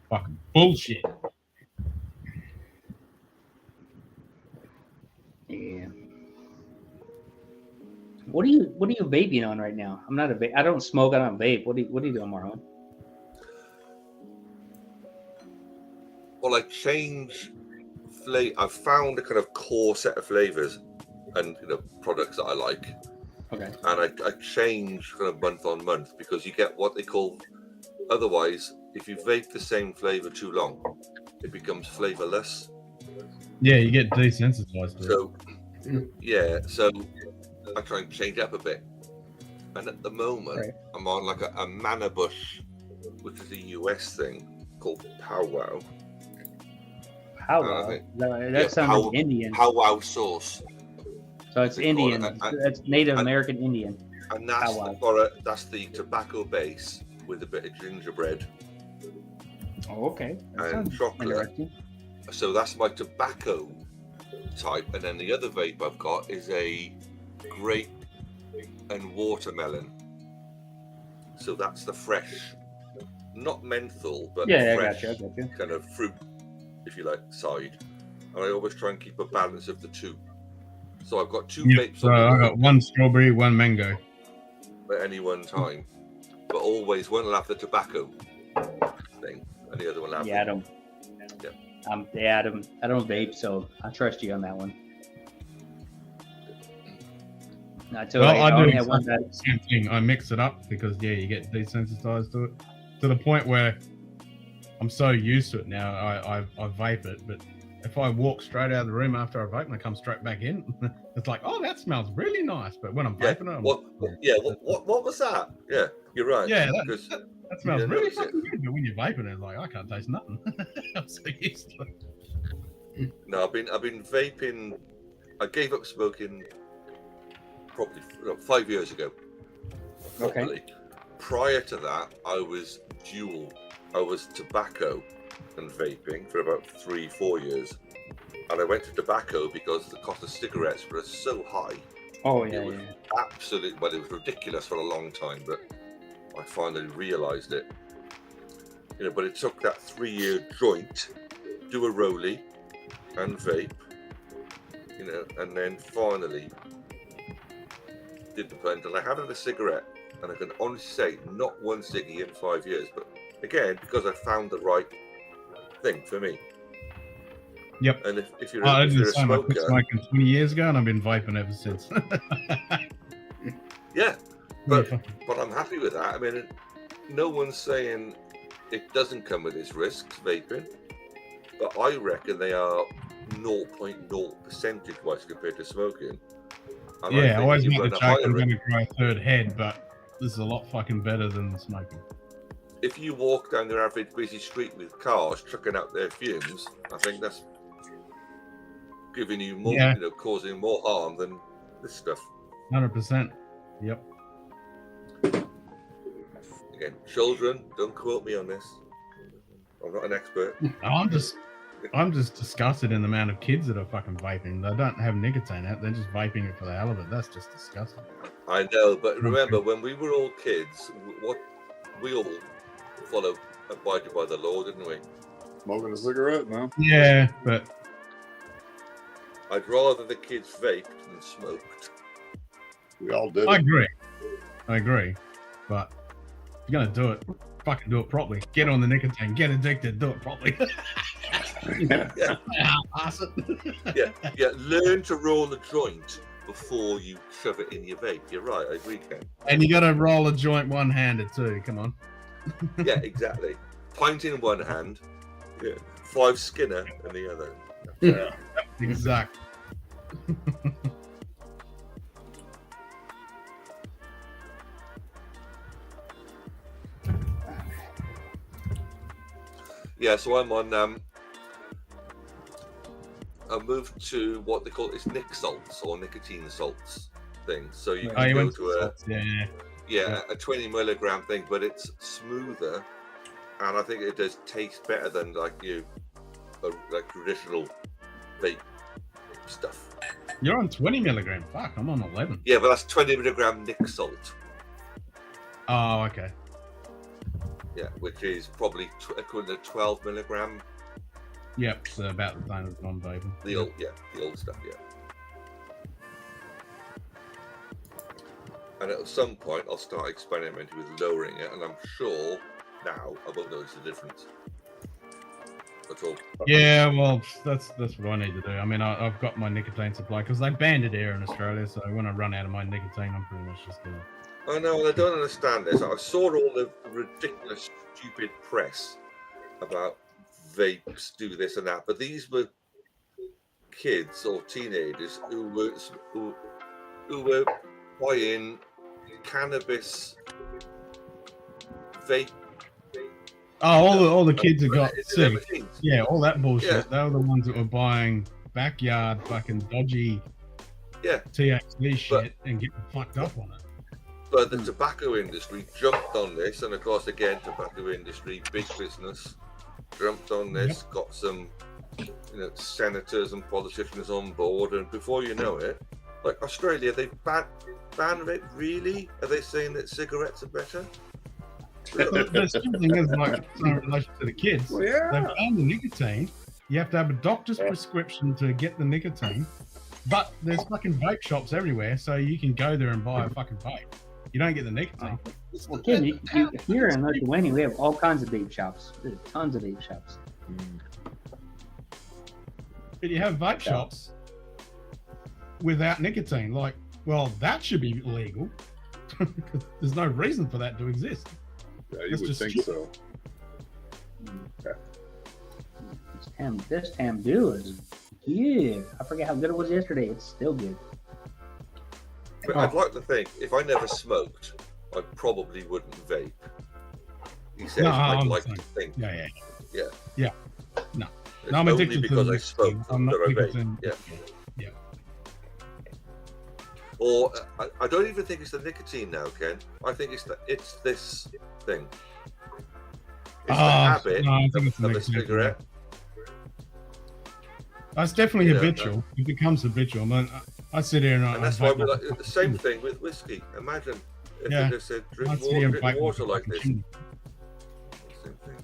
Fucking bullshit. Yeah. What are you vaping on right now? I'm not a vape. I don't smoke. I don't vape. What are you doing, Marlon? Well, I change flavor. I've found a kind of core set of flavors and products that I like. Okay. And I change kind of month on month because you get what they call. Otherwise, if you vape the same flavor too long, it becomes flavorless. Yeah, you get desensitized to it. So I try and change up a bit. And at the moment, I'm on like a Mana Bush, which is a US thing called Powwow. Powwow? That sounds Indian. Powwow sauce. So it's Indian. That's Native American Indian. And that's the tobacco base with a bit of gingerbread. Oh, okay. That And sounds chocolate. interesting. So that's my tobacco type. And then the other vape I've got is a grape and watermelon. So that's the fresh, not menthol, but fresh I got you. kind of fruit, if you like, side. And I always try and keep a balance of the two. So I've got 2 Yeah, vapes so on I the got 1 strawberry, 1 mango. at any one time, but always one will have the tobacco thing, and the other one will have Yeah, the... Adam vape, so I trust you on that one. I do exactly the same thing. I mix it up because you get desensitized to it, to the point where I'm so used to it now. I vape it, but if I walk straight out of the room after I vape and I come straight back in, it's like, oh, that smells really nice. But when I'm vaping it, what was that? Yeah, you're right. Yeah, because that smells really fucking good. But when you're vaping it, it's like, I can't taste nothing. I'm so used to it. No, I've been vaping. I gave up smoking probably 5 years ago. Properly. Prior to that, I was dual. I was tobacco and vaping for about 3-4 years, and I went to tobacco because the cost of cigarettes was so high. Oh it was absolute. Well, it was ridiculous for a long time, but I finally realised it. But it took that 3-year joint, do a rollie, and vape. And then finally did the blend. And I haven't had a cigarette, and I can honestly say not one ciggy in 5 years. But again, because I found the right thing for me. Yep. And if you're, I if did you're the a same. I smoker, quit smoking 20 years ago, and I've been vaping ever since. yeah, but I'm happy with that. I mean, no one's saying it doesn't come with its risks, vaping, but I reckon they are 0.0 percentage wise compared to smoking. And I always make the joke joke I'm going to grow a 3rd head, but this is a lot fucking better than smoking. If you walk down the average busy street with cars chucking out their fumes, I think that's giving you more, causing more harm than this stuff. 100%. Yep. Again, children, don't quote me on this. I'm not an expert. I'm just disgusted in the amount of kids that are fucking vaping. They don't have nicotine out. They're just vaping it for the hell of it. That's just disgusting. I know, but remember when we were all kids, what we all abided by the law, didn't we? Smoking a cigarette, man. Yeah, but I'd rather the kids vaped than smoked. We all did. I agree. But if you're gonna do it, fucking do it properly. Get on the nicotine. Get addicted. Do it properly. yeah. Learn to roll a joint before you shove it in your vape. You're right. I agree, Ken. And you gotta roll a joint one-handed too. Come on. Yeah, exactly. Pint in one hand, 5 Skinner in the other. Yeah, exactly. Yeah, so I'm on. I moved to what they call nic salts or nicotine salts thing. So you can go to a 20 milligram thing, but it's smoother, and I think it does taste better than like traditional vape stuff. You're on 20 milligram. Fuck, I'm on 11. Yeah, but that's 20 milligram nic salt. Oh, okay. Yeah, which is probably equivalent to 12 milligram. Yep, so about the same as non-vaping. The old stuff, yeah. And at some point, I'll start experimenting with lowering it, and I'm sure now I won't notice the difference at all. Yeah, well, that's what I need to do. I mean, I've got my nicotine supply because they banned it here in Australia. So when I run out of my nicotine, I'm pretty much just gonna. I know, and I don't understand this. I saw all the ridiculous, stupid press about vapes do this and that, but these were kids or teenagers who were buying cannabis vape. Oh, all the kids that got sick. Yeah, all that bullshit. Yeah. They were the ones that were buying backyard fucking dodgy THC shit and getting fucked up on it. But the tobacco industry jumped on this, and of course, again, tobacco industry, big business, jumped on this, got some, senators and politicians on board, and before you know it, like Australia, they've banned vape. Really? Are they saying that cigarettes are better? The thing is, like, in relation to the kids, they banned the nicotine. You have to have a doctor's prescription to get the nicotine, But there's fucking vape shops everywhere, so you can go there and buy a fucking vape. You don't get the nicotine. Well, Kim, here in Lithuania, we have all kinds of vape shops. There's tons of vape shops. But you have vape shops without nicotine. Like, well, that should be illegal. There's no reason for that to exist. Yeah, you That's would just think stupid. so. This Dew is good. I forget how good it was yesterday. It's still good. But I'd like to think if I never smoked, I probably wouldn't vape. He says I'd like to think. Yeah. Yeah. No. It's No, I'm only addicted to because the I smoked nicotine. I'm not that I vape. nicotine. Yeah. Or I don't even think it's the nicotine now, Ken. I think it's this thing. It's the habit no, I think it's the of a nicotine. cigarette. That's definitely Yeah, habitual. It becomes habitual. I mean, I sit here and And that's why we like the same thing with whiskey. Imagine if Yeah. they just said I drink sit here and water, bite water my like fucking this. chimney. Same thing.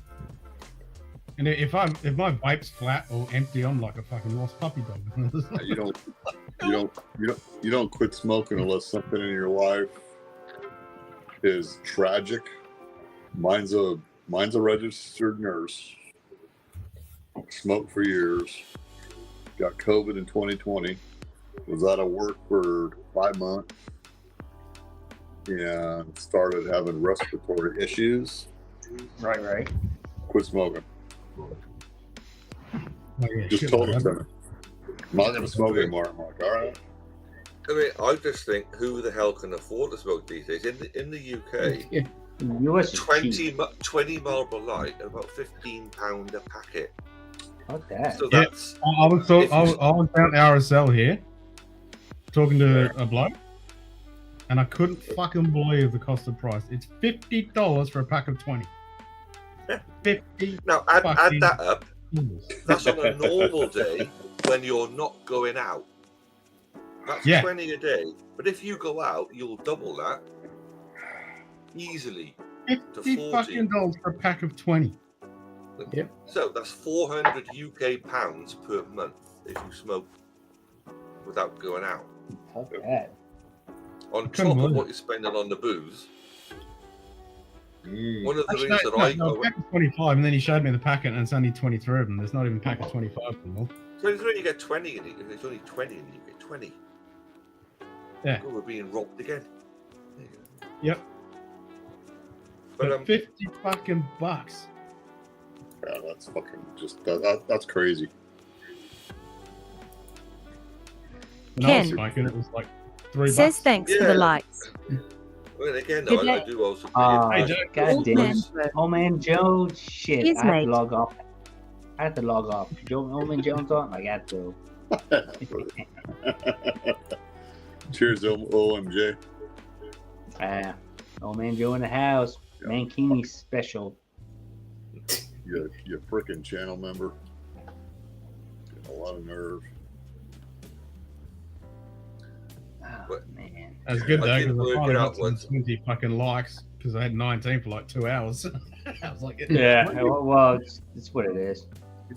And if my vape's flat or empty, I'm like a fucking lost puppy dog. You don't quit smoking unless something in your life is tragic. Mine's a registered nurse. Smoked for years. Got COVID in 2020. Was out of work for 5 months. And started having respiratory issues. Right. Quit smoking. Oh, yeah, Just shit, told him man. something. I'm not gonna smoke anymore. I'm like, all right. I mean, I just think who the hell can afford to smoke these days? In the UK, In the US, it's cheap. 20 Marlboro Light at about £15 a packet. Fuck that. So Yeah, that's I was down at RSL here, talking to a bloke, and I couldn't fucking believe the cost of price. It's $50 for a pack of 20. 50. now add that up. That's on a normal day when you're not going out. That's Yeah. 20 a day. But if you go out, you'll double that easily to 50 40. fucking dollars for a pack of 20. Yep. So that's 400 UK pounds per month if you smoke without going out. Fuck that. On couldn't top of believe what it. you're spending on the booze. One of the Actually, reasons that I no, go pack of 25, and then he showed me the packet, and it's only 23 of them. There's not even a pack of 25 anymore. 23, you get 20 in it. If it's only 20 in it, you get 20. Yeah. Oh, we're being robbed again. Yep. But 50 fucking bucks. Yeah, that's fucking just that's crazy. When I was Ken smoking, it was like $3. says thanks for the likes. Well, again, Good I night. do also. God Old damn man. it. Old man Jones. Shit. Cheers, I have mate. to log off. Old man Jones on? I got to. Cheers, OMJ. Old man Joe in the house. Mankini special. You freaking channel member. Getting a lot of nerve. Oh, man. That's good I though, did because I work finally it got out some once. 20 fucking likes because I had 19 for like 2 hours. I was like, Yeah, well, it's what it is.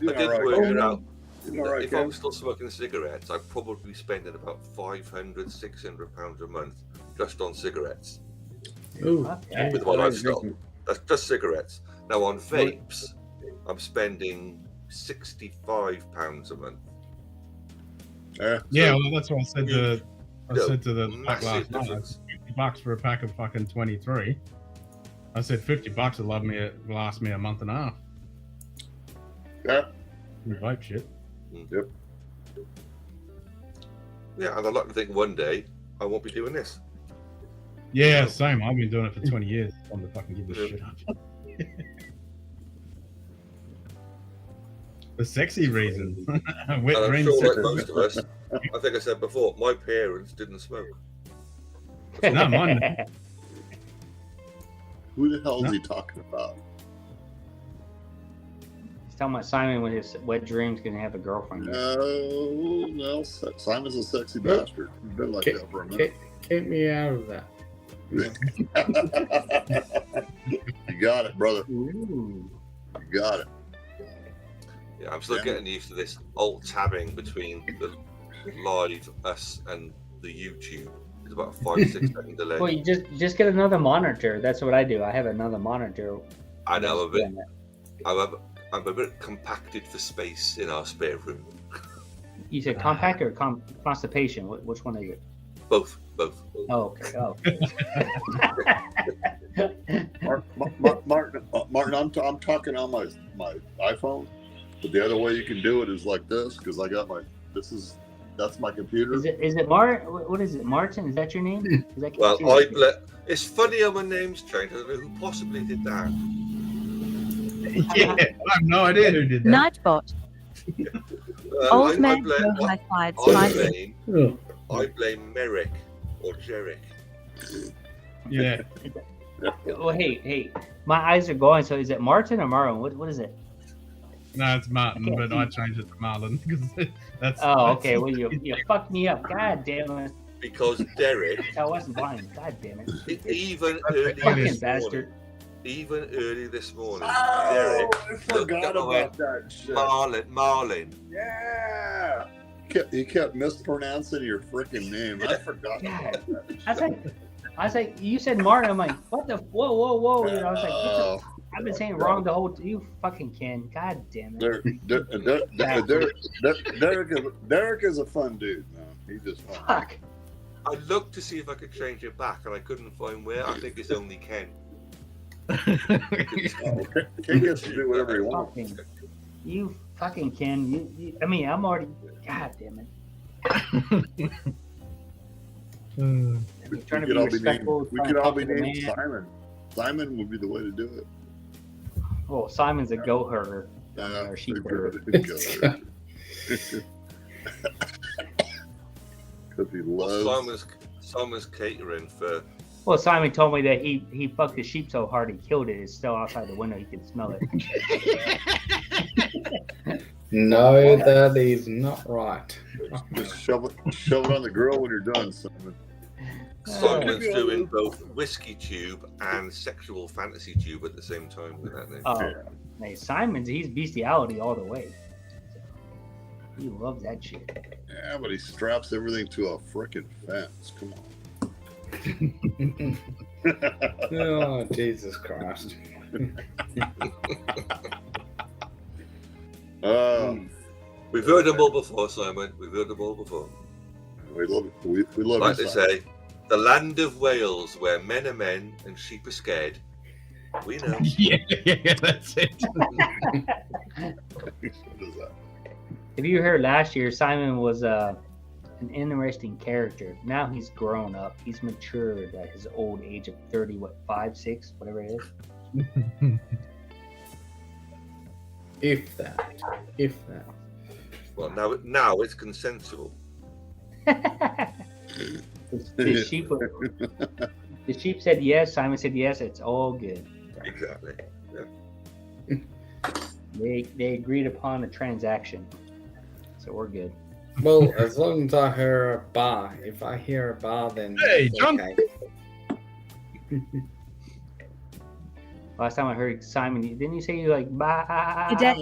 You I did work it out. All right, If I Ken. was still smoking cigarettes, I'd probably be spending about £500-600 a month just on cigarettes. Ooh. Okay. With my lifestyle. That's just cigarettes. Now on vapes, I'm spending £65 a month. yeah, well, that's what I said to the bloke massive last night. difference. $50 for a pack of fucking 23. I said $50 will last me a month and a half. Yeah. With vape shit. Yep. Yeah, and I'd like to think one day I won't be doing this. Yeah, same. I've been doing it for 20 years. I'm to fucking give this shit up. The sexy reason. Wet And I'm dream sure, like sex. most of us, I think I said before, my parents didn't smoke. No, mine didn't. Who the hell is he talking about? He's talking about Simon with his wet dreams gonna have a girlfriend. No, Simon's a sexy bastard. He's been like that for a minute. Get me out of that. You got it, brother. Ooh. You got it. Yeah, I'm still getting used to this alt tabbing between the live, us, and the YouTube. It's about a 5-6 second delay. Well, you just get another monitor. That's what I do. I have another monitor. I know I'm a bit compacted for space in our spare room. You said compact or constipation? Which one is it? Both. Oh, okay. Oh. Martin, I'm talking on my iPhone, but the other way you can do it is like this, because I got that's my computer. Is it what is it, Martin? Is that your name? Well, it's funny how my name's changed. I don't know who possibly did that. Yeah, I have no idea who did that. Nightbot. Old man, no high fives. I blame Merrick or Jerick. Yeah. Well, hey, my eyes are going. So is it Martin or Marlon? What is it? No, it's Martin, but I changed it to Marlon because that's. Oh, okay. Well, you fucked me up. God damn it. Because Derek. I wasn't blind. God damn it. Even early fucking bastard. Even early this morning, Derek. I forgot about that shit. Marlin. Yeah. He kept mispronouncing your freaking name. I forgot about that. I was like, you said Martin. I'm like, what the? Whoa. You know, I was like, I've been saying it wrong the whole. You fucking can. God damn it. Derek is a fun dude, man. He's just fun. Fuck. I looked to see if I could change it back, and I couldn't find where. I think it's only Ken. Ken gets to do whatever he wants. You fucking can. I mean, I'm already. God damn it. We could all be named Simon. Simon would be the way to do it. Well, Simon's a goat herder. Or sheep herder. Because he loves. Simon's catering for. Well, Simon told me that he fucked the sheep so hard he killed it. It's still outside the window. He can smell it. No, that is not right. Just shove it on the grill when you're done, Simon. Simon's doing both whiskey tube and sexual fantasy tube at the same time with that name. Oh, hey, Simon's he's bestiality all the way. He loves that shit. Yeah, but he straps everything to a frickin' fence. Come on. Oh, Jesus Christ. We've heard them all before, Simon. We've heard them all before. We love it. We love like it, they Simon. say, the land of Wales, where men are men and sheep are scared. We know. Yeah, that's it. If you heard last year, Simon was an interesting character. Now he's grown up. He's matured at his old age of 30, 5, 6, whatever it is. If that. Well, now it's consensual. The sheep said yes. Simon said yes. It's all good. Exactly. Yeah. They agreed upon the transaction, so we're good. Well, as long as I hear a bar. If I hear a bar, then hey, John. Okay. Last time I heard Simon, didn't you say you like bye? Today.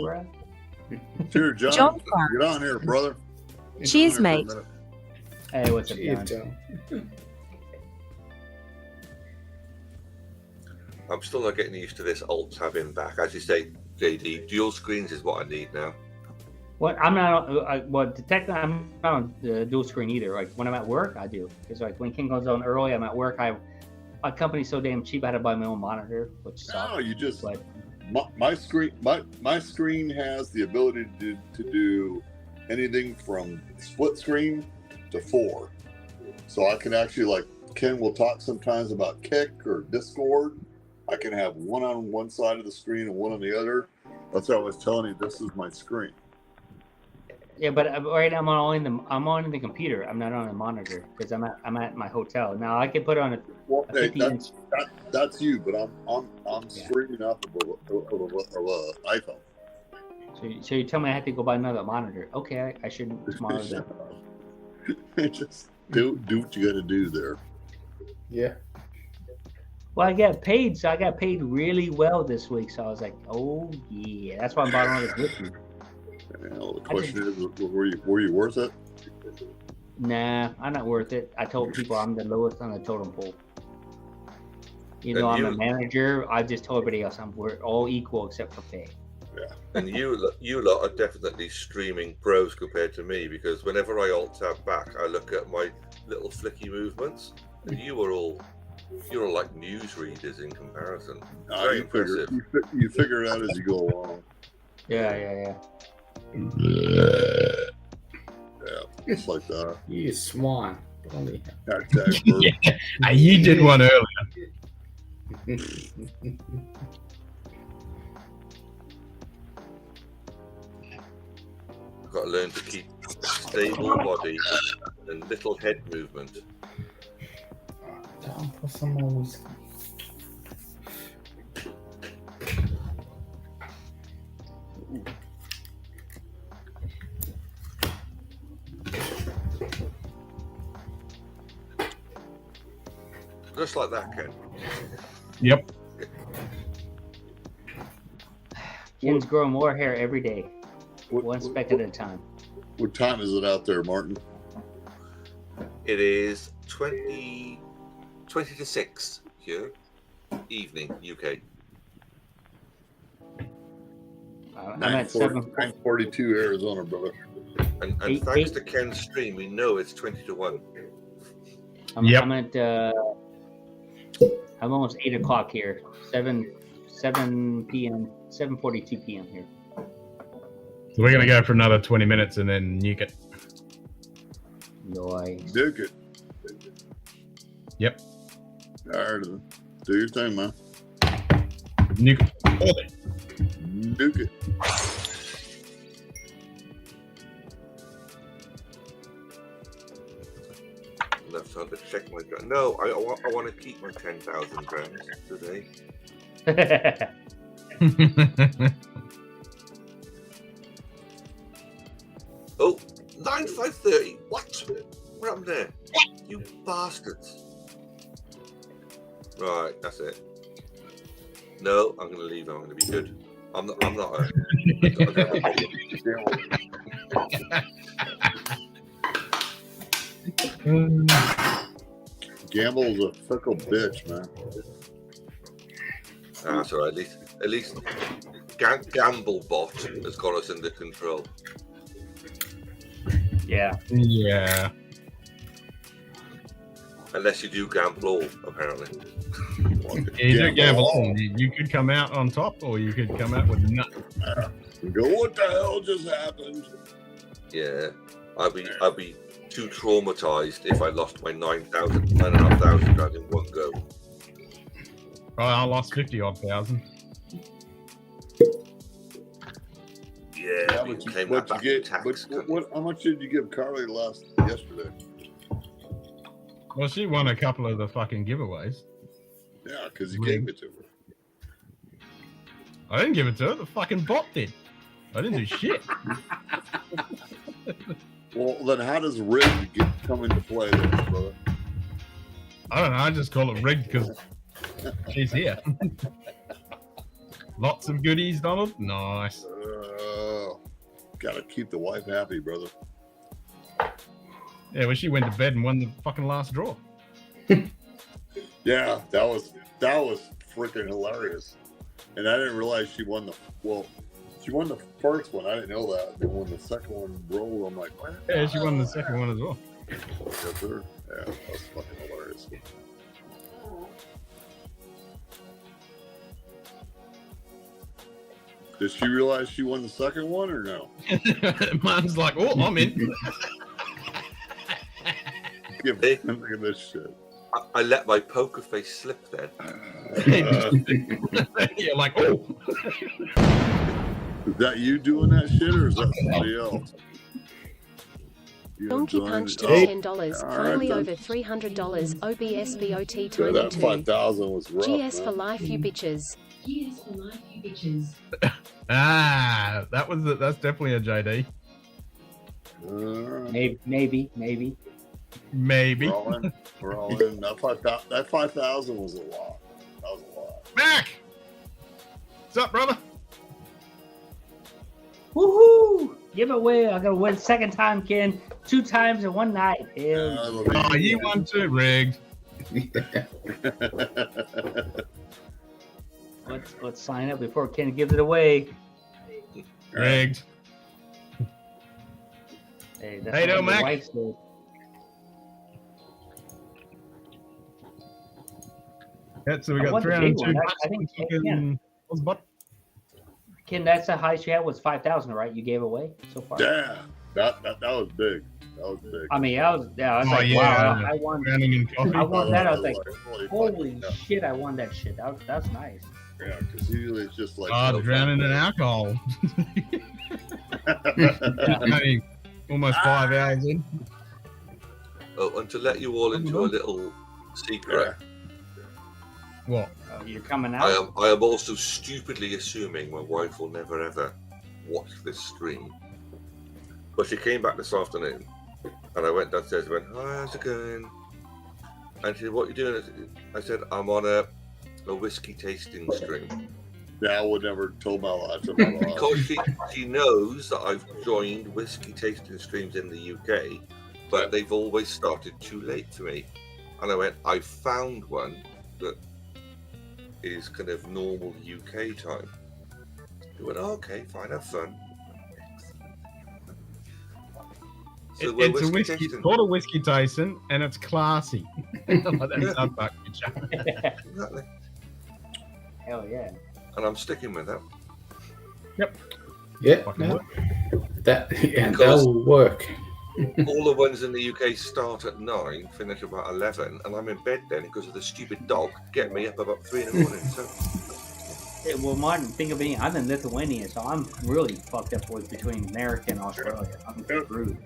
Sure, John. Get on here, brother. Cheers, mate. Hey, what's up, John? I'm still not getting used to this alt tab in back. As you say, JD, dual screens is what I need now. Well, I'm not. Technically, I'm not on the dual screen either. Like when I'm at work, I do. Because like when King goes on early, I'm at work. My company's so damn cheap. I had to buy my own monitor, which sucks. No, you just. But my screen has the ability to do anything from split screen to 4. So I can actually, like Ken will talk sometimes about Kick or Discord. I can have one on one side of the screen and one on the other. That's what I was telling you. This is my screen. yeah, but right now I'm on the computer. I'm not on a monitor because I'm at my hotel. Now I can put on a 50-inch. That's you, but I'm streaming off of iPhone. So you tell me I have to go buy another monitor? Okay, I shouldn't smaller than. Just do what you got to do there. Yeah. Well, I got paid, so I got paid really well this week. So I was like, oh yeah, that's why I'm buying all this whiskey. Well, the question is, were you worth it? Nah, I'm not worth it. I told people I'm the lowest on the totem pole. You know, And I'm a manager. I just told everybody else we're all equal except for pay. Yeah. And you lot are definitely streaming pros compared to me, because whenever I alt tab back, I look at my little flicky movements, and you're all like newsreaders in comparison. Very impressive. You figure it out as you go along. Yeah. Yeah, it's like that. You swine. Yeah, you did one earlier. Got to learn to keep stable body and little head movement. Down for some more whiskey. Just like that, Ken. Yep. Ken's growing more hair every day. One speck at a time. What time is it out there, Martin? It is 20 to 6 here, evening, UK. I'm at 9:42 Arizona, brother. And thanks to Ken's stream, we know it's 20 to 1. I'm at I'm almost 8 o'clock here. 7 p.m. 7:42 p.m. here. So we're gonna go for another 20 minutes and then nuke it. Nice. Nuke it. Yep. All right, do your thing, man. Nuke it. Nuke it. Enough time to check my gun. No, I want to keep my 10,000 grams today. Oh, 9,530. What? What happened there? You bastards. Right, that's it. No, I'm going to leave. I'm going to be good. I'm not a... Gamble's a fickle bitch, man. That's all right. At least Gamble Bot has got us under control. Yeah. Yeah. Unless you do gamble all, apparently. You do gamble all. You could come out on top, or you could come out with nothing. Go, what the hell just happened? Yeah, I'd be too traumatized if I lost my 9,500 grams in one go. Oh, I lost 50-odd thousand. Yeah, but claim you that back get, tax. how much did you give Carly yesterday? Well, she won a couple of the fucking giveaways. Yeah, because you gave it to her. I didn't give it to her. The fucking bot did. I didn't do shit. Well, then how does rigged come into play then, brother? I don't know. I just call it rigged because she's here. Lots of goodies, Donald. Nice. Gotta keep the wife happy, brother. Yeah, well, she went to bed and won the fucking last draw. Yeah, that was freaking hilarious. And I didn't realize she won the first one. I didn't know that. Then when the second one rolled, I'm like, what? Yeah, she won the second one as well. Yes, sir. Yeah, that was fucking hilarious. Did she realize she won the second one or no? Mine's like, oh, I'm in. Look at this shit. I let my poker face slip then. You're like, oh. Is that you doing that shit or is that somebody else? Donkey Punch to $10. Finally over $300. OBSBOT time that 2. 5,000 was rough. GS man. for life, you bitches. Ah, that's definitely a JD. Maybe. Maybe. We're all in. That 5,000 was a lot. That was a lot. Mac! What's up, brother? Woohoo! Give it away. I'm gonna win second time, Ken. 2 times in one night. Hell yeah. Oh, you won too, rigged. Let's sign up before Ken gives it away. Rigged. Hey, that's Hey, what no, your Mac. wife said. Yeah, so we I got want the 302 big one. bucks. I think Fucking- what's what? Ken, that's the highest you had was 5,000, right? You gave away so far. Damn, that was big. That was big. I mean, I was Oh, like, yeah. wow, I won. Drowning in coffee. I won that. I was like, Holy holy fuck, shit, I won that shit. That's nice. yeah, because usually it's just like Oh, drowning in alcohol. Only almost 5 hours in. Oh, and to let you all into a little secret, What? You're coming out. I am also stupidly assuming my wife will never ever watch this stream. But she came back this afternoon, and I went downstairs and went, "Hi, how's it going?" And she said, "What are you doing?" I said, "I'm on a whiskey tasting stream." Yeah, I would never told my life to my life. Because she knows that I've joined whiskey tasting streams in the UK, but they've always started too late for me. And I went, I found one that is kind of normal UK time. He went, oh, okay, fine, have fun. So we're It's a whiskey. tasting. It's called a whiskey tasting, and it's classy. That's our back picture. Exactly. Hell yeah. And I'm sticking with that. Yep. Yeah, no. That will work. All the ones in the UK start at 9, finish about 11, and I'm in bed then because of the stupid dog getting me up about 3 in the morning. So Hey, well, Martin, think of me. I'm in Lithuania, so I'm really fucked up with between America and Australia. I'm screwed.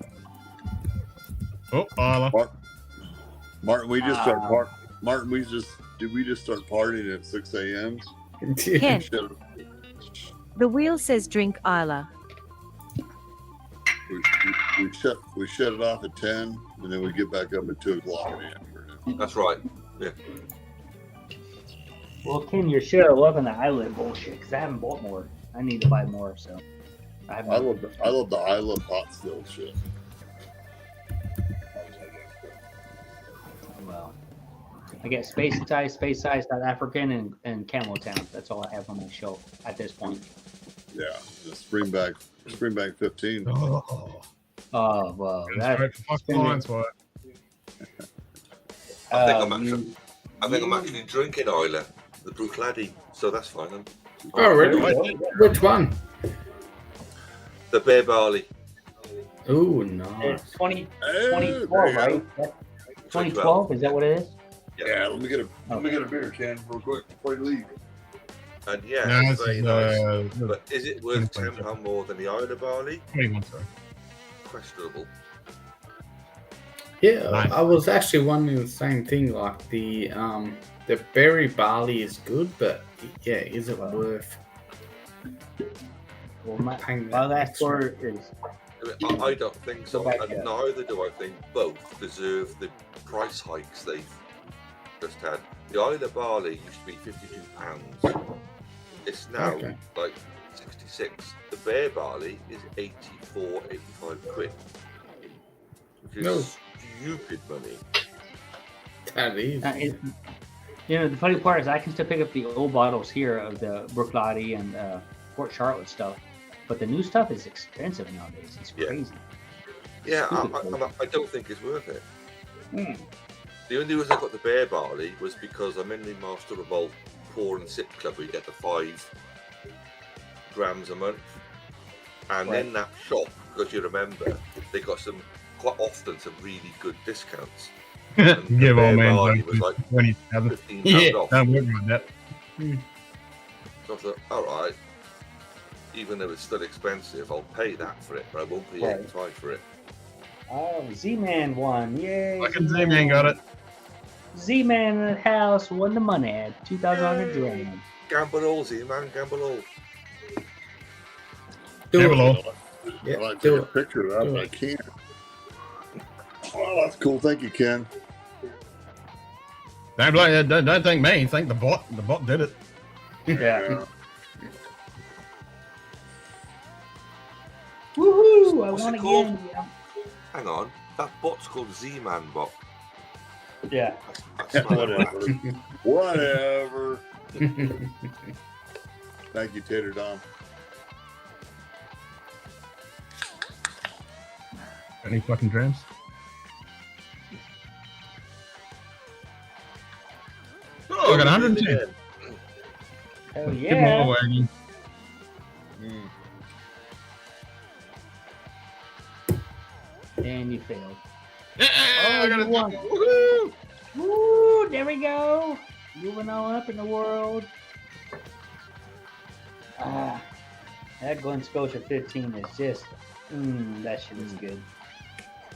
Oh, Isla. Martin, we just start Martin, did we just start partying at 6 a.m.? Ken. The wheel says drink Isla. We shut it off at 10, and then we get back up at 2 o'clock in the afternoon. that's right. Yeah. Well, Ken, you're sure loving the Isla bullshit because I haven't bought more. I need to buy more, so. I love the Isla pot still shit. Well, I get Space Size, South African, and Camel Town. That's all I have on my shelf at this point. Yeah, the Springback 15. Oh, well, That's right. Fuck lines, what? I think I'm actually drinking Isla, the Bruichladdich, so that's fine. Oh, really? Which one? The Bear Barley. Oh, nice. 2012, right? 2012, is that what it is? Yeah, let me get a beer, Ken, real quick before you leave. And yeah, No, it's very nice. the- But is it worth £10 more than the Isla Barley? 21, sorry. Questionable. Yeah, Nice. I was actually wondering the same thing. Like the berry barley is good, but yeah, is it worth? Well, my last word is. I don't think so, back and up. neither do I think both deserve the price hikes they've just had. The Isla Barley used to be £52. It's now Okay. like 66. The Bear Barley is 84, 85 quid. Which is No. stupid money. That is. You know, the funny part is I can still pick up the old bottles here of the Bruichladdich and Port Charlotte stuff, but the new stuff is expensive nowadays. It's crazy. Yeah, Stupid I don't think it's worth it. Hmm. The only reason I got the Bear Barley was because I'm in the Master Revolt Pour and Sip Club where you get the 5 grams a month. And Right. in that shop, because you remember, they got quite often some really good discounts. And the Give all Bear man Barley like was like 20,000. £15 Yeah, off. don't worry about that. So I thought, all right, even though it's still expensive, I'll pay that for it, but I won't pay Right. 85 for it. Oh, Z-Man won. Yay. Fucking Z-Man got it. Z-Man in the house won the money at 2,000 Drams. Gamble all, Z-Man, gamble all. Gamble all. I'd like to take a picture of that, but I can't. Oh, that's cool. Thank you, Ken. Don't thank me. Thank the bot. The bot did it. Yeah. Woohoo! I What's won it called? again. Hang on. That bot's called Z-Man bot. Yeah. Whatever. Whatever. Thank you, Tater Dom. Any fucking drams? Oh, I got 110. Hell Give them all yeah. away again. And you failed. Yeah, I got you a won. Woohoo! Woo! There we go. Moving on up in the world. Ah, that Glen Scotia 15 is just, that shit is good.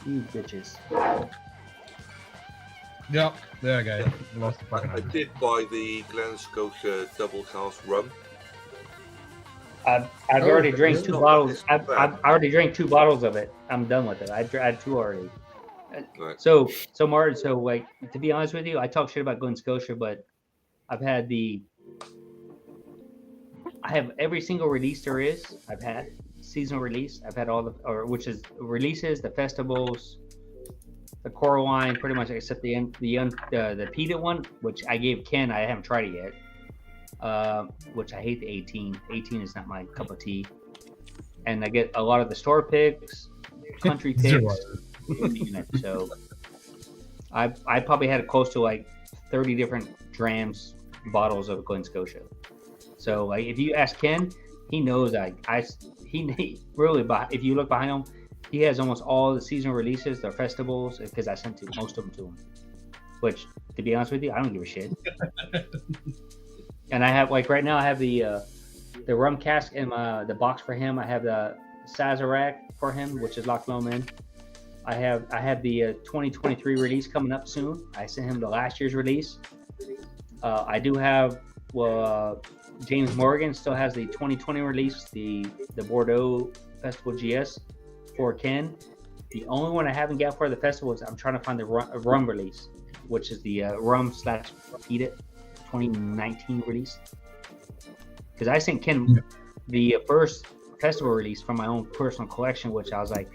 You bitches. Yep, there I go. Lost the fucking I did buy the Glen Scotia Double House rum. I've already drank 2 bottles. I already drank 2 bottles of it. I'm done with it. I had 2 already. Right. So Martin, like, to be honest with you, I talk shit about Glen Scotia, but I have every single release there is. I've had seasonal release. I've had all which is releases, the festivals, the core wine, pretty much except the peated one, which I gave Ken. I haven't tried it yet. Which I hate the 18. 18 is not my cup of tea. And I get a lot of the store picks, country picks. So I probably had close to like 30 different Drams bottles of Glen Scotia. So like if you ask Ken, he knows he really, if you look behind him, he has almost all the seasonal releases, the festivals, because I sent most of them to him. Which, to be honest with you, I don't give a shit. And I have, like, right now I have the rum cask in the box for him. I have the Sazerac for him, which is locked low in. I have the 2023 release coming up soon. I sent him the last year's release. I do have James Morgan still has the 2020 release, the Bordeaux Festival GS for Ken. The only one I haven't got for the festival is I'm trying to find the rum release, which is the rum/peated 2019 release. Because I sent Ken the first festival release from my own personal collection, which I was like,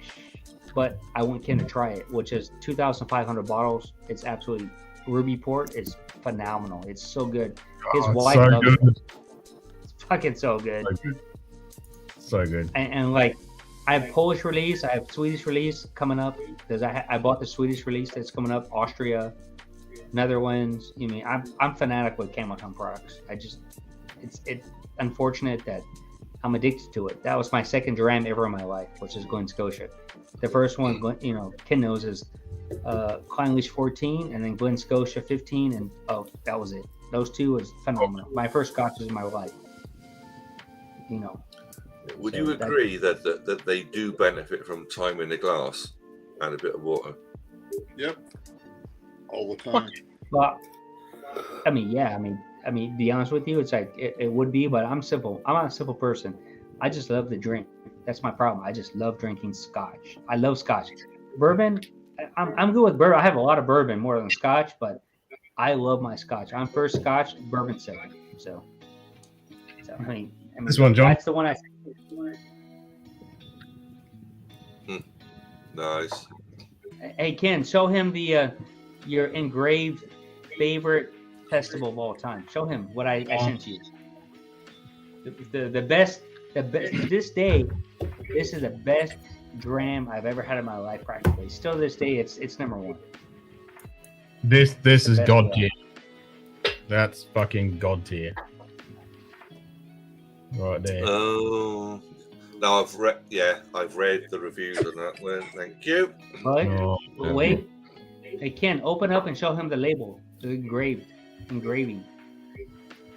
but I want Ken to try it, which is 2,500 bottles. It's absolutely Ruby Port. It's phenomenal. It's so good. His wife loves it. It's fucking so good. So good. And like, I have Polish release. I have Swedish release coming up because I bought the Swedish release that's coming up. Austria, Netherlands. I mean, I'm fanatic with Cameltown products. It's unfortunate that I'm addicted to it. That was my second dram ever in my life, which is Glen Scotia. The first one, Ken knows, is Kleinleach 14, and then Glen Scotia 15, and that was it. Those two was phenomenal. My first scotches in my life. Would you agree that they do benefit from time in the glass and a bit of water? Yep. All the time. Well, I mean, yeah. I mean, to be honest with you, it's like it would be, but I'm simple. I'm not a simple person. I just love to drink. That's my problem. I just love drinking Scotch. I love Scotch. Bourbon, I'm good with bourbon. I have a lot of bourbon more than Scotch, but I love my Scotch. I'm first Scotch, bourbon second. So I mean, this one, John. That's the one I. Nice. Hey Ken, show him your engraved favorite festival of all time. Show him what I sent you. The best. To this day, this is the best dram I've ever had in my life. Practically, still to this day, it's number one. This is god tier. That's fucking god tier. Right there. Oh, no, I've read the reviews on that one. Thank you. Right? Wait. Hey Ken, open up and show him the label, the engraving.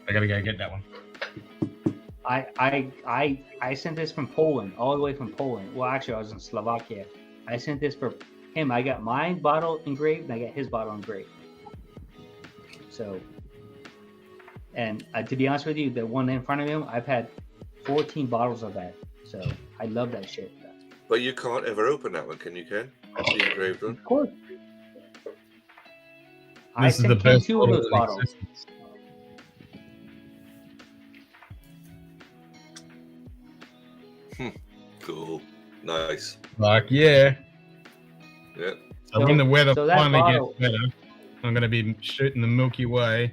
I gotta go get that one. I sent this from Poland, all the way from Poland. Well, actually, I was in Slovakia. I sent this for him. I got my bottle engraved, and I got his bottle engraved. So, and to be honest with you, the one in front of him, I've had 14 bottles of that. So I love that shit. But you can't ever open that one, can you, Ken? The engraved one? Of course. This is the best two of those bottles. Cool. Nice. Like, yeah. Yeah. So when the weather so that finally bottle- gets better, I'm going to be shooting the Milky Way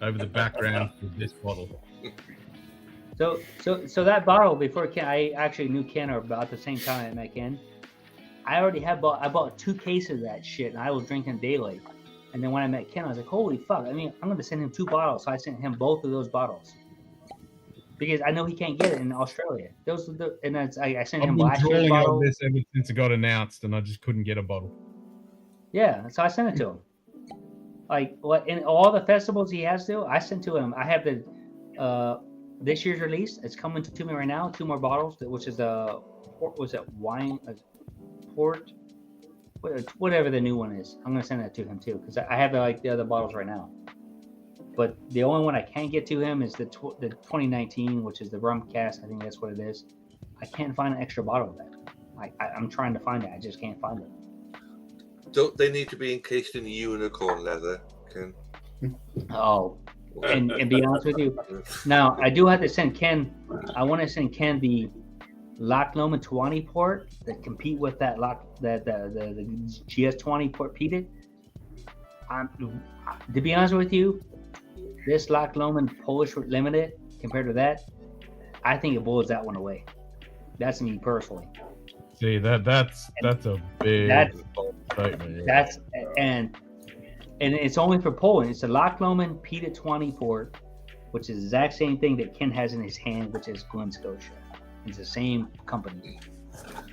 over the background with this bottle. So that bottle before Ken, I actually knew Ken about the same time I met Ken. I bought 2 cases of that shit, and I was drinking daily. And then when I met Ken, I was like, holy fuck! I mean, I'm going to send him 2 bottles. So I sent him both of those bottles because I know he can't get it in Australia. Those are the, and that's I sent I've him been last year's drawing bottle. on this ever since it got announced, and I just couldn't get a bottle. Yeah, so I sent it to him. Like what in all the festivals he has to, I sent to him. I have the this year's release. It's coming to me right now. 2 more bottles, which is wine, port, whatever the new one is. I'm gonna send that to him too because I have the other bottles right now. But the only one I can't get to him is the 2019, which is the rum cask. I think that's what it is. I can't find an extra bottle of that. I'm trying to find it. I just can't find it. Don't they need to be encased in unicorn leather, Ken? Oh, and be honest with you, now I do have to send Ken. I want to send Ken the Loch Lomond 20 port that compete with that the GS20 port peated. To be honest with you, this Loch Lomond Polish Limited compared to that, I think it blows that one away. That's me personally. See that's a big statement. Yeah. That's and it's only for Poland. It's a Loch Lomond peated 20 port, which is the exact same thing that Ken has in his hand, which is Glen Scotia. It's the same company.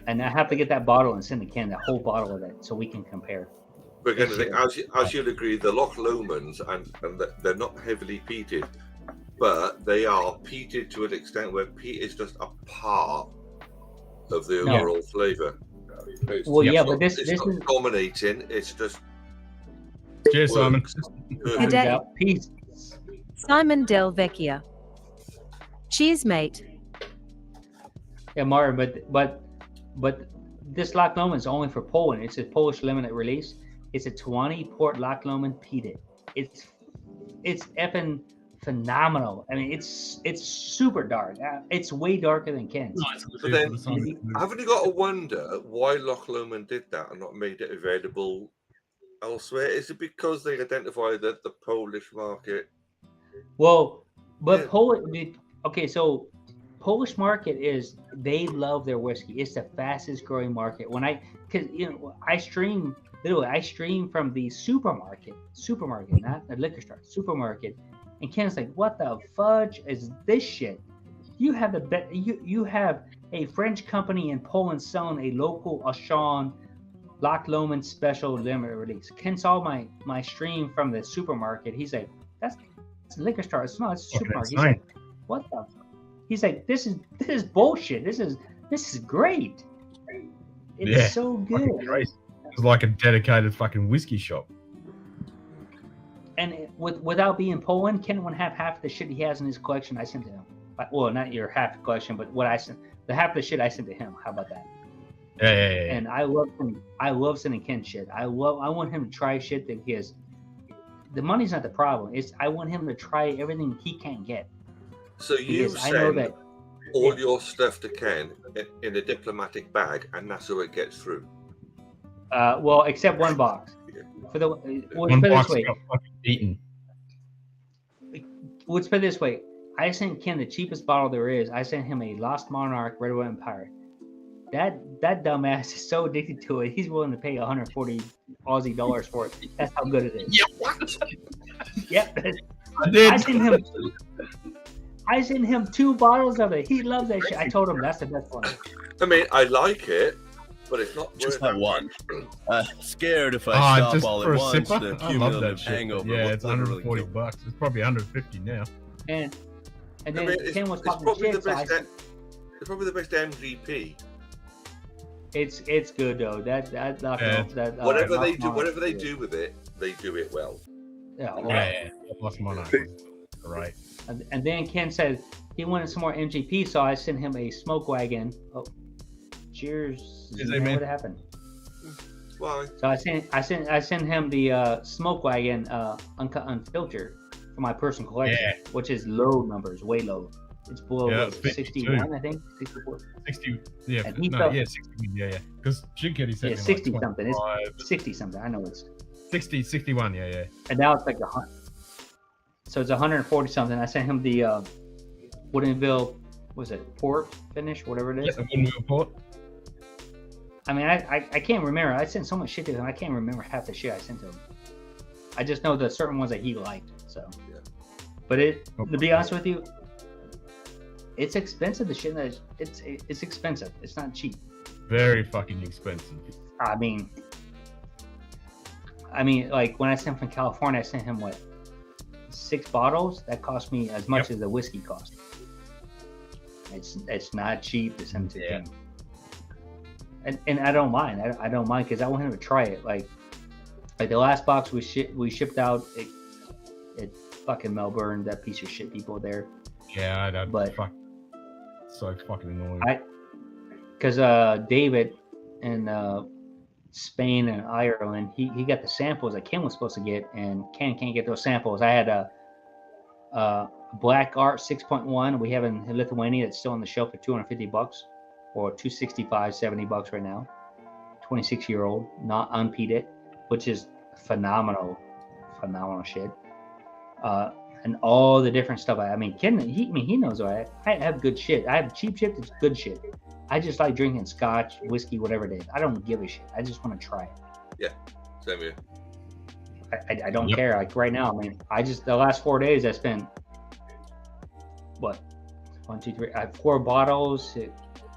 And I have to get that bottle and send to Ken, that whole bottle of it, so we can compare. But again, as you'll agree, the Loch Lomans and they're not heavily peated, but they are peated to an extent where peat is just a part of the overall flavour. Well, yeah, but it's not dominating. It's just. Cheers, Simon. Good day. Peace. Simon Del Vecchia. Cheers, mate. Yeah, Martin, but this Loch Lomond is only for Poland. It's a Polish limited release. It's a 20 port Loch Lomond peated. It's effing phenomenal. I mean, it's super dark. It's way darker than Ken's. But then, haven't you got to wonder why Loch Lomond did that and not made it available elsewhere? Is it because they identify that the Polish market? Well, but Poland. Okay, so Polish market they love their whiskey. It's the fastest growing market. Because I stream from the supermarket, not a liquor store, supermarket, and Ken's like, "What the fudge is this shit? You have you have a French company in Poland selling a local Auchan Loch Lomond special limited release." Ken saw my stream from the supermarket. He's like, "That's a liquor store. It's not a supermarket." He's like, "What the?" He's like, "This is bullshit. This is great. It's so good." It's like a dedicated fucking whiskey shop. And without being Poland, Ken wouldn't have half the shit he has in his collection. I sent to him. Well, not your half collection, but what I sent. The half the shit I sent to him. How about that? Yeah. And I love sending Ken shit. I want him to try shit that he has. The money's not the problem. I want him to try everything he can't get. So you send all your stuff to Ken in a diplomatic bag, and that's how it gets through. Well, except one box. One box got fucking eaten. Let's put it this way. I sent Ken the cheapest bottle there is. I sent him a Lost Monarch Red White Empire. That dumbass is so addicted to it. He's willing to pay 140 Aussie dollars for it. That's how good it is. Yep. I sent him 2 bottles of it. He loves that shit. I told him that's the best one. I mean, I like it, but it's not just that one. Scared if I stop all at once, the cumulative hangover. Yeah, it's 140 bucks. It's probably 150 now. And then Ken was talking probably shit. It's probably the best MGP. It's good though. Whatever they do with it, they do it well. Yeah. Lost Monarch. Right. And then Ken said he wanted some more MGP, so I sent him a smoke wagon. Oh, cheers! What happened? Why? So I sent him the smoke wagon uncut unfiltered for my personal collection, which is low numbers, way low. It's below Yeah, what, it's 61, I think. 64. 60. Yeah, And he no, felt- yeah, 60. Yeah. Because Jim Kitty said Yeah, 60 something. It's 60 something. I know it's 60, 61. Yeah. and now it's like 100. So it's 140 something. I sent him the Woodinville, was it port finish, whatever it is. Yeah, the Woodinville port. I mean, I can't remember. I sent so much shit to him. I can't remember half the shit I sent to him. I just know the certain ones that he liked. So, but to be honest with you, it's expensive. The shit that it's expensive. It's not cheap. Very fucking expensive. I mean, like when I sent from California, I sent him what 6 bottles. That cost me as much as the whiskey cost. It's not cheap to send to him. And I don't mind. I don't mind because I want him to try it. Like the last box we shipped out, it fucking Melbourne, that piece of shit people there. Yeah, but so fucking annoying. Because David in Spain and Ireland, he got the samples that Ken was supposed to get, and Ken can't get those samples. I had a Black Art 6.1 we have in Lithuania that's still on the shelf for $250 or $265, $70 right now. 26-year-old, not unpeated, which is phenomenal shit. And all the different stuff. I mean, Ken, he knows I have good shit. I have cheap shit that's good shit. I just like drinking Scotch, whiskey, whatever it is. I don't give a shit. I just want to try it. Yeah, same here. I don't care. Like right now, I mean, the last 4 days I spent what 1, 2, 3. I have 4 bottles,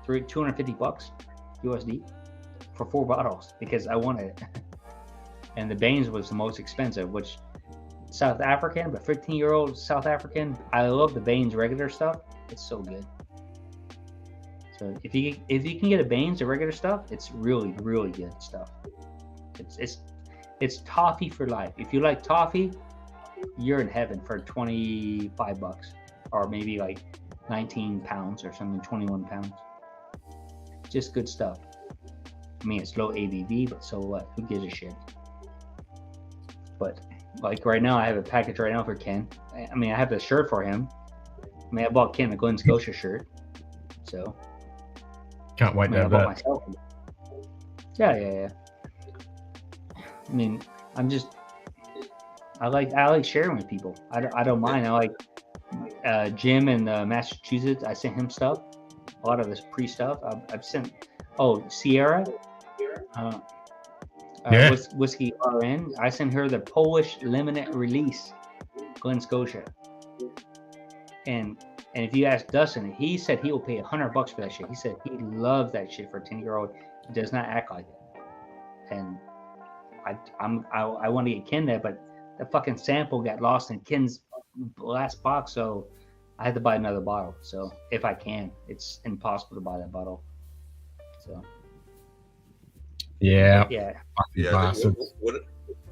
$250 USD for 4 bottles because I wanted it. And the Baines was the most expensive, which South African, but 15-year-old South African. I love the Baines regular stuff. It's so good. So if you can get a Baines, the regular stuff, it's really good stuff. It's toffee for life. If you like toffee, you're in heaven for $25 or maybe like 19 pounds or something, 21 pounds. Just good stuff. I mean, it's low ABV, but so what? Who gives a shit? But like right now, I have a package right now for Ken. I mean, I have the shirt for him. I mean, I bought Ken a Glen Scotia shirt. So can't wait to have that. Myself. Yeah. I mean, I like sharing with people. I don't mind. I like Jim in Massachusetts. I sent him stuff. A lot of this pre-stuff. I've sent. Oh, Sierra. Whiskey RN. I sent her the Polish limited release, Glen Scotia. And if you ask Dustin, he said he will pay $100 for that shit. He said he loves that shit for a 10-year-old. He does not act like it. And I want to get Ken that, but the fucking sample got lost in Ken's last box, so I had to buy another bottle. So if I can, it's impossible to buy that bottle. So. Yeah.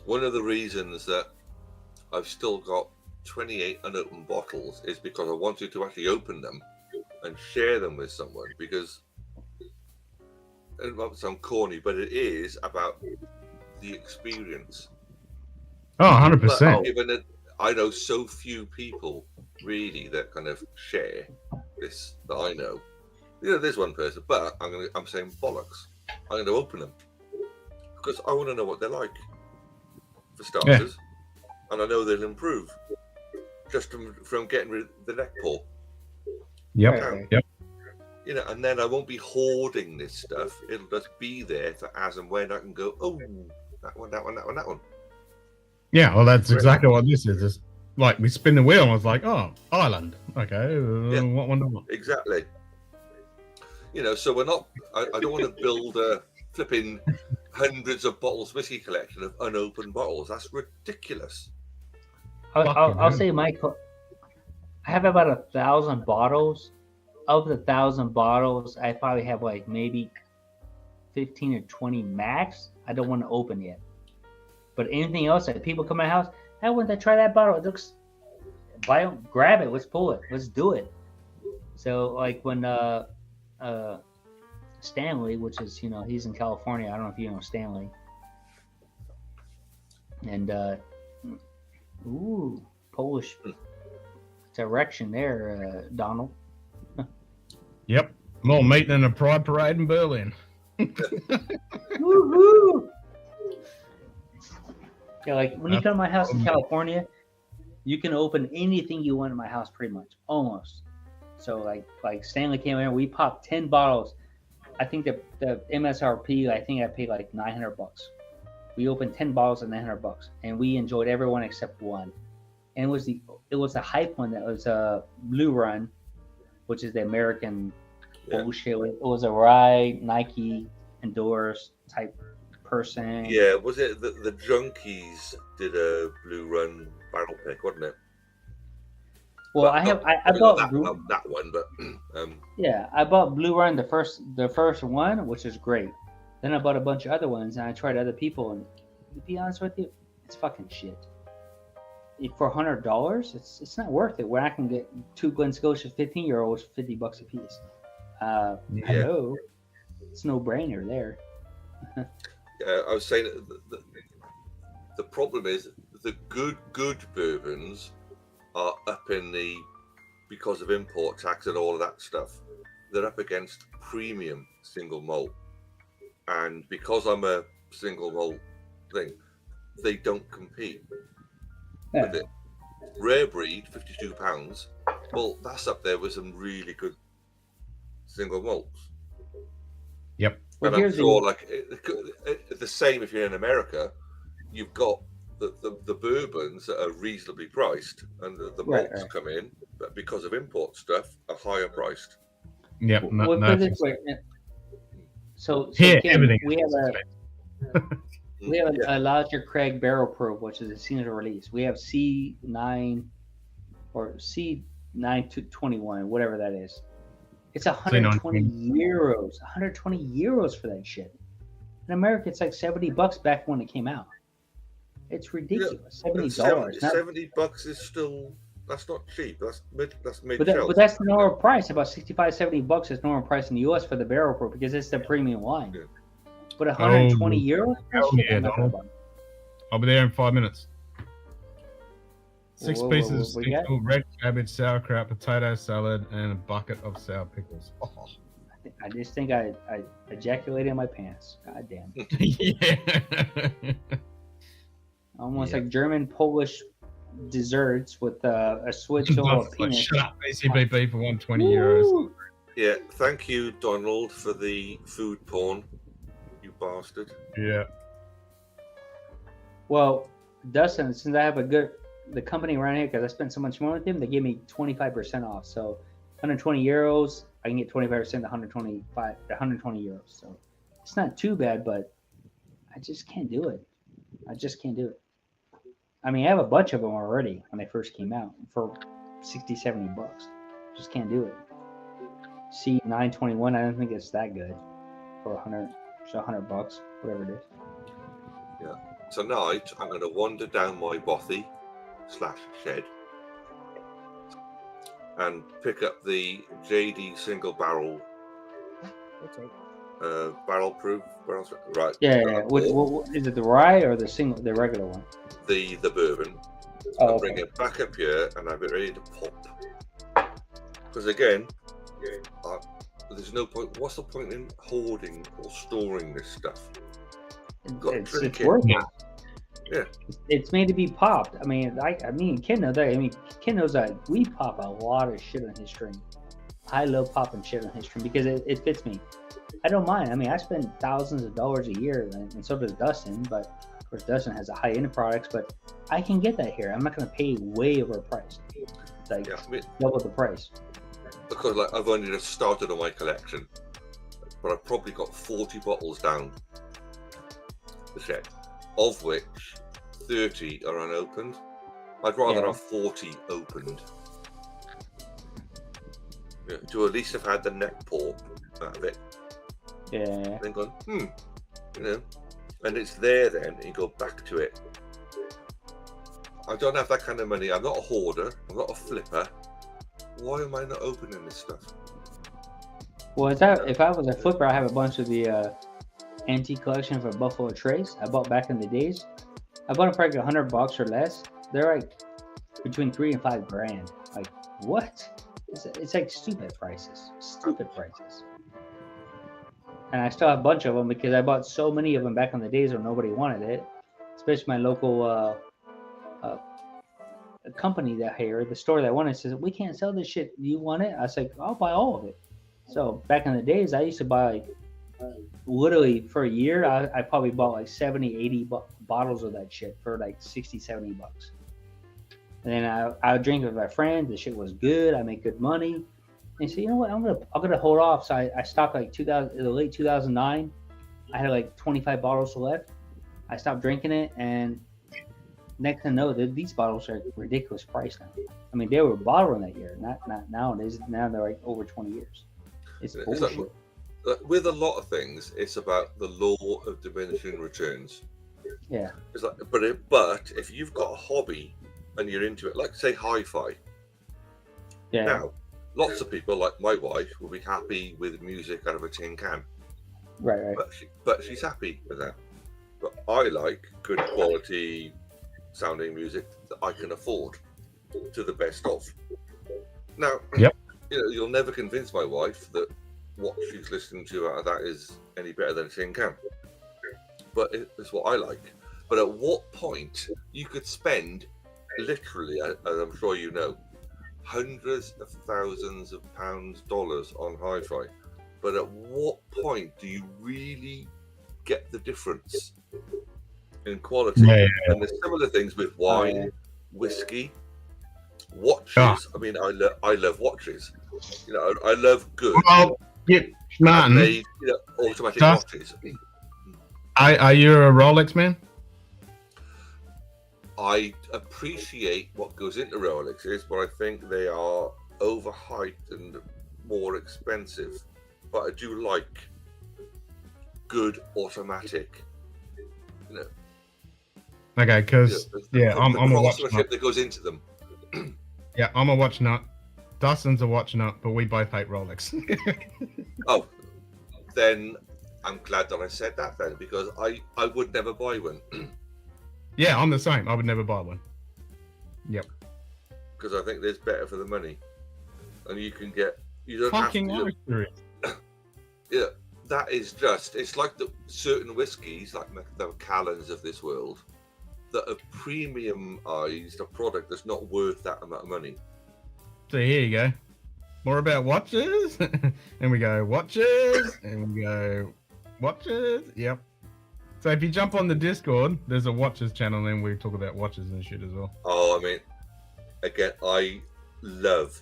One of the reasons that I've still got 28 unopened bottles is because I wanted to actually open them and share them with someone, because it might sound corny, but it is about the experience. Oh, 100%. Given that I know so few people really that kind of share this that I know. You know, there's one person, but I'm saying bollocks. I'm going to open them because I want to know what they're like, for starters, and I know they'll improve just from getting rid of the neck pull. Yep. You know, and then I won't be hoarding this stuff. It'll just be there for as and when I can go, oh, that one. Yeah, well, that's exactly what this is. It's like we spin the wheel and it's like, oh, Ireland. Okay, what one do I want? Exactly. You know, so we're not, I don't want to build a flipping hundreds of bottles whiskey collection of unopened bottles. That's ridiculous. I'll say, Michael, I have about 1,000 bottles. Of the 1,000 bottles, I probably have like maybe 15 or 20 max. I don't want to open yet. But anything else, like people come to my house, I want to try that bottle. It looks, grab it. Let's pull it. Let's do it. So like when Stanley, which is, you know, he's in California. I don't know if you know Stanley. And Polish direction there, Donald. Yep. More meat than a pride parade in Berlin. Woohoo! Yeah, like when you come to my house in California, you can open anything you want in my house, pretty much, almost. So like Stanley came in, we popped 10 bottles. I think the MSRP, I think I paid like $900. We opened 10 bottles at $900, and we enjoyed every one except one. And it was the hype one that was a Blue Run, which is the American bullshit. It was a rye Nike endorsed type person. Yeah, was it the Junkies did a Blue Run barrel pick, wasn't it? Well, I bought that one, but yeah, I bought Blue Run the first one, which is great. Then I bought a bunch of other ones, and I tried other people, and to be honest with you, it's fucking shit. For $100, it's not worth it. When I can get 2 Glen Scotia 15-year-olds $50 a piece. Hello, it's no brainer there. I was saying the problem is the good bourbons are up in the, because of import tax and all of that stuff, they're up against premium single malt, and because I'm a single malt thing, they don't compete with it. Rare breed, £52. Well, that's up there with some really good single malts. Yep. And I'm sure, like the same if you're in America, you've got the bourbons that are reasonably priced, and the malts come in, but because of import stuff, are higher priced. Yep. So here, Kim, everything. We have a larger Craig Barrel Proof, which is a seasonal release. We have C9 or C9 to 21, whatever that is. It's 120 euros. 120 euros for that shit. In America, it's like $70 back when it came out. It's ridiculous. $70. $70 is still, that's not cheap. That's mid but that's the normal price. About $65-$70 is normal price in the US for the barrel proof because it's the premium wine. Yeah. But 120 euros? Yeah, I'll be there in 5 minutes. 6 pieces of steamed red cabbage, sauerkraut, potato salad, and a bucket of sour pickles. Oh. I just think I ejaculated in my pants. God damn. Yeah. Almost like German Polish desserts with a switch or a peanut. Shut up, ACBP for 120 euros. Yeah, thank you, Donald, for the food porn. You bastard. Yeah. Well, Dustin, since I have the company around here, because I spent so much money with them, they gave me 25% off. So 120 euros, I can get 25% to 120 euros. So it's not too bad, but I just can't do it. I mean, I have a bunch of them already when they first came out for $60-$70. Just can't do it. C921, I don't think it's that good for $100, whatever it is. Yeah. Tonight, I'm going to wander down my bothy / shed and pick up the JD single barrel barrel proof. Right. Yeah. What is it, the rye or the regular one? The bourbon. Oh, I'll bring it back up here and have it ready to pop. Because again, there's no point. What's the point in hoarding or storing this stuff? It's worth it. Yeah. It's made to be popped. I mean, Ken knows that. I mean, Ken knows that we pop a lot of shit on his stream. I love popping shit on his stream because it fits me. I don't mind. I mean, I spend thousands of dollars a year, and so does Dustin. But of course, Dustin has a high-end products. But I can get that here. I'm not going to pay way overpriced. It's like double the price. Because like I've only just started on my collection, but I've probably got 40 bottles down the shed, of which 30 are unopened. I'd rather have 40 opened. Yeah, to at least have had the neck pour out of it. Yeah. Then gone, and it's there then, and you go back to it. I don't have that kind of money. I'm not a hoarder. I'm not a flipper. Why am I not opening this stuff? Well, if I was a flipper, I have a bunch of the antique collection for Buffalo Trace I bought back in the days. I bought them for like $100 or less. They're like between $3 and $5 grand. Like what? It's like stupid prices. And I still have a bunch of them because I bought so many of them back in the days when nobody wanted it. Especially my local company that here, the store that wanted it, says, we can't sell this shit. Do you want it? I was like, I'll buy all of it. So back in the days, I used to buy like literally for a year, I probably bought like 70, 80 bottles of that shit for like 60, 70 bucks. And then I would drink with my friends. The shit was good. I make good money. And so, you know what? I'm gonna hold off. So I stopped like late 2009. I had like 25 bottles left. I stopped drinking it, and next thing I know, these bottles are ridiculous price now. I mean, they were bottling that year, not nowadays. Now they're like over 20 years. It's bullshit. With a lot of things, it's about the law of diminishing returns. Yeah. It's like, but if you've got a hobby and you're into it, like say hi-fi. Yeah. Now, lots of people, like my wife, will be happy with music out of a tin can. Right. But she's happy with that. But I like good quality sounding music that I can afford to the best of. Now, you'll never convince my wife that what she's listening to out of that is any better than a tin can. But it's what I like. But at what point you could spend literally, as I'm sure you know, hundreds of thousands of dollars on hi-fi. But at what point do you really get the difference in quality? Yeah. And there's similar things with wine, whiskey, watches. I mean, I love watches. You know, I love good. Well, man, made, automatic watches. Are you a Rolex man? I appreciate what goes into Rolexes, but I think they are overhyped and more expensive. But I do like good automatic. You know. Okay, because I'm a watch nut that goes into them. Yeah, I'm a watch nut. Dustin's a watch nut, but we both hate Rolex. Oh, then I'm glad that I said that then, because I would never buy one. Yeah, I'm the same. I would never buy one. Yep. Because I think there's better for the money, and you can get. You don't fucking have to. Yeah, that is just. It's like the certain whiskies, like the Macallans of this world, that have premiumized a product that's not worth that amount of money. So here you go. More about watches, and we go watches, and we go watches. Yep. So if you jump on the Discord, there's a watches channel, and we talk about watches and shit as well. Oh, I mean, again, I love,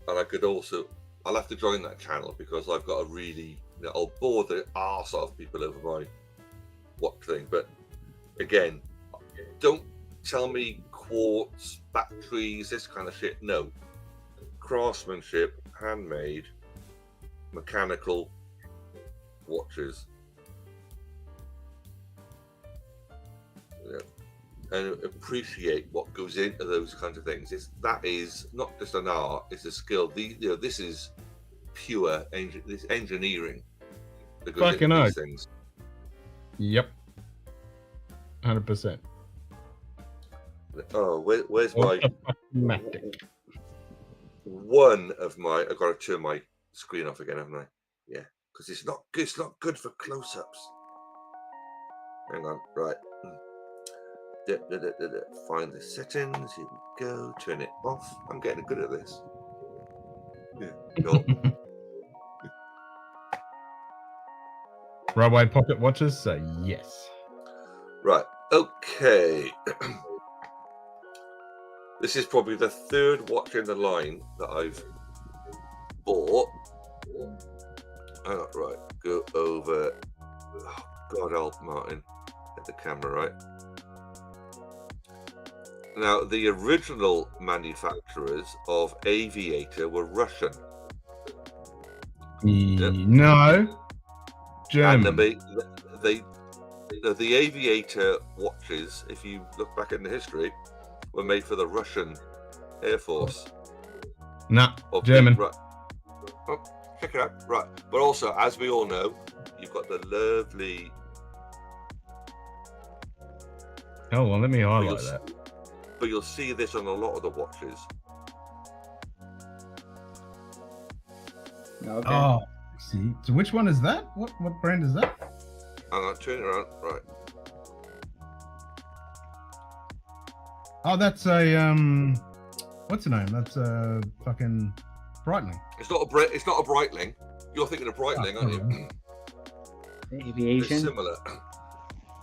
and I could also, I'll have to join that channel because I've got a really, I'll bore the arse off people over my watch thing. But again, don't tell me quartz, batteries, this kind of shit. No. Craftsmanship, handmade, mechanical watches. And appreciate what goes into those kinds of things. That is not just an art; it's a skill. This is pure engineering that goes Fucking into these things. Yep, 100%. Oh, where's my one of my? I've got to turn my screen off again, haven't I? Yeah, because it's not good. It's not good for close-ups. Hang on, right. Find the settings. Here we go. Turn it off. I'm getting good at this. Yeah. Cool. Railway pocket watches. So yes. Right. Okay. This is probably the third watch in the line that I've bought. Oh, right. Go over. Oh, God help Martin. Get the camera right. Now, the original manufacturers of Aviator were Russian. No, German. And the Aviator watches, if you look back in the history, were made for the Russian Air Force. Nah, German. Right. Oh, check it out. Right. But also, as we all know, you've got the lovely... Oh, well, let me highlight that. But you'll see this on a lot of the watches. Okay. Oh, see. So which one is that? What brand is that? Hang on, turn it around. Right. Oh, that's a what's the name? That's a fucking Brightling. It's not a Breitling. You're thinking of Breitling, aren't you? Aviation. It's similar.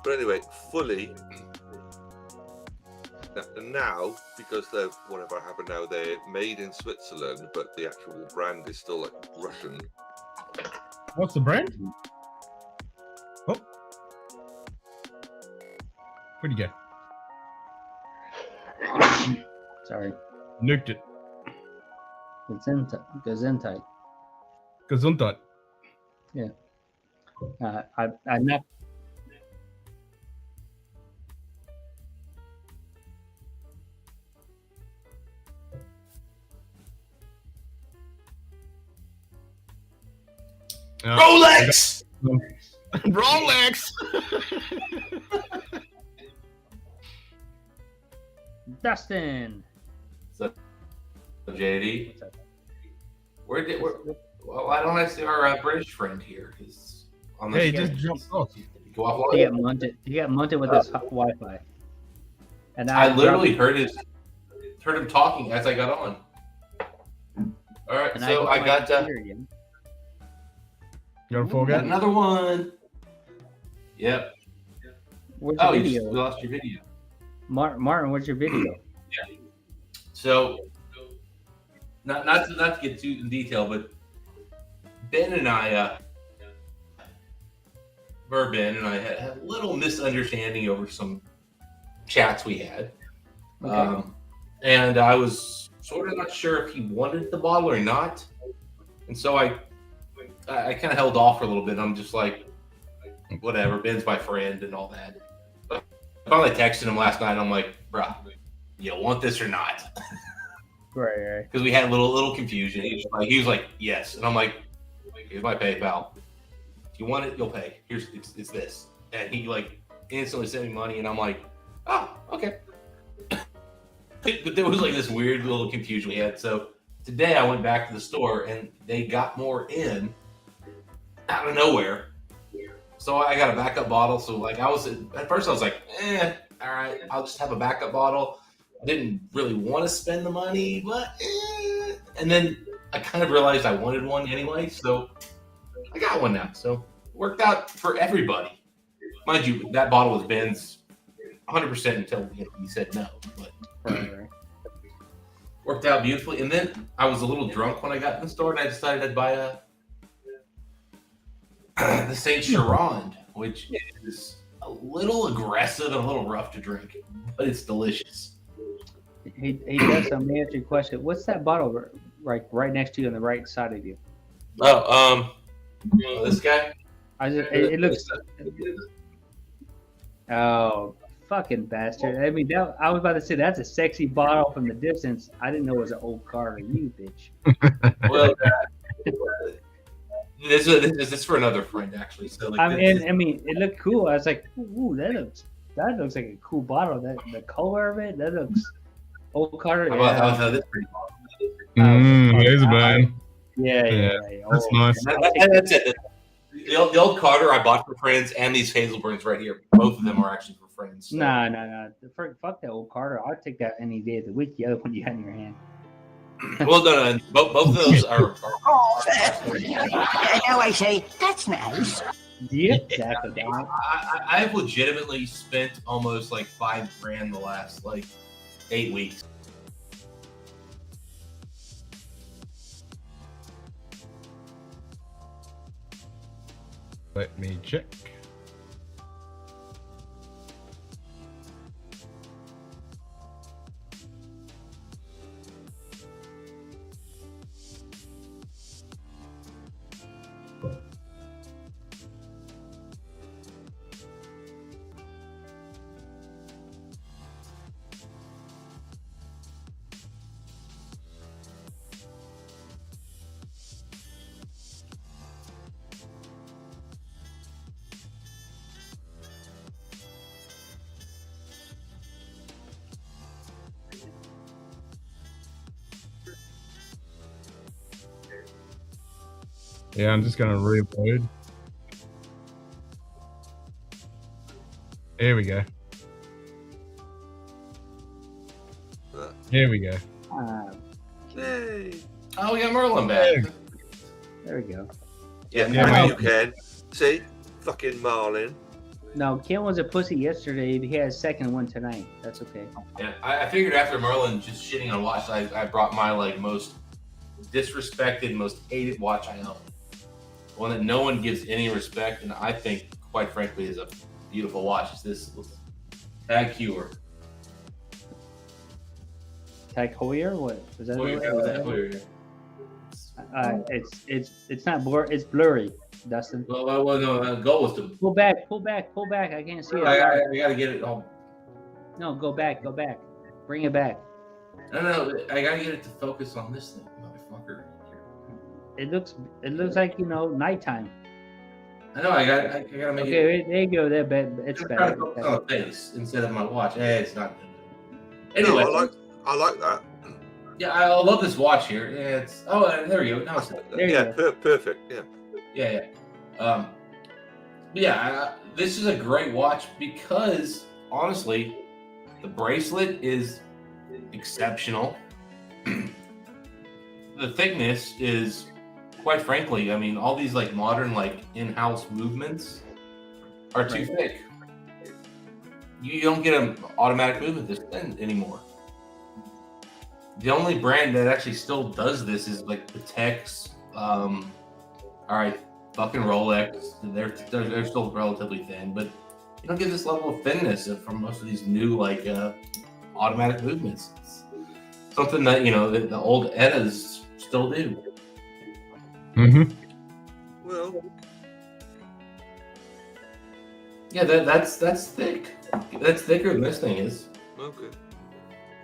But anyway, fully. Now, because they're whatever happened now, they're made in Switzerland, but the actual brand is still like Russian. What's the brand? Oh, where'd you go? Sorry. Nuked it. Gesundheit. Gesundheit. Yeah. I not. Rolex! Rolex! Dustin. So, JD, why don't I see our British friend here? Because on the hey, just jump off. Go offline. He got Munted with his Wi-Fi. And I literally heard him talking as I got on. All right, and so I got You got another one. Yep. Where's Oh, your we video? lost your video. Martin, where's your video? Yeah. So, not to get too in detail, but Ben and I had a little misunderstanding over some chats we had. Okay. And I was sort of not sure if he wanted the bottle or not. And so I kind of held off for a little bit. I'm just like, whatever, Ben's my friend and all that. But I finally texted him last night. I'm like, bruh, you want this or not? Right. Because we had a little confusion. He was like, yes. And I'm like, here's my PayPal. If you want it, you'll pay. It's this. And he like instantly sent me money, and I'm like, oh, okay. But there was like this weird little confusion we had. So today I went back to the store, and they got more in out of nowhere. So I got a backup bottle. So like at first I was like, all right, I'll just have a backup bottle. I didn't really want to spend the money, but and then I kind of realized I wanted one anyway, so I got one now. So it worked out for everybody. Mind you, that bottle was Ben's 100% until he said no. But worked out beautifully. And then I was a little drunk when I got in the store, and I decided I'd buy the Saint Chiron, which is a little aggressive and a little rough to drink, but it's delicious. He does. Let me answer your question. What's that bottle right next to you on the right side of you? Oh, this guy. It looks. Oh, fucking bastard! I mean, I was about to say that's a sexy bottle from the distance. I didn't know it was an old Carter. You bitch. Well, this is for another friend actually. So like, I mean, it looked cool. I was like, ooh, that looks like a cool bottle. The color of it, that looks old Carter. How this pretty bottle? There's a bang. Yeah. That's nice. That's it. The old Carter I bought for friends, and these Hazelburns right here. Both of them are actually for friends. So. No. Fuck that old Carter. I'd take that any day of the week. The other one you had in your hand. Well, no. Both of those are. Now I say, that's nice. Yep, exactly. I've legitimately spent almost like $5,000 the last 8 weeks. Let me check. Yeah, I'm just gonna reload. Here we go. Here we go. Yay! Oh, we got Merlin back. There we go. Yeah, you can. See? Fucking Marlin. No, Ken was a pussy yesterday. He had a second one tonight. That's okay. Yeah, I figured after Merlin just shitting on watch, I brought my like most disrespected, most hated watch I own. One that no one gives any respect, and I think, quite frankly, is a beautiful watch. It's this Tag Heuer. Tag Heuer? What is that? Heuer, It's not blur. It's blurry, Dustin. Well, no. Goal was to pull back. I can't see it. I gotta get it home. No, go back. Bring it back. No, I gotta get it to focus on this thing, motherfucker. It looks like nighttime. I know. I gotta make it. Okay, there you go. It's better. Focus on the face instead of my watch. It's not good. Anyway, Anyway, I like that. yeah, I love this watch here. It's there you go. Now it's Perfect. Yeah. This is a great watch because honestly, the bracelet is exceptional. The thickness is, quite frankly, I mean, all these like modern like in-house movements are too thick. You don't get an automatic movement this thin anymore. The only brand that actually still does this is like the Tex. All right, fucking Rolex. They're still relatively thin, but you don't get this level of thinness from most of these new like automatic movements. It's something that the old Eddas still do. Mm-hmm. Well, yeah, that's thick. That's thicker than this thing is. Okay.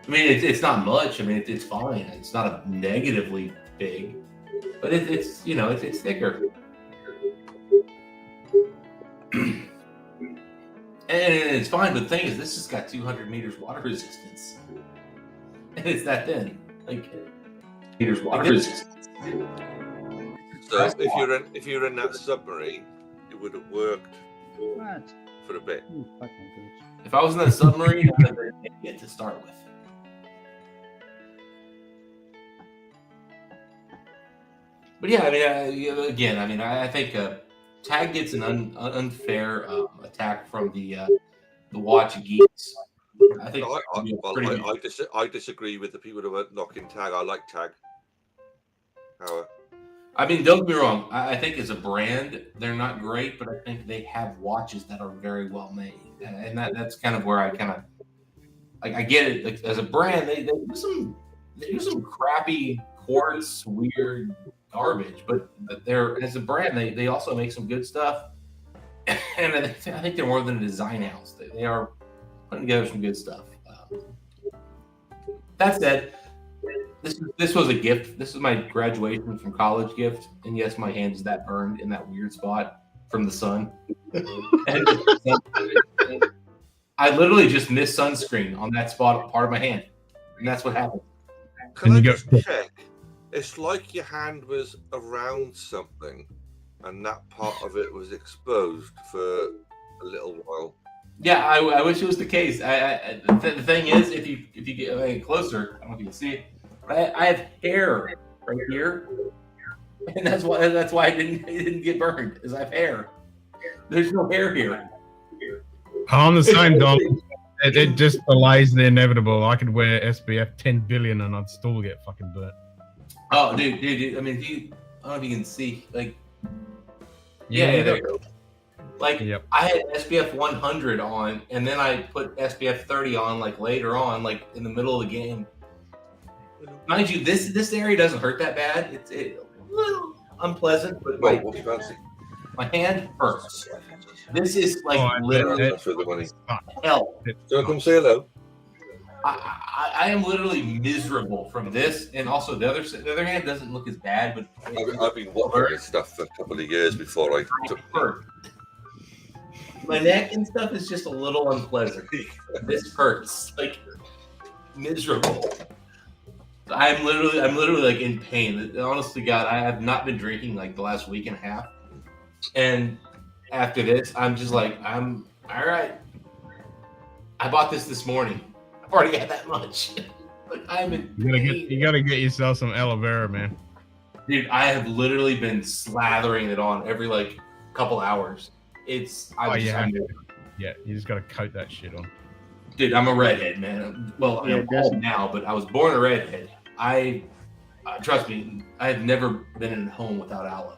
I mean, it's not much. I mean, it's fine. It's not a negatively big, but it's thicker. And it's fine. But the thing is, this has got 200 meters water resistance, and it's that thin. Like meters water resistance. So if you're in that submarine, it would have worked for a bit. If I was in that submarine, I would have get to start with. But yeah, I mean, I think Tag gets an unfair attack from the watch geeks. I think I disagree with the people who are knocking Tag. I like Tag. I mean, don't get me wrong. I think as a brand, they're not great, but I think they have watches that are very well made, and that's kind of where I kind of like. I get it. Like, as a brand, they do some crappy quartz, weird garbage, but they're as a brand, they also make some good stuff, and I think they're more than a design house. They are putting together some good stuff. That said. This was a gift. This is my graduation from college gift, and yes, my hand is that burned in that weird spot from the sun. And I literally just missed sunscreen on that spot, part of my hand, and that's what happened. Can I just check? It's like your hand was around something, and that part of it was exposed for a little while. Yeah, I wish it was the case. The thing is, if you get closer, I don't know if you can see it. I have hair right here, and that's why it didn't get burned. Is I have hair. There's no hair here. I'm the same, Dom. It just delays the inevitable. I could wear SPF 10 billion and I'd still get fucking burnt. Oh, dude. I mean, I don't know if you can see. Like, yeah, there you go. Like, I had SPF 100 on, and then I put SPF 30 on, like, later on, like, in the middle of the game. Mind you, this area doesn't hurt that bad. It's a little unpleasant, but my hand hurts. This is like literally hell. So come say hello. I am literally miserable from this, and also the other hand doesn't look as bad. But I've been watching this stuff for a couple of years before I took my neck and stuff is just a little unpleasant. This hurts, like miserable. I'm literally like in pain. Honestly, God, I have not been drinking like the last week and a half, and after this, I'm just like, I'm all right. I bought this morning. I've already had that much. Like, I'm in pain. You gotta get yourself some aloe vera, man. Dude, I have literally been slathering it on every like couple hours. I'm you just gotta coat that shit on. Dude, I'm a redhead, man. Well, I'm old now, but I was born a redhead. Trust me, I have never been in a home without aloe.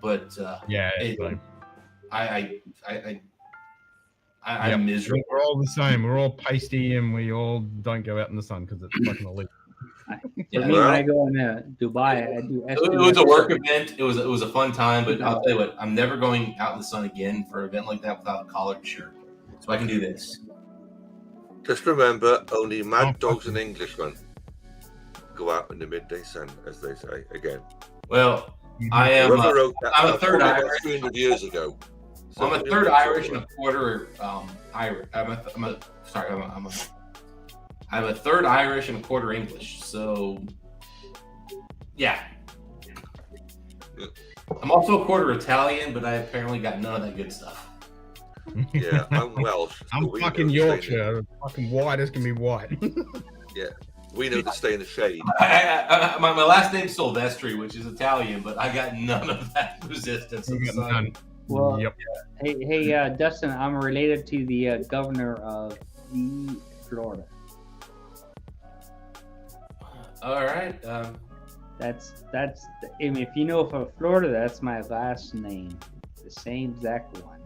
But I'm miserable. We're all the same. We're all pasty, and we all don't go out in the sun because it's fucking illegal. For me, when I go in Dubai, I do. It was a work event. It was a fun time, but I'll tell you what, I'm never going out in the sun again for an event like that without a collared shirt. So I can do this. Just remember, only mad dogs and Englishmen go out in the midday sun, as they say again. Well, I'm a third Irish. 300 years ago. So I'm a third Irish and a quarter Irish. I'm a third Irish and a quarter English. So, yeah. I'm also a quarter Italian, but I apparently got none of that good stuff. Yeah, I'm Welsh. So I'm fucking Yorkshire. Fucking white as can be white. Yeah, we know to stay in the shade. My last name's Silvestri, which is Italian, but I got none of that resistance. Well, hey, Dustin, I'm related to the governor of Florida. All right. That's. I mean, if you know for Florida, that's my last name, the same exact one.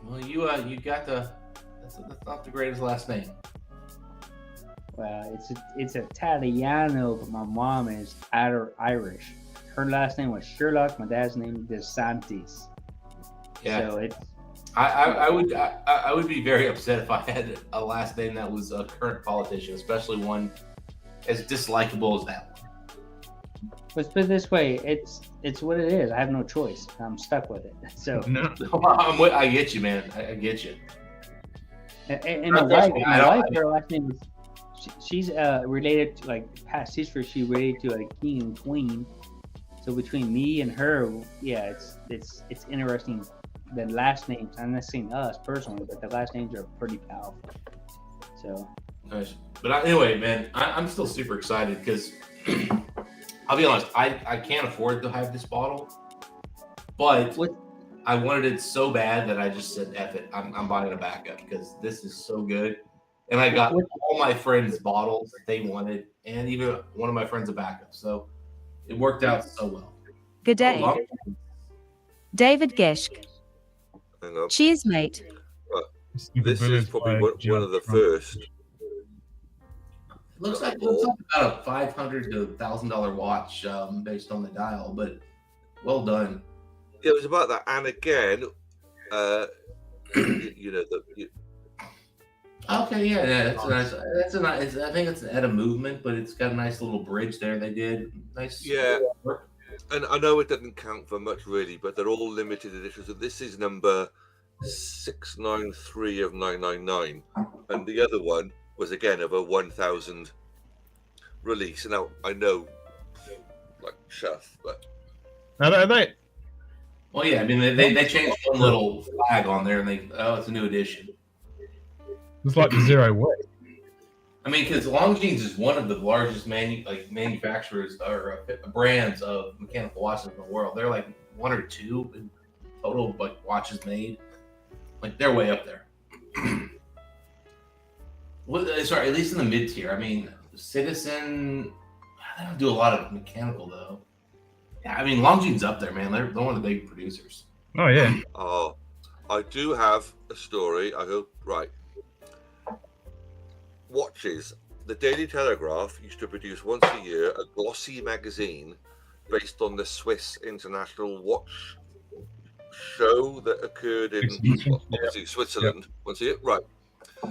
Well, you got that's not the greatest last name. Well, it's Italiano, but my mom is Irish. Her last name was Sherlock. My dad's name is DeSantis. Yeah. So it's. I would be very upset if I had a last name that was a current politician, especially one as dislikable as that one. Let's put it this way: it's what it is. I have no choice. I'm stuck with it. So I get you, man. I get you. And my wife, her last name is. She's related to like past history. She's related to like king and queen. So between me and her, yeah, it's interesting. The last names. I'm not saying us personally, but the last names are pretty powerful. So. Nice. But anyway, man, I'm still super excited because. I'll be honest, I can't afford to have this bottle, but I wanted it so bad that I just said, F it, I'm buying a backup because this is so good. And I got all my friends bottles that they wanted, and even one of my friends a backup. So it worked out so well. Good day. David Geschk. Cheers, mate. This is probably one of the first. It looks like about a $500 to $1,000 watch based on the dial, but well done. It was about that, and again, Okay, yeah, that's nice. That's a nice. I think it's at a movement, but it's got a nice little bridge there. They did nice. Yeah, and I know it doesn't count for much really, but they're all limited editions. So this is number 693 of 999, and the other one was again of a 1000 release. Now I know, like chuff, but are they? Well, yeah, I mean they changed one little flag on there, and it's a new edition. It's like the zero weight. I mean, because Longines is one of the largest manufacturers or brands of mechanical watches in the world. They're like one or two in total, like watches made. Like they're way up there. Sorry, at least in the mid tier. I mean, Citizen, they don't do a lot of mechanical though. Yeah, I mean, Longines up there, man. They're one of the big producers. Oh yeah. Oh, I do have a story. I hope right. Watches. The Daily Telegraph used to produce once a year a glossy magazine based on the Swiss International Watch Show that occurred in obviously Switzerland. Once a year, right?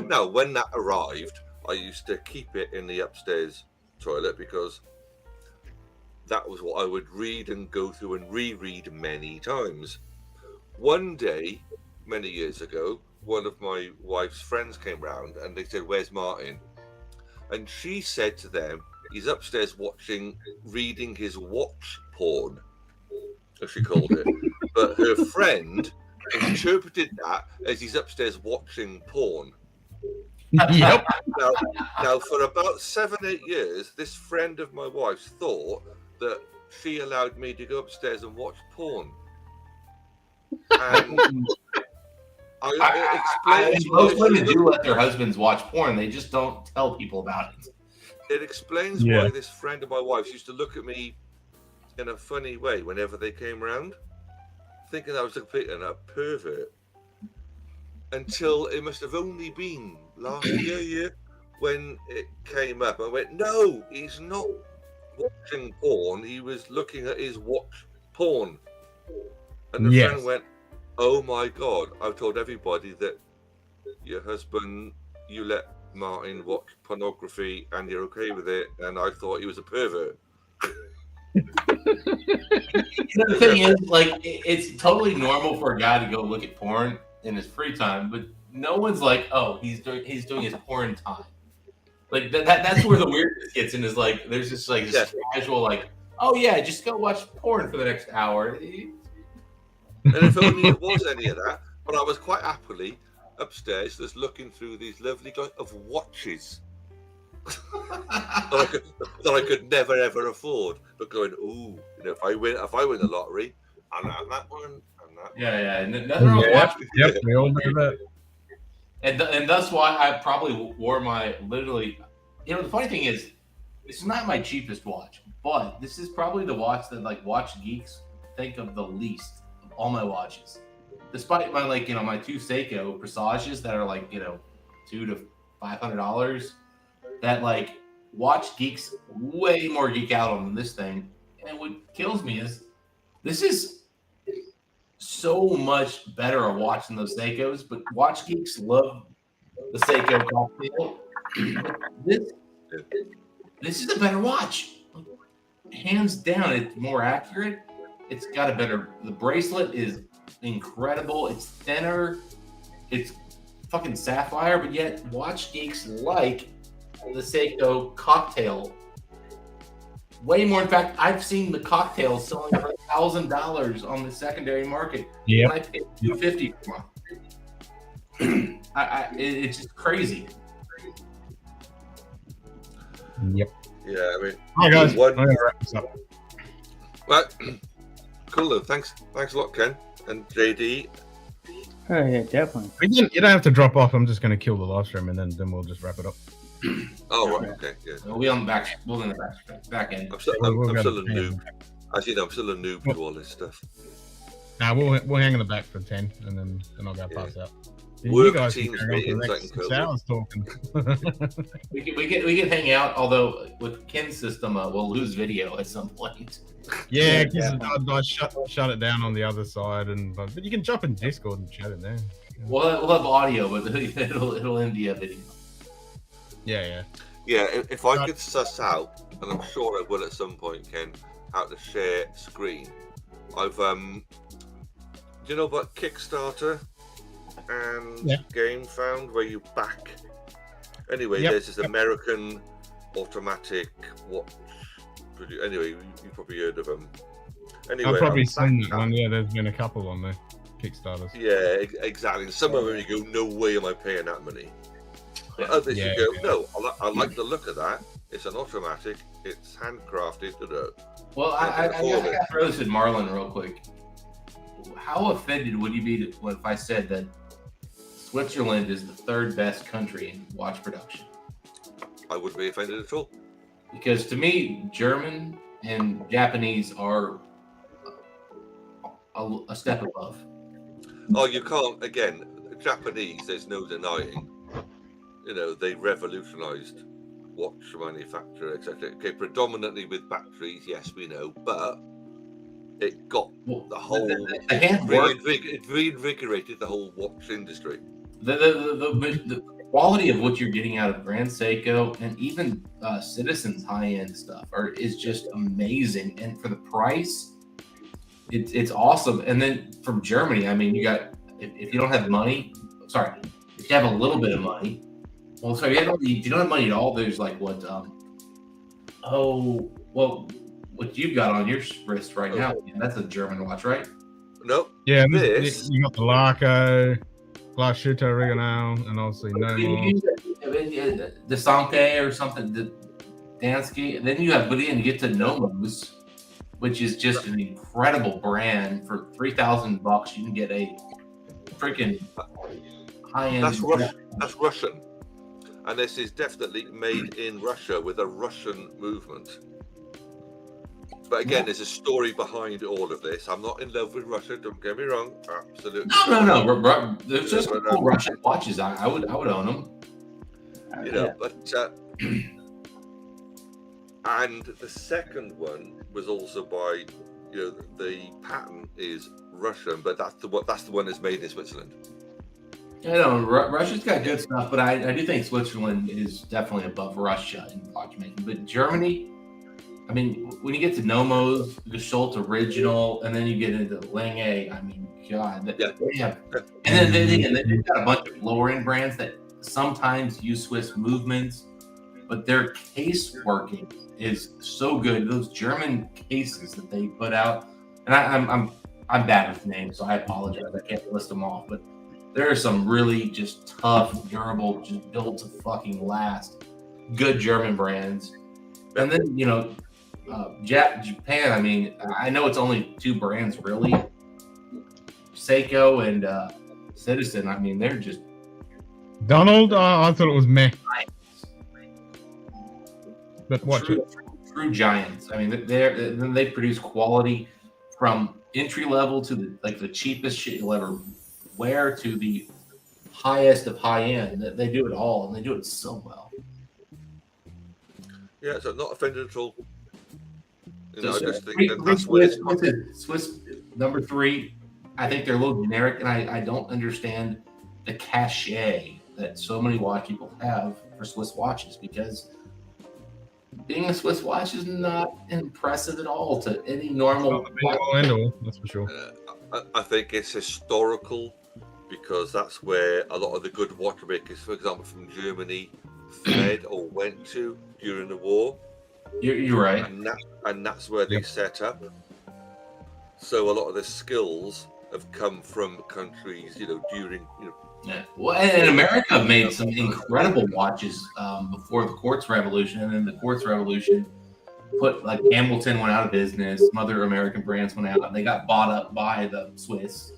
Now, when that arrived, I used to keep it in the upstairs toilet because that was what I would read and go through and reread many times. One day, many years ago, one of my wife's friends came round and they said, "Where's Martin?" And she said to them, he's upstairs reading his watch porn, as she called it. But her friend interpreted that as he's upstairs watching porn. Yep. Now, for about 7-8 years, this friend of my wife's thought that she allowed me to go upstairs and watch porn. And most women do let their husbands watch porn. They just don't tell people about it. It explains why this friend of my wife's used to look at me in a funny way whenever they came round, thinking I was a complete and a pervert. Until it must have only been last year when it came up. I went, no, he's not watching porn. He was looking at his watch porn. And the friend went, oh my God, I've told everybody that your husband, you let Martin watch pornography and you're okay with it. And I thought he was a pervert. The thing is, like, it's totally normal for a guy to go look at porn in his free time, but no one's like, oh, he's doing his porn time. Like that's where the weirdness gets in, is like there's just like this casual like, oh yeah, just go watch porn for the next hour. And if only it was any of that, but I was quite happily upstairs just looking through these lovely of watches that I could never ever afford, but going, ooh, you know, if I win the lottery, I'll have that one. Yeah, and nothing wrong with watching. Yep, we all do that. And that's why I probably wore my literally. You know, the funny thing is, this is not my cheapest watch, but this is probably the watch that like watch geeks think of the least of all my watches. Despite my my two Seiko Presages that are like $200 to $500, that like watch geeks way more geek out on than this thing. And what kills me is this is so much better a watch than those Seikos, but watch geeks love the Seiko cocktail. This is a better watch, hands down. It's more accurate. It's got the bracelet is incredible. It's thinner. It's fucking sapphire, but yet watch geeks like the Seiko cocktail way more. In fact, I've seen the cocktails selling for $1,000 on the secondary market. Yeah, I paid $250 for one. It's just crazy. Yep. Yeah, I mean, hi guys. I'm gonna wrap this up. Well, cool though. Thanks a lot, Ken and JD. Oh yeah, definitely. You don't have to drop off. I'm just going to kill the live stream and then we'll just wrap it up. Oh right, okay, yeah. We'll be on the back end. I'm still a noob. As you know, I'm still a noob to all this stuff. Nah, we'll hang in the back for 10 and then I'll go pass out. Work You guys teams can carry on for the meetings, next 6 hours talking. we can hang out. Although with Ken's system, we'll lose video at some point. Yeah, because I shut it down on the other side, but you can jump in Discord and chat in there. We'll have audio, but it'll end the video. Yeah. If I could suss out, and I'm sure I will at some point, Ken, how to share screen. I've do you know about Kickstarter and Game Found, where you back? Anyway, there's this American automatic watch. Anyway, you probably heard of them. Anyway, I've probably seen that one. Yeah, there's been a couple on there, Kickstarters. Yeah, exactly. Some of them you go, no way am I paying that money. But others you go, no, I like the look of that. It's an automatic. It's handcrafted. Well, I got to throw this at Marlon real quick. How offended would you be if I said that Switzerland is the third best country in watch production? I wouldn't be offended at all. Because to me, German and Japanese are a step above. Oh, you can't. Again, Japanese, there's no denying. You know, they revolutionized watch manufacture, etc. Okay, predominantly with batteries, yes, we know, but it got the whole. It reinvigorated the whole watch industry. The quality of what you're getting out of Grand Seiko and even Citizen's high-end stuff is just amazing, and for the price, it's awesome. And then from Germany, I mean, you got if you don't have money, if you have a little bit of money, well, sorry, if you don't have money at all, there's like what Oh, well, what you've got on your wrist right now, that's a German watch, right? No. Yeah, this. You got the Larco, Lasciuto Rigonale, and obviously No More. The Sanke or something, the Dansky. And then you have, but then you get to Nomos, which is just an incredible brand. For $3,000, you can get a freaking high-end. That's Russian. And this is definitely made in Russia with a Russian movement. But again, there's a story behind all of this. I'm not in love with Russia. Don't get me wrong. Absolutely. No. There's just cool Russian watches. I would own them. You know, but and the second one was also by, you know, the pattern is Russian, but that's the one that's made in Switzerland. I know Russia's got good stuff, but I do think Switzerland is definitely above Russia in watchmaking. But Germany, I mean, when you get to Nomos, the Schultz Original, and then you get into Lange, I mean, God, they have, and then they've got a bunch of lower end brands that sometimes use Swiss movements, but their case working is so good. Those German cases that they put out, and I'm bad with names, so I apologize. I can't list them off, but there are some really just tough, durable, just built to fucking last, good German brands. And then, you know, Japan, I mean, I know it's only two brands really, Seiko and Citizen. I mean, they're just Donald, I thought it was meh. But what? True giants. I mean, they produce quality from entry level to the cheapest shit you'll ever wear to the highest of high end. They do it all, and they do it so well. Yeah, so not offended at all. You know, I just think Swiss number 3. I think they're a little generic, and I don't understand the cachet that so many watch people have for Swiss watches, because being a Swiss watch is not impressive at all to any normal. That's for sure. I think it's historical, because that's where a lot of the good watchmakers, for example, from Germany, fled or went to during the war. You're right. And that's where they set up. So a lot of the skills have come from countries, you know, during, you know. Yeah. Well, and America made some incredible watches before the Quartz Revolution, and then the Quartz Revolution put, like, Hamilton went out of business, some other American brands went out, and they got bought up by the Swiss,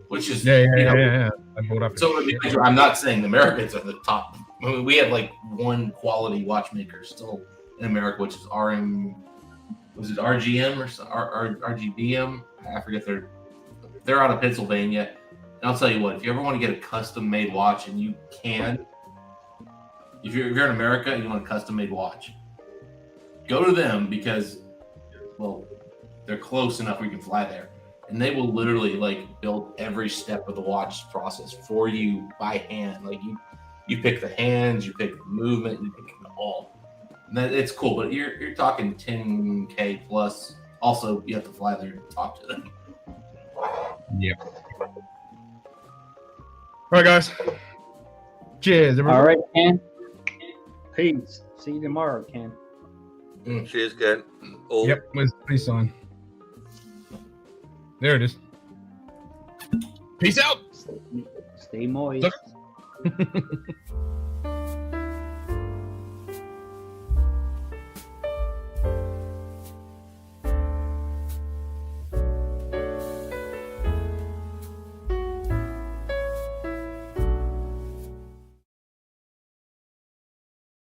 which is yeah. I bought up. So I'm not saying the Americans are the top. I mean, we have like one quality watchmaker still in America, which is RGM or RGBM? I forget. They're out of Pennsylvania. And I'll tell you what, if you ever want to get a custom made watch, and you can, if you're in America and you want a custom made watch, go to them, because, well, they're close enough where you can fly there. And they will literally, like, build every step of the watch process for you by hand. Like, you pick the hands, you pick the movement, you pick it all. And it's cool, but you're talking $10K plus. Also, you have to fly there and talk to them. Yep. All right, guys. Cheers, everyone. All right, Ken. Peace. See you tomorrow, Ken. Cheers, Ken. Yep, where's the peace sign? There it is. Peace out. Stay moist.